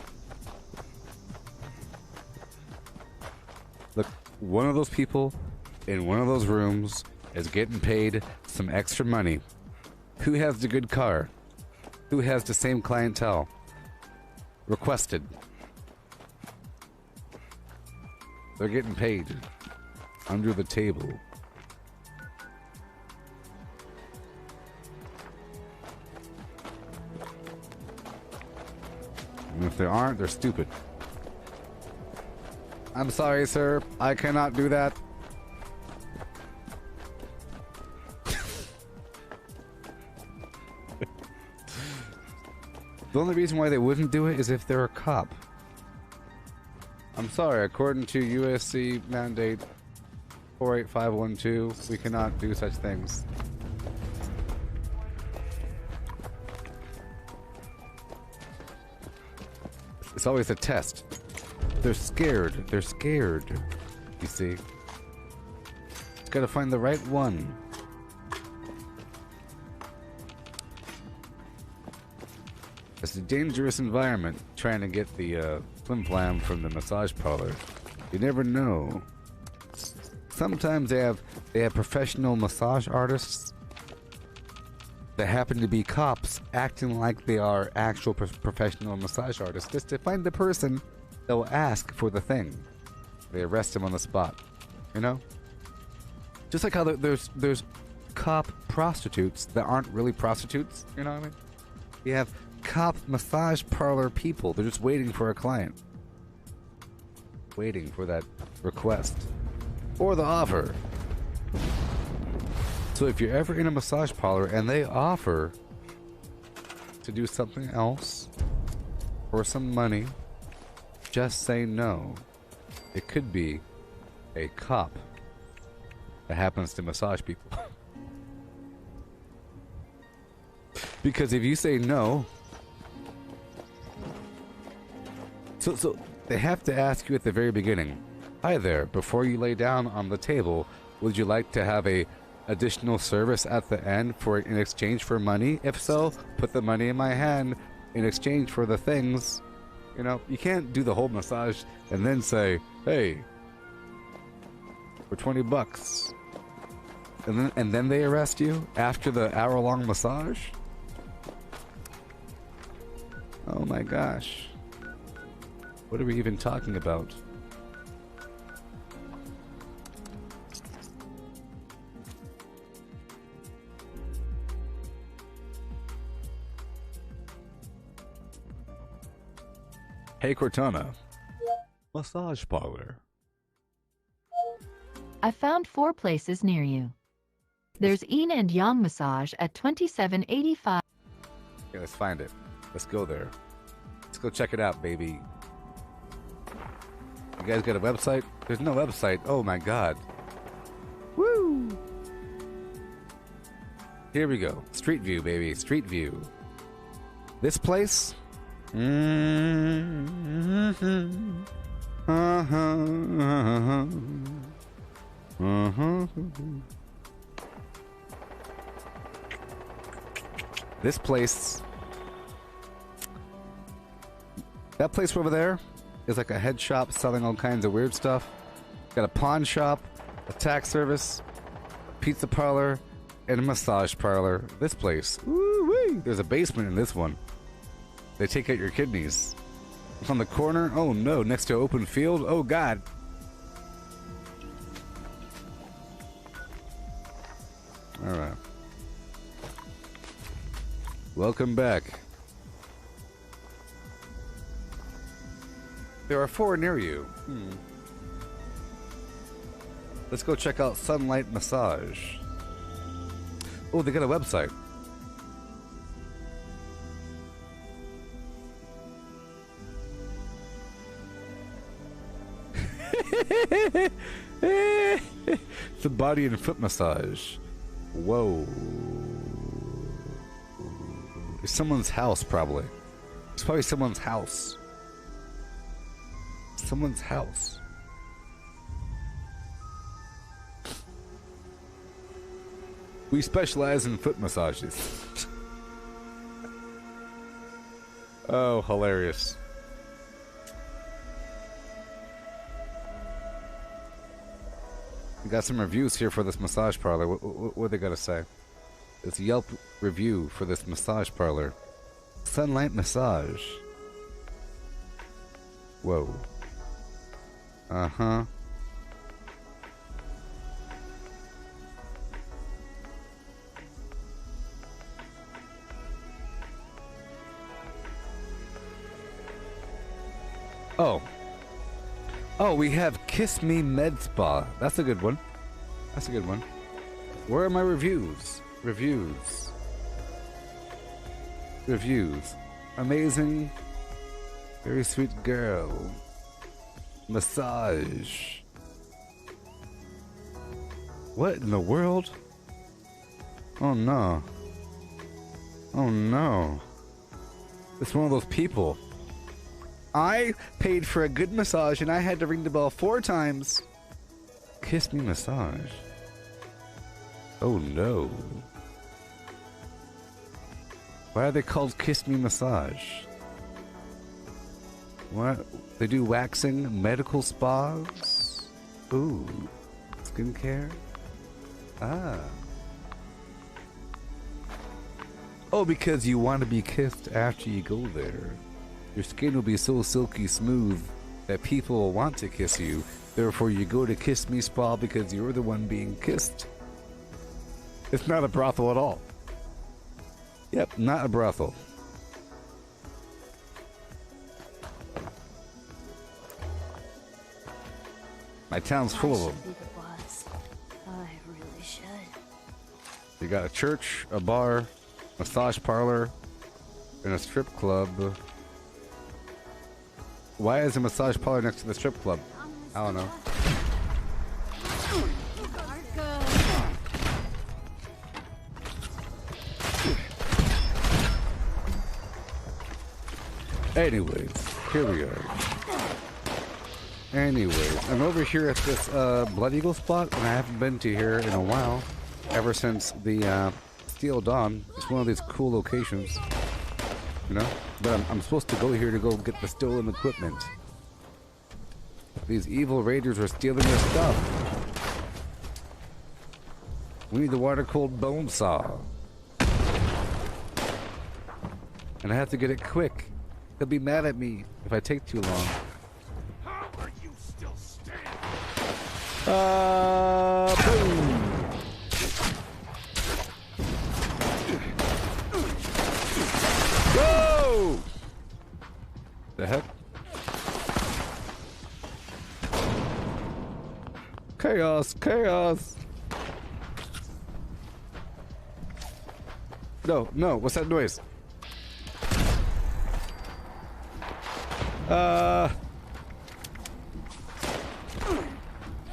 Look, one of those people in one of those rooms is getting paid some extra money. Who has the good car? Who has the same clientele? Requested. They're getting paid under the table. And if they aren't, they're stupid. I'm sorry, sir. I cannot do that. The only reason why they wouldn't do it is if they're a cop. I'm sorry, according to USC mandate 48512, we cannot do such things. It's always a test. They're scared. They're scared. You see? Just gotta find the right one. It's a dangerous environment trying to get the flim flam from the massage parlor. You never know. Sometimes they have professional massage artists that happen to be cops acting like they are actual professional massage artists just to find the person that will ask for the thing. They arrest him on the spot. You know? Just like how there's cop prostitutes that aren't really prostitutes. You know what I mean? You have cop massage parlor people. They're just waiting for a client. Waiting for that request. Or the offer. So if you're ever in a massage parlor and they offer to do something else for some money, just say no. It could be a cop that happens to massage people. Because if you say no, so they have to ask you at the very beginning, hi there, before you lay down on the table, would you like to have a additional service at the end in exchange for money? If so, put the money in my hand in exchange for the things. You know, you can't do the whole massage and then say, hey, for $20. And then they arrest you after the hour-long massage? Oh my gosh. What are we even talking about? Hey Cortana. Massage parlor. I found 4 places near you. There's Yin and Yang Massage at 2785. Okay, let's find it. Let's go there. Let's go check it out, baby. You guys got a website? There's no website. Oh my god. Woo! Here we go. Street view, baby. Street view. This place? This place. That place over there is like a head shop selling all kinds of weird stuff. Got a pawn shop, a tax service, pizza parlor, and a massage parlor. This place. Woo-wee. There's a basement in this one. They take out your kidneys. It's on the corner. Oh no, next to open field. Oh god. Alright. Welcome back. There are 4 near you. Let's go check out Sunlight Massage. Oh, they got a website. It's a body and foot massage. Whoa. It's someone's house, probably. It's probably someone's house. Someone's house. We specialize in foot massages. Oh, hilarious. We got some reviews here for this massage parlor. What they gotta say? It's a Yelp review for this massage parlor. Sunlight Massage. Whoa. Uh-huh. Oh. Oh, we have Kiss Me Med Spa. That's a good one. That's a good one. Where are my reviews? Reviews. Reviews. Amazing. Very sweet girl. Massage. What in the world? Oh no. Oh no. It's one of those people. I paid for a good massage and I had to ring the bell 4 times. Kiss Me Massage. Oh no. Why are they called Kiss Me Massage? What? They do waxing, medical spas? Ooh. Skincare? Ah. Oh, because you want to be kissed after you go there. Your skin will be so silky smooth that people will want to kiss you. Therefore, you go to Kiss Me Spa because you're the one being kissed. It's not a brothel at all. Yep, not a brothel. My town's full of them. I really should. You got a church, a bar, massage parlor, and a strip club. Why is a massage parlor next to the strip club? I don't know. Anyways, here we are. Anyways, I'm over here at this Blood Eagle spot, and I haven't been to here in a while. Ever since the Steel Dawn. It's one of these cool locations. You know? But I'm supposed to go here to go get the stolen equipment. These evil raiders are stealing their stuff. We need the water-cold bone saw. And I have to get it quick. They'll be mad at me if I take too long. How are you still standing? Boom! Whoa! The heck? Chaos! Chaos! No, no, what's that noise?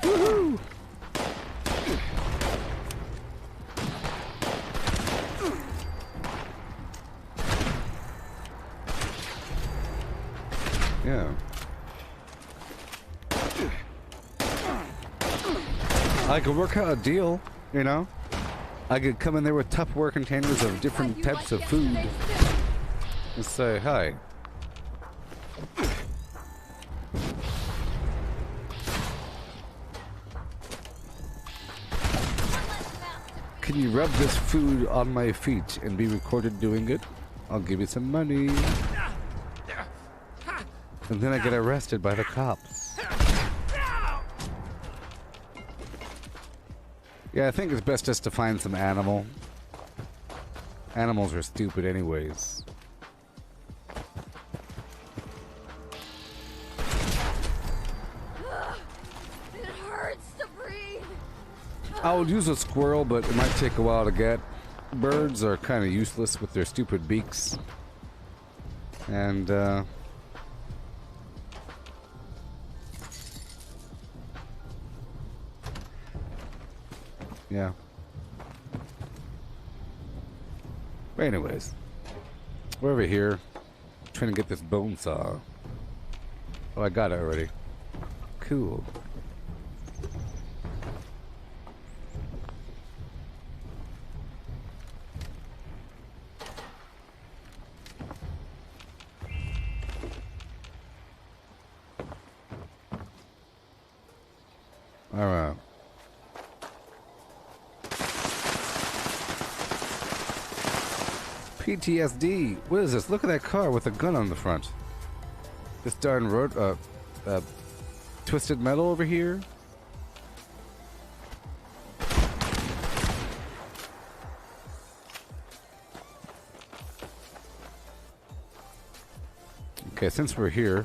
Woohoo! Yeah. I could work out a deal, you know? I could come in there with Tupperware containers of different types of food and say, hi. Can you rub this food on my feet and be recorded doing it? I'll give you some money. And then I get arrested by the cops. Yeah, I think it's best just to find some animal. Animals are stupid anyways. It hurts to breathe. I would use a squirrel, but it might take a while to get. Birds are kind of useless with their stupid beaks. And, yeah. But anyways, we're over here trying to get this bone saw. Oh, I got it already. Cool. All right. PTSD. What is this? Look at that car with a gun on the front. This darn road, twisted metal over here. Okay, since we're here,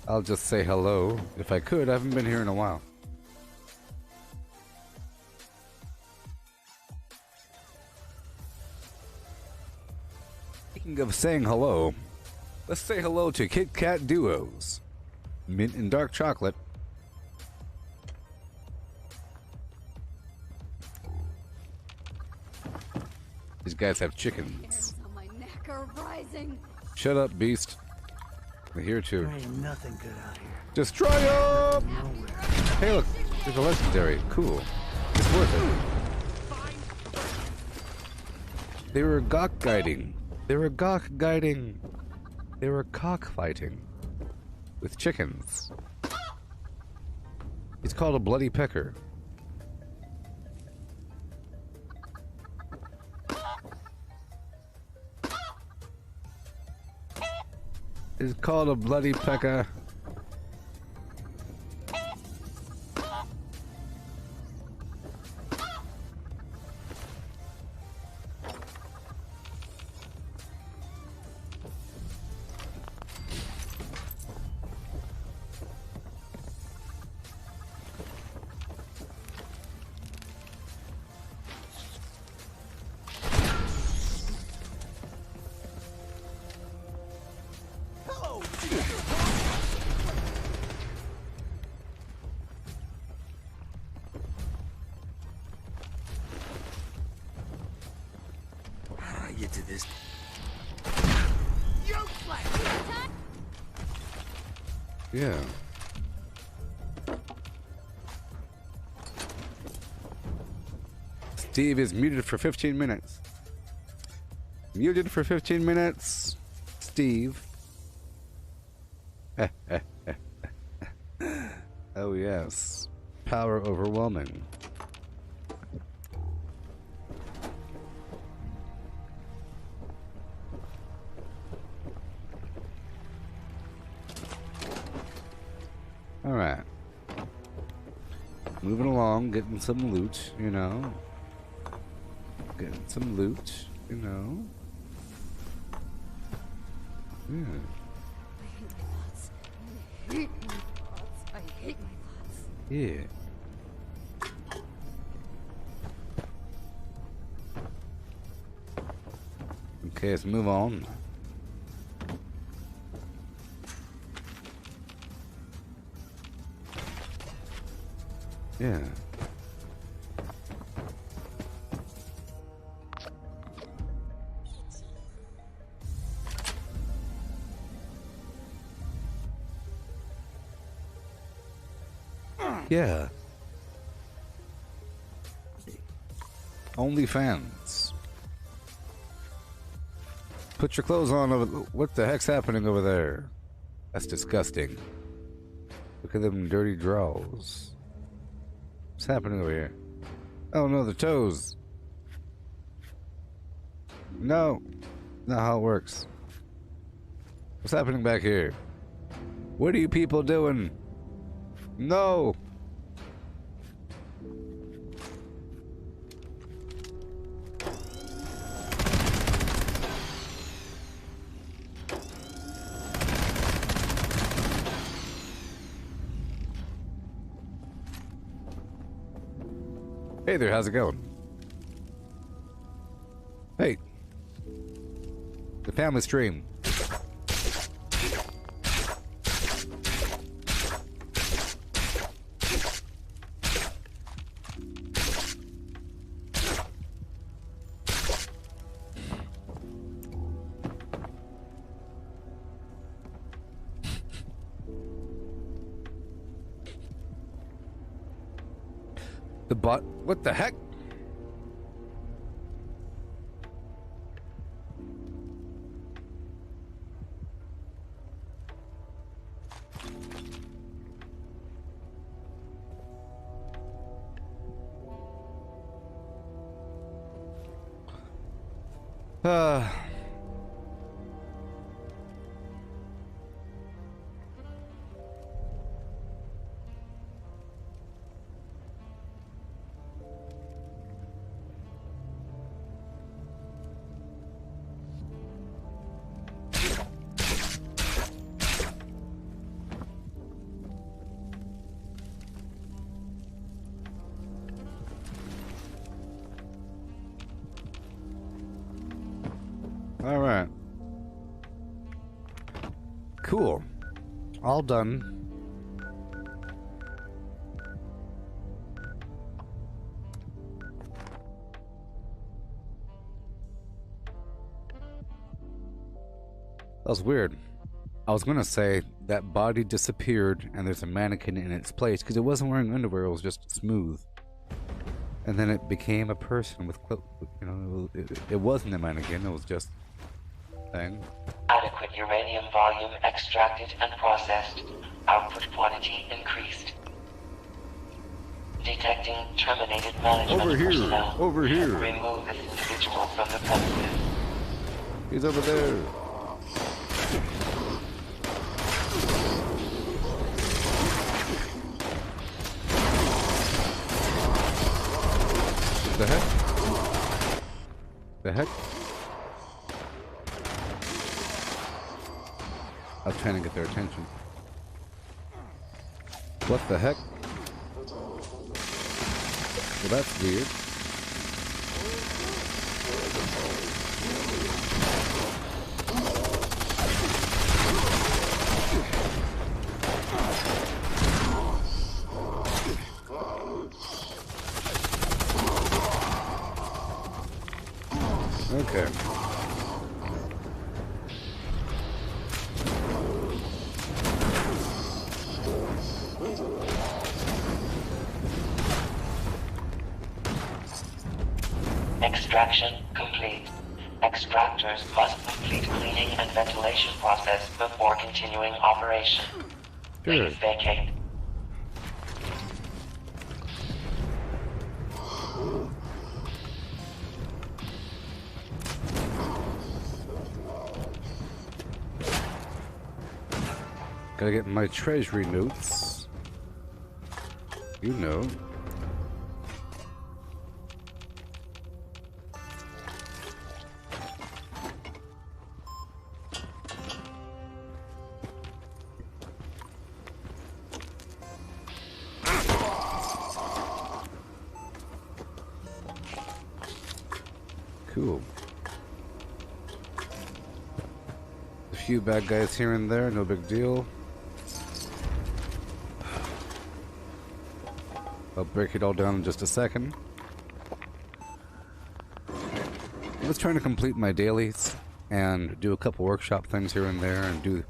I'll just say hello. If I could, I haven't been here in a while. Speaking of saying hello, let's say hello to Kit Kat Duos. Mint and dark chocolate. These guys have chickens. Hairs on my neck are rising. Shut up, beast. We're here too. There ain't nothing good out here. Destroy 'em! Hey, look, there's a legendary. Cool. It's worth it. They were gawk guiding. They were gawk guiding. They were cockfighting with chickens. He's called a bloody pecker. It's called a bloody pecker. Get to this. Yeah. Steve is muted for 15 minutes. Muted for 15 minutes. Steve. Oh, yes. Power overwhelming. Alright. Moving along, getting some loot, you know. Getting some loot, you know. Yeah. I hate my thoughts. I hate my thoughts. Yeah. Okay, let's move on. Yeah. Yeah. OnlyFans. Put your clothes on over. What the heck's happening over there? That's disgusting. Look at them dirty draws. What's happening over here? Oh no, the toes. No. Not how it works. What's happening back here? What are you people doing? No. Hey there, how's it going? Hey. The family stream. The bot. What the heck? Uh. All right. Cool. All done. That was weird. I was gonna say that body disappeared and there's a mannequin in its place because it wasn't wearing underwear, it was just smooth. And then it became a person with clothes. You know, it wasn't a mannequin, it was just a thing. Adequate uranium volume extracted and processed. Output quantity increased. Detecting terminated management Over here, personnel. over here. Remove this individual from the premises. He's over there. The heck? The heck? I was trying to get their attention. What the heck? Well, that's weird. Okay. Extraction complete. Extractors must complete cleaning and ventilation process before continuing operation. Please vacate. Gotta get my treasury notes. You know. Cool. A few bad guys here and there, no big deal. I'll break it all down in just a second. I was trying to complete my dailies and do a couple workshop things here and there and do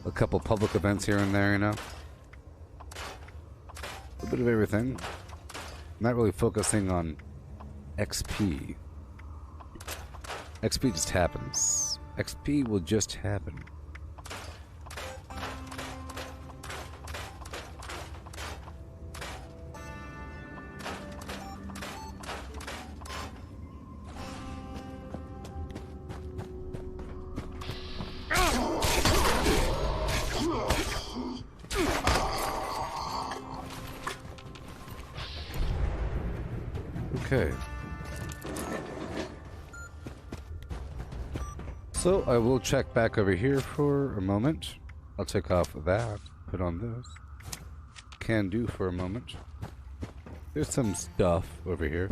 a couple public events here and there, you know? A bit of everything. Not really focusing on XP. XP just happens. XP will just happen. Okay. So I will check back over here for a moment. I'll take off that, put on this. Can do for a moment. There's some stuff over here.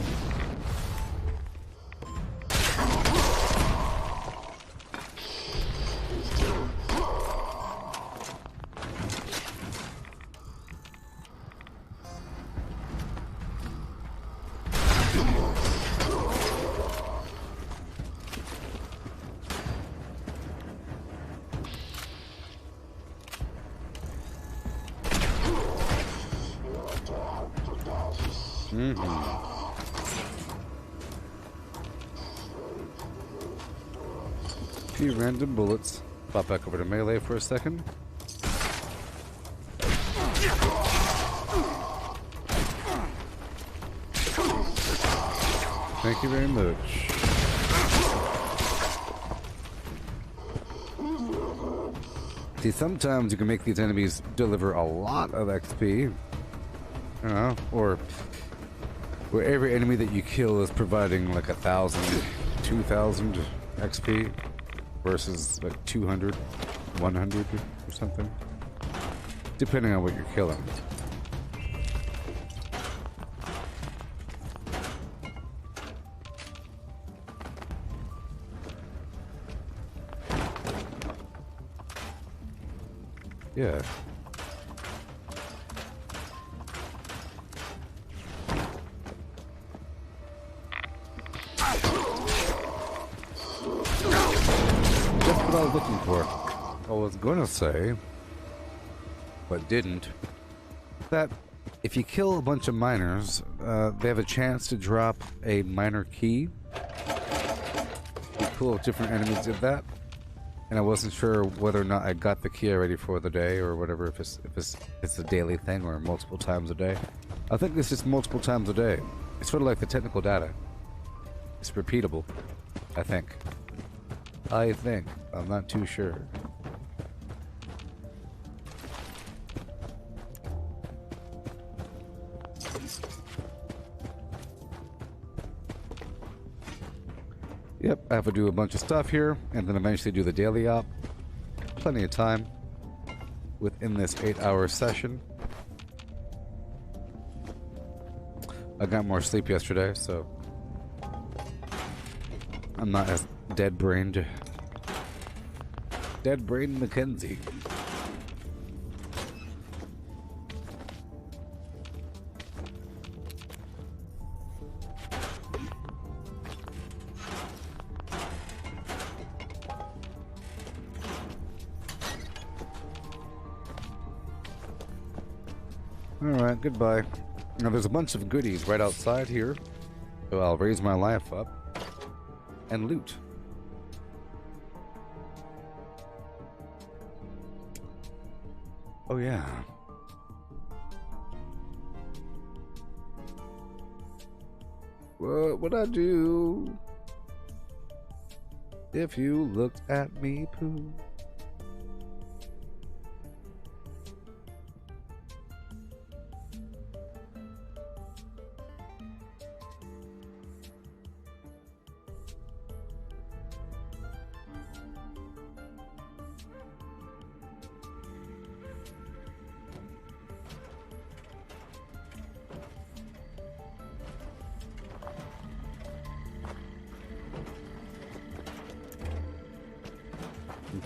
Few random bullets. Pop back over to melee for a second. Thank you very much. See, sometimes you can make these enemies deliver a lot of XP. You know, or where every enemy that you kill is providing like 1,000, 2,000 XP versus like 200, 100 or something, depending on what you're killing. Yeah. What I was looking for. I was gonna say, but didn't, that if you kill a bunch of miners, they have a chance to drop a miner key. Be cool if different enemies did that. And I wasn't sure whether or not I got the key already for the day or whatever, if it's a daily thing or multiple times a day. I think it's just multiple times a day. It's sort of like the technical data. It's repeatable, I think. I'm not too sure. Yep, I have to do a bunch of stuff here, and then eventually do the daily op. Plenty of time within this 8-hour session. I got more sleep yesterday, so I'm not as dead-brained. Dead-brained Mackenzie. Alright, goodbye. Now there's a bunch of goodies right outside here, so I'll raise my life up and loot. Oh yeah. What would I do if you looked at me, poo?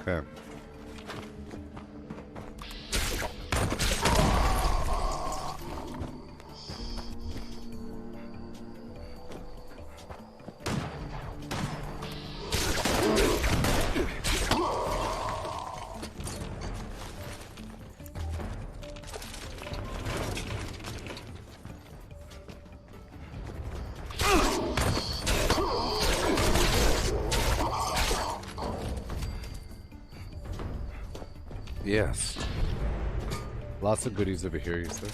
Okay. Yes. Lots of goodies over here, you said.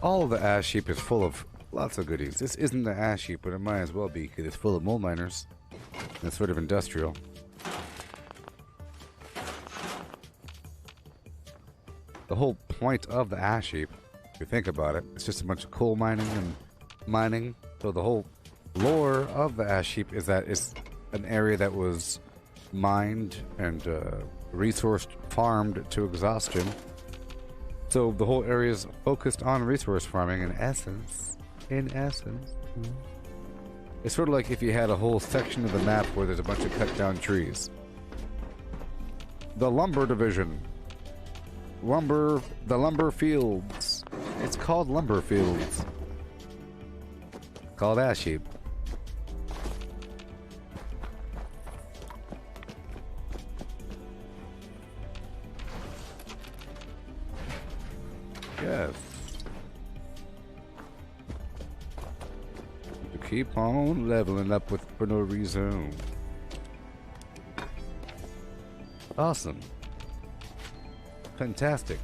All of the ash heap is full of lots of goodies. This isn't the ash heap, but it might as well be because it's full of mole miners. And it's sort of industrial. The whole point of the ash heap, if you think about it, it's just a bunch of coal mining and mining. So the whole lore of the ash heap is that it's an area that was mined and resourced, farmed to exhaustion, So the whole area is focused on resource farming in essence. In essence. It's sort of like if you had a whole section of the map where there's a bunch of cut down trees. The lumber division. The lumber fields. It's called lumber fields. Called ash heap. Yes. To keep on leveling up with for no reason. Awesome. Fantastic.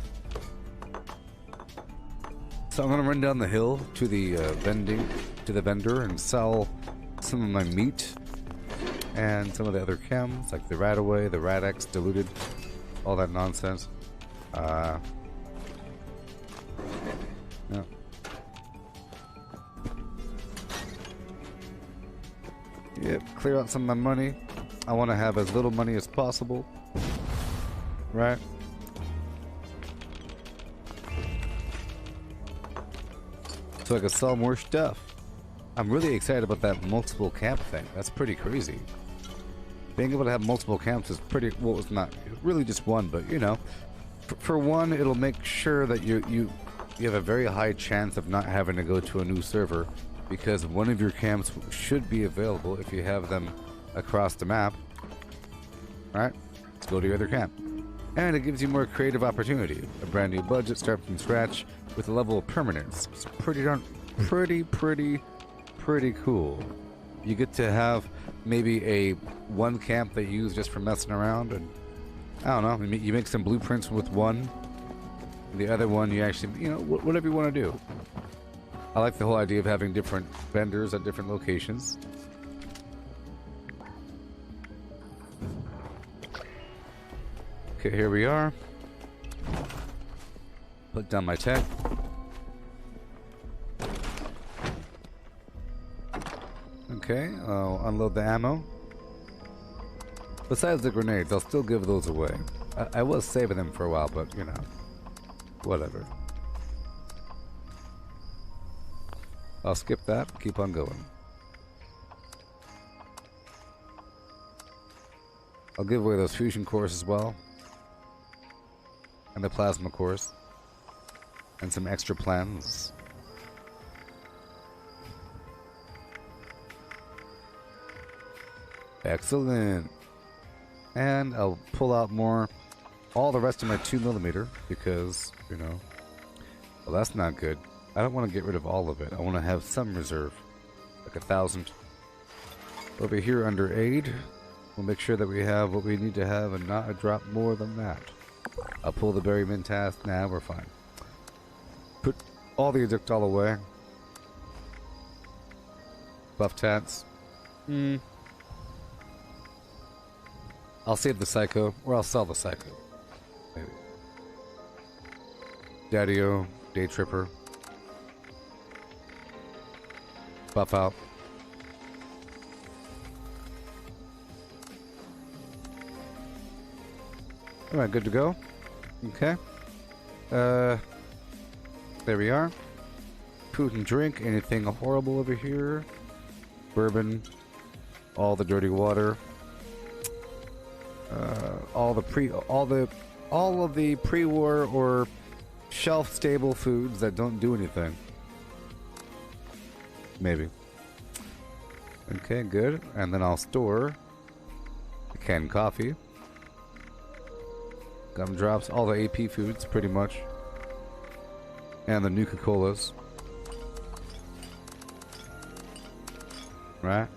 So I'm gonna run down the hill to the vendor and sell some of my meat and some of the other chems, like the Radaway, the Radex, diluted, all that nonsense. Yeah. Yep, clear out some of my money. I want to have as little money as possible. Right? So I can sell more stuff. I'm really excited about that multiple camp thing. That's pretty crazy. Being able to have multiple camps is pretty, well, it's not really just one, but you know, for one, it'll make sure that you have a very high chance of not having to go to a new server, because one of your camps should be available if you have them across the map. Right? Let's go to your other camp. And it gives you more creative opportunity. A brand new budget, start from scratch with a level of permanence. It's pretty cool. You get to have maybe a one camp that you use just for messing around, and I don't know, you make some blueprints with one, the other one you actually, you know, whatever you want to do. I like the whole idea of having different vendors at different locations. Okay, here we are. Put down my tent. Okay, I'll unload the ammo. Besides the grenades, I'll still give those away. I was saving them for a while, but you know, whatever. I'll skip that, keep on going. I'll give away those fusion cores as well. And the plasma cores. And some extra plans. Excellent. And I'll pull out all the rest of my 2mm, because, you know, well, that's not good. I don't want to get rid of all of it. I want to have some reserve, like 1,000. Over here under aid, we'll make sure that we have what we need to have and not a drop more than that. I'll pull the berry mint task. Nah, we're fine. Put all the ejectol away. Buff tats. I'll save the psycho, or I'll sell the psycho. Maybe. Daddy-o, day tripper. Buff out. Alright, good to go. Okay. There we are. Food and drink. Anything horrible over here? Bourbon. All the dirty water. All of the pre-war or shelf-stable foods that don't do anything. Maybe. Okay, good. And then I'll store the canned coffee, gumdrops, all the AP foods, pretty much, and the Nuka-Colas. Right?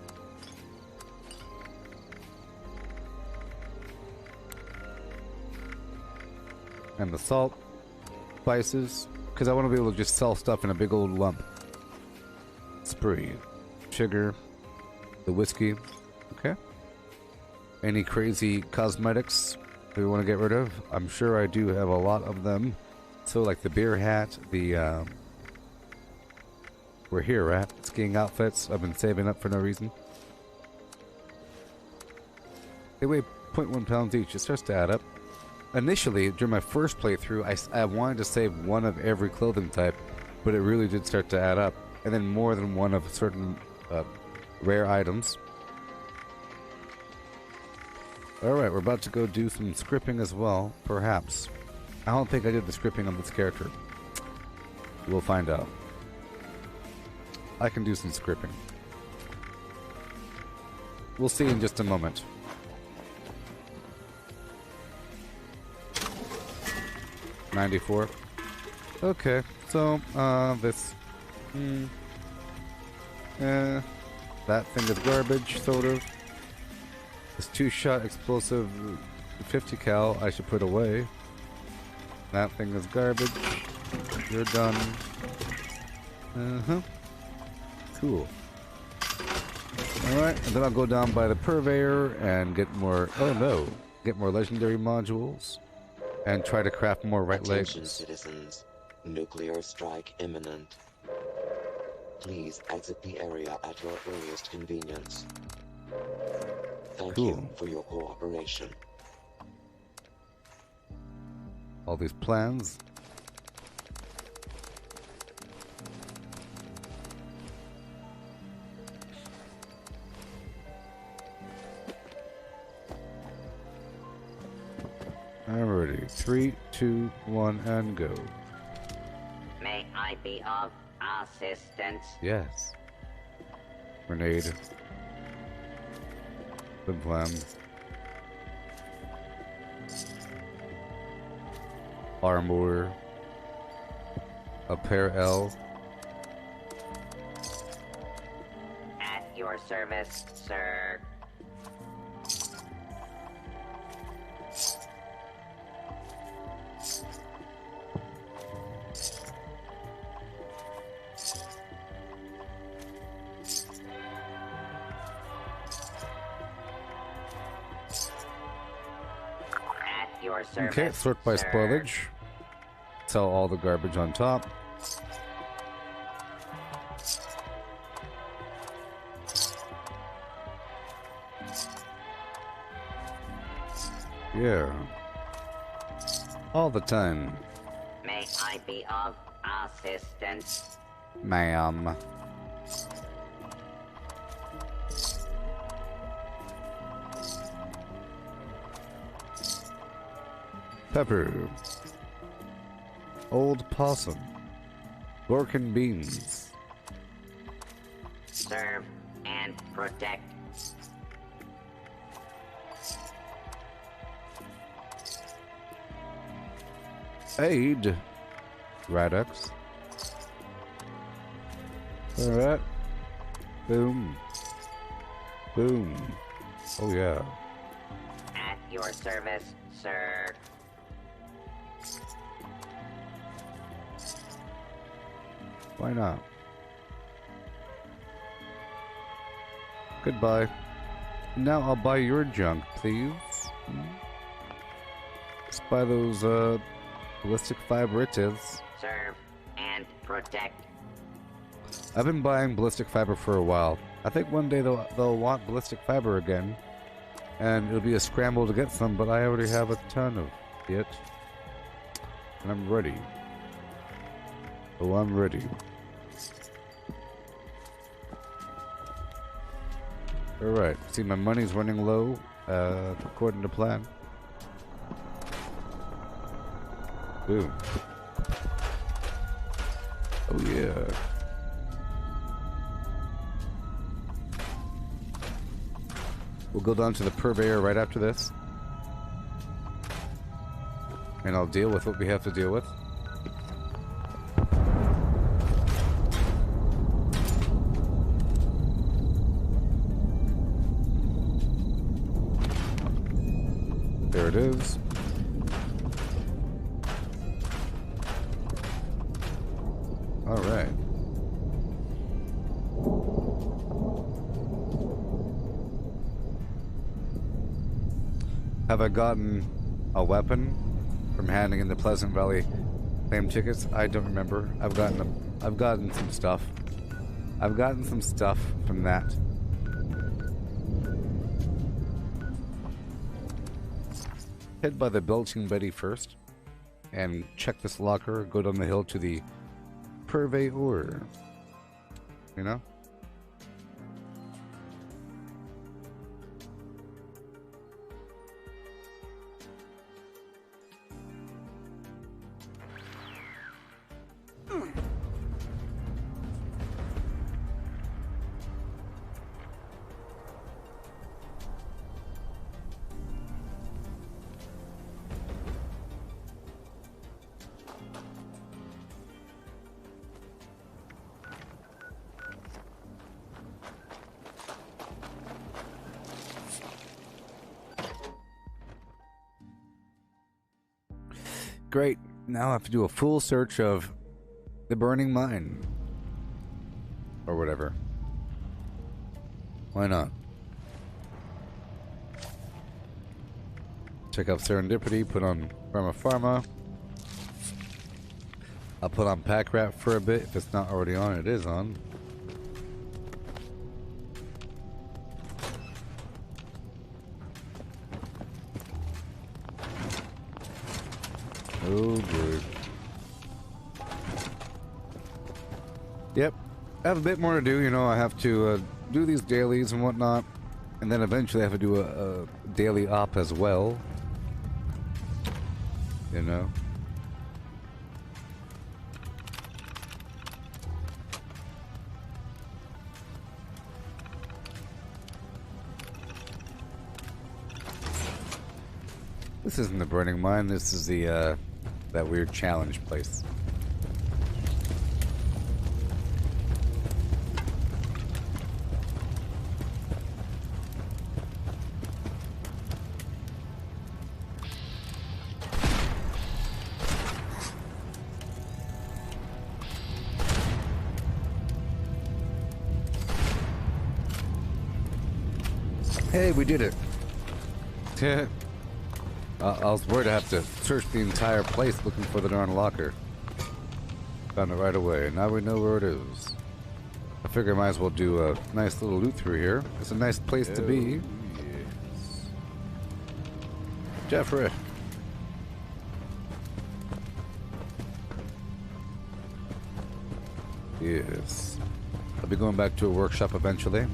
And the salt, spices, because I want to be able to just sell stuff in a big old lump. Spree, sugar, the whiskey, okay. Any crazy cosmetics that we want to get rid of? I'm sure I do have a lot of them. So like the beer hat, the we're here, right? Skiing outfits. I've been saving up for no reason. They weigh 0.1 pounds each. It starts to add up. initially, during my first playthrough, I wanted to save one of every clothing type, but it really did start to add up. And then more than one of certain rare items. Alright, we're about to go do some scripting as well, perhaps. I don't think I did the scripting on this character. We'll find out. I can do some scripting. We'll see in just a moment. $94. Okay, so, this... that thing is garbage, sort of. This 2-shot explosive 50 cal I should put away. That thing is garbage. You're done. Cool. Alright, and then I'll go down by the purveyor and get more... Oh no! Get more legendary modules. And try to craft more right legs. Attention, citizens. Nuclear strike imminent. Please exit the area at your earliest convenience. Thank you for your cooperation. All these plans. Alrighty, 3, 2, 1, and go. May I be of assistance? Yes. Grenade. Good plan. Armor. A pair L. At your service, sir. Okay, sort by spoilage. Sell all the garbage on top. Yeah. All the time. May I be of assistance? Ma'am. Pepper. Old possum. Pork and beans. Serve and protect. Aid. Radix. Alright. Boom. Boom. Oh yeah. At your service, sir. Why not? Goodbye. Now I'll buy your junk, please. Let's buy those, ballistic fiber it is. Serve and protect. I've been buying ballistic fiber for a while. I think one day they'll want ballistic fiber again. And it'll be a scramble to get some, but I already have a ton of it. And I'm ready. Oh, I'm ready. Alright, see my money's running low, according to plan. Boom. Oh yeah. We'll go down to the purveyor right after this. And I'll deal with what we have to deal with. There it is. All right. Have I gotten a weapon from handing in the Pleasant Valley claim tickets? I don't remember. I've gotten some stuff. I've gotten some stuff from that. head by the Belching Betty first, and check this locker, go down the hill to the Purveyor. You know? Great. Now I have to do a full search of the burning mine. Or whatever. Why not? Check out Serendipity, put on Pharma. I'll put on Pack Rat for a bit. If it's not already on, it is on. Oh boy. Yep. I have a bit more to do, you know. I have to do these dailies and whatnot. And then eventually I have to do a daily op as well. You know. This isn't the burning mine, this is the that weird challenge place. Hey, we did it. I was worried I have to search the entire place looking for the darn locker. Found it right away. Now we know where it is. I figure I might as well do a nice little loot through here. It's a nice place to be. Yes. Jeffrey. Yes. I'll be going back to a workshop eventually.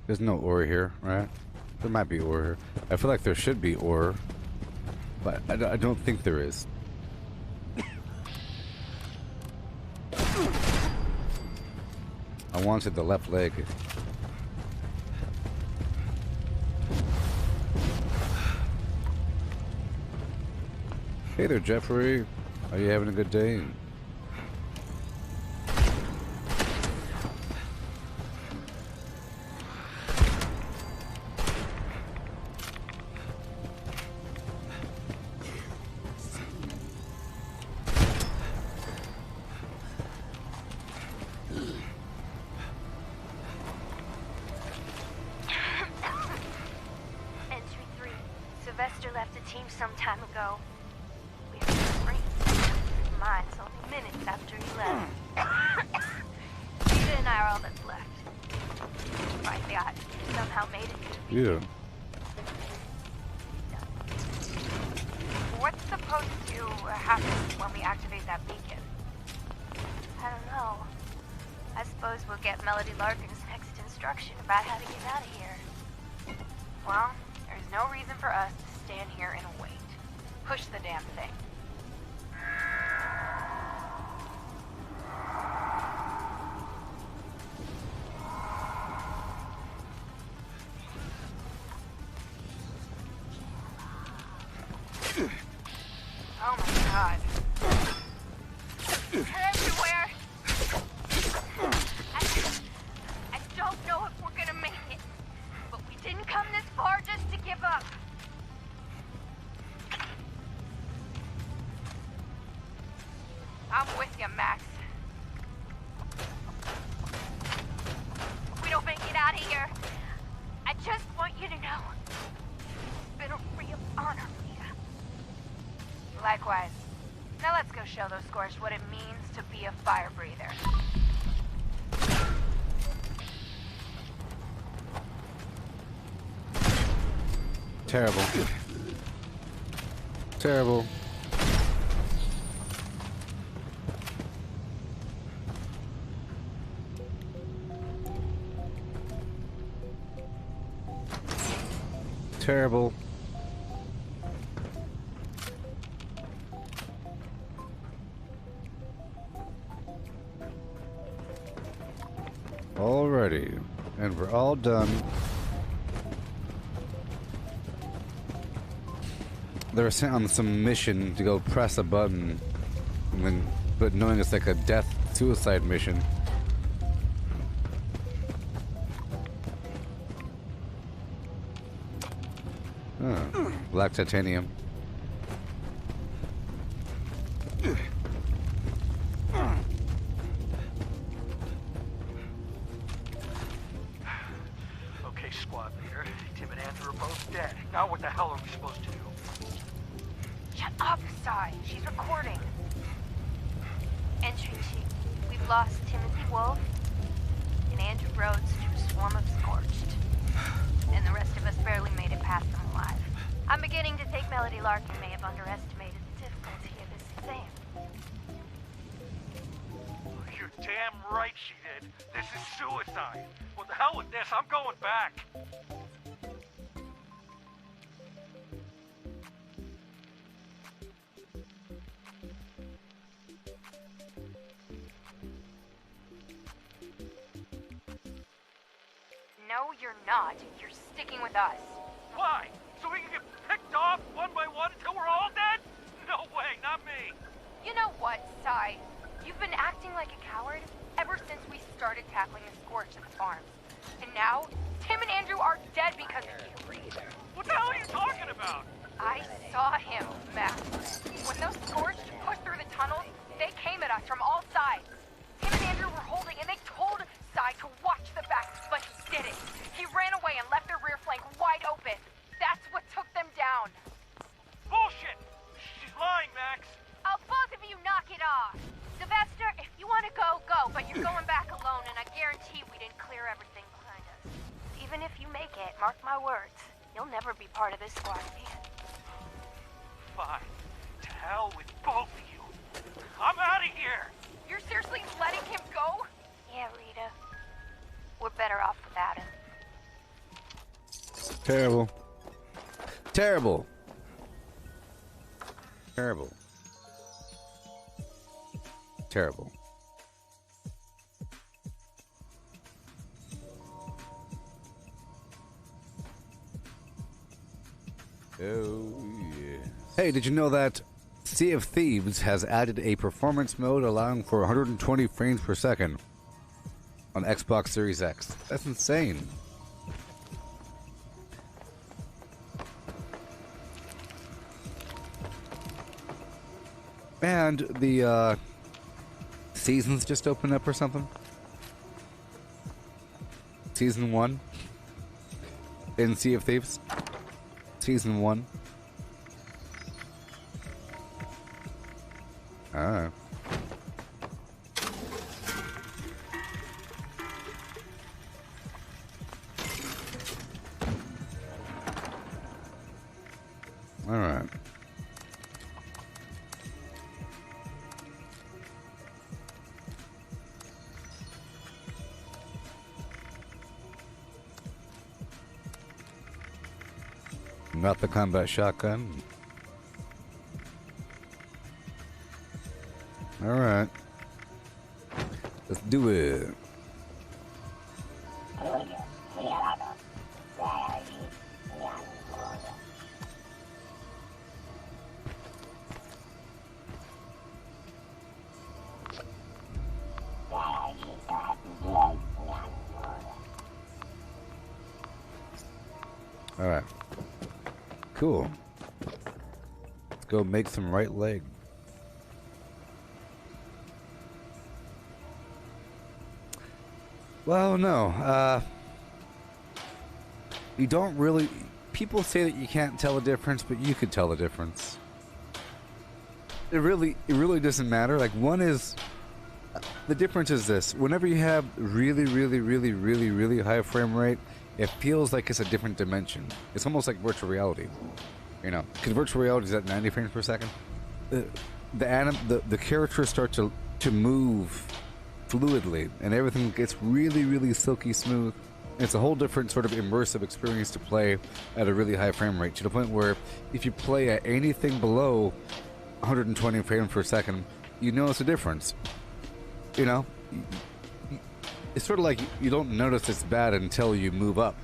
There's no ore here, right? There might be ore here. I feel like there should be ore, but I don't think there is. I wanted the left leg. Hey there, Jeffrey. Are you having a good day? Yeah. What's supposed to happen when we activate that beacon? I don't know. I suppose we'll get Melody Larkin's next instruction about how to get out of here. Well, there's no reason for us to stand here and wait. Push the damn thing. God. They're everywhere. I don't know if we're gonna make it, but we didn't come this far just to give up. I'm with you, Max. If we don't make it out of here, I just want you to know it's been a real honor, Rita. Likewise. Now let's go show those Scorched what it means to be a fire breather. Terrible. Terrible. Terrible. Alrighty, and we're all done. They were sent on some mission to go press a button, and then, but knowing it's like a death-suicide mission. Oh, black titanium. Okay, squad leader. Tim and Andrew are both dead. Now what the hell are we supposed to do? Shut up, Sai. She's recording. Entry sheet. We've lost Timothy Wolf and Andrew Rhodes to a swarm of Scorched. And the rest of us barely made it past them alive. I'm beginning to think Melody Larkin may have underestimated the difficulty of this thing. You're damn right she did. This is suicide. Well, the hell with this. I'm going back. No, you're not. You're sticking with us. Why? So we can get picked off one by one until we're all dead? No way, not me. You know what, Sai? You've been acting like a coward ever since we started tackling the Scorch at the farms. And now, Tim and Andrew are dead because of you. What the hell are you talking about? I saw him, Max. When those Scorched pushed through the tunnels, they came at us from all sides. Tim and Andrew were holding, and they told Sai to watch the back, but he didn't. He ran away and left their rear flank wide open. That's what took them down. Bullshit! She's lying, Max. I'll both of you knock it off. Sylvester, if you want to go, go, but you're going back alone, and I guarantee we didn't clear everything behind us. Even if you make it, mark my words, you'll never be part of this squad again. Fine. To hell with both of you. I'm out of here. You're seriously letting him go? Yeah, Rita. We're better off without him. Terrible. Terrible. Terrible. Terrible. Oh, yeah. Hey, did you know that Sea of Thieves has added a performance mode allowing for 120 frames per second on Xbox Series X? That's insane. And the seasons just opened up or something? Season 1 in Sea of Thieves? Season 1. Ah. All right. Not the combat shotgun. All right. Let's do it. Cool. Let's go make some right leg. Well, no. You don't really... People say that you can't tell the difference, but you could tell the difference. It really doesn't matter. Like, one is... The difference is this. Whenever you have really high frame rate, it feels like it's a different dimension. It's almost like virtual reality. You know, because virtual reality is at 90 frames per second. The characters start to move fluidly, and everything gets really silky smooth. And it's a whole different sort of immersive experience to play at a really high frame rate, to the point where if you play at anything below 120 frames per second, you notice a difference. You know, it's sort of like you don't notice it's bad until you move up.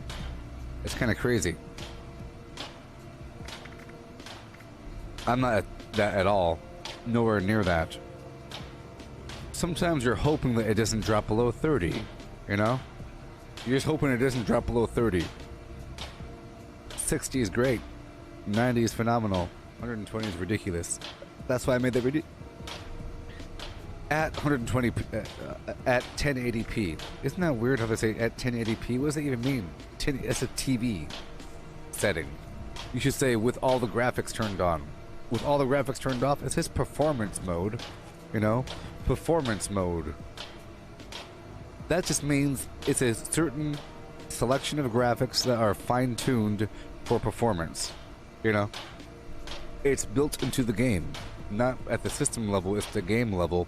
It's kind of crazy. I'm not at that at all. Nowhere near that. Sometimes you're hoping that it doesn't drop below 30, you know? You're just hoping it doesn't drop below 30. 60 is great. 90 is phenomenal. 120 is ridiculous. That's why I made that video. At 120, at 1080p. Isn't that weird how they say at 1080p? What does that even mean? It's a TV setting. You should say with all the graphics turned on. With all the graphics turned off, it says performance mode. You know? Performance mode. That just means it's a certain selection of graphics that are fine-tuned for performance. You know? It's built into the game. Not at the system level, it's the game level.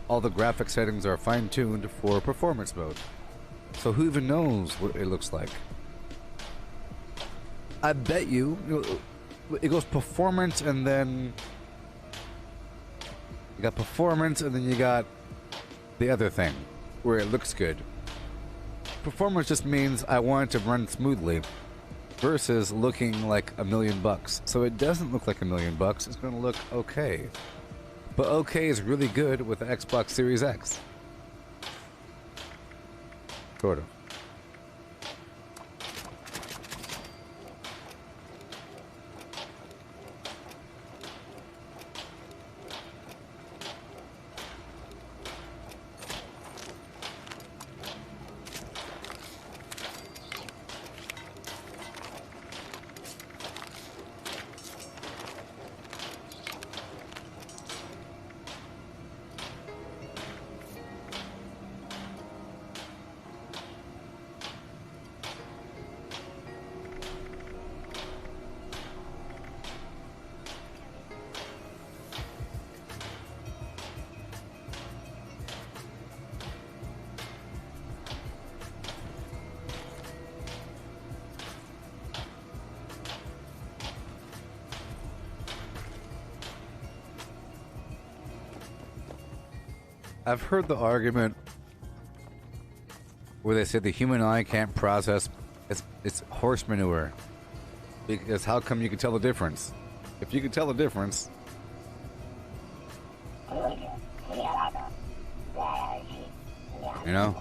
All the graphic settings are fine-tuned for performance mode. So who even knows what it looks like? I bet you it goes performance, and then you got performance, and then you got the other thing where it looks good. Performance just means I want it to run smoothly versus looking like $1,000,000. So it doesn't look like $1,000,000. It's going to look okay. But okay is really good with the Xbox Series X. Sort of. I've heard the argument where they say the human eye can't process it's horse manure. Because how come you can tell the difference? If you can tell the difference... You know?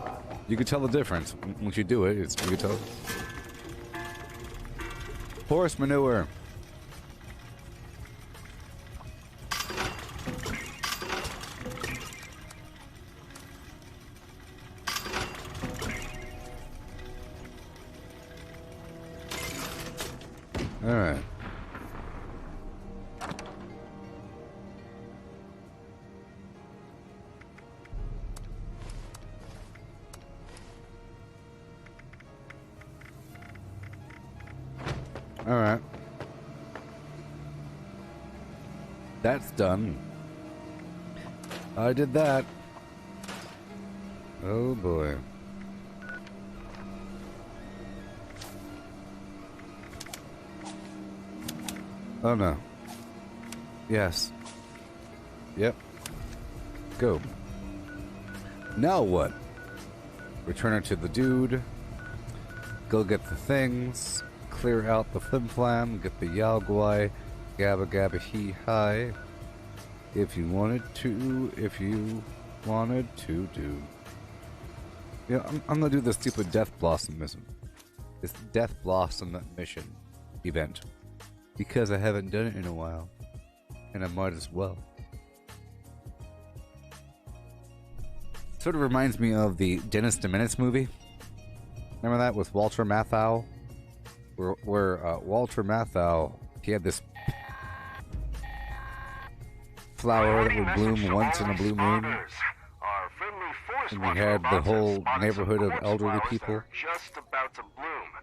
You can tell the difference. Once you do it, you can tell. Horse manure. Alright. Alright. That's done. I did that. Oh boy. Oh no. Yes. Yep. Go. Now what? Return it to the dude. Go get the things. Clear out the flim flam. Get the yao guai. Gabba gabba hee hi. If you wanted to. If you wanted to do. Yeah, I'm gonna do the stupid Death Blossom mission. This Death Blossom mission event. Because I haven't done it in a while. And I might as well. Sort of reminds me of the Dennis the Menace movie. Remember that with Walter Matthau? Where Walter Matthau, he had this flower that would bloom once in a blue moon. And we had the whole neighborhood of elderly people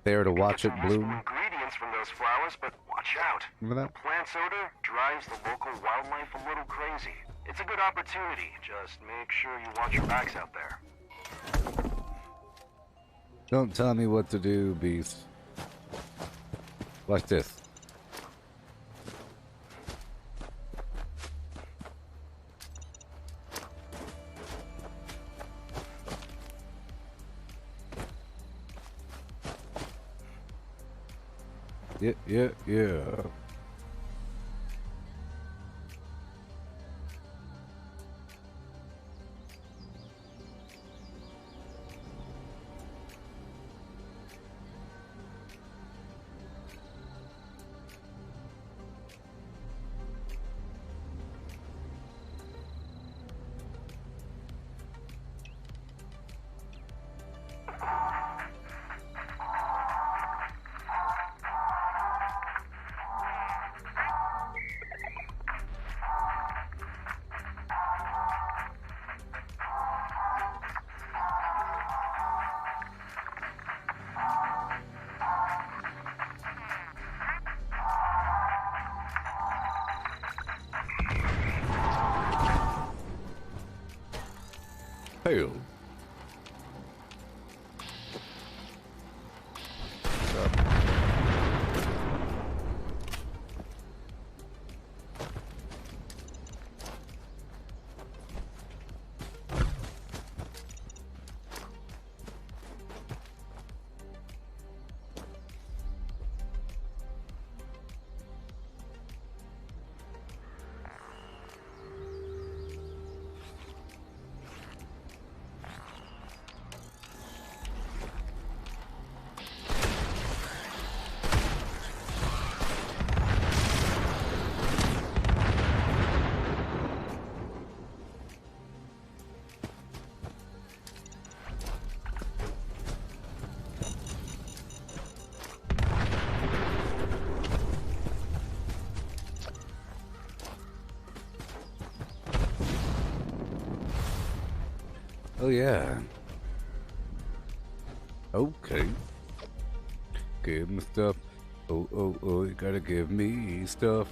there to watch it bloom. Ingredients from those flowers, but watch out. Remember that? The plant's odor drives the local wildlife a little crazy. It's a good opportunity. Just make sure you watch your backs out there. Don't tell me what to do, beast. Watch this. Yeah. Hail. Oh yeah. Okay. Give me stuff. Oh, you gotta give me stuff.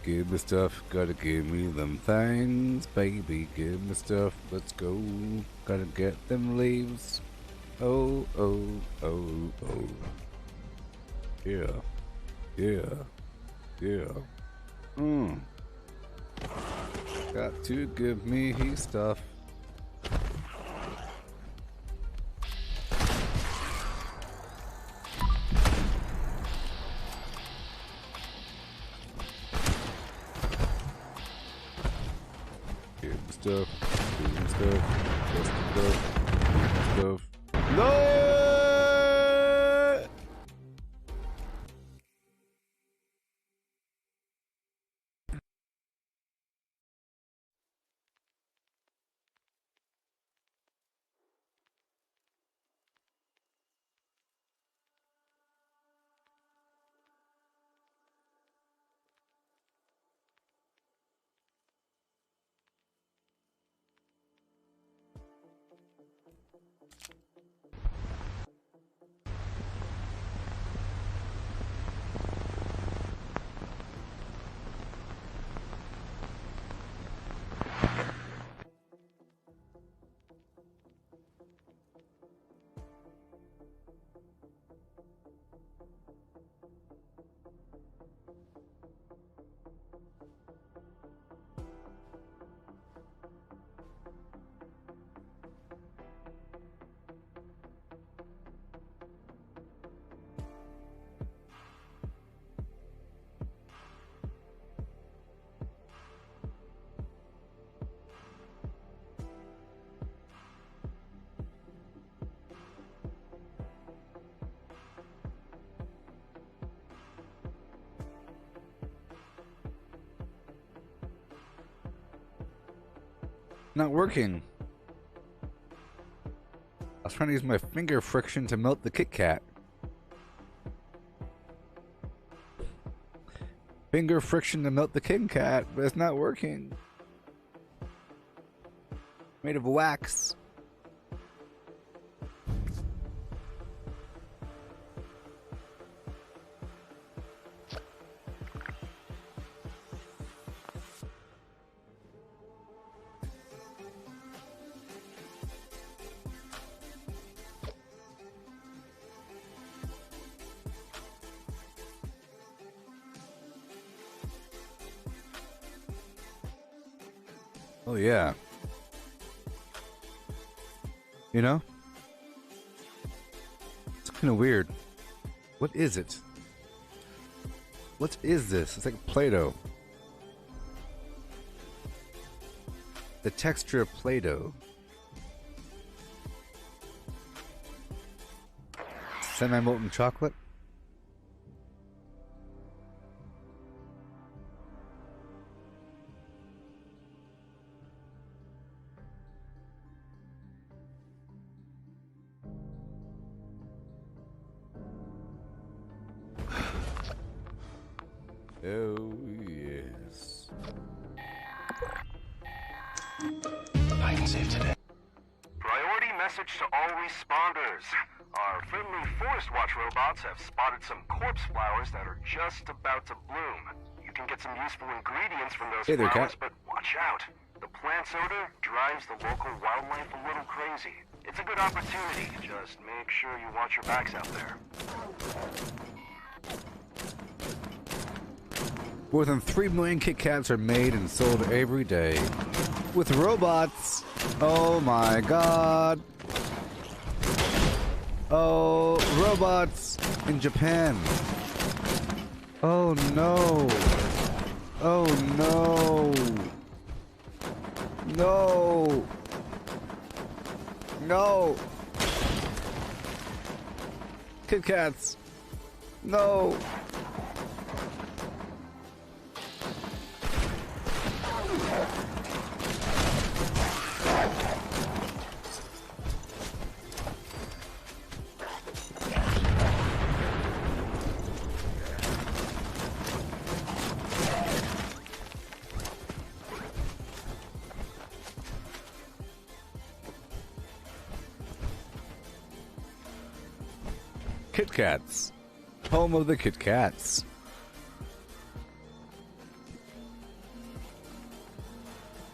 Give me stuff, gotta give me them things, baby. Give me stuff, let's go. Gotta get them leaves. Oh. Yeah. Got to give me stuff. Stuff. No! Not working. I was trying to use my finger friction to melt the Kit Kat. Finger friction to melt the Kit Kat, but it's not working. Made of wax. Oh yeah. You know? It's kind of weird. What is it? What is this? It's like Play-Doh. The texture of Play-Doh. Semi-molten chocolate? Oh, yes. I can save today. Priority message to all responders. Our friendly Forest Watch robots have spotted some corpse flowers that are just about to bloom. You can get some useful ingredients from those flowers, but watch out. The plant's odor drives the local wildlife a little crazy. It's a good opportunity. Just make sure you watch your backs out there. More than 3 million Kit Kats are made and sold every day. With robots! Oh my god! Oh, robots in Japan! Oh no! Oh no! No! No! Kit Kats! No! Kit Kats. Home of the Kit Kats.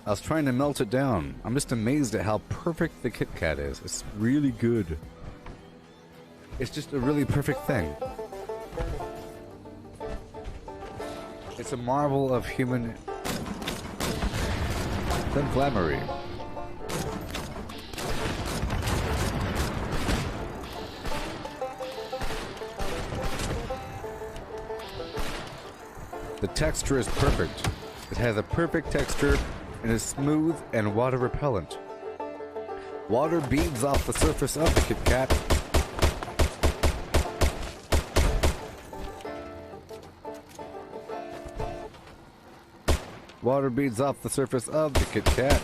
I was trying to melt it down. I'm just amazed at how perfect the Kit Kat is. It's really good. It's just a really perfect thing. It's a marvel of human inflammatory. The texture is perfect. It has a perfect texture and is smooth and water repellent. Water beads off the surface of the Kit Kat. Water beads off the surface of the Kit Kat.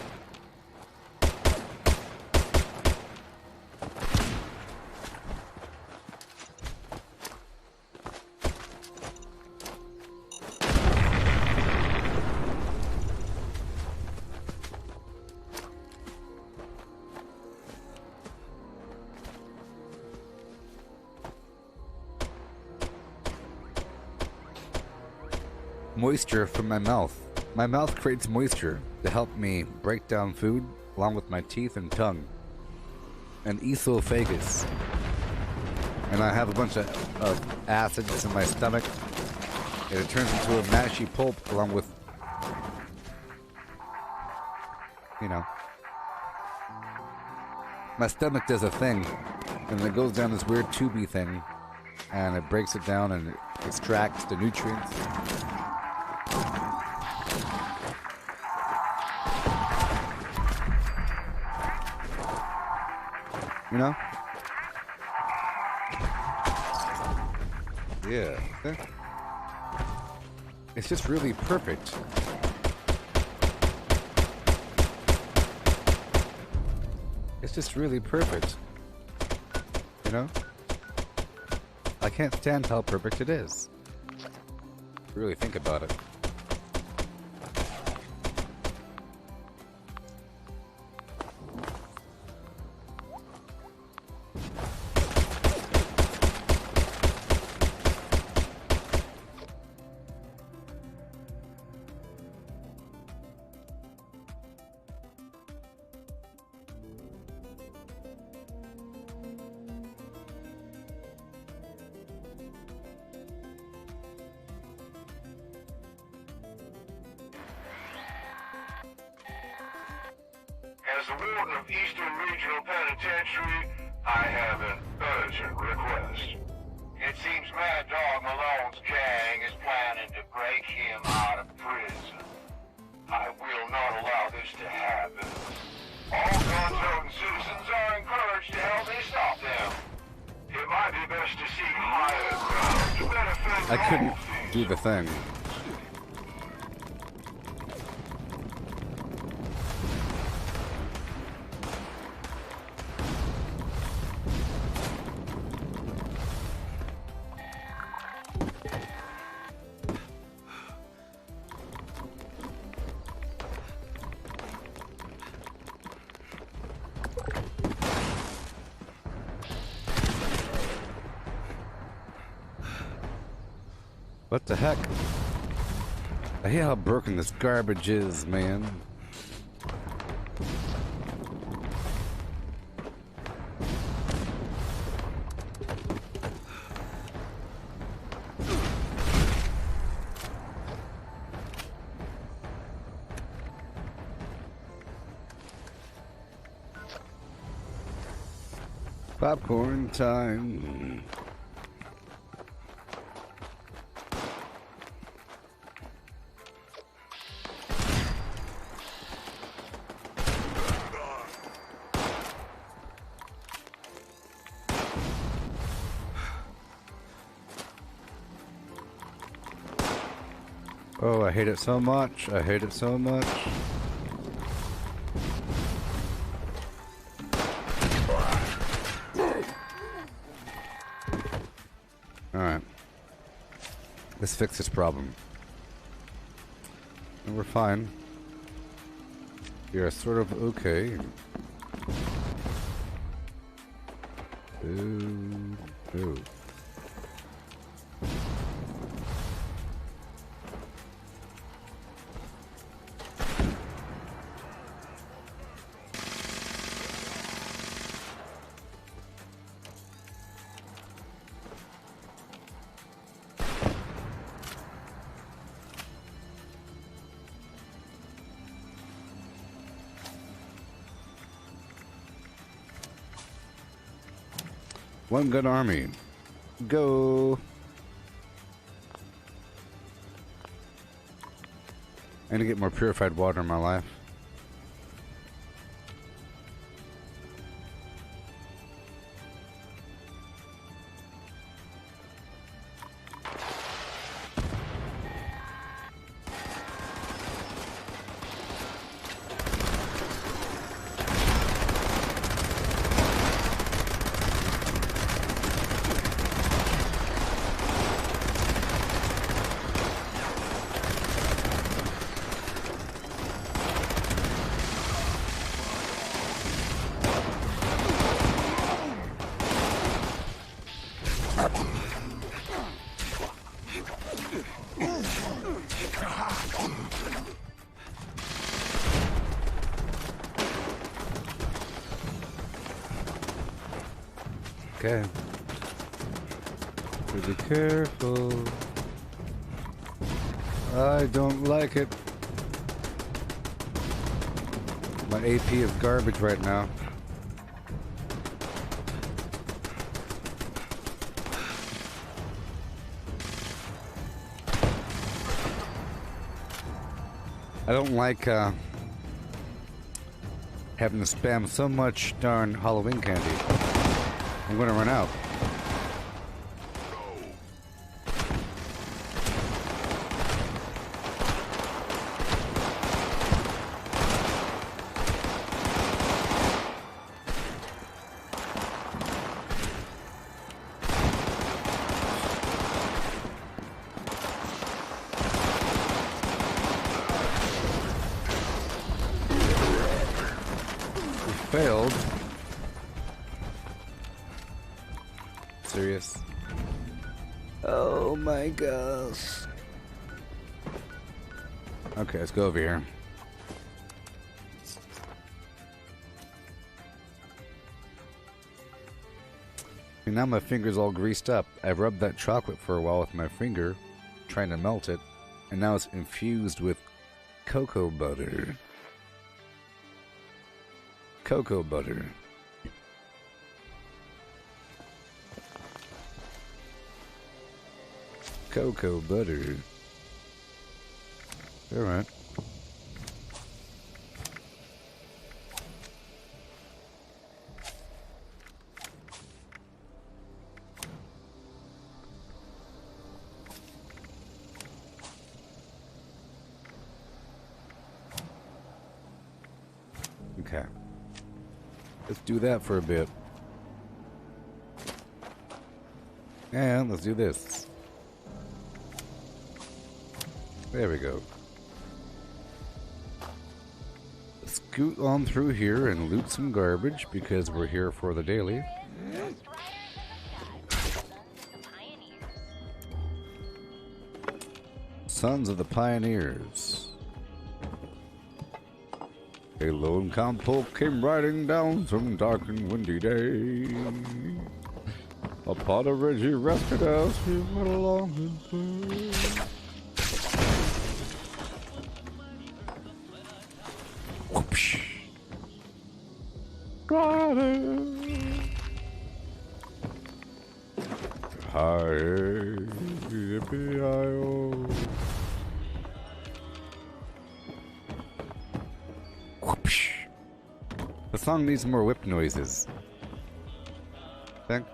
Moisture from my mouth. My mouth creates moisture to help me break down food along with my teeth and tongue. And esophagus. And I have a bunch of acids in my stomach. And it turns into a mashy pulp along with, you know. My stomach does a thing. And it goes down this weird tubey thing. And it breaks it down and it extracts the nutrients. You know? Yeah. It's just really perfect. It's just really perfect. You know? I can't stand how perfect it is. Really think about it. As the warden of Eastern Regional Penitentiary, I have an urgent request. It seems Mad Dog Malone's gang is planning to break him out of prison. I will not allow this to happen. All gun-toting citizens are encouraged to help me stop them. It might be best to seek higher ground to benefit I couldn't do the thing. What the heck? I hate how broken this garbage is, man. Popcorn time. Oh, I hate it so much. I hate it so much. Alright. Let's fix this problem. And we're fine. We are sort of okay. Ooh. One good army. Go. I need to get more purified water in my life. Okay. So be careful. I don't like it. My AP is garbage right now. I don't like having to spam so much darn Halloween candy. I'm gonna run out. failed. Serious? Oh my gosh. Okay, let's go over here. And now my finger's all greased up. I've rubbed that chocolate for a while with my finger, trying to melt it, and now it's infused with cocoa butter. Cocoa butter. Cocoa butter. Alright. Okay. Let's do that for a bit. And let's do this. There we go. Scoot on through here and loot some garbage because we're here for the daily. Sons of the Pioneers. A lone cowpoke came riding down some dark and windy day. A pot of Reggie rested as he went along his way. Whoopsh. Driving. Hi, yippee-i-oh. Whoopsh. The song needs more whip noises. Think.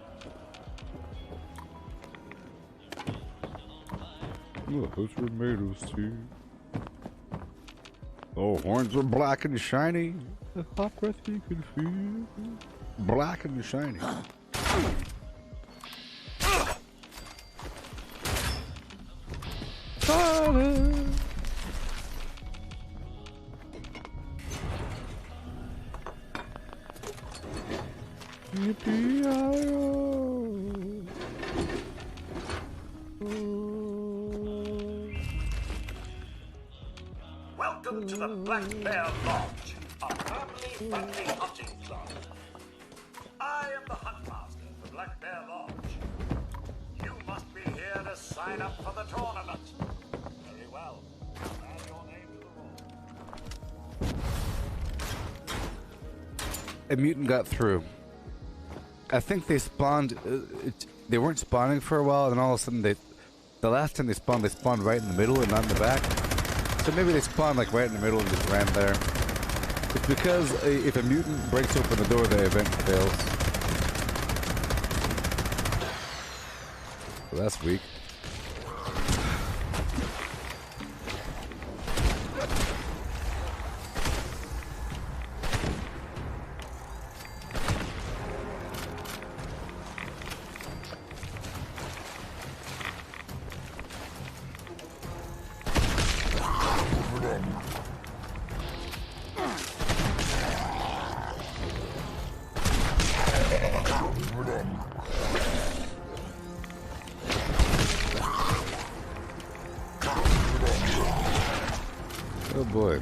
Look, those were made of steel. Oh, horns are black and shiny. The hot breath you can feel. Black and shiny. Welcome to the Black Bear Lodge, a family-friendly hunting club. I am the Huntmaster for Black Bear Lodge. You must be here to sign up for the tournament. Very well. Add your name to the roll. A mutant got through. I think they spawned. They weren't spawning for a while, and all of a sudden, the last time they spawned right in the middle and not in the back. So maybe they spawned like right in the middle and just ran there. It's because if a mutant breaks open the door, the event fails. So that's weak. Oh boy.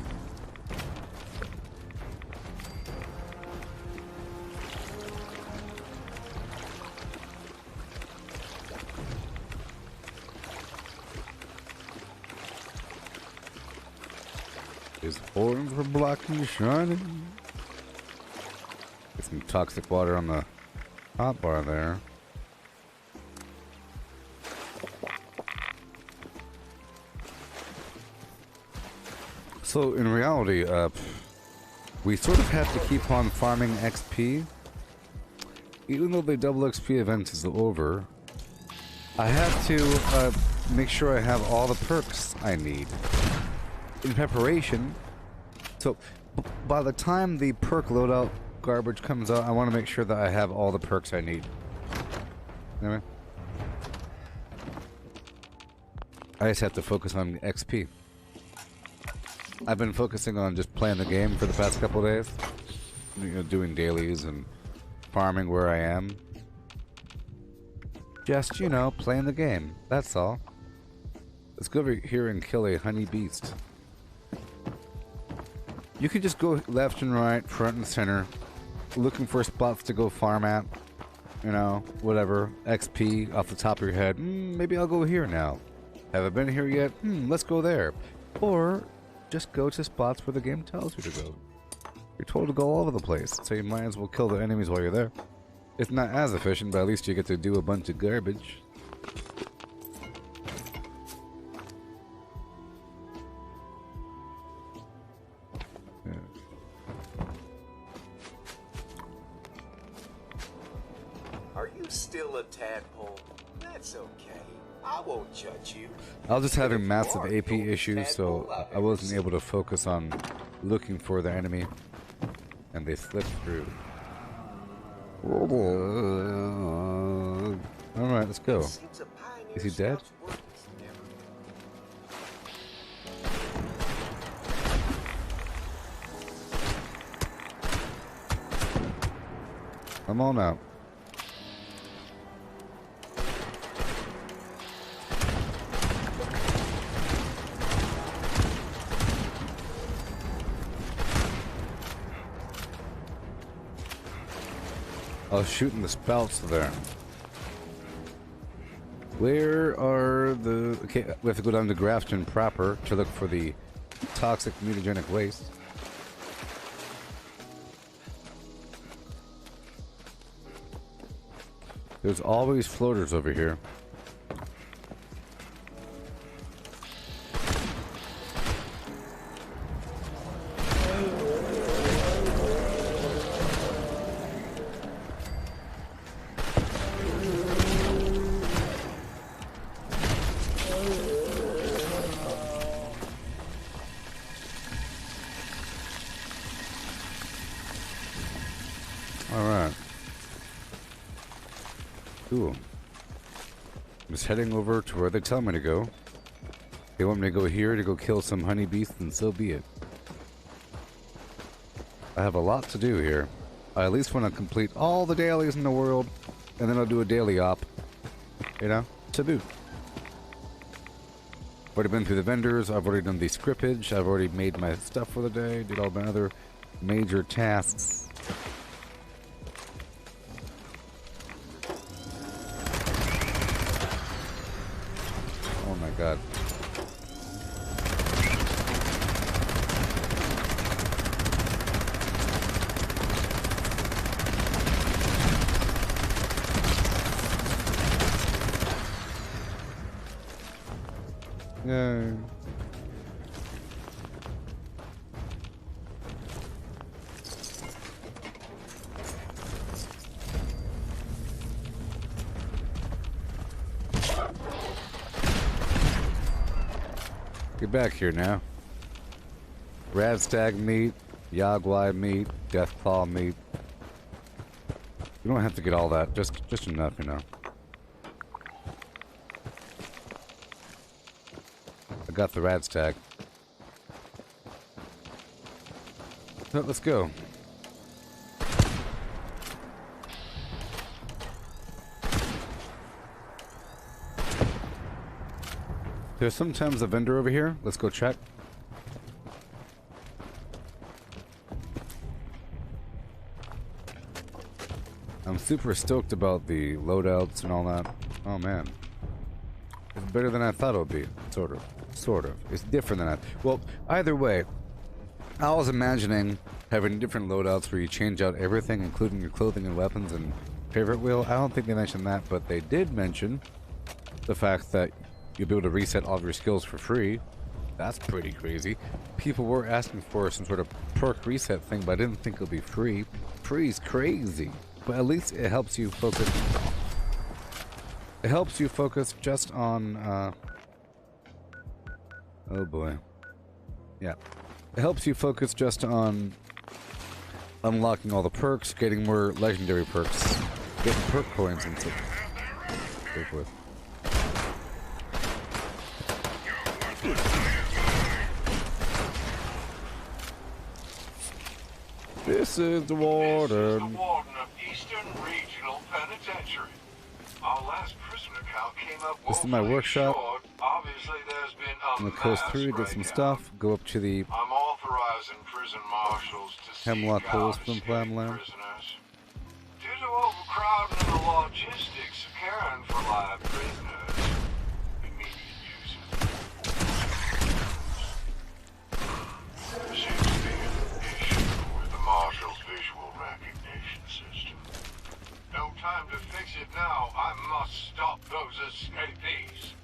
His horns were black and shining. Get some toxic water on the hot bar there. So in reality, we sort of have to keep on farming XP. Even though the double XP event is over, I have to make sure I have all the perks I need in preparation. So by the time the perk loadout garbage comes out, I want to make sure that I have all the perks I need. Anyway, I just have to focus on XP. I've been focusing on just playing the game for the past couple days. doing dailies and farming where I am. Just, playing the game. That's all. Let's go over here and kill a honey beast. You can just go left and right, front and center, looking for spots to go farm at. Whatever. XP off the top of your head. Maybe I'll go here now. Haven't been here yet? Let's go there. Or just go to spots where the game tells you to go. You're told to go all over the place, so you might as well kill the enemies while you're there. It's not as efficient, but at least you get to do a bunch of garbage. Are you still a tadpole? That's okay. I won't judge you. I was just having massive AP issues, so I wasn't able to focus on looking for the enemy, and they slipped through. Alright, let's go. Is he dead? I'm on out. I was shooting the spouts there. Where are the... Okay, we have to go down to Grafton proper to look for the toxic mutagenic waste. There's always floaters over here. Alright. Cool. I'm just heading over to where they tell me to go. They want me to go here to go kill some honey beasts, and so be it. I have a lot to do here. I at least want to complete all the dailies in the world, and then I'll do a daily op. To boot. I've already been through the vendors, I've already done the scriptage, I've already made my stuff for the day, did all my other major tasks. Oh my god. Yay. Get back here now. Radstag meat, Yagwai meat, Deathclaw meat. You don't have to get all that, just enough, I got the Radstag. So let's go. There's sometimes a vendor over here. Let's go check. I'm super stoked about the loadouts and all that. Oh man. It's better than I thought it would be. Sort of. It's different than well, either way, I was imagining having different loadouts where you change out everything, including your clothing and weapons and favorite wheel. I don't think they mentioned that, but they did mention the fact that you'll be able to reset all of your skills for free. That's pretty crazy. People were asking for some sort of perk reset thing, but I didn't think it would be free. Free's crazy, but at least it helps you focus. It helps you focus just on, oh boy. Yeah. It helps you focus just on unlocking all the perks, getting more legendary perks, getting perk coins and so forth. This is the This is warden. the warden of Eastern Regional Penitentiary. Our last prisoner count came up This is my workshop. short. Obviously, there's been I'm gonna coast through, get some stuff, go up to the I'm authorizing prison marshals to Hemlock seek Holes out from escaped Planland. prisoners. Due to overcrowding and the logistics of caring for live prisoners, immediate use there seems to be an issue with the marshal's visual recognition system. No time to fix it now. I must stop those escapees.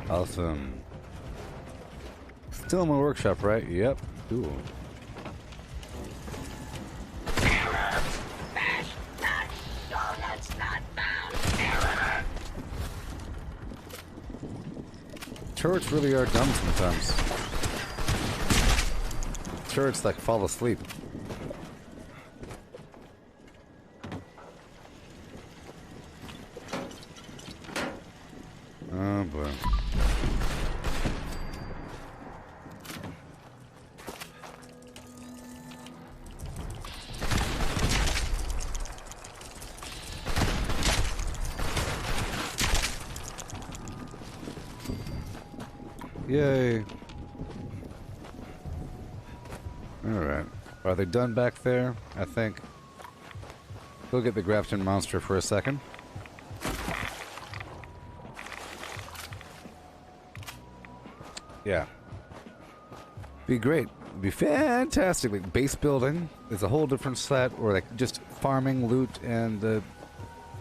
Awesome. Still in my workshop, right? Yep. Cool. Turrets really are dumb sometimes. Turrets like fall asleep. Oh boy. Yay. Alright. Are they done back there? I think. Go get the Grafton monster for a second. Yeah. Be great. Be fantastic. Like base building is a whole different set, or like just farming, loot, and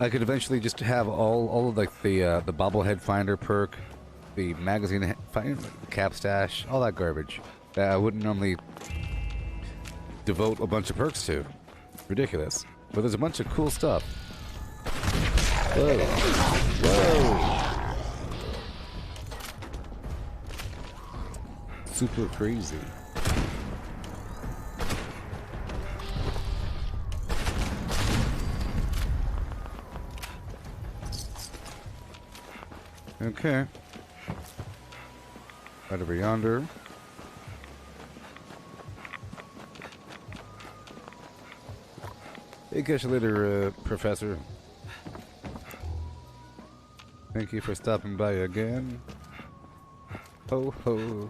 I could eventually just have all of like the bobblehead finder perk, the magazine finder, cap stash, all that garbage that I wouldn't normally devote a bunch of perks to. Ridiculous. But there's a bunch of cool stuff. Whoa. Whoa. Super crazy. Okay. Right over yonder. Hey, catch you later, Professor. Thank you for stopping by again. Ho ho.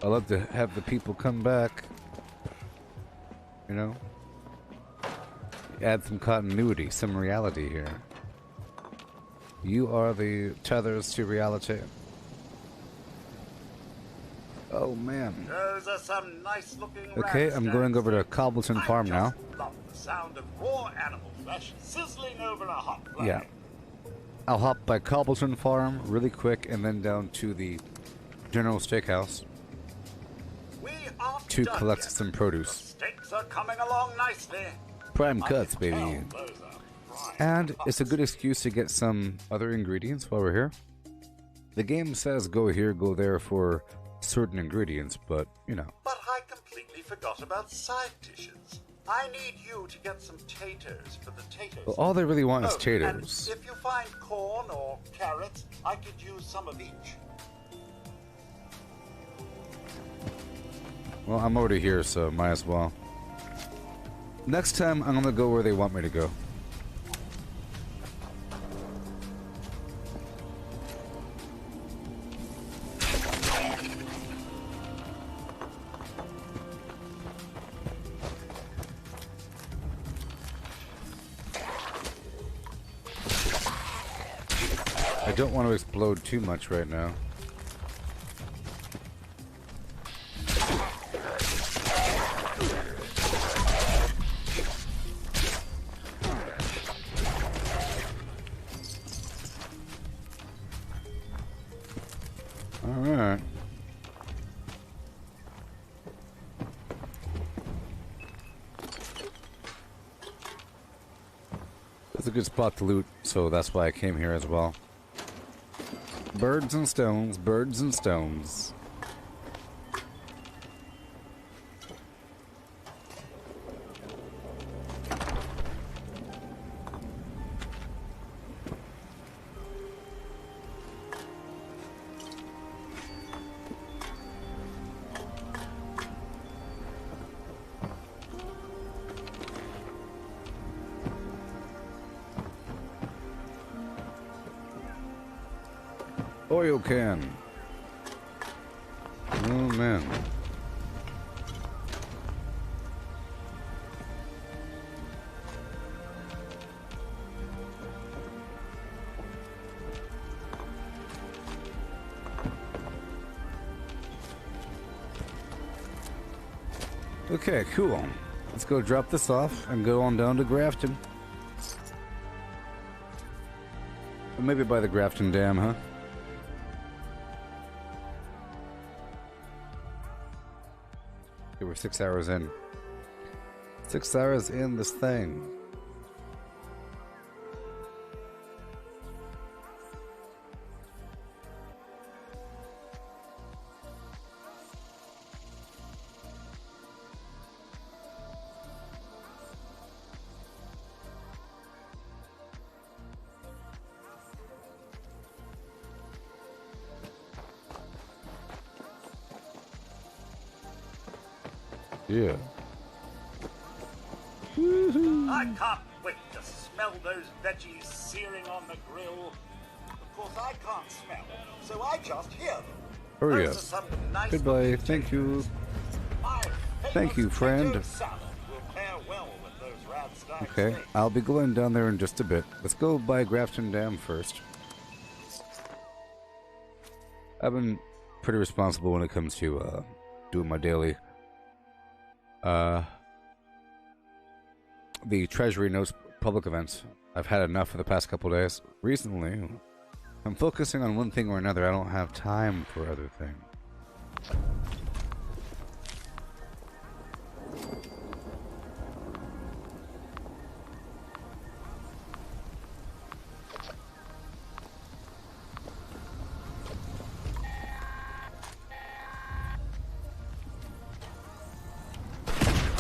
I love to have the people come back. You know? Add some continuity, some reality here. You are the tethers to reality. Oh man. Those are some nice looking Okay, I'm going over to Cobbleton Farm now. Love the sound of raw animal flesh sizzling over a hot flame. Yeah. I'll hop by Cobbleton Farm really quick and then down to the General Steakhouse to collect some produce. Steaks are coming along nicely. Prime cuts, baby. And it's a good excuse to get some other ingredients while we're here. The game says go here, go there for certain ingredients, but, you know. But I completely forgot about side dishes. I need you to get some taters for the taters. Well, all they really want is And taters. if you find corn or carrots, I could use some of each. Well, I'm already here, so might as well. Next time, I'm gonna go where they want me to go. I don't want to explode too much right now. Alright. That's a good spot to loot, so that's why I came here as well. Birds and stones, birds and stones. Oil can. Oh man. Okay, cool. Let's go drop this off and go on down to Grafton. Or maybe by the Grafton Dam, huh? Okay, we're 6 hours in. 6 hours in this thing. Yeah. I can't wait to smell those veggies searing on the grill. Of course, I can't smell, so I just hear them. Hurry Those up. are some nice Goodbye. Thank you. Thank you, friend. salad will pair well with those rad Okay, I'll be going down there in just a bit. Let's go by Grafton Dam first. I've been pretty responsible when it comes to doing my daily the Treasury Notes public events. I've had enough for the past couple days. Recently, I'm focusing on one thing or another. I don't have time for other things.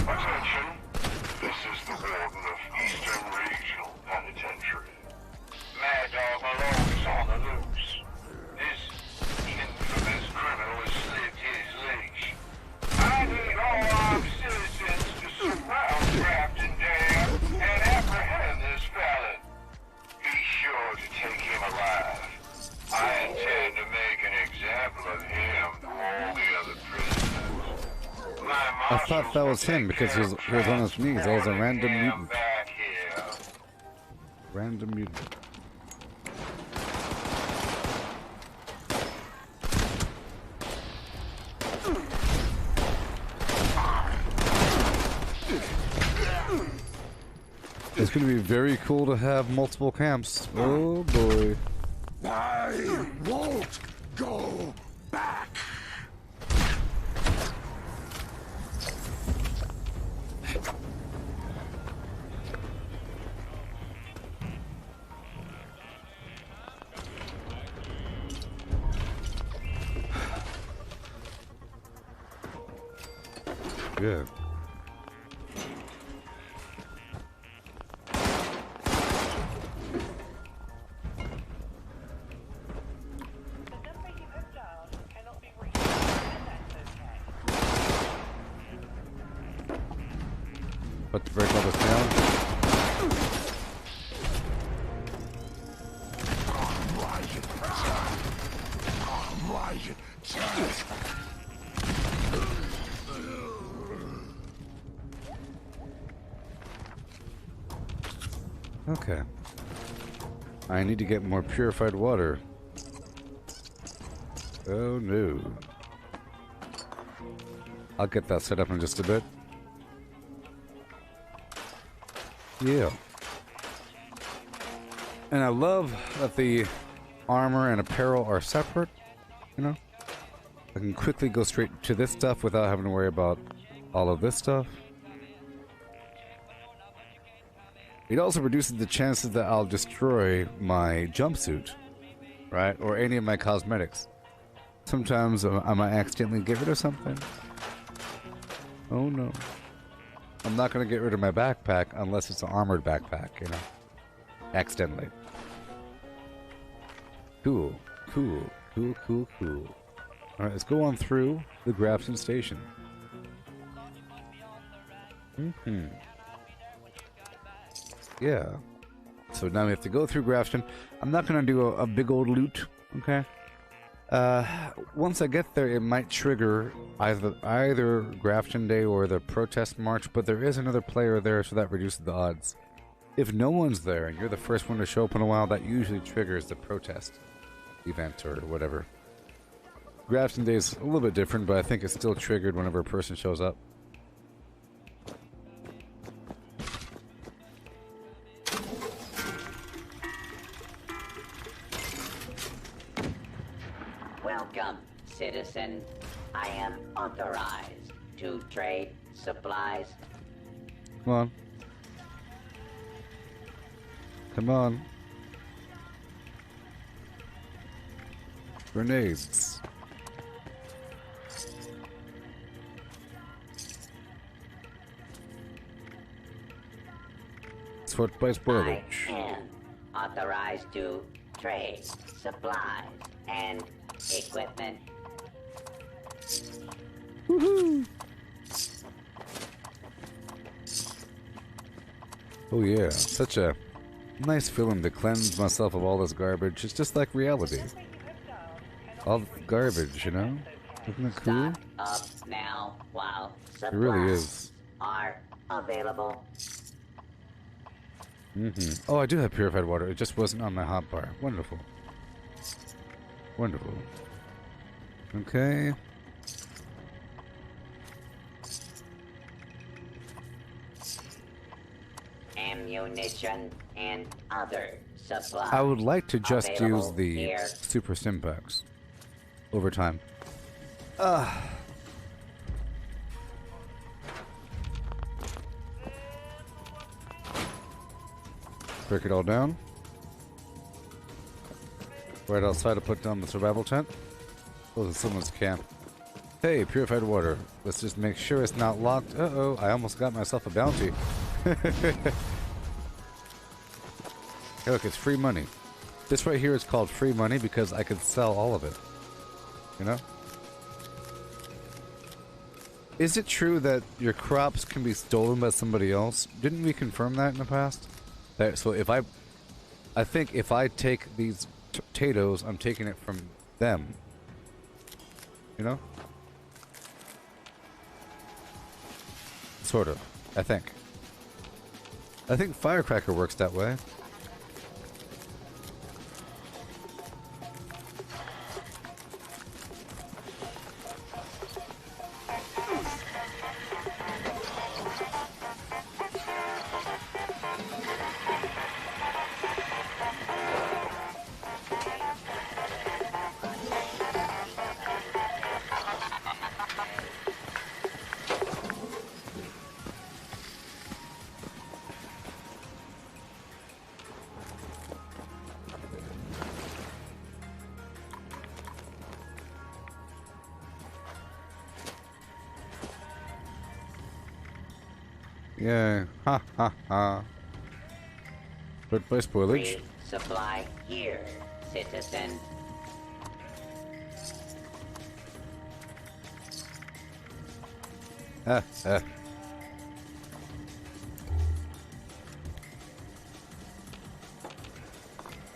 Attention, this is the Warden of Eastern Regional Penitentiary. Mad Dog Malone's on the loose. This infamous criminal has slipped his leash. I need all our citizens to surround Grafton Dam and apprehend this felon. Be sure to take him alive. I intend to make an example of him to all the other prisoners. I thought that was him because he was on his knees. That was a random mutant. Random mutant. It's going to be very cool to have multiple camps. Oh boy. I won't go back. Good. About to break all this down. Okay. I need to get more purified water. Oh no. I'll get that set up in just a bit. Yeah. And I love that the armor and apparel are separate, you know? I can quickly go straight to this stuff without having to worry about all of this stuff. It also reduces the chances that I'll destroy my jumpsuit, right? Or any of my cosmetics. Sometimes I might accidentally get rid of something. Oh no. I'm not going to get rid of my backpack unless it's an armored backpack, you know? Accidentally. Cool. Cool. Cool, cool, cool. Alright, let's go on through the Grafton Station. Yeah. So now we have to go through Grafton. I'm not going to do a big old loot, okay? Once I get there, it might trigger either Grafton Day or the protest march, but there is another player there, so that reduces the odds. If no one's there and you're the first one to show up in a while, that usually triggers the protest event or whatever. Grafton Day is a little bit different, but I think it's still triggered whenever a person shows up. Welcome, citizen. I am authorized to trade supplies. Come on. Come on. Grenades. Sort by spoilage. I am authorized to trade supplies and equipment. Woohoo! Oh yeah, such a nice feeling to cleanse myself of all this garbage. It's just like reality. All the garbage, you know? Isn't it cool? Up now while supplies It really is. are available. Oh, I do have purified water. It just wasn't on my hotbar. Wonderful. Wonderful. Okay. Ammunition and other supplies. I would like to just use available the here. super stimpaks over time. Break it all down. Right outside to put down the survival tent. Oh, there's someone's camp. Hey, purified water. Let's just make sure it's not locked. Uh-oh, I almost got myself a bounty. Hey, look, it's free money. This right here is called free money because I could sell all of it. You know? Is it true that your crops can be stolen by somebody else? Didn't we confirm that in the past? So if I think if I take these potatoes, I'm taking it from them. You know? Sort of. I think Firecracker works that way. Yeah, ha ha ha. But by spoilage. Free supply here, citizen. Ah, ah.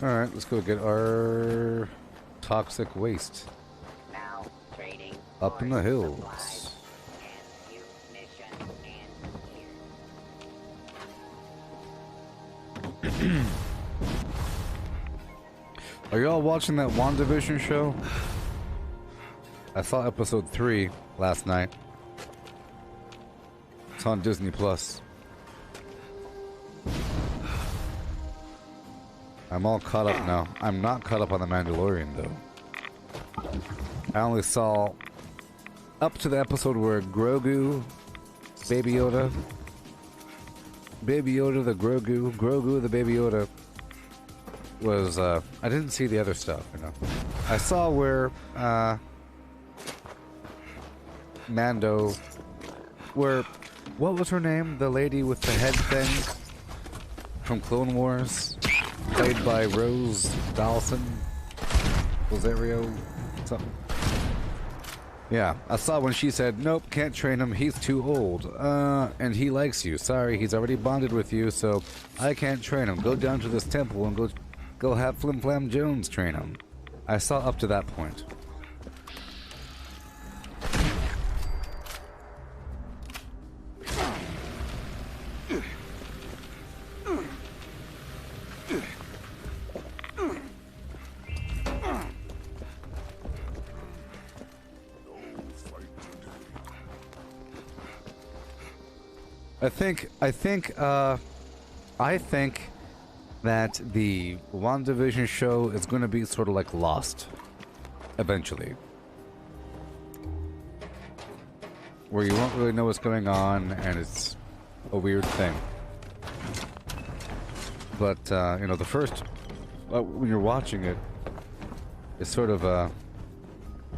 Alright, let's go get our toxic waste. Now trading Up in the hills. supplies and munition and gear. Are y'all watching that WandaVision show? I saw episode 3 last night. It's on Disney Plus. I'm all caught up now. I'm not caught up on The Mandalorian though. I only saw up to the episode where Grogu, Baby Yoda the Grogu the Baby Yoda was, I didn't see the other stuff, you know. I saw where, Mando, where, what was her name? The lady with the head thing from Clone Wars, played by Rose Dawson, Rosario, something. Yeah, I saw when she said, nope, can't train him, he's too old. And he likes you. Sorry, he's already bonded with you, so I can't train him. Go down to this temple and go have Flim Flam Jones train him. I saw up to that point. I think that the WandaVision show is going to be sort of like Lost, eventually. Where you won't really know what's going on, and it's a weird thing. But, you know, the first, when you're watching it, it's sort of,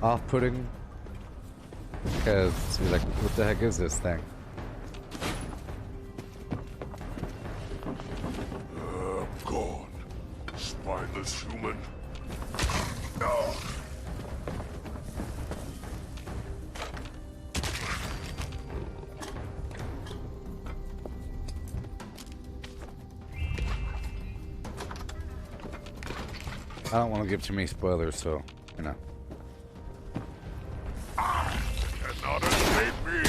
off-putting. Because you're like, what the heck is this thing? Gone. Spineless human. I don't want to give too many spoilers, so, you know. Cannot escape me.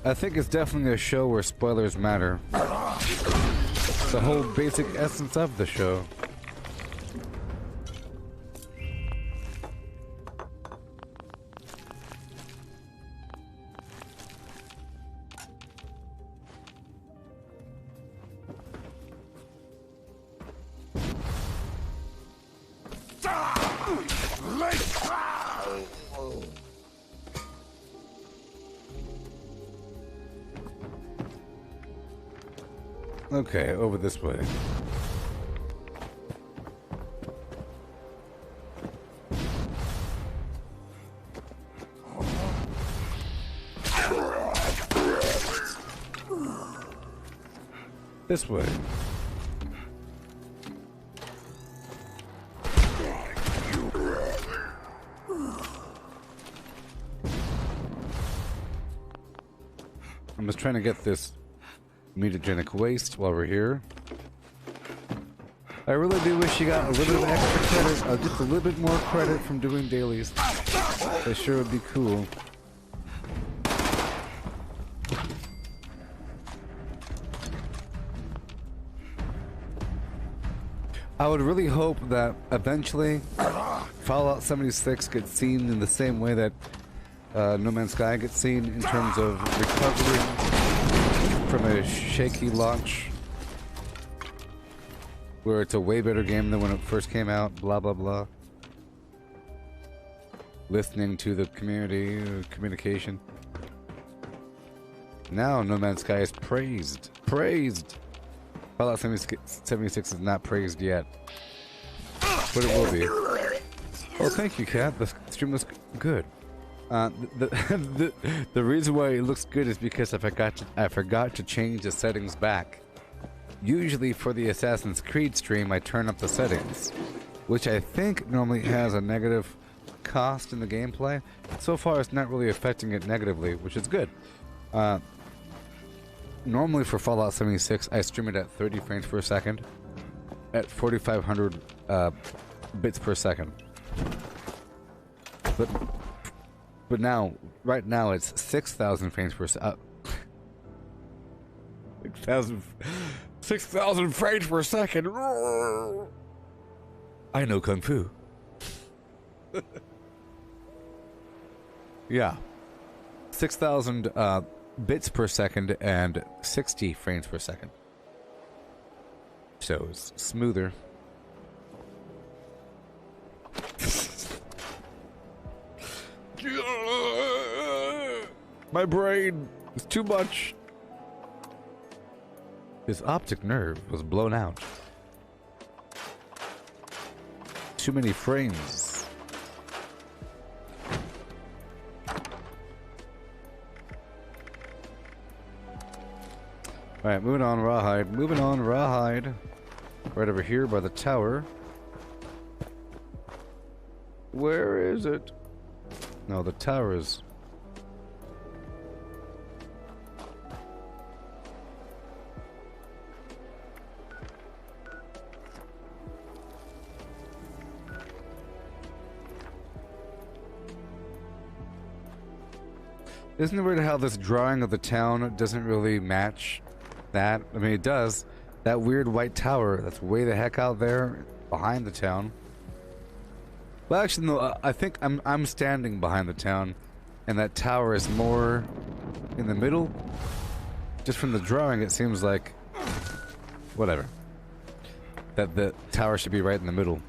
I think it's definitely a show where spoilers matter. It's the whole basic essence of the show. Okay, over this way. This way. I'm just trying to get this mutagenic waste while we're here. I really do wish you got a little bit of extra credit, just a little bit more credit from doing dailies. That sure would be cool. I would really hope that eventually Fallout 76 gets seen in the same way that No Man's Sky gets seen in terms of recovering from a shaky launch, where it's a way better game than when it first came out, blah blah blah. Listening to the community, communication. Now No Man's Sky is praised. Praised! Fallout 76 is not praised yet. But it will be. Oh, thank you, Kat. The stream looks good. The reason why it looks good is because I forgot to change the settings back. Usually for the Assassin's Creed stream, I turn up the settings, which I think normally has a negative cost in the gameplay. So far, it's not really affecting it negatively, which is good. Normally for Fallout 76, I stream it at 30 frames per second, at 4,500 bits per second. But now, right now, it's 6,000 frames per second. 6,000 frames per second. I know Kung Fu. Yeah. 6,000 bits per second and 60 frames per second. So it's smoother. My brain is too much. His optic nerve was blown out. Too many frames. Alright, moving on, Rawhide. Moving on, Rawhide. Right over here by the tower. Where is it? No, the tower is... Isn't it weird how this drawing of the town doesn't really match that? I mean, it does. That weird white tower that's way the heck out there behind the town. Well, actually, no. I think I'm standing behind the town, and that tower is more in the middle. Just from the drawing, it seems like... Whatever. That the tower should be right in the middle.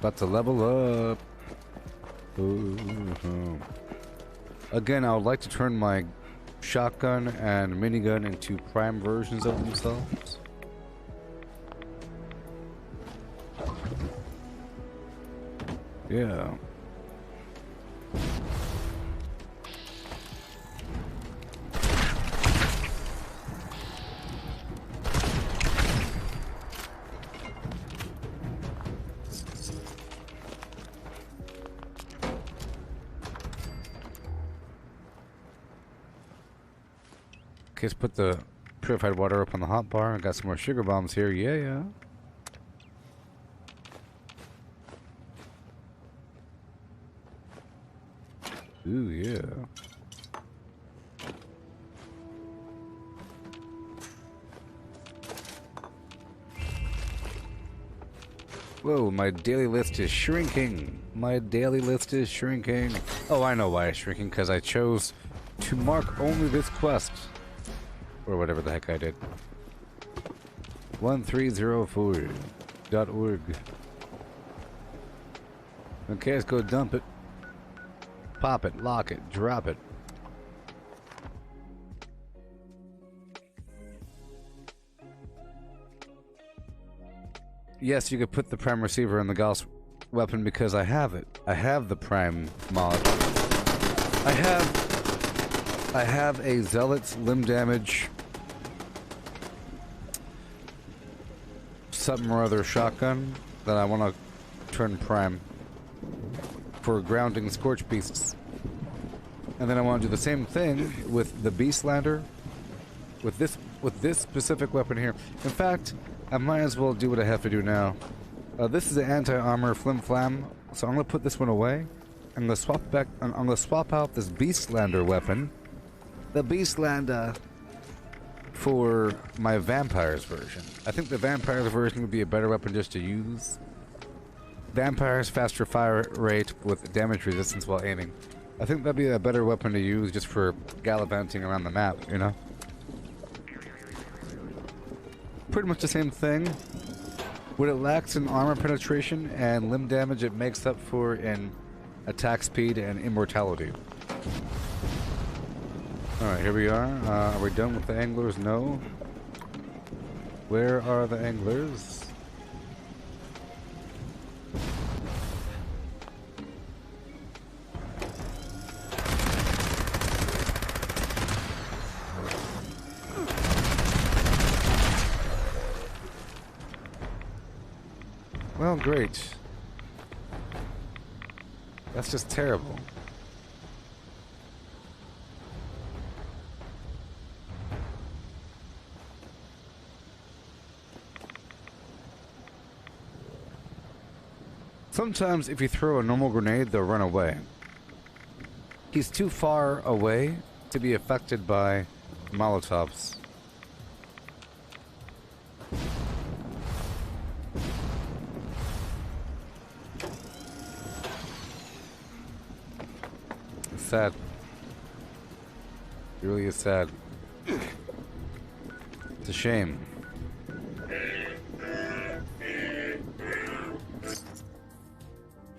About to level up. Ooh. Again, I would like to turn my shotgun and minigun into prime versions of themselves. Yeah. Okay, let's put the purified water up on the hot bar. I got some more sugar bombs here. Yeah. Ooh, yeah. Whoa, my daily list is shrinking. My daily list is shrinking. Oh, I know why it's shrinking, because I chose to mark only this quest. Or whatever the heck I did. 1304.org. Okay, let's go dump it. Pop it, lock it, drop it. Yes, you could put the prime receiver in the Gauss weapon because I have it. I have the prime mod. I have a Zealot's limb damage something or other shotgun that I want to turn prime for grounding scorch beasts. And then I want to do the same thing with the Beastlander with this specific weapon here. In fact, I might as well do what I have to do now. This is an anti-armor flim flam, so I'm gonna put this one away. I'm gonna swap out this Beastlander weapon, the Beastlander, for my Vampires version. I think the Vampires version would be a better weapon just to use. Vampires, faster fire rate with damage resistance while aiming. I think that'd be a better weapon to use just for gallivanting around the map, you know? Pretty much the same thing. What it lacks in armor penetration and limb damage, it makes up for in attack speed and immortality. Alright, here we are. Are we done with the anglers? No. Where are the anglers? Well, great. That's just terrible. Sometimes if you throw a normal grenade, they'll run away. He's too far away to be affected by Molotovs. It's sad. It really is sad. It's a shame.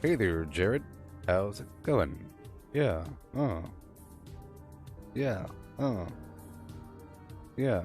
Hey there, Jared. How's it going? Yeah. Yeah. Yeah.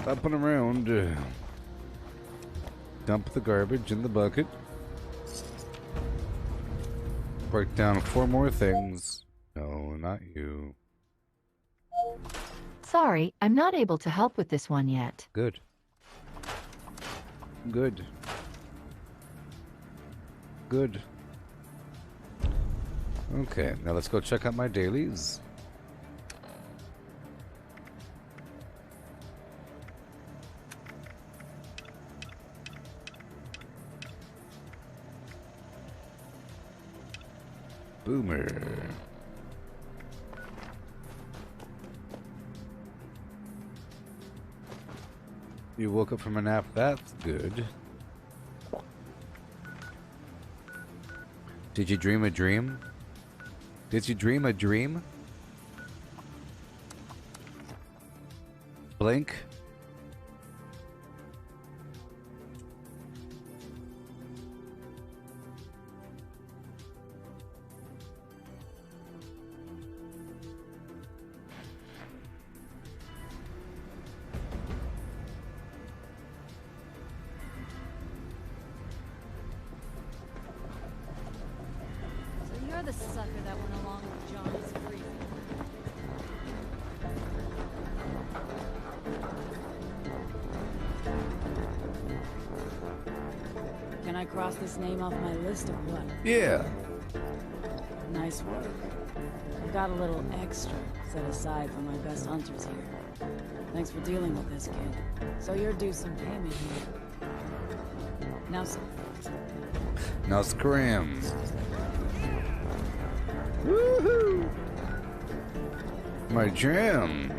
up and around. Dump the garbage in the bucket. Break down 4 more things. No, not you. Sorry, I'm not able to help with this one yet. Good. Good. Good. Okay, now let's go check out my dailies. Boomer. You woke up from a nap, that's good. Did you dream a dream? Did you dream a dream? Blink. You're the sucker that went along with Johnny's brief. Can I cross this name off my list or what? Yeah. Nice work. I've got a little extra set aside for my best hunters here. Thanks for dealing with this, kid. So you're due some payment here. Now scram. Woohoo! My jam.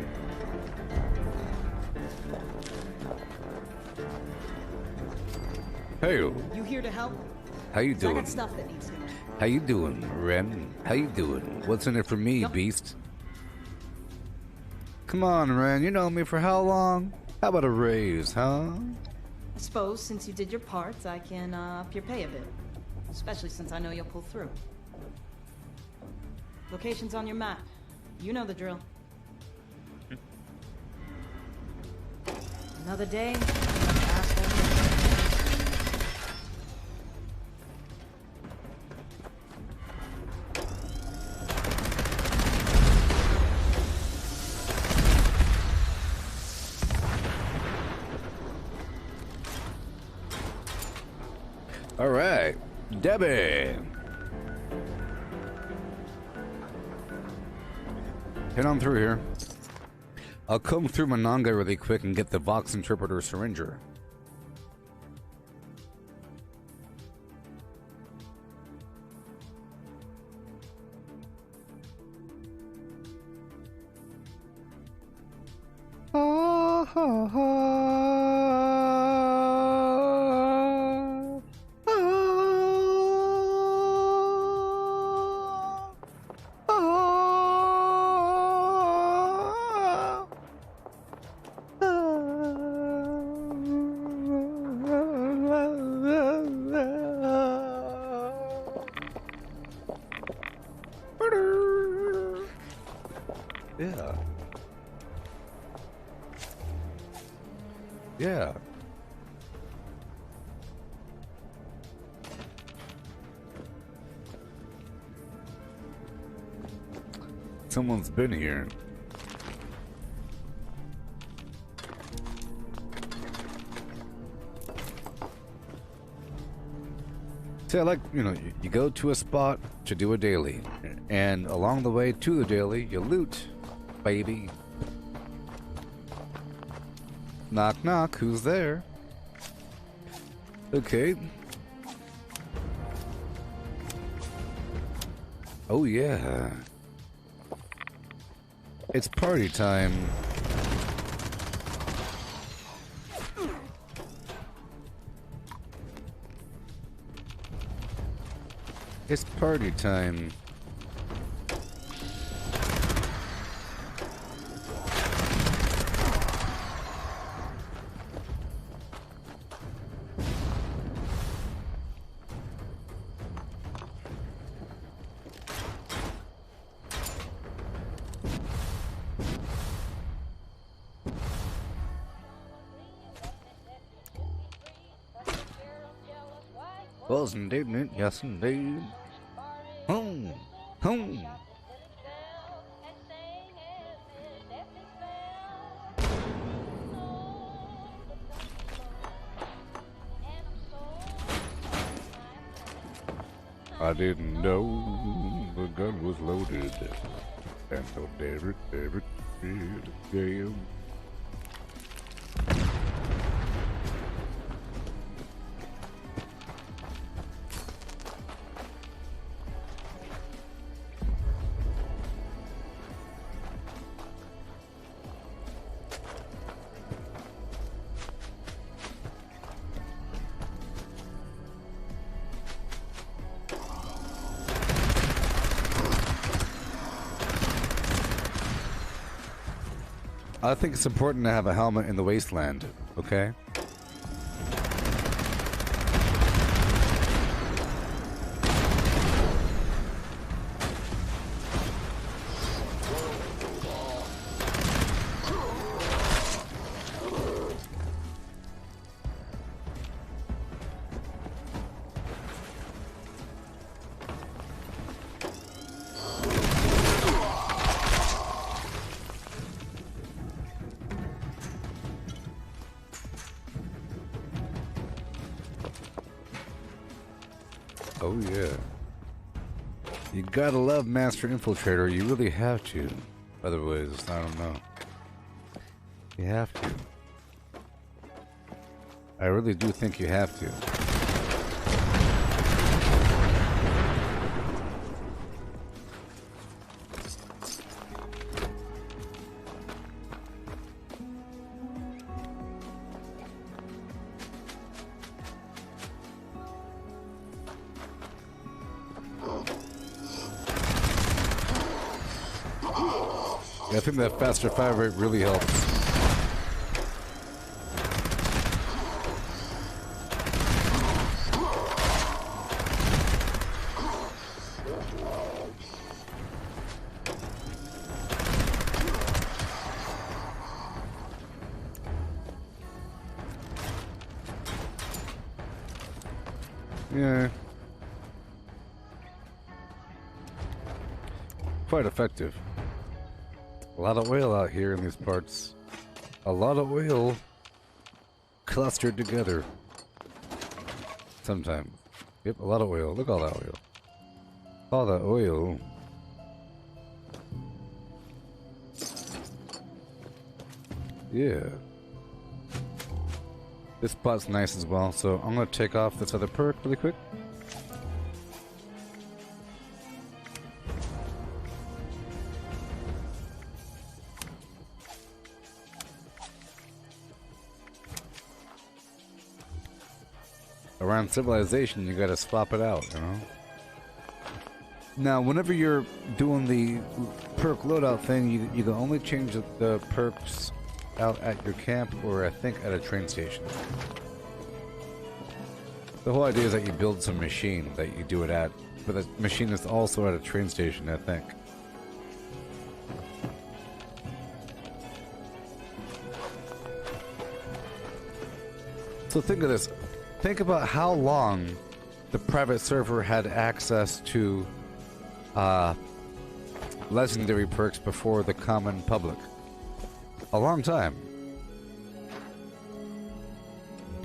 Hey. You here to help? How you 'Cause I doing? got stuff that needs doing. How you doing, Ren? How you doing? What's in it for me, beast? Come on, Ren. You know me for how long? How about a raise, huh? I suppose since you did your parts, I can up your pay a bit. Especially since I know you'll pull through. Location's on your map. You know the drill. Another day. All right, Debbie. Head on through here. I'll comb through Monanga really quick and get the Vox Interpreter Syringer. Yeah. Yeah. Someone's been here. See, I like, you go to a spot to do a daily, and along the way to the daily, you loot, baby. Knock, knock, who's there? Okay. Oh, yeah. It's party time. It's party time. Was indeed, yes indeed. Home, home. I didn't know the gun was loaded, and so Derek did again. I think it's important to have a helmet in the wasteland, okay? Oh yeah. You gotta love Master Infiltrator, you really have to. Otherwise, I don't know. You have to. I really do think you have to. I think that faster fire rate really helps. Yeah. Quite effective. A lot of oil out here in these parts. A lot of oil clustered together. Sometimes. Yep, a lot of oil. Look at all that oil. All that oil. Yeah. This spot's nice as well, so I'm gonna take off this other perk really quick. Around civilization, you gotta swap it out, you know? Now, whenever you're doing the perk loadout thing, you can only change the perks out at your camp or I think at a train station. The whole idea is that you build some machine that you do it at, but the machine is also at a train station, I think. So think of this. Think about how long the private server had access to legendary perks before the common public. A long time.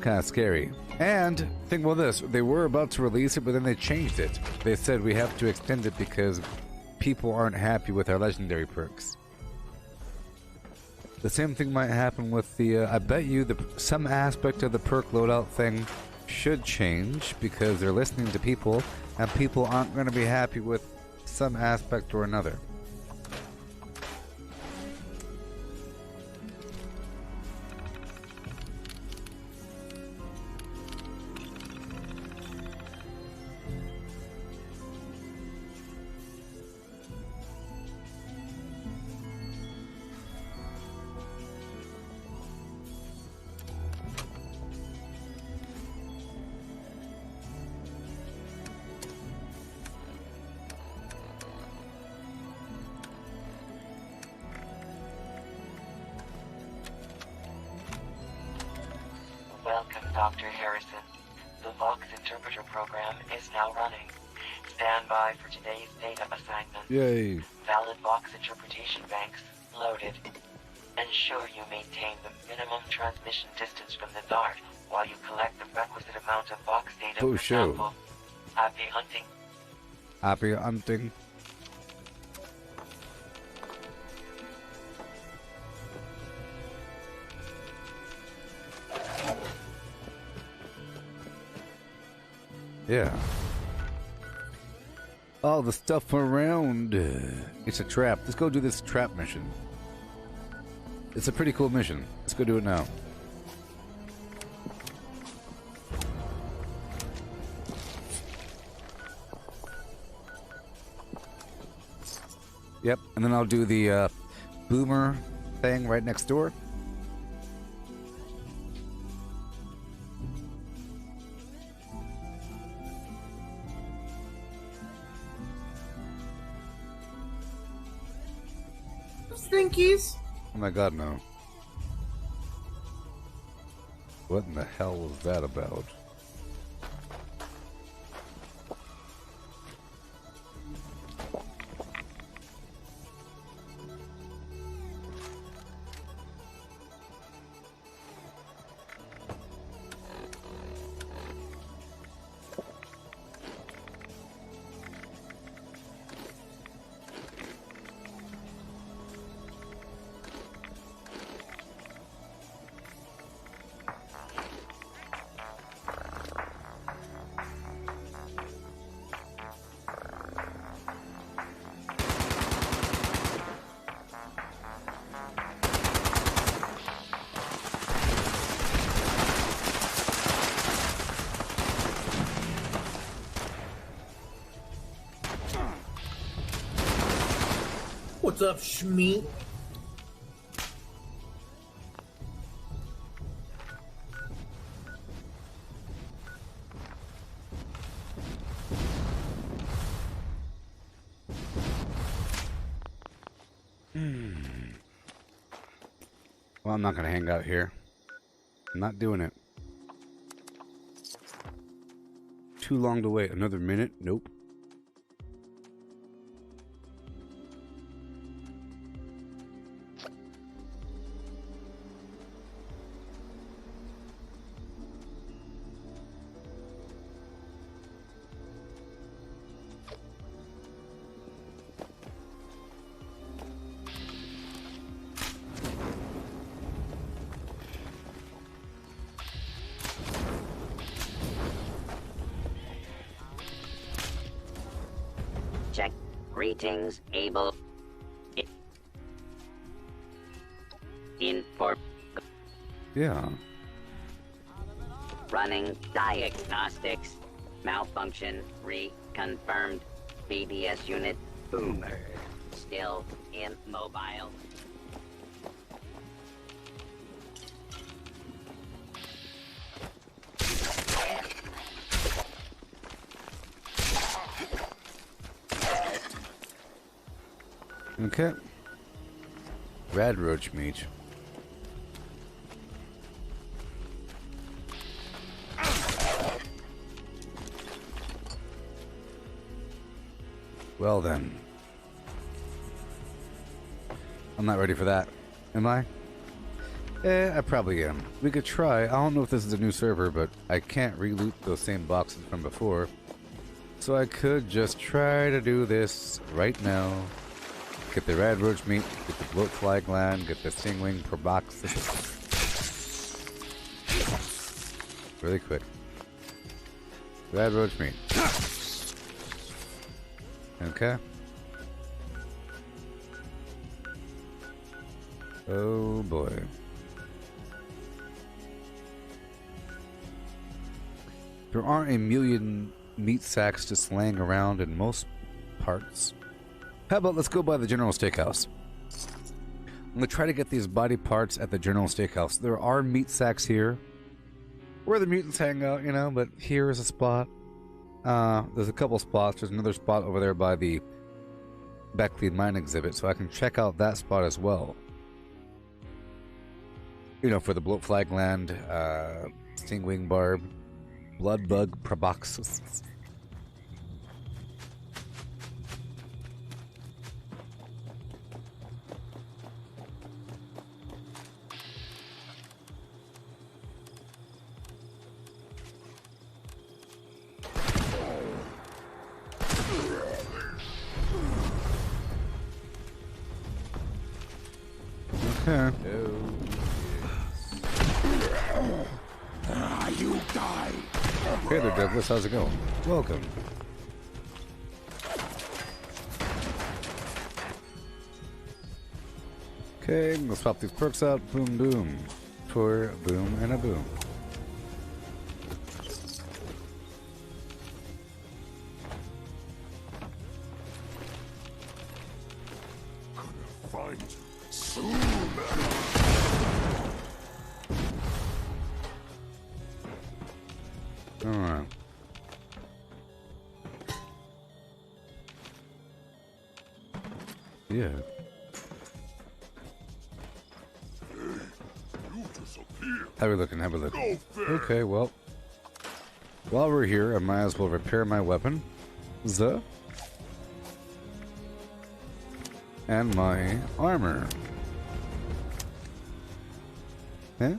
Kind of scary. And think about this. They were about to release it, but then they changed it. They said we have to extend it because people aren't happy with our legendary perks. The same thing might happen with the, I bet you some aspect of the perk loadout thing should change because they're listening to people and people aren't going to be happy with some aspect or another. Welcome, Dr. Harrison. The Vox interpreter program is now running. Stand by for today's data assignment. Yay. Valid Vox interpretation banks loaded. Ensure you maintain the minimum transmission distance from the Dart while you collect the requisite amount of Vox data per sample. Happy hunting. Happy hunting. Yeah. All the stuff around. It's a trap. Let's go do this trap mission. It's a pretty cool mission. Let's go do it now. Yep, and then I'll do the boomer thing right next door. Stinkies? Oh my god, no. What in the hell was that about? What's up, Shmeet? Well, I'm not gonna hang out here. I'm not doing it. Too long to wait. Another minute? Nope. Check. Greetings, able. In for Yeah. running diagnostics. Malfunction reconfirmed. BDS unit boomer. Still immobile. Okay. Rad roach meat. Well then. I'm not ready for that. Am I? I probably am. We could try. I don't know if this is a new server, but I can't re-loot those same boxes from before. So I could just try to do this right now. Get the rad roach meat, get the bloat fly gland, get the stingwing per box. Really quick. Rad roach meat. Okay. Oh boy. There aren't a million meat sacks just laying around in most parts. How about let's go by the General Steakhouse? I'm going to try to get these body parts at the General Steakhouse. There are meat sacks here where the mutants hang out, you know, but here is a spot. There's a couple spots. There's another spot over there by the Beckley Mine exhibit, so I can check out that spot as well. You know, for the bloat fly gland, stingwing barb, Blood bug proboscis. Okay. You die. Hey there, Douglas. How's it going? Welcome. Okay, let's swap these perks out. Boom, boom. Tour, boom, and a boom. Find you soon. Alright. Yeah. How we looking? How we looking? Okay, well. While we're here, I might as well repair my weapon. And my armor. Eh?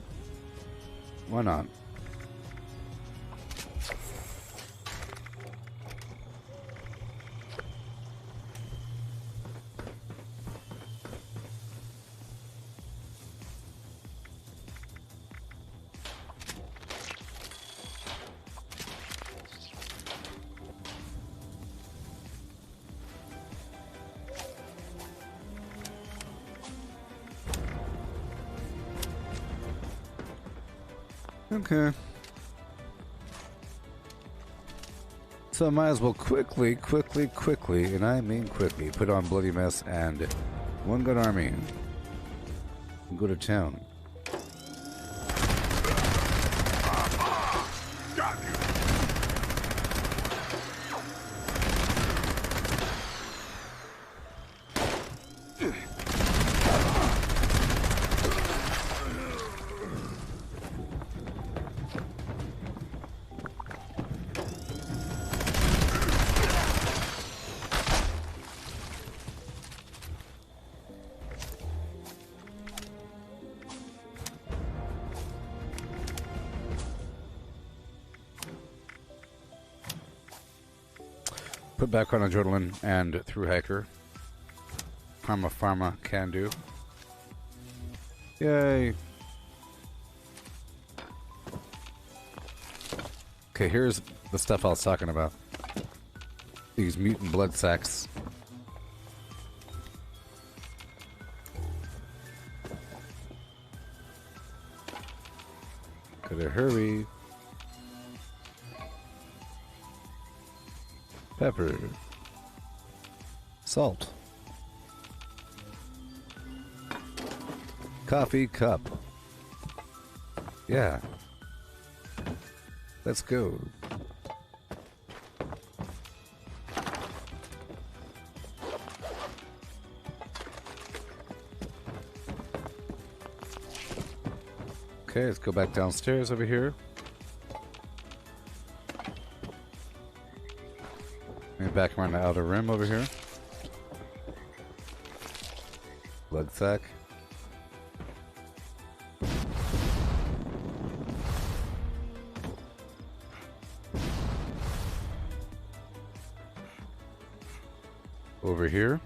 Why not? Okay. So I might as well quickly, and I mean quickly, put on Bloody Mess and One Gun Army and go to town. Put back on adrenaline and through hiker. Pharma can do. Yay. Okay, here's the stuff I was talking about. These mutant blood sacks. Gotta hurry. Pepper. Salt. Coffee cup. Yeah. Let's go. Okay, let's go back downstairs over here. Back around the outer rim over here. Blood sack. Over here.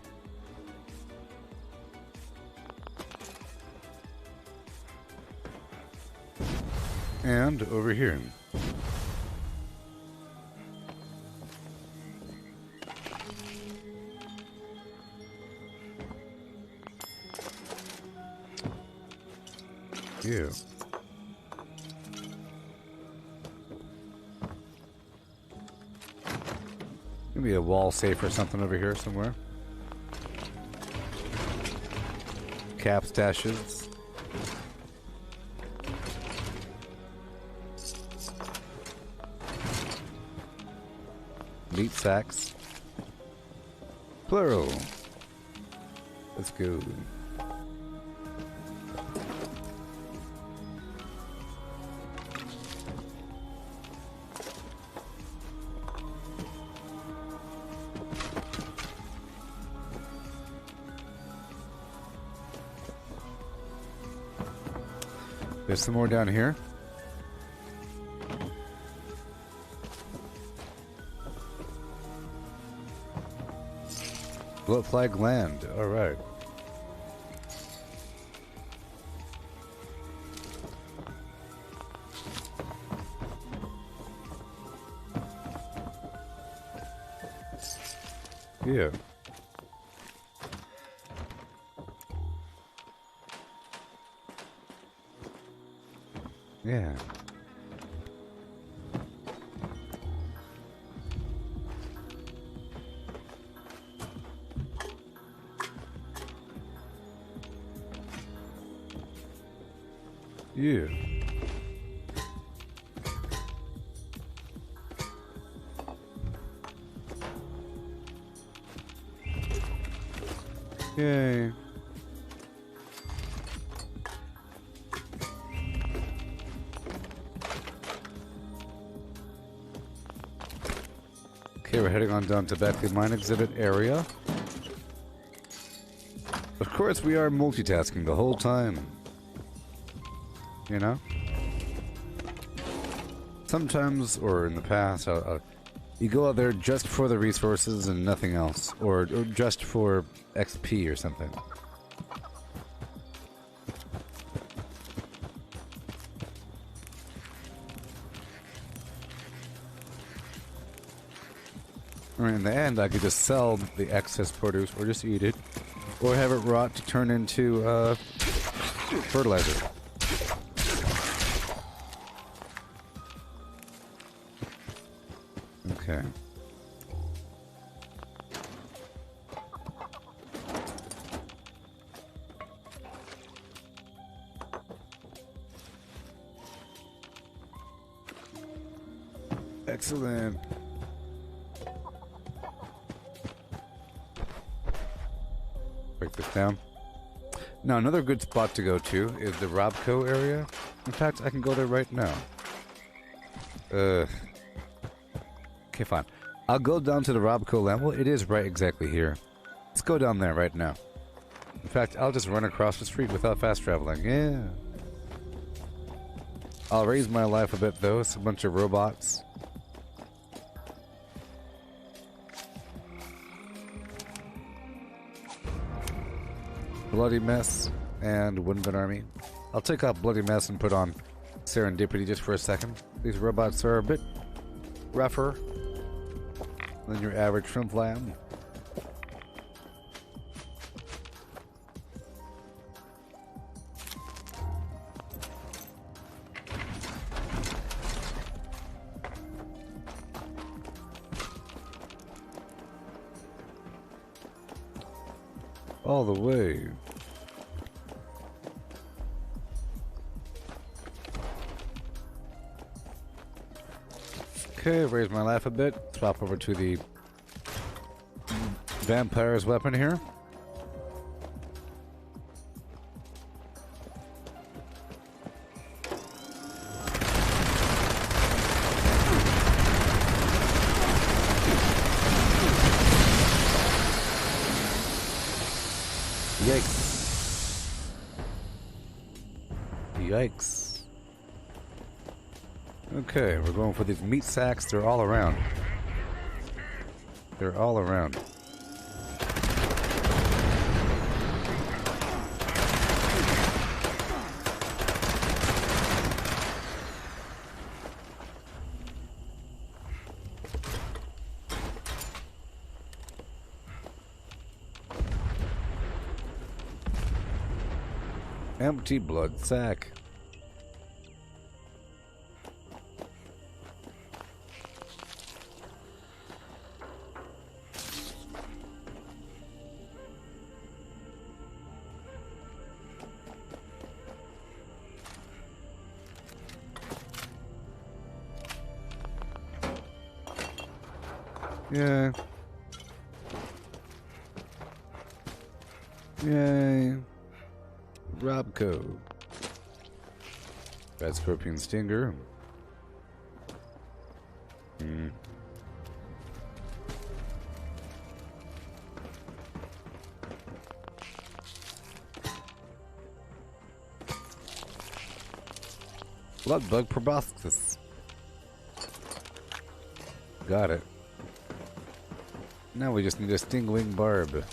And over here. Yeah. Maybe a wall safe or something over here somewhere. Cap stashes. Meat sacks. Plural. Let's go. There's some more down here. Float flag land. All right. Yeah. Yeah. Yeah. Yay. Okay, we're heading on down to back to the mine exhibit area. Of course, we are multitasking the whole time. You know? Sometimes, or in the past, you go out there just for the resources and nothing else. Or just for XP or something. Or in the end, I could just sell the excess produce or just eat it. Or have it rot to turn into fertilizer. Okay. Excellent. Break this down. Now, another good spot to go to is the Robco area. In fact, I can go there right now. Okay, fine. I'll go down to the Robco land. Well, it is right exactly here. Let's go down there right now. In fact, I'll just run across the street without fast traveling. Yeah. I'll raise my life a bit, though. It's a bunch of robots. Bloody Mess and Windman Army. I'll take off Bloody Mess and put on Serendipity just for a second. These robots are a bit rougher than your average shrimp lamb. All the way. Okay, raise my life a bit. Swap over to the vampire's weapon here. Yikes. Yikes. Okay, we're going for these meat sacks. They're all around. They're all around. Empty blood sack. Yeah. Yay. Robco. Bad Scorpion Stinger. Bloodbug proboscis. Got it. Now we just need a stingwing barb.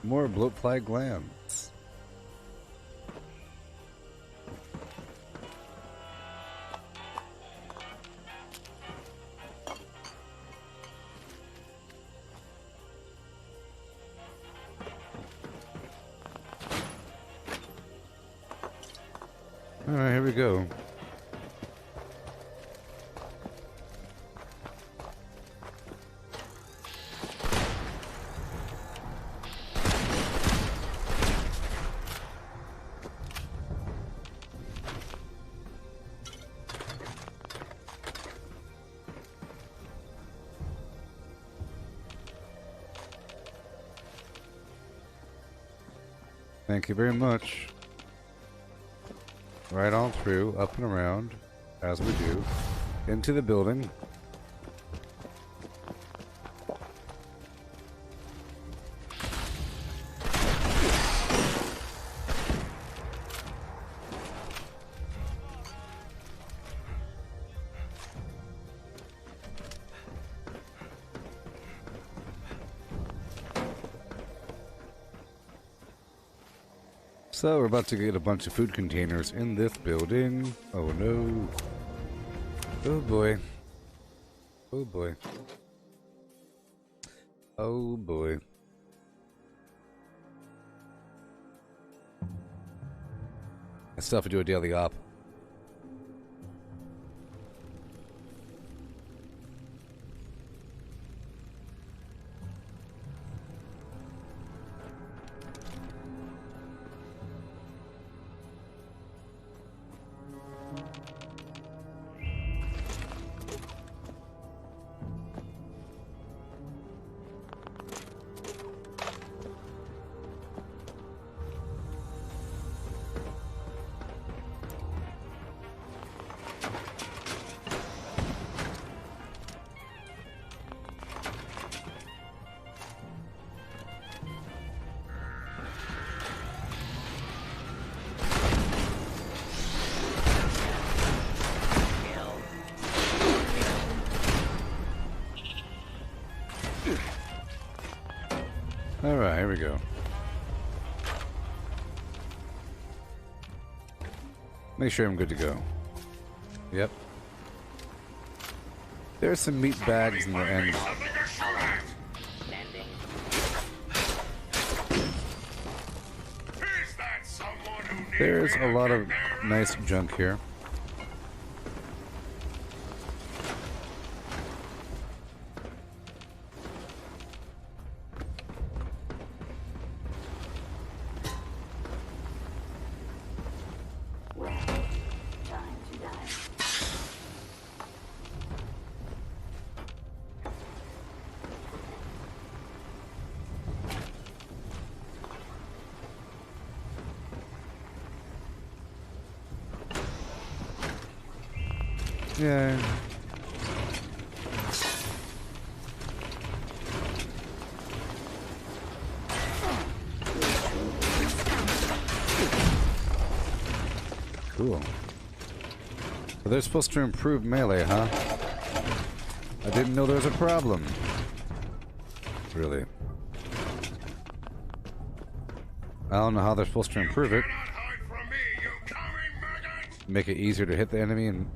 More bloatfly glands. Alright, here we go. Thank you very much. Right on through, up and around, as we do, into the building. So we're about to get a bunch of food containers in this building. Oh no. Oh boy. Oh boy. Oh boy. I still have to do a daily op. Alright, here we go. Make sure I'm good to go. Yep. There's some meat bags in the end. There's a lot of nice junk here. Yeah. Cool. So they're supposed to improve melee, huh? I didn't know there was a problem. Really. I don't know how they're supposed to improve it. Make it easier to hit the enemy and...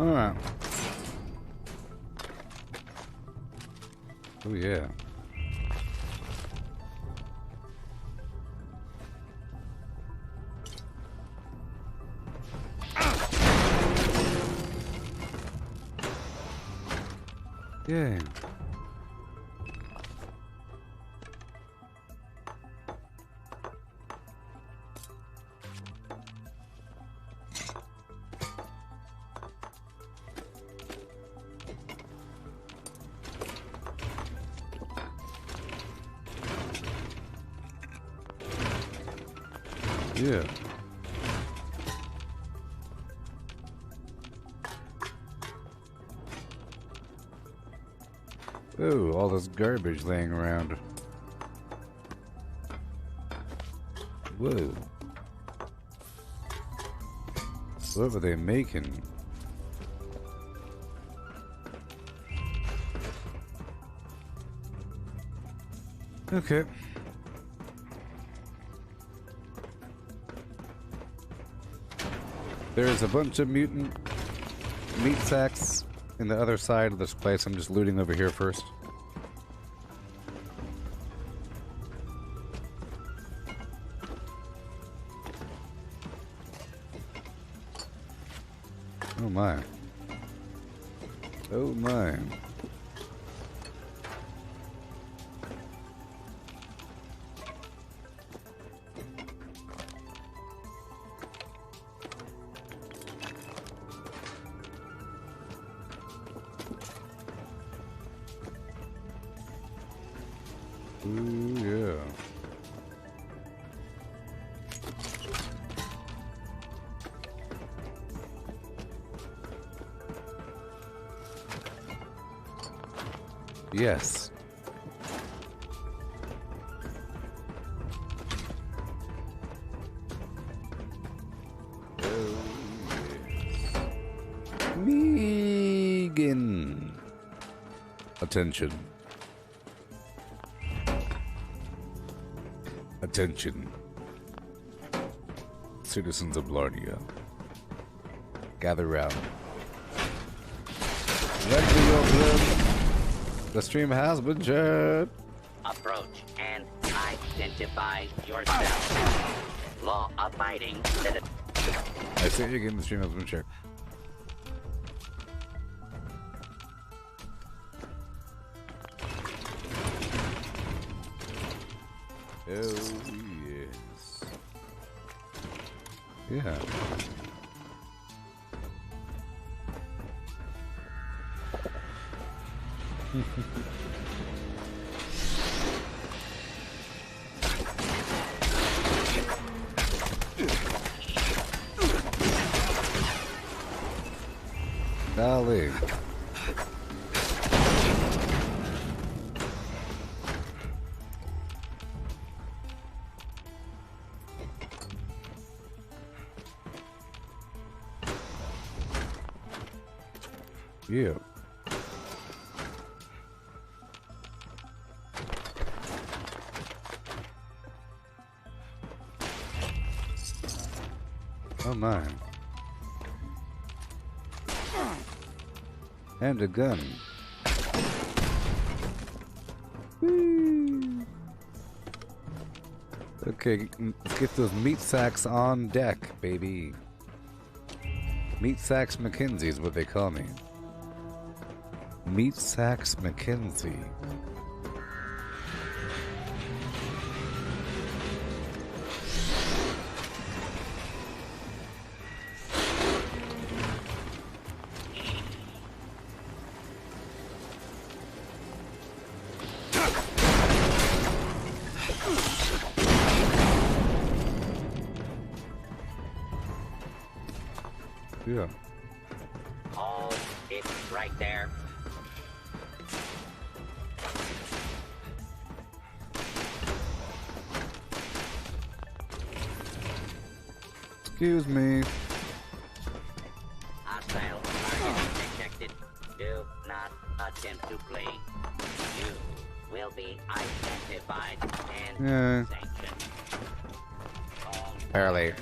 Alright. Oh yeah. Yay. Yeah. Ooh, all this garbage laying around. Whoa. What were they making? Okay. There's a bunch of mutant meat sacks in the other side of this place. I'm just looting over here first. Oh my. Oh my. Ooh, yeah. Yes. Oh, yes. Megan. Attention. Attention. Citizens of Larnia. Gather round. Ready to your blood. The stream has been shared. Approach and identify yourself. Law-abiding citizen. I say again, the stream has been shared. Oh, yes. Yeah. Golly. Yeah. Oh my. And a gun. Whee. Okay, let's get those meat sacks on deck, baby. Meat sacks McKinsey is what they call me. Meat sacks McKinsey. Yeah. Oh, it's right there. Excuse me. Hostile target detected. Do not attempt to play. You will be identified and sanctioned. Barely.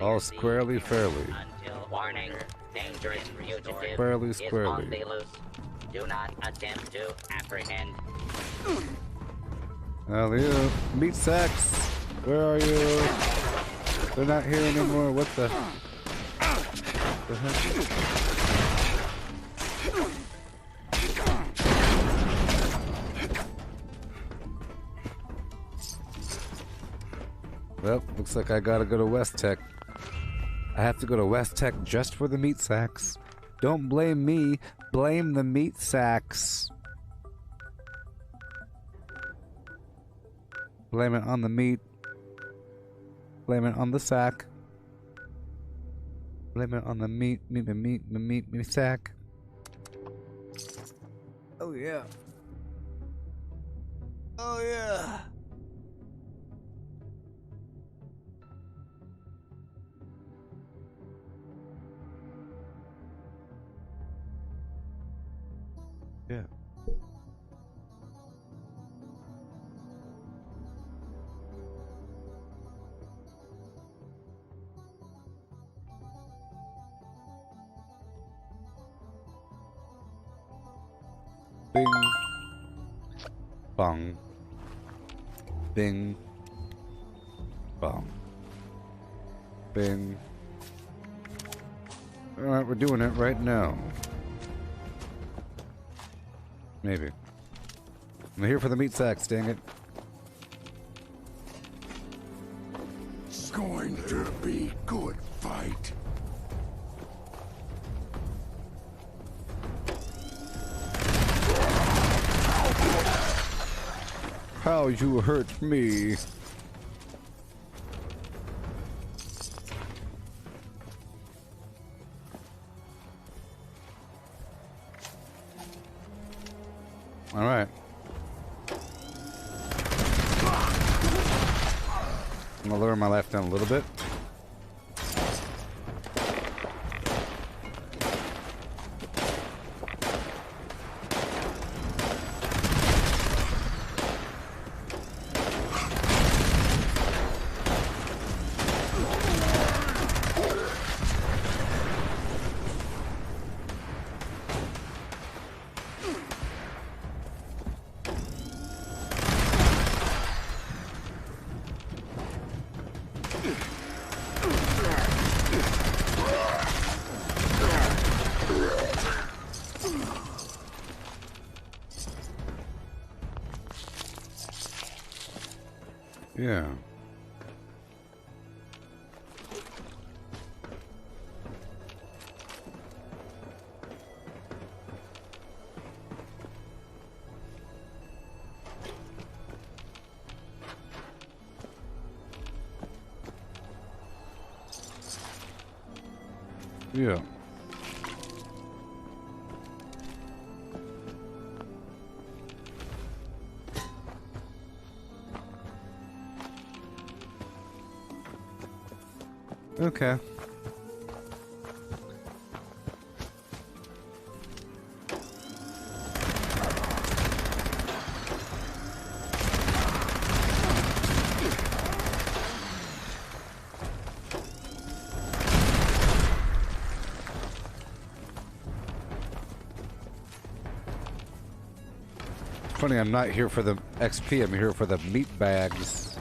All squarely, fairly. Until warning, dangerous fugitive Squarely, is squarely. on the loose. Do not attempt to apprehend. Alley-oop. Meat sacks. Where are you? They're not here anymore. What the heck? Well, looks like I gotta go to West Tech. I have to go to West Tech just for the meat sacks. Don't blame me, blame the meat sacks. Blame it on the meat. Blame it on the sack. Blame it on the meat sack. Oh yeah. Oh yeah. Yeah. Bing. Bong. Bing. Bong. Bing. Alright, we're doing it right now. Maybe. I'm here for the meat sacks, dang it. It's going to be good fight. How you hurt me. All right. I'm gonna lower my life down a little bit. Yeah. Yeah. Okay. Funny, I'm not here for the XP, I'm here for the meat bags.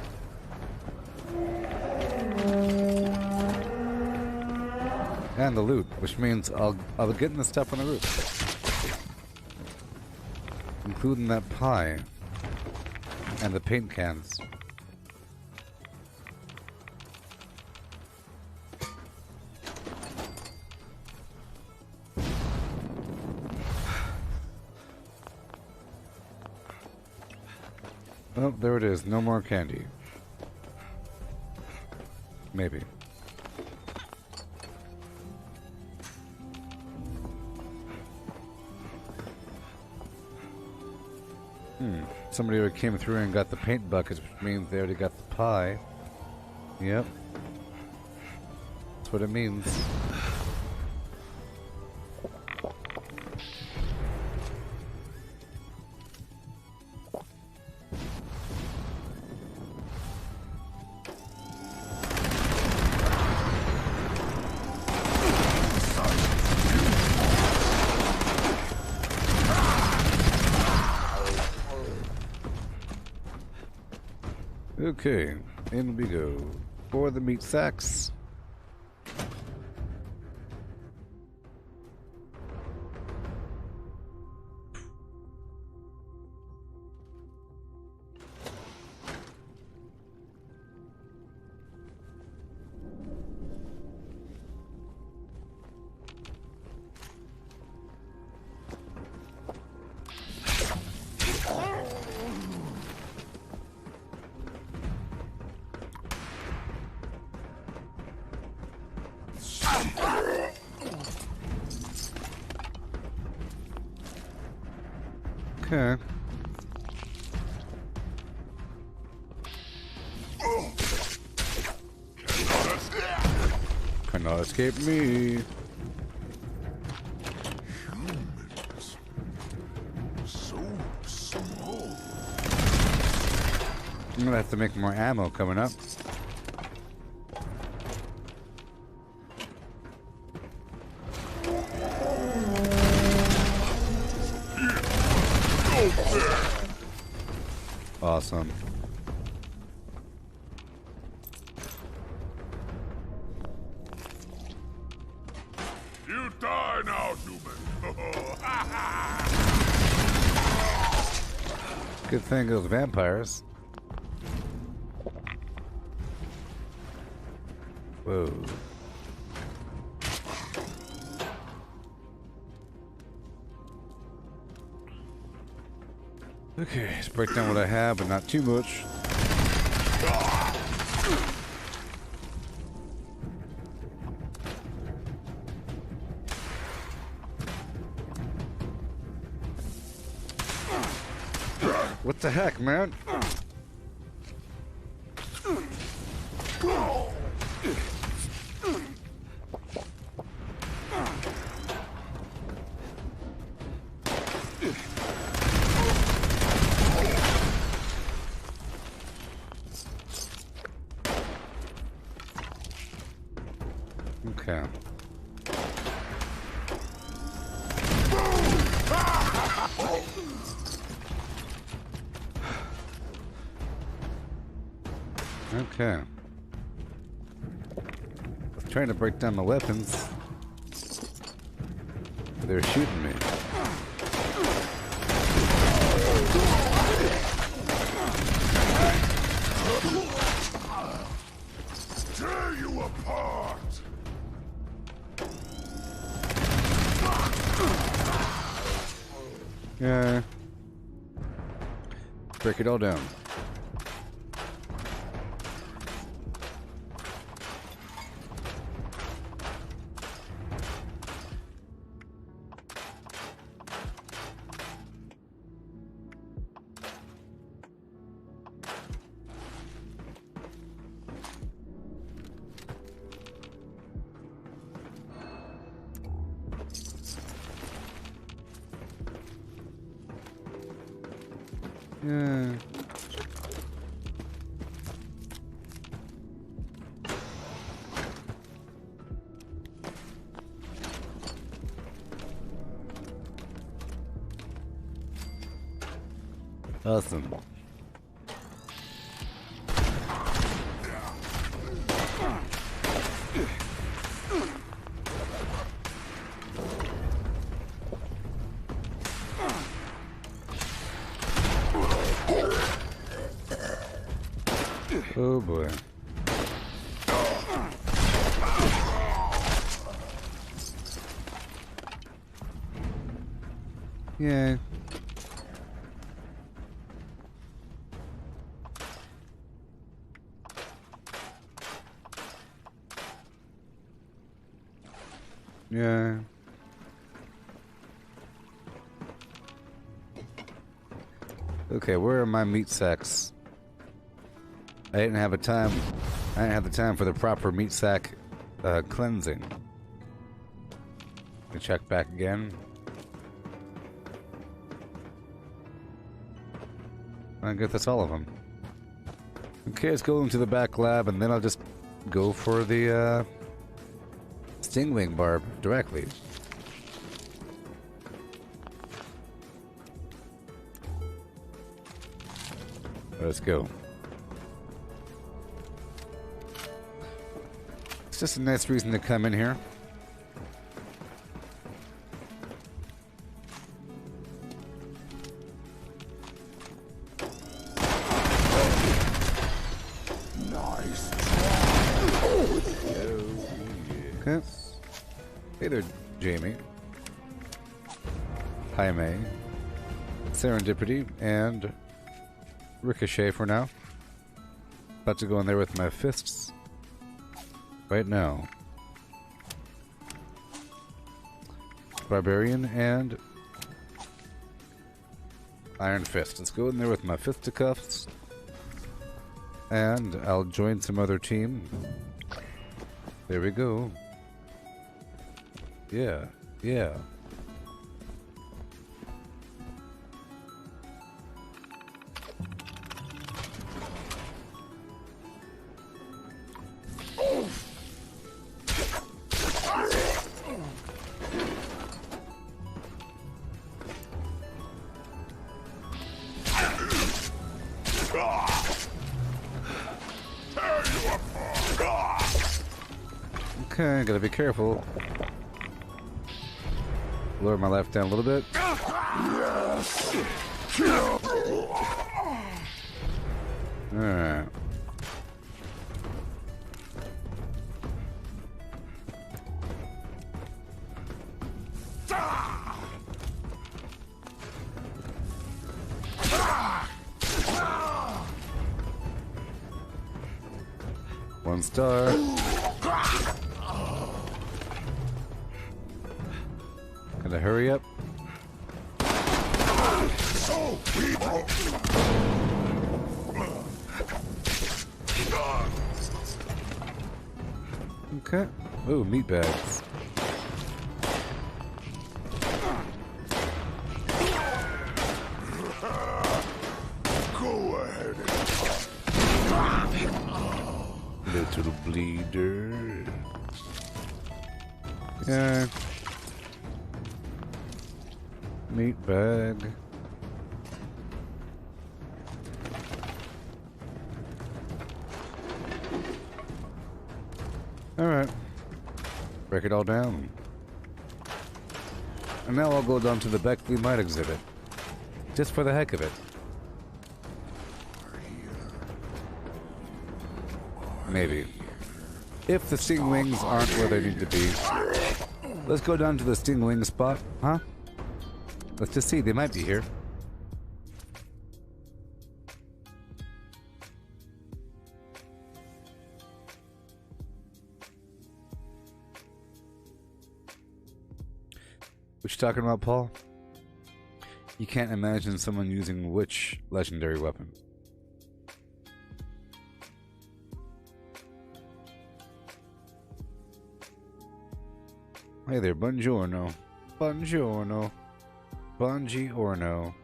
And the loot, which means I'll be getting the stuff on the roof. Including that pie. And the paint cans. Oh, there it is. No more candy. Maybe. Somebody already came through and got the paint buckets, which means they already got the pie. Yep. That's what it means. Okay, in we go. for the meat sacks. Okay. Cannot escape me. Humans. So small. I'm gonna have to make more ammo coming up. Awesome. You die now, human. Good thing those vampires. Whoa. Okay, let's break down what I have, but not too much. What the heck, man? Okay. Okay. I was trying to break down the weapons. They're shooting me. Tear you apart. Yeah. Break it all down. Yeah. Awesome. Oh boy. Yeah. Yeah. Okay, where are my meat sacks? I didn't have the time for the proper meat sack cleansing. Let me check back again. I guess that's all of them. Okay, let's go into the back lab, and then I'll just go for the stingwing barb directly. Let's go. It's just a nice reason to come in here. Nice. Okay. Hey there, Jamie. Jaime. Serendipity and Ricochet for now. About to go in there with my fists right now. Barbarian and Iron Fist. Let's go in there with my fisticuffs. And I'll join some other team. There we go. Yeah, yeah. Okay, gotta be careful. Lower my life down a little bit. Yes. Alright. One star. Gotta hurry up. So people. Okay. Ooh, meat bags. Go ahead. Little bleeder. Yeah. Meat bag. Alright. Break it all down. And now I'll go down to the Beckley Might exhibit. Just for the heck of it. Maybe. If the stingwings aren't where they need to be. Let's go down to the stingwing spot, huh? Let's just see, they might be here. What you talking about, Paul? You can't imagine someone using which legendary weapon? Hey there, buongiorno. Buongiorno. Buongiorno.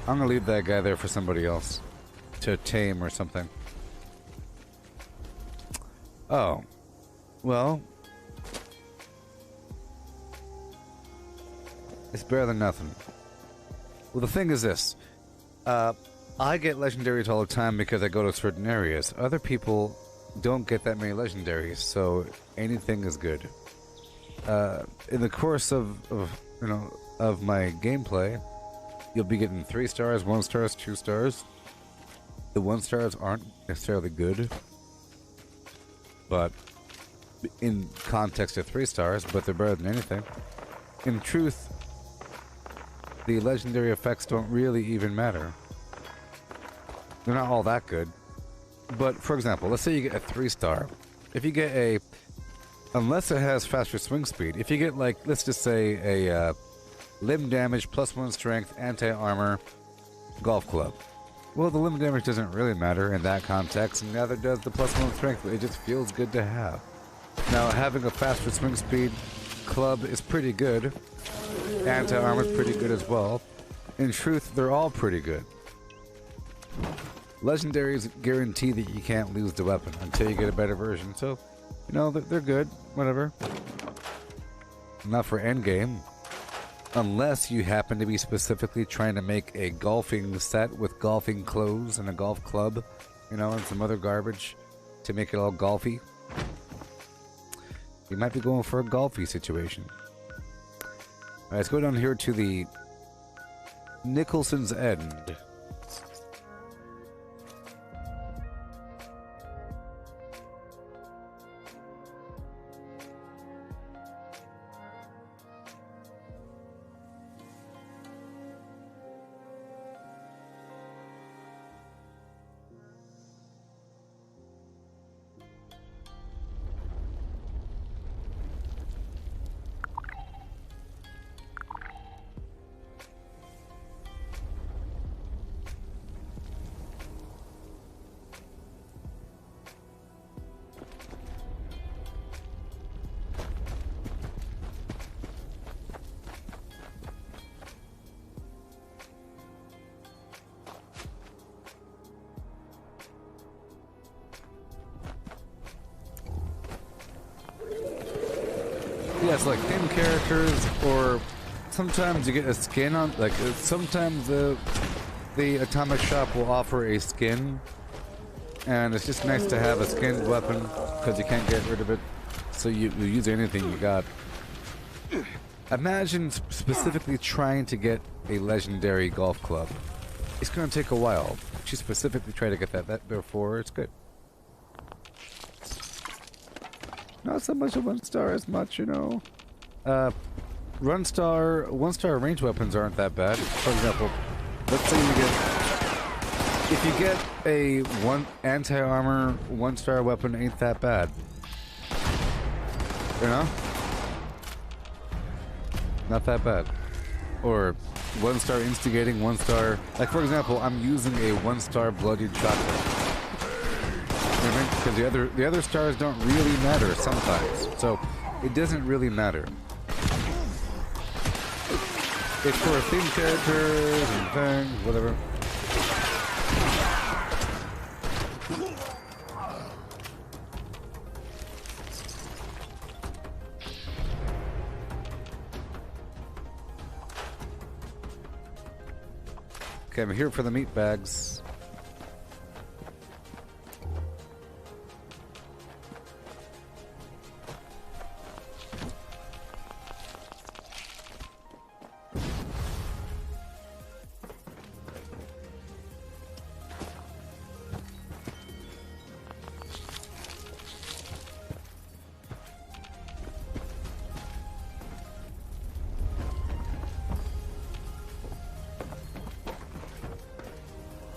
I'm gonna leave that guy there for somebody else to tame or something. Oh. Well. It's better than nothing. Well, the thing is this. I get legendaries all the time because I go to certain areas. Other people don't get that many legendaries, so anything is good. In the course of my gameplay, you'll be getting 3 stars, 1 stars, 2 stars. The 1 stars aren't necessarily good, but in context of 3 stars, but they're better than anything. In truth, the legendary effects don't really even matter. They're not all that good. But, for example, let's say you get a 3 star. If you get a... Unless it has faster swing speed, if you get, like, let's just say a limb damage, +1 strength, anti-armor, golf club. Well, the limb damage doesn't really matter in that context, and neither does the +1 strength, but it just feels good to have. Now, having a faster swing speed club is pretty good. Anti-armor is pretty good as well. In truth, they're all pretty good. Legendaries guarantee that you can't lose the weapon until you get a better version, so, you know, they're good, whatever. Not for endgame. Unless you happen to be specifically trying to make a golfing set with golfing clothes and a golf club, you know, and some other garbage to make it all golfy. You might be going for a golfy situation. Alright, let's go down here to the Nicholson's End. Yes, like thin characters, or sometimes you get a skin on. Like sometimes the Atomic Shop will offer a skin, and it's just nice to have a skinned weapon because you can't get rid of it. So you use anything you got. Imagine specifically trying to get a legendary golf club. It's going to take a while. If you specifically try to get that before, it's good. Not so much a 1-star as much, you know. 1-star range weapons aren't that bad. For example, let's say if you get a anti-armor 1-star weapon, ain't that bad. You know? Not that bad. Or 1-star instigating, 1-star. Like for example, I'm using a 1-star bloodied shotgun. Because the other stars don't really matter sometimes, so it doesn't really matter. It's for theme characters and things, whatever. Okay, I'm here for the meat bags.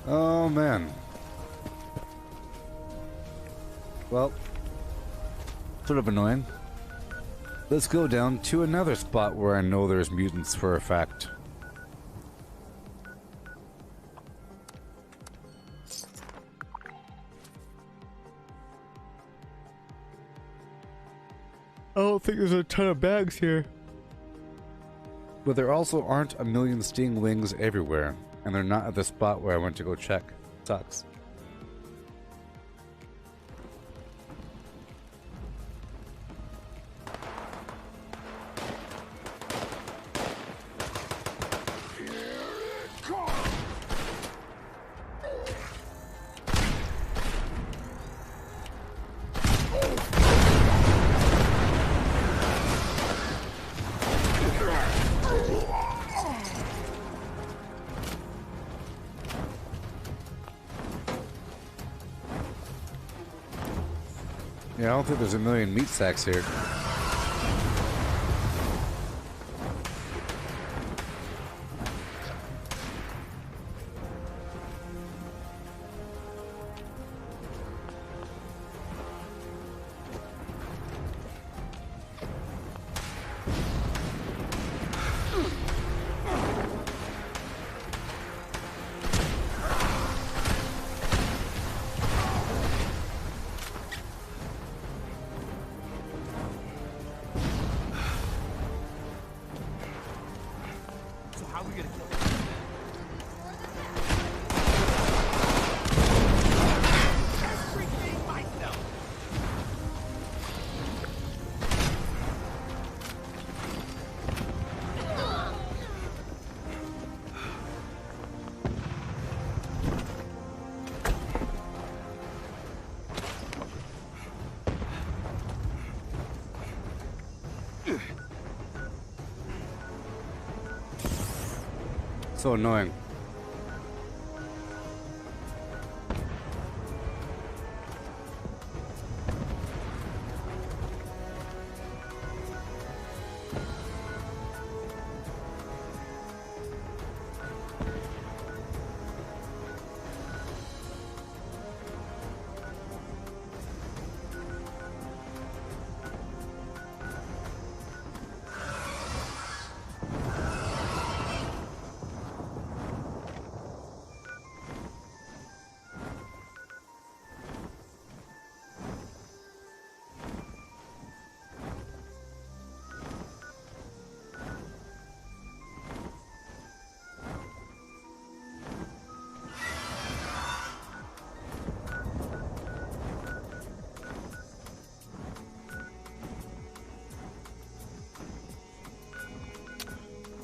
Oh man. Well, sort of annoying. Let's go down to another spot where I know there's mutants for a fact. I don't think there's a ton of bags here. But there also aren't a million sting wings everywhere, and they're not at the spot where I went to go check. Sucks. Yeah, I don't think there's a million meat sacks here. So annoying.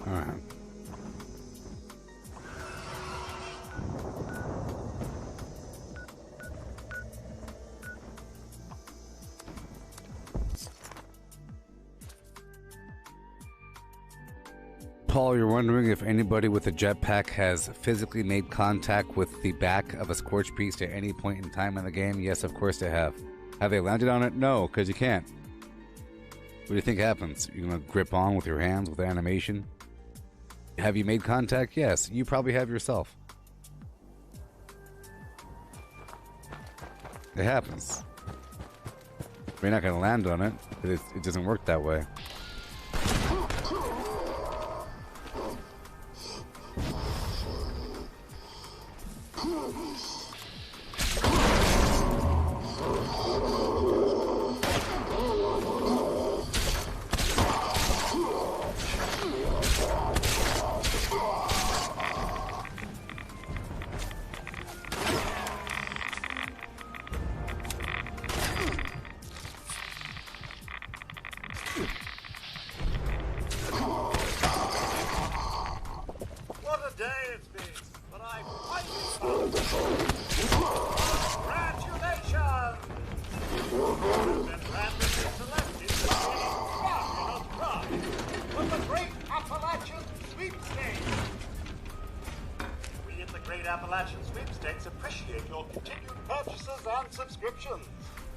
Alright. Paul, you're wondering if anybody with a jetpack has physically made contact with the back of a scorch beast at any point in time in the game? Yes, of course they have. Have they landed on it? No, because you can't. What do you think happens? You're going to grip on with your hands with animation? Have you made contact? Yes, you probably have yourself. It happens. You're not going to land on it, but it doesn't work that way.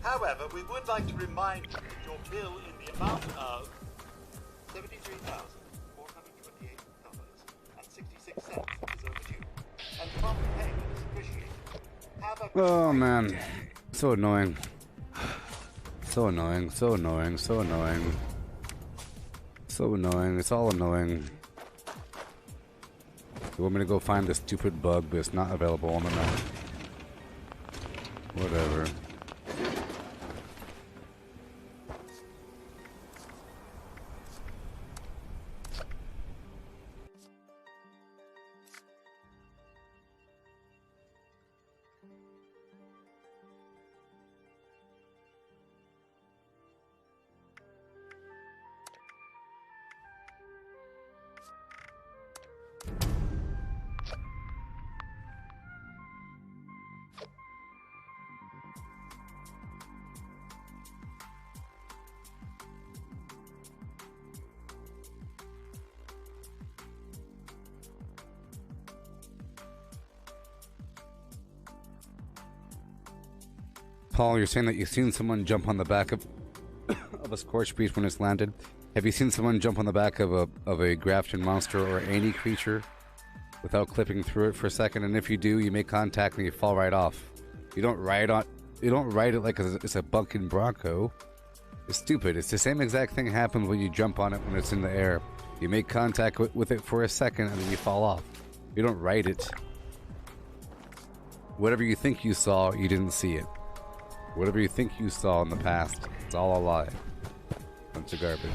However, we would like to remind you that your bill in the amount of $73,428.66 is overdue, and prompt payment is appreciated. Have a Oh man, so annoying. So annoying, so annoying, so annoying. So annoying, it's all annoying. You want me to go find this stupid bug, but it's not available on the map. Whatever. Paul, you're saying that you've seen someone jump on the back of a scorched beast when it's landed. Have you seen someone jump on the back of a Grafton monster or any creature without clipping through it for a second? And if you do, you make contact and you fall right off. You don't ride it like it's a bucking bronco. It's stupid. It's the same exact thing happens when you jump on it when it's in the air. You make contact with it for a second and then you fall off. You don't ride it. Whatever you think you saw, you didn't see it. Whatever you think you saw in the past, it's all a lie. Bunch of garbage.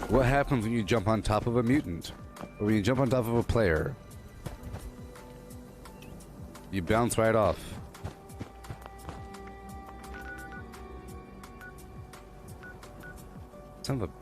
What happens when you jump on top of a mutant? Or when you jump on top of a player? You bounce right off. Son of a bitch.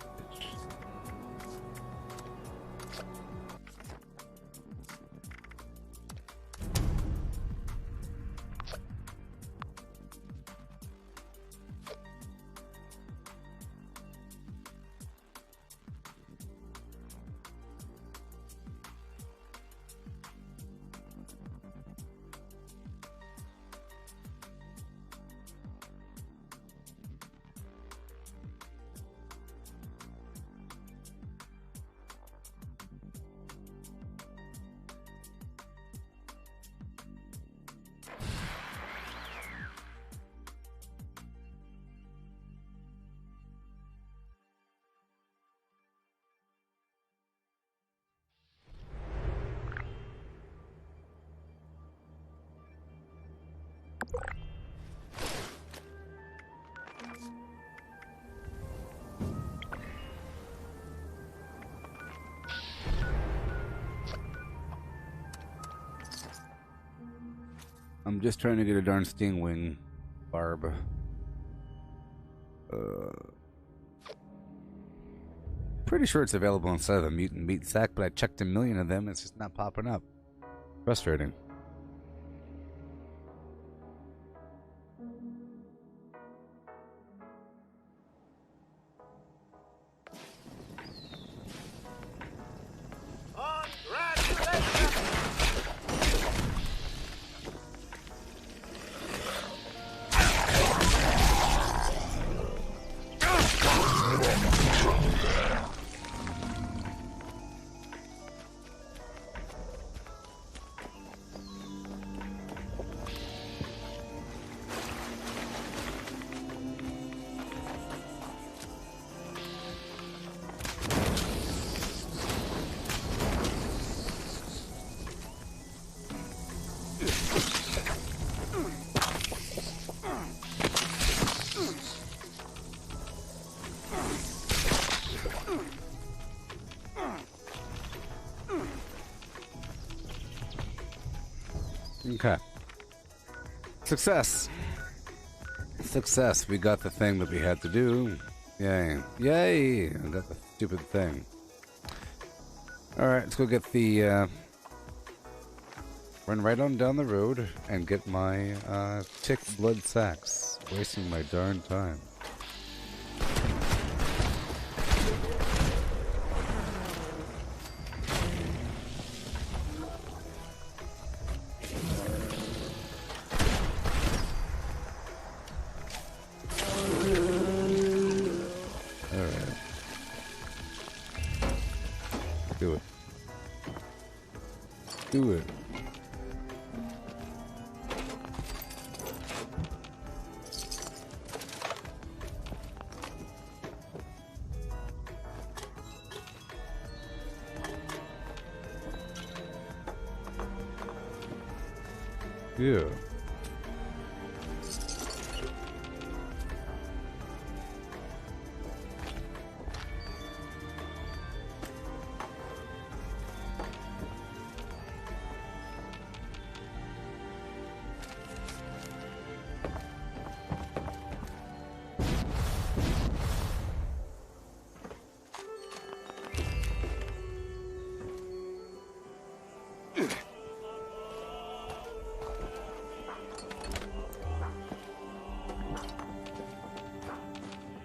I'm just trying to get a darn stingwing barb. Pretty sure it's available inside of a mutant meat sack, but I checked a million of them. It's just not popping up. Frustrating. Okay. Success. Success. We got the thing that we had to do. Yay. Yay! I got the stupid thing. Alright, let's go get the, run right on down the road and get my, tick blood sacks. Wasting my darn time. Do it. Yeah.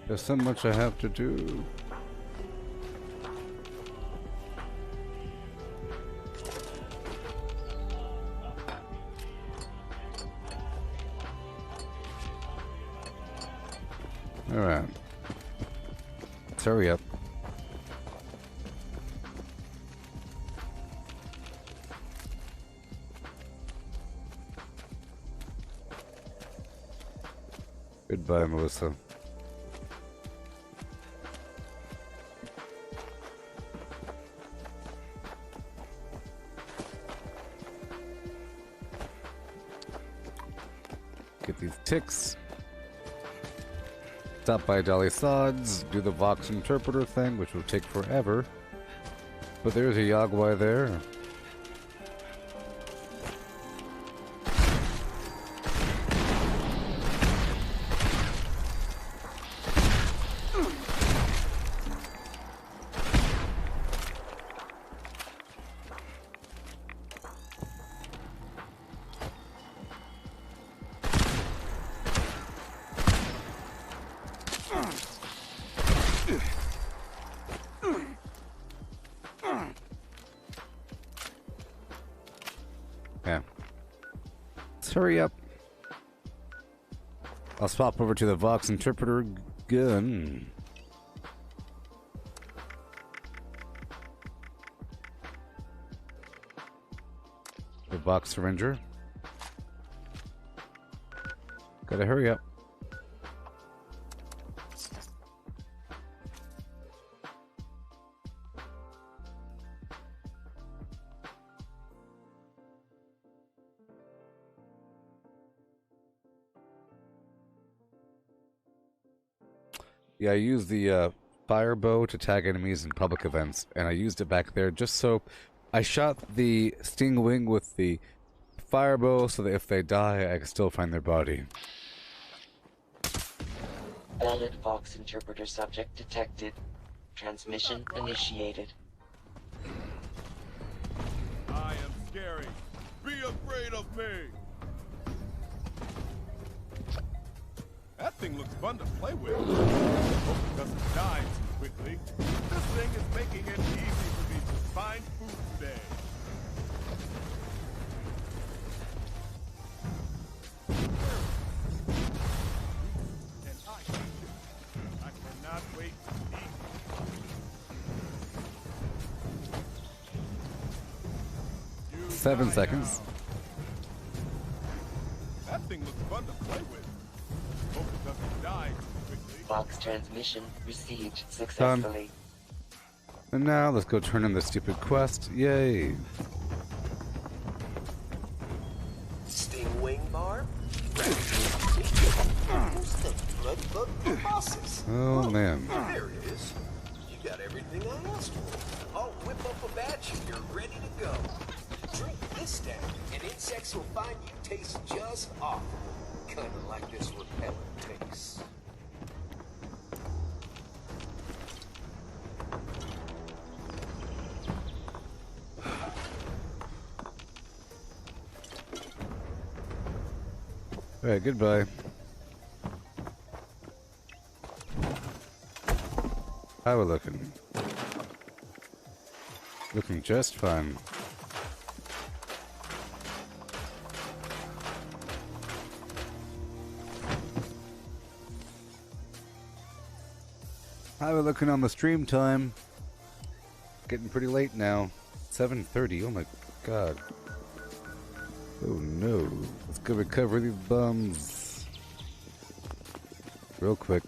There's so much I have to do. Alright. Let's hurry up. Goodbye, Melissa. Get these ticks. Stop by Dolly Sods, do the Vox interpreter thing, which will take forever. But there's a Yagwai there. Hurry up. I'll swap over to the Vox interpreter gun. The Vox syringer. Gotta hurry up. Yeah, I use the fire bow to tag enemies in public events, and I used it back there just so I shot the Stingwing with the fire bow so that if they die, I can still find their body. Valid Vox interpreter subject detected. Transmission initiated. I am scary. Be afraid of me. That thing looks fun to play with. Hope it doesn't die too quickly. This thing is making it easy for me to find food today. And I hate it. I cannot wait to eat. You 7 die seconds. now. That thing looks fun to play with. Hope it doesn't die too quickly. Vox transmission received successfully. And now let's go turn in the stupid quest. Yay! Stingwing barb? Blood bosses. Oh man. There it is. You got everything I asked for. I'll whip up a batch and you're ready to go. Drink this down, and insects will find you taste just awful. Kinda like this repellent taste. Alright, goodbye. How we looking? Looking just fine. How we looking on the stream time? Getting pretty late now. 7:30. Oh my god. Oh no. Let's go recover these bums. Real quick.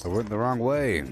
I went the wrong way.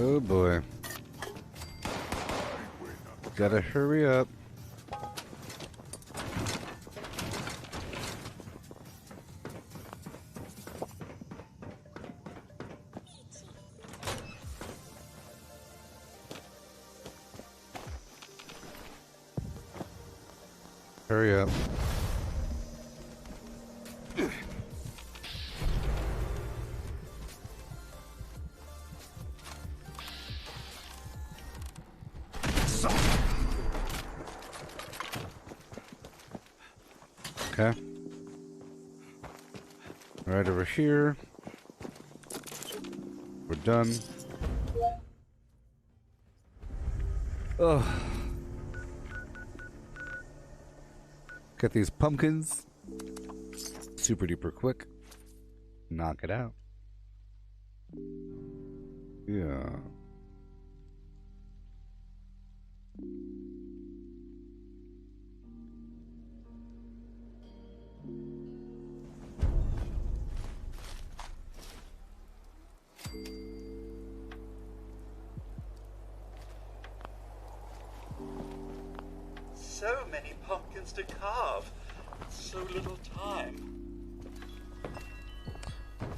Oh boy. Gotta hurry up. Hurry up. Okay. Right over here. We're done. Oh. Get these pumpkins. Super duper quick. Knock it out. Yeah. So many pumpkins to carve. So little time.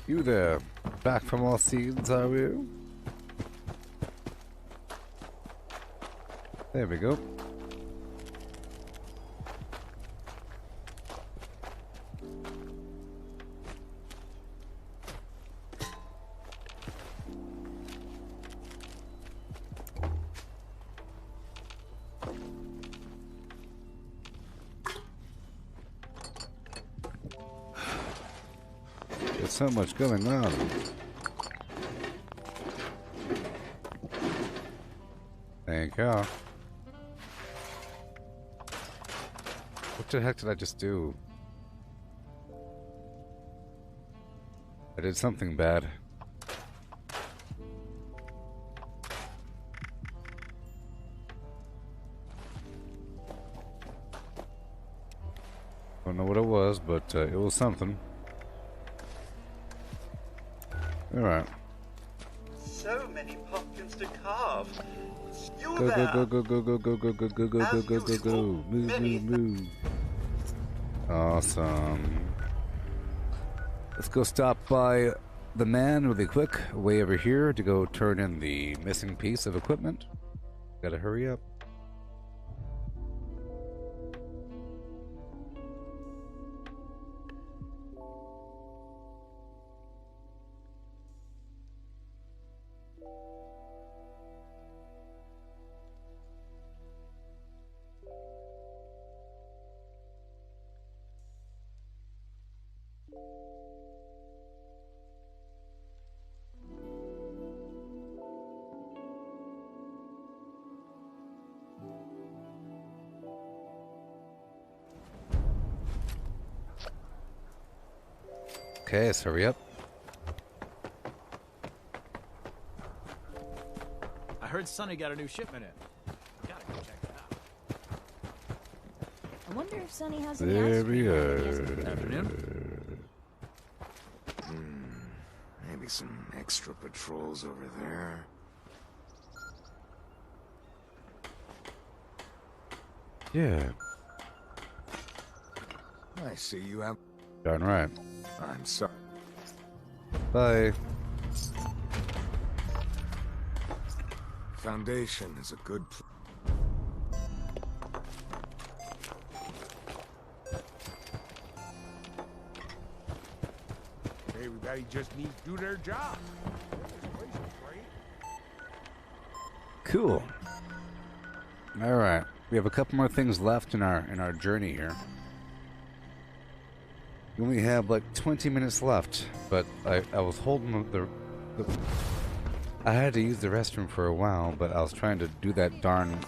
You there. Back from all seeds, are you? There we go. There's so much going on. Thank you. What the heck did I just do? I did something bad. Don't know what it was, but it was something. Alright. So many pumpkins to carve. You Go, there. go, go, go, go, go, go, go, go, go, go, go, go, go. Move, move, move. Awesome. Let's go stop by the man really quick, way over here, to go turn in the missing piece of equipment. Gotta hurry up. Okay, let's hurry up. I heard Sonny got a new shipment in. Gotta go check it out. I wonder if Sonny has any There ice we cream. are. Maybe some extra patrols over there. Yeah. I see you have... Darn right. I'm sorry. Bye. Foundation is a good Everybody just needs to do their job. This place is great. Cool. All right, we have a couple more things left in our journey here. We only have like 20 minutes left, but I was holding the I had to use the restroom for a while, but I was trying to do that darn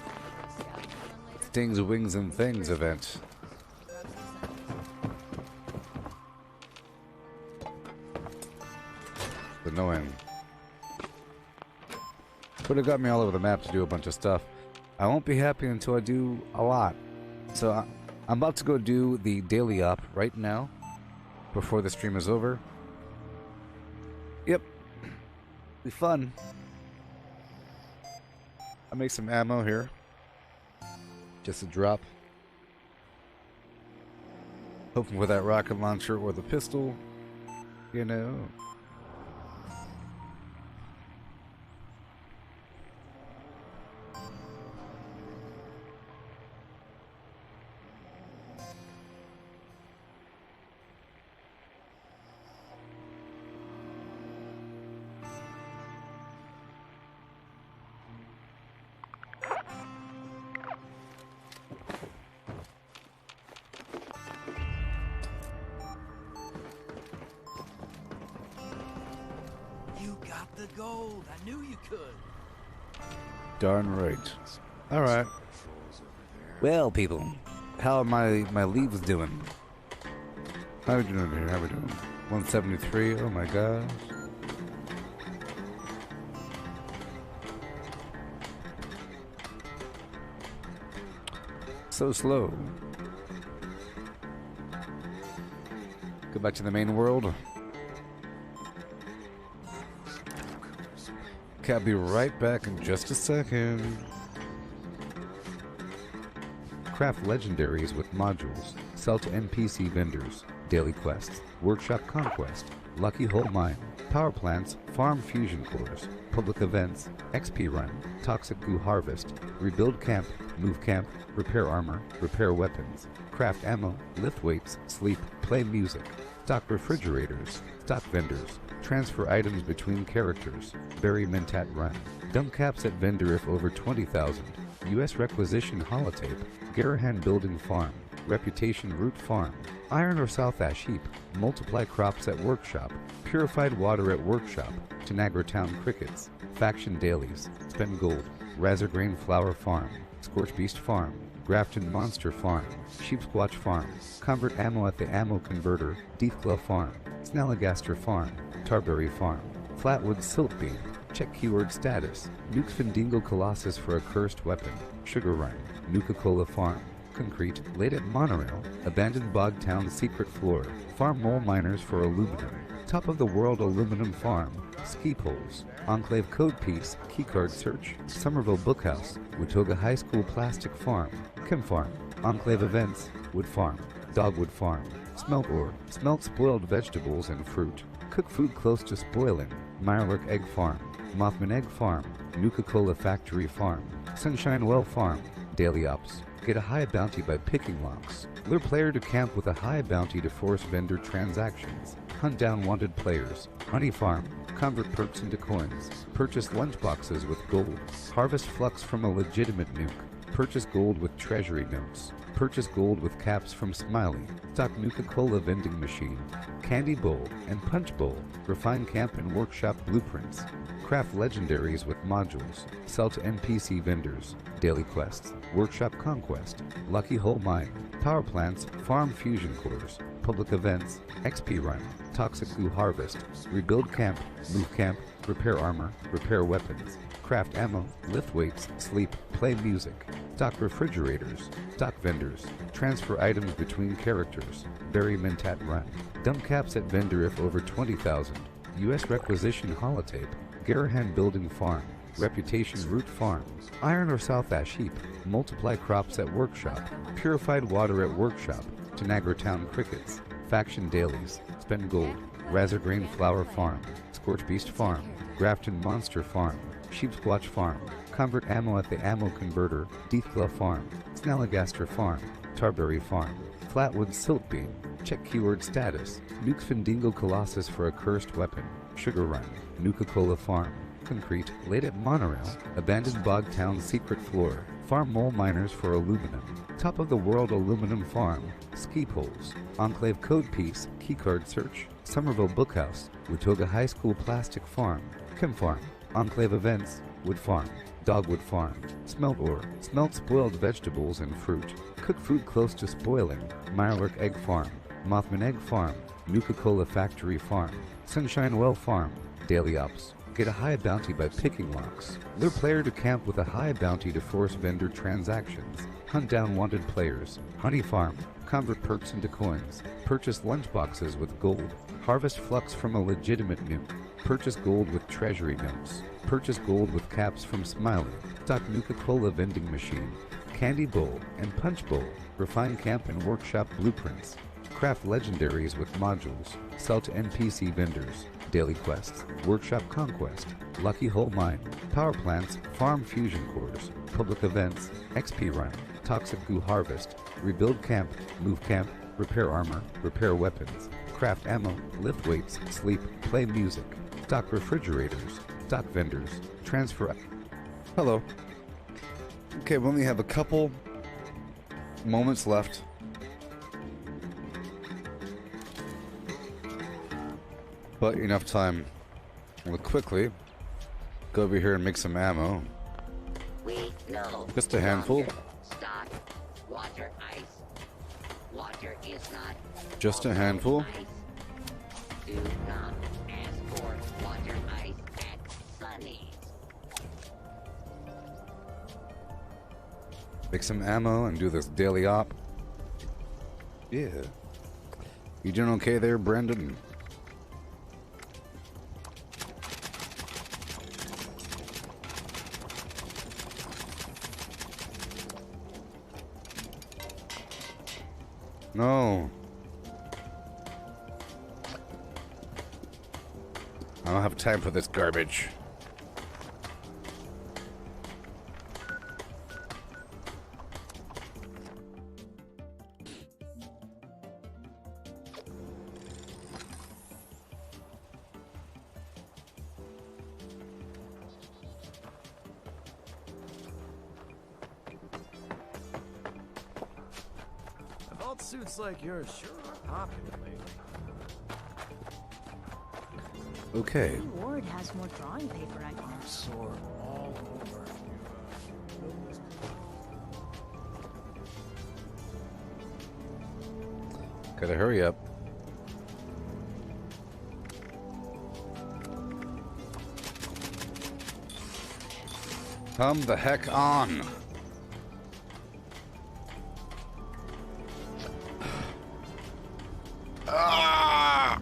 Stings, Wings, and Things event. It's annoying. Could have got me all over the map to do a bunch of stuff. I won't be happy until I do a lot. So I'm about to go do the daily up right now, before the stream is over. Yep. Be fun. I'll make some ammo here. Just a drop. Hoping for that rocket launcher or the pistol. You know. The gold. I knew you could. Darn right. Alright. Well, people, how are my leaves doing? How are we doing here? How are we doing? 173. Oh my gosh. So slow. Go back to the main world. Okay, I'll be right back in just a second. Craft legendaries with modules. Sell to NPC vendors. Daily quests. Workshop conquest. Lucky hole mine. Power plants. Farm fusion cores. Public events. XP run. Toxic goo harvest. Rebuild camp. Move camp. Repair armor. Repair weapons. Craft ammo. Lift weights. Sleep. Play music. Stock refrigerators. Stock vendors. Transfer items between characters. Bury Mentat Run. Dump caps at vendor if over 20,000. U.S. requisition holotape. Garahan Building Farm. Reputation Root Farm. Iron or South Ash Heap, Multiply Crops at Workshop, Purified Water at Workshop, Tanagra Town Crickets, Faction Dailies, Spend Gold, Razorgrain Flower Farm, Scorch Beast Farm, Grafton Monster Farm, Sheepsquatch Farm, Convert Ammo at the Ammo Converter, Deathglow Farm, Snalligaster Farm, Tarberry Farm, Flatwood Silt Beam, check keyword status, Nukes Findingo Colossus for a cursed weapon, Sugar Run, Nuka-Cola Farm, Concrete, Late at Monorail, Abandoned Bog Town Secret Floor, Farm Mole Miners for Aluminum, Top of the World Aluminum Farm, Ski Poles, Enclave Code Piece, Keycard Search, Somerville Bookhouse, Watoga High School Plastic Farm, Chem Farm, Enclave Events, Wood Farm, Dogwood Farm, Smelt Ore, Smelt Spoiled Vegetables and Fruit, Cook Food Close to Spoiling, Mirelurk Egg Farm, Mothman Egg Farm, Nuka-Cola Factory Farm, Sunshine Well Farm, Daily Ops. Get a high bounty by picking locks. Lure player to camp with a high bounty to force vendor transactions. Hunt down wanted players. Honey Farm. Convert perks into coins. Purchase lunchboxes with gold. Harvest flux from a legitimate nuke. Purchase gold with treasury notes. Purchase gold with caps from Smiley. Stock Nuka-Cola vending machine. Candy bowl and punch bowl. Refine camp and workshop blueprints. Craft legendaries with modules. Sell to NPC vendors. Daily quests. Workshop conquest. Lucky Hole Mine. Power plants. Farm fusion cores. Public events. XP run. Toxic goo harvest. Rebuild camp. Move camp. Repair armor. Repair weapons. Craft ammo. Lift weights. Sleep. Play music. Stock refrigerators. Stock vendors. Transfer items between characters. Bury Mentat run. Dump caps at vendor if over 20,000. U.S. requisition holotape. Garahan Building Farm. Reputation Root Farm. Iron or South Ash Heap. Multiply Crops at Workshop. Purified Water at Workshop. Tanagra Town Crickets. Faction Dailies. Spend Gold. Razorgrain Flower Farm. Scorch Beast Farm. Grafton Monster Farm. Sheepsquatch Farm. Convert Ammo at the Ammo Converter. Deathglow Farm. Snalligaster Farm. Tarberry Farm. Flatwood Silt Beam. Check keyword status. Nukes Findingo Colossus for a cursed weapon. Sugar Run. Nuka-Cola Farm. Concrete, Late at Monorail, Abandoned Bog Town Secret Floor, Farm Mole Miners for Aluminum, Top of the World Aluminum Farm, Ski Poles, Enclave Code Piece, Keycard Search, Somerville Bookhouse, Watoga High School Plastic Farm, Chem Farm, Enclave Events, Wood Farm, Dogwood Farm, Smelt Ore, Smelt Spoiled Vegetables and Fruit, Cook Food Close to Spoiling, Mirelurk Egg Farm, Mothman Egg Farm, Nuka-Cola Factory Farm, Sunshine Well Farm, Daily Ops. Get a high bounty by picking locks. Lure player to camp with a high bounty to force vendor transactions. Hunt down wanted players. Honey Farm. Convert perks into coins. Purchase lunchboxes with gold. Harvest flux from a legitimate nuke. Purchase gold with treasury notes. Purchase gold with caps from Smiley. Stock Nuka-Cola vending machine. Candy bowl and punch bowl. Refine camp and workshop blueprints. Craft legendaries with modules. Sell to NPC vendors. Daily quests, Workshop Conquest, Lucky Hole Mine, Power Plants, Farm Fusion Cores, Public Events, XP Run, Toxic Goo Harvest, Rebuild Camp, Move Camp, Repair Armor, Repair Weapons, Craft Ammo, Lift Weights, Sleep, Play Music, Stock Refrigerators, Stock Vendors, Transfer... Hello. Okay, we only have a couple moments left. But enough time. We'll quickly go over here and make some ammo. We know Just a handful. stock water ice. Water is not Just a handful. ice. Do not ask for water ice at Sunny's. Make some ammo and do this daily op. Yeah. You doing okay there, Brendan? No. I don't have time for this garbage. Alt suits like yours sure are popular lately. Okay. Maybe Ward has more drawing paper I can. Sore all over. Gotta hurry up. Come the heck on. Ah!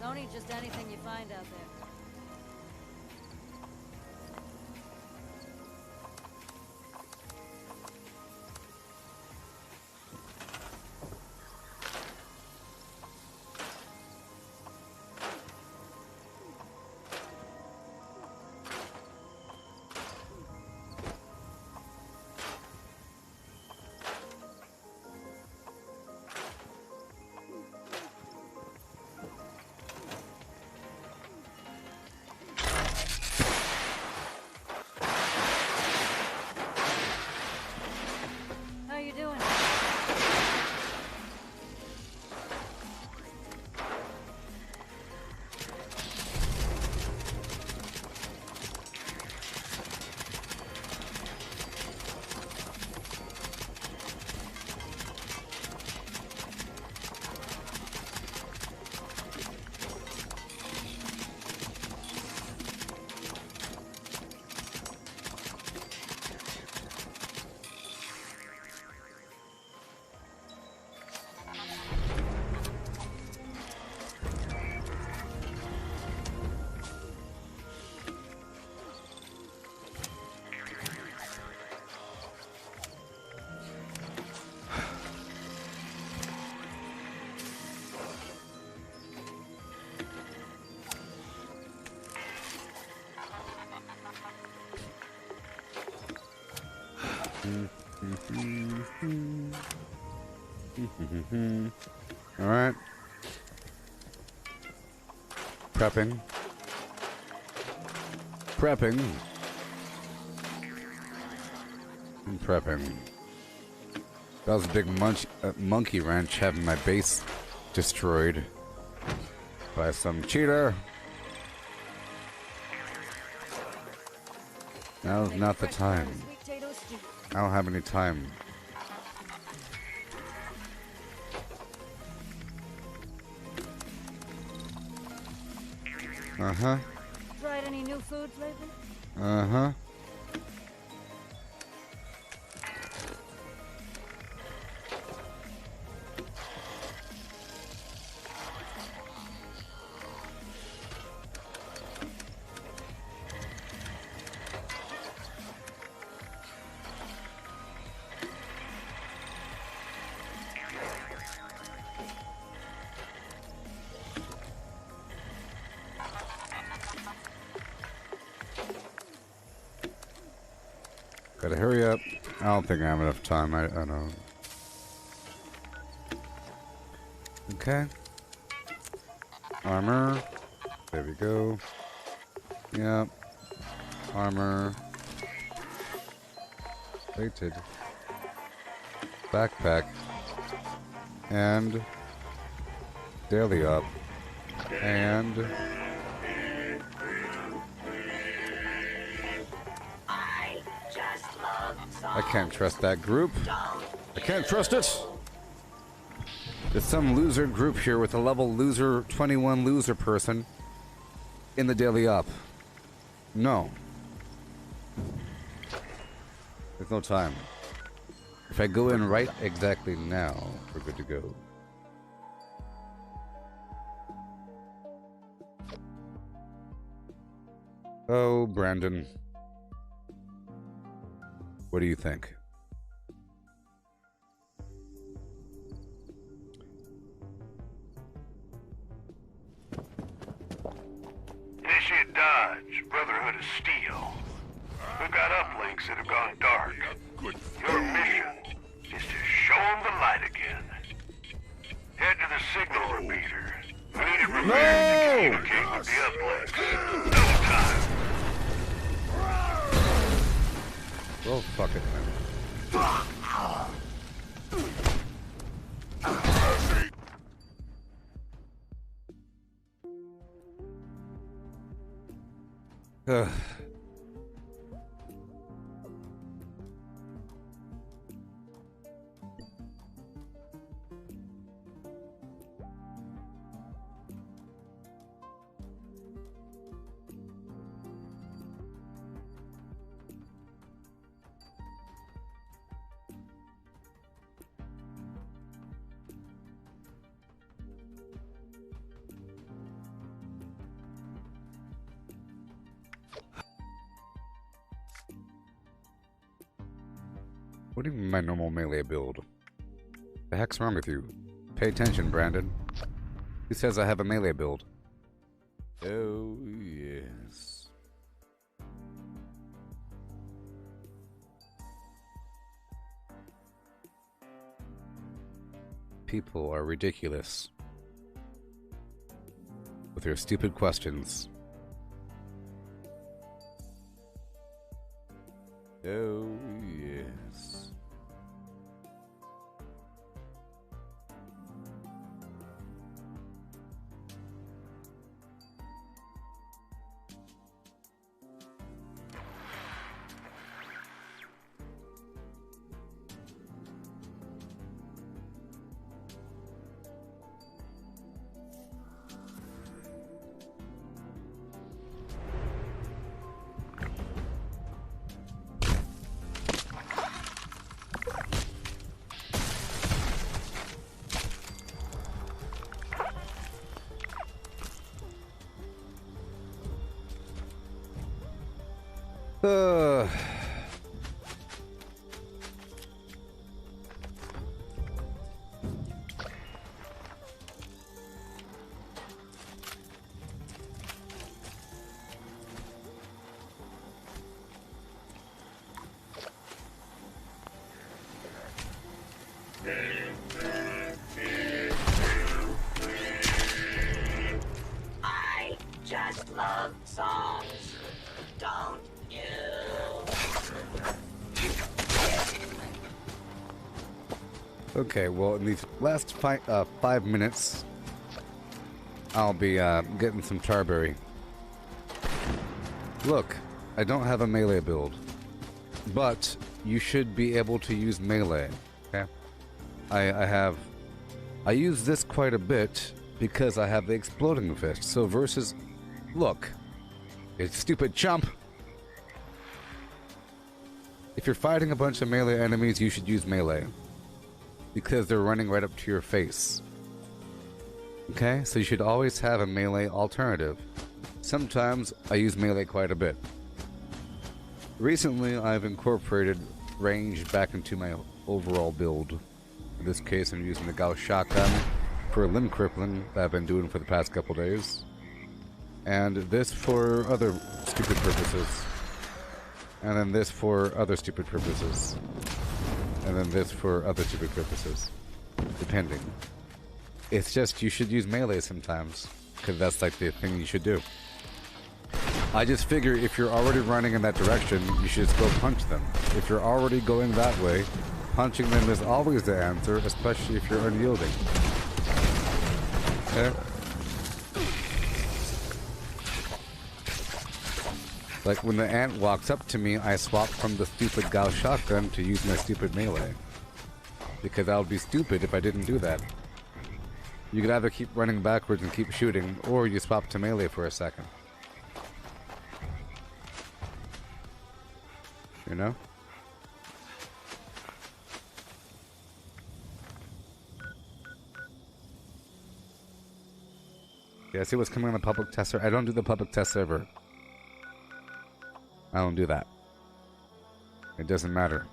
Don't eat just anything you find out there. How you doing? All right. Prepping. Prepping. And prepping. That was a big monkey wrench having my base destroyed by some cheater. Now's not the time. I don't have any time. Uh-huh. Tried any new foods lately? Uh-huh. Gotta hurry up. I don't think I have enough time. I don't. Okay. Armor. There we go. Yep. Armor. Plated. Backpack. And daily up. And I can't trust that group. I can't trust it. There's some loser group here with a level loser 21 loser person in the daily up. No. There's no time. If I go in right exactly now, we're good to go. Oh, Brandon. What do you think? Initiate Dodge, Brotherhood of Steel. We've got uplinks that have gone dark. Your mission is to show them the light again. Head to the signal repeater. We need it repaired to communicate with the uplinks. No time. Well, fuck it, man. Ugh. What do you mean my normal melee build? The heck's wrong with you? Pay attention, Brandon. Who says I have a melee build? Oh, yes. People are ridiculous with their stupid questions. Oh, yes. I just love songs, don't you? Okay, well, in these last 5 minutes, I'll be getting some Tarberry. Look, I don't have a melee build, but you should be able to use melee. Okay, I use this quite a bit because I have the exploding fist. So versus, look, you stupid chump. If you're fighting a bunch of melee enemies, you should use melee because they're running right up to your face. Okay, so you should always have a melee alternative. Sometimes I use melee quite a bit. Recently, I've incorporated range back into my overall build. In this case, I'm using the Gauss shotgun for limb crippling that I've been doing for the past couple days, and this for other stupid purposes. And then this for other stupid purposes. And then this for other stupid purposes. Depending. It's just you should use melee sometimes. Because that's like the thing you should do. I just figure if you're already running in that direction, you should just go punch them. If you're already going that way, punching them is always the answer, especially if you're unyielding. Okay? Like when the ant walks up to me, I swap from the stupid Gauss shotgun to use my stupid melee. Because I would be stupid if I didn't do that. You could either keep running backwards and keep shooting, or you swap to melee for a second. You know? Yeah, see what's coming on the public tester? I don't do the public test server. I don't do that. It doesn't matter.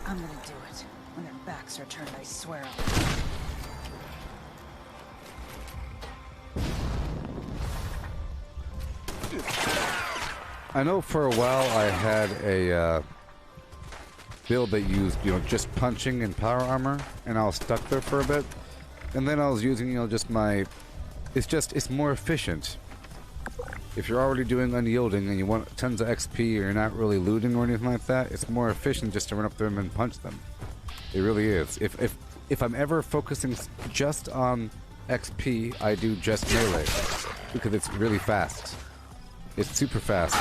I'm gonna do it. When their backs are turned, I swear I know for a while I had a build that used, just punching and power armor, and I was stuck there for a bit. And then I was using, just my... It's more efficient. If you're already doing unyielding and you want tons of XP or you're not really looting or anything like that, it's more efficient just to run up to them and punch them. It really is. If I'm ever focusing just on XP, I do just melee. Because it's really fast. It's super fast.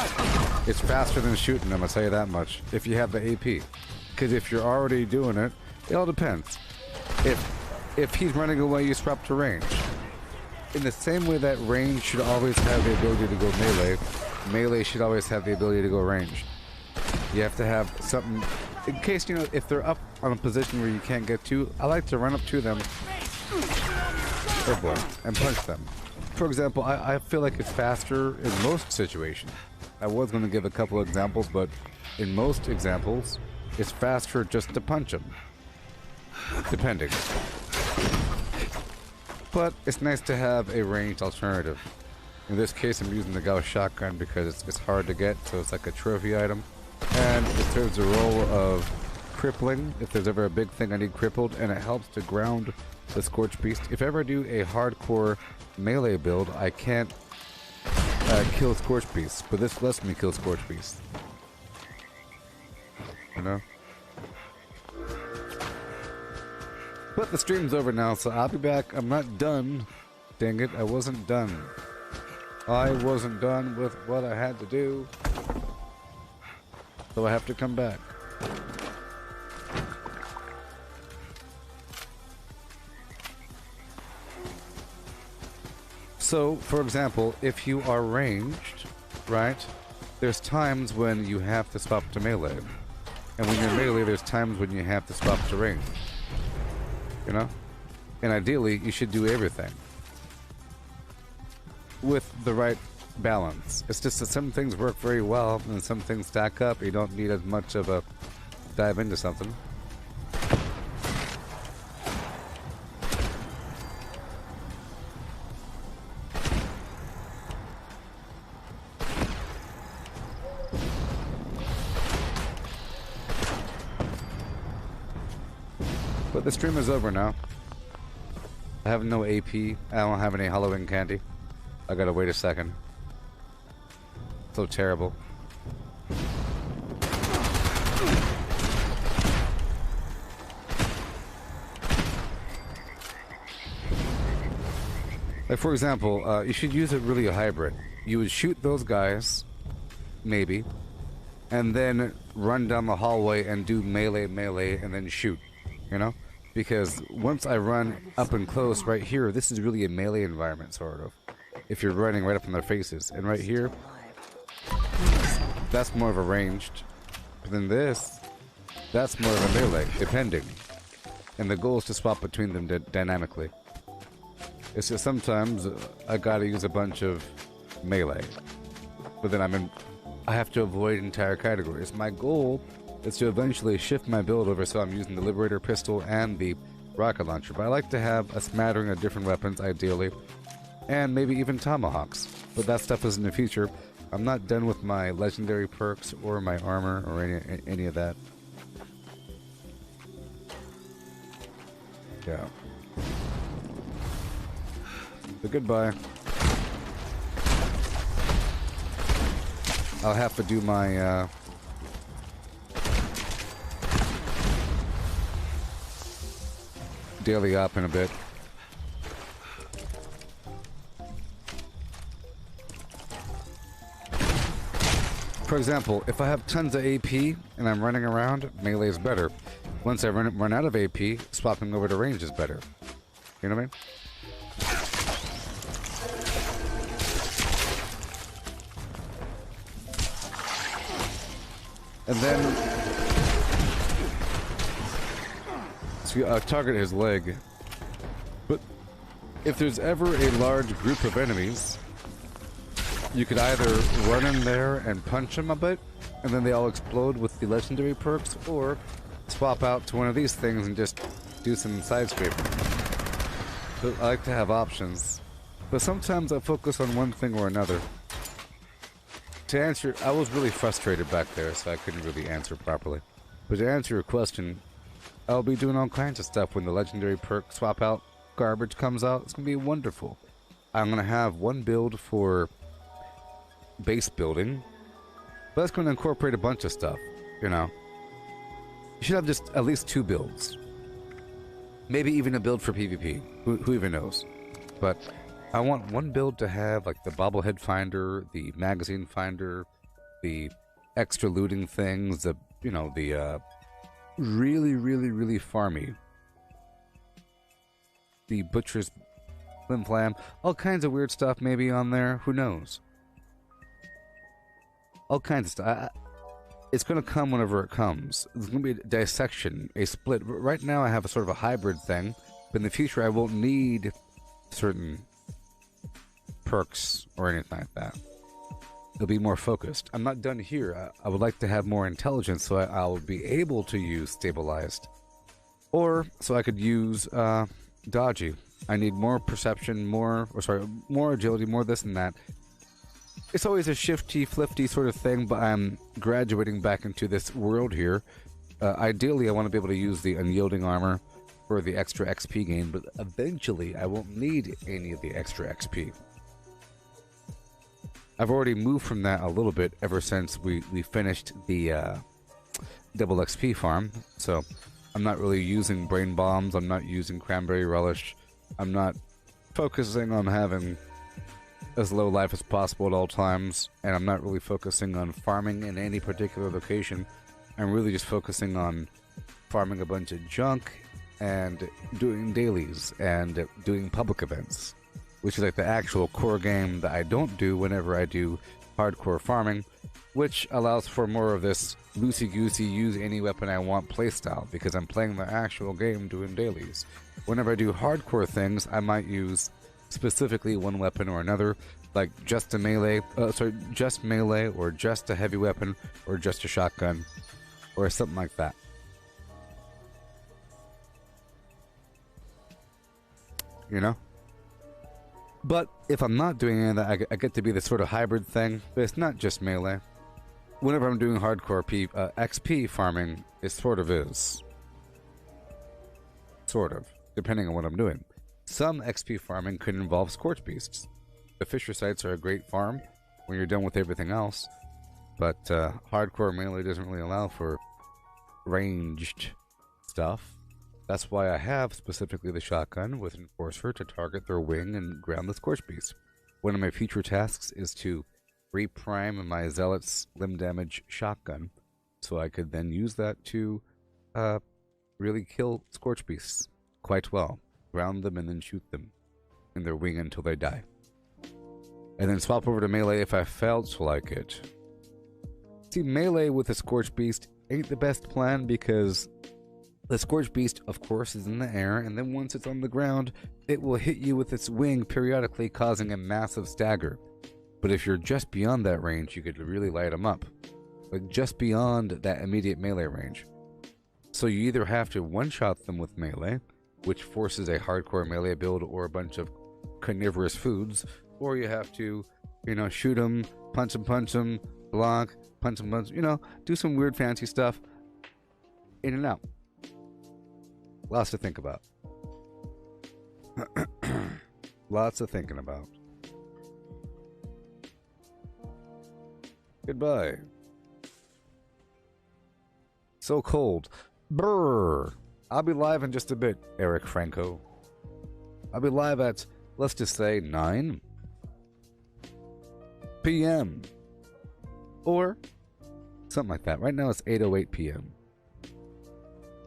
It's faster than shooting them, I'll tell you that much. If you have the AP. Because if you're already doing it, it all depends. If he's running away, you swap to range. In the same way that range should always have the ability to go melee, melee should always have the ability to go range. You have to have something, in case, if they're up on a position where you can't get to, I like to run up to them, oh boy, and punch them. For example, I feel like it's faster in most situations. I was going to give a couple examples, but in most examples, it's faster just to punch them. Depending. But it's nice to have a ranged alternative. In this case, I'm using the Gauss shotgun because it's hard to get, so it's like a trophy item. And it serves the role of crippling, if there's ever a big thing I need crippled, and it helps to ground the Scorch Beast. If I ever do a hardcore melee build, I can't kill Scorch Beasts, but this lets me kill Scorch Beasts. You know? But the stream's over now, so I'll be back. I'm not done. Dang it, I wasn't done. I wasn't done with what I had to do. So I have to come back. So, for example, if you are ranged, right, there's times when you have to swap to melee. And when you're melee, there's times when you have to swap to range. You know? And ideally, you should do everything. With the right balance. It's just that some things work very well, and some things stack up. You don't need as much of a dive into something. But the stream is over now. I have no AP. I don't have any Halloween candy. I gotta wait a second. So terrible. Like, for example, you should use it really a hybrid. You would shoot those guys, maybe, and then run down the hallway and do melee, and then shoot, you know? Because once I run up and close right here, this is really a melee environment, sort of. if you're running right up in their faces. And right here, that's more of a ranged. But then this, that's more of a melee, depending. And the goal is to swap between them dynamically. It's just sometimes I gotta use a bunch of melee. But then I have to avoid entire categories. My goal is to eventually shift my build over so I'm using the Liberator pistol and the rocket launcher. But I like to have a smattering of different weapons, ideally. And maybe even tomahawks. But that stuff is in the future. I'm not done with my legendary perks or my armor or any of that. Yeah. So goodbye. I'll have to do my daily op in a bit. For example, if I have tons of AP and I'm running around, melee is better. Once I run out of AP, swapping over to range is better. You know what I mean? And then so target his leg. But if there's ever a large group of enemies, you could either run in there and punch them a bit, and then they all explode with the legendary perks, or swap out to one of these things and just do some side scraping. So I like to have options, but sometimes I focus on one thing or another. To answer, I was really frustrated back there, so I couldn't really answer properly. But to answer your question, I'll be doing all kinds of stuff when the legendary perk swap out garbage comes out. It's gonna be wonderful. I'm gonna have one build for base building, but that's gonna incorporate a bunch of stuff, you know. You should have just at least 2 builds. Maybe even a build for PvP. Who even knows? But I want one build to have like the bobblehead finder, the magazine finder, the extra looting things, the, you know, the really farmy. The butcher's flim flam, all kinds of weird stuff maybe on there, who knows? All kinds of stuff. It's going to come whenever it comes. There's going to be a dissection, a split. Right now I have a sort of a hybrid thing, but in the future I won't need certain perks or anything like that. It'll be more focused. I'm not done here. I would like to have more intelligence so I'll be able to use stabilized. Or so I could use dodgy. I need more perception, more agility, more this and that. It's always a shifty, flifty sort of thing, but I'm graduating back into this world here. Ideally, I want to be able to use the unyielding armor for the extra XP gain, but eventually I won't need any of the extra XP. I've already moved from that a little bit ever since we finished the double XP farm, so I'm not really using brain bombs, I'm not using cranberry relish, I'm not focusing on having as low life as possible at all times, and I'm not really focusing on farming in any particular location. I'm really just focusing on farming a bunch of junk and doing dailies and doing public events, which is like the actual core game that I don't do whenever I do hardcore farming, which allows for more of this loosey-goosey, use any weapon I want playstyle, because I'm playing the actual game doing dailies. Whenever I do hardcore things, I might use specifically one weapon or another, like just a melee, just melee, or just a heavy weapon, or just a shotgun, or something like that. You know? But if I'm not doing any of that, I get to be this sort of hybrid thing, but it's not just melee. Whenever I'm doing hardcore XP farming, it sort of is. Sort of, depending on what I'm doing. Some XP farming could involve Scorch Beasts. The Fisher sites are a great farm when you're done with everything else, but hardcore melee doesn't really allow for ranged stuff. That's why I have specifically the shotgun with Enforcer to target their wing and ground the Scorch Beast. One of my future tasks is to reprime my Zealot's limb damage shotgun, so I could then use that to really kill Scorch Beasts quite well. Ground them and then shoot them in their wing until they die. and then swap over to melee if I felt like it. See, melee with the Scorch Beast ain't the best plan because the Scorch Beast, of course, is in the air, and then once it's on the ground, it will hit you with its wing periodically, causing a massive stagger. But if you're just beyond that range, you could really light them up. Like, just beyond that immediate melee range. So you either have to one-shot them with melee, which forces a hardcore melee build or a bunch of carnivorous foods, or you have to, you know, shoot them, punch them, block, punch them, you know, do some weird fancy stuff. In and out. Lots to think about. Lots of thinking about. Goodbye. So cold. Brrr. I'll be live in just a bit, Eric Franco. I'll be live at, let's just say, 9 p.m. Or something like that. Right now it's 8:08 p.m.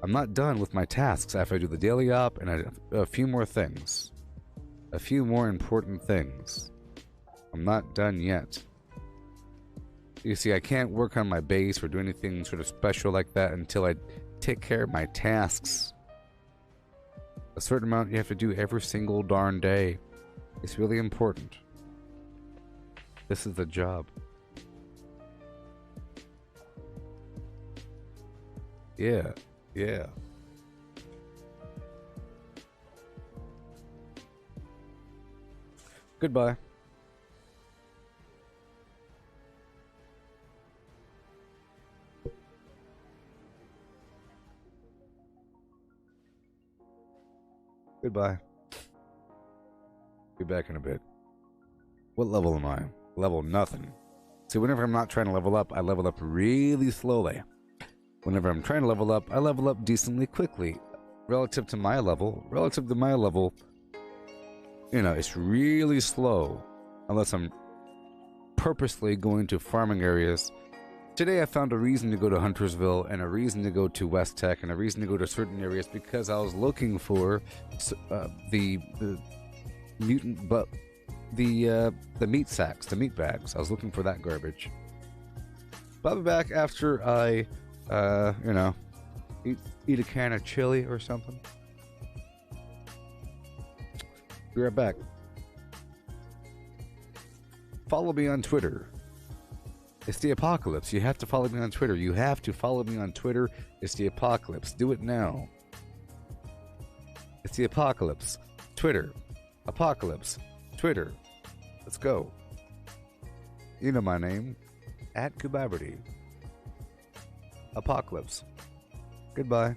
I'm not done with my tasks after I do the daily op and a few more things. A few more important things. I'm not done yet. You see, I can't work on my base or do anything sort of special like that until I take care of my tasks. A certain amount you have to do every single darn day. It's really important. This is the job. Yeah, yeah. Goodbye. Goodbye. Be back in a bit. What level am I? Level nothing. See, whenever I'm not trying to level up, I level up really slowly. Whenever I'm trying to level up, I level up decently quickly. Relative to my level, you know, it's really slow. Unless I'm purposely going to farming areas. Today I found a reason to go to Huntersville and a reason to go to West Tech and a reason to go to certain areas because I was looking for the mutant, but the meat sacks, the meat bags. I was looking for that garbage. But I'll be back after I, you know, eat a can of chili or something. Be right back. Follow me on Twitter. It's the apocalypse. You have to follow me on Twitter. You have to follow me on Twitter. It's the apocalypse. Do it now. It's the apocalypse. Twitter. Apocalypse. Twitter. Let's go. You know my name. @Gooboberti. Apocalypse. Goodbye.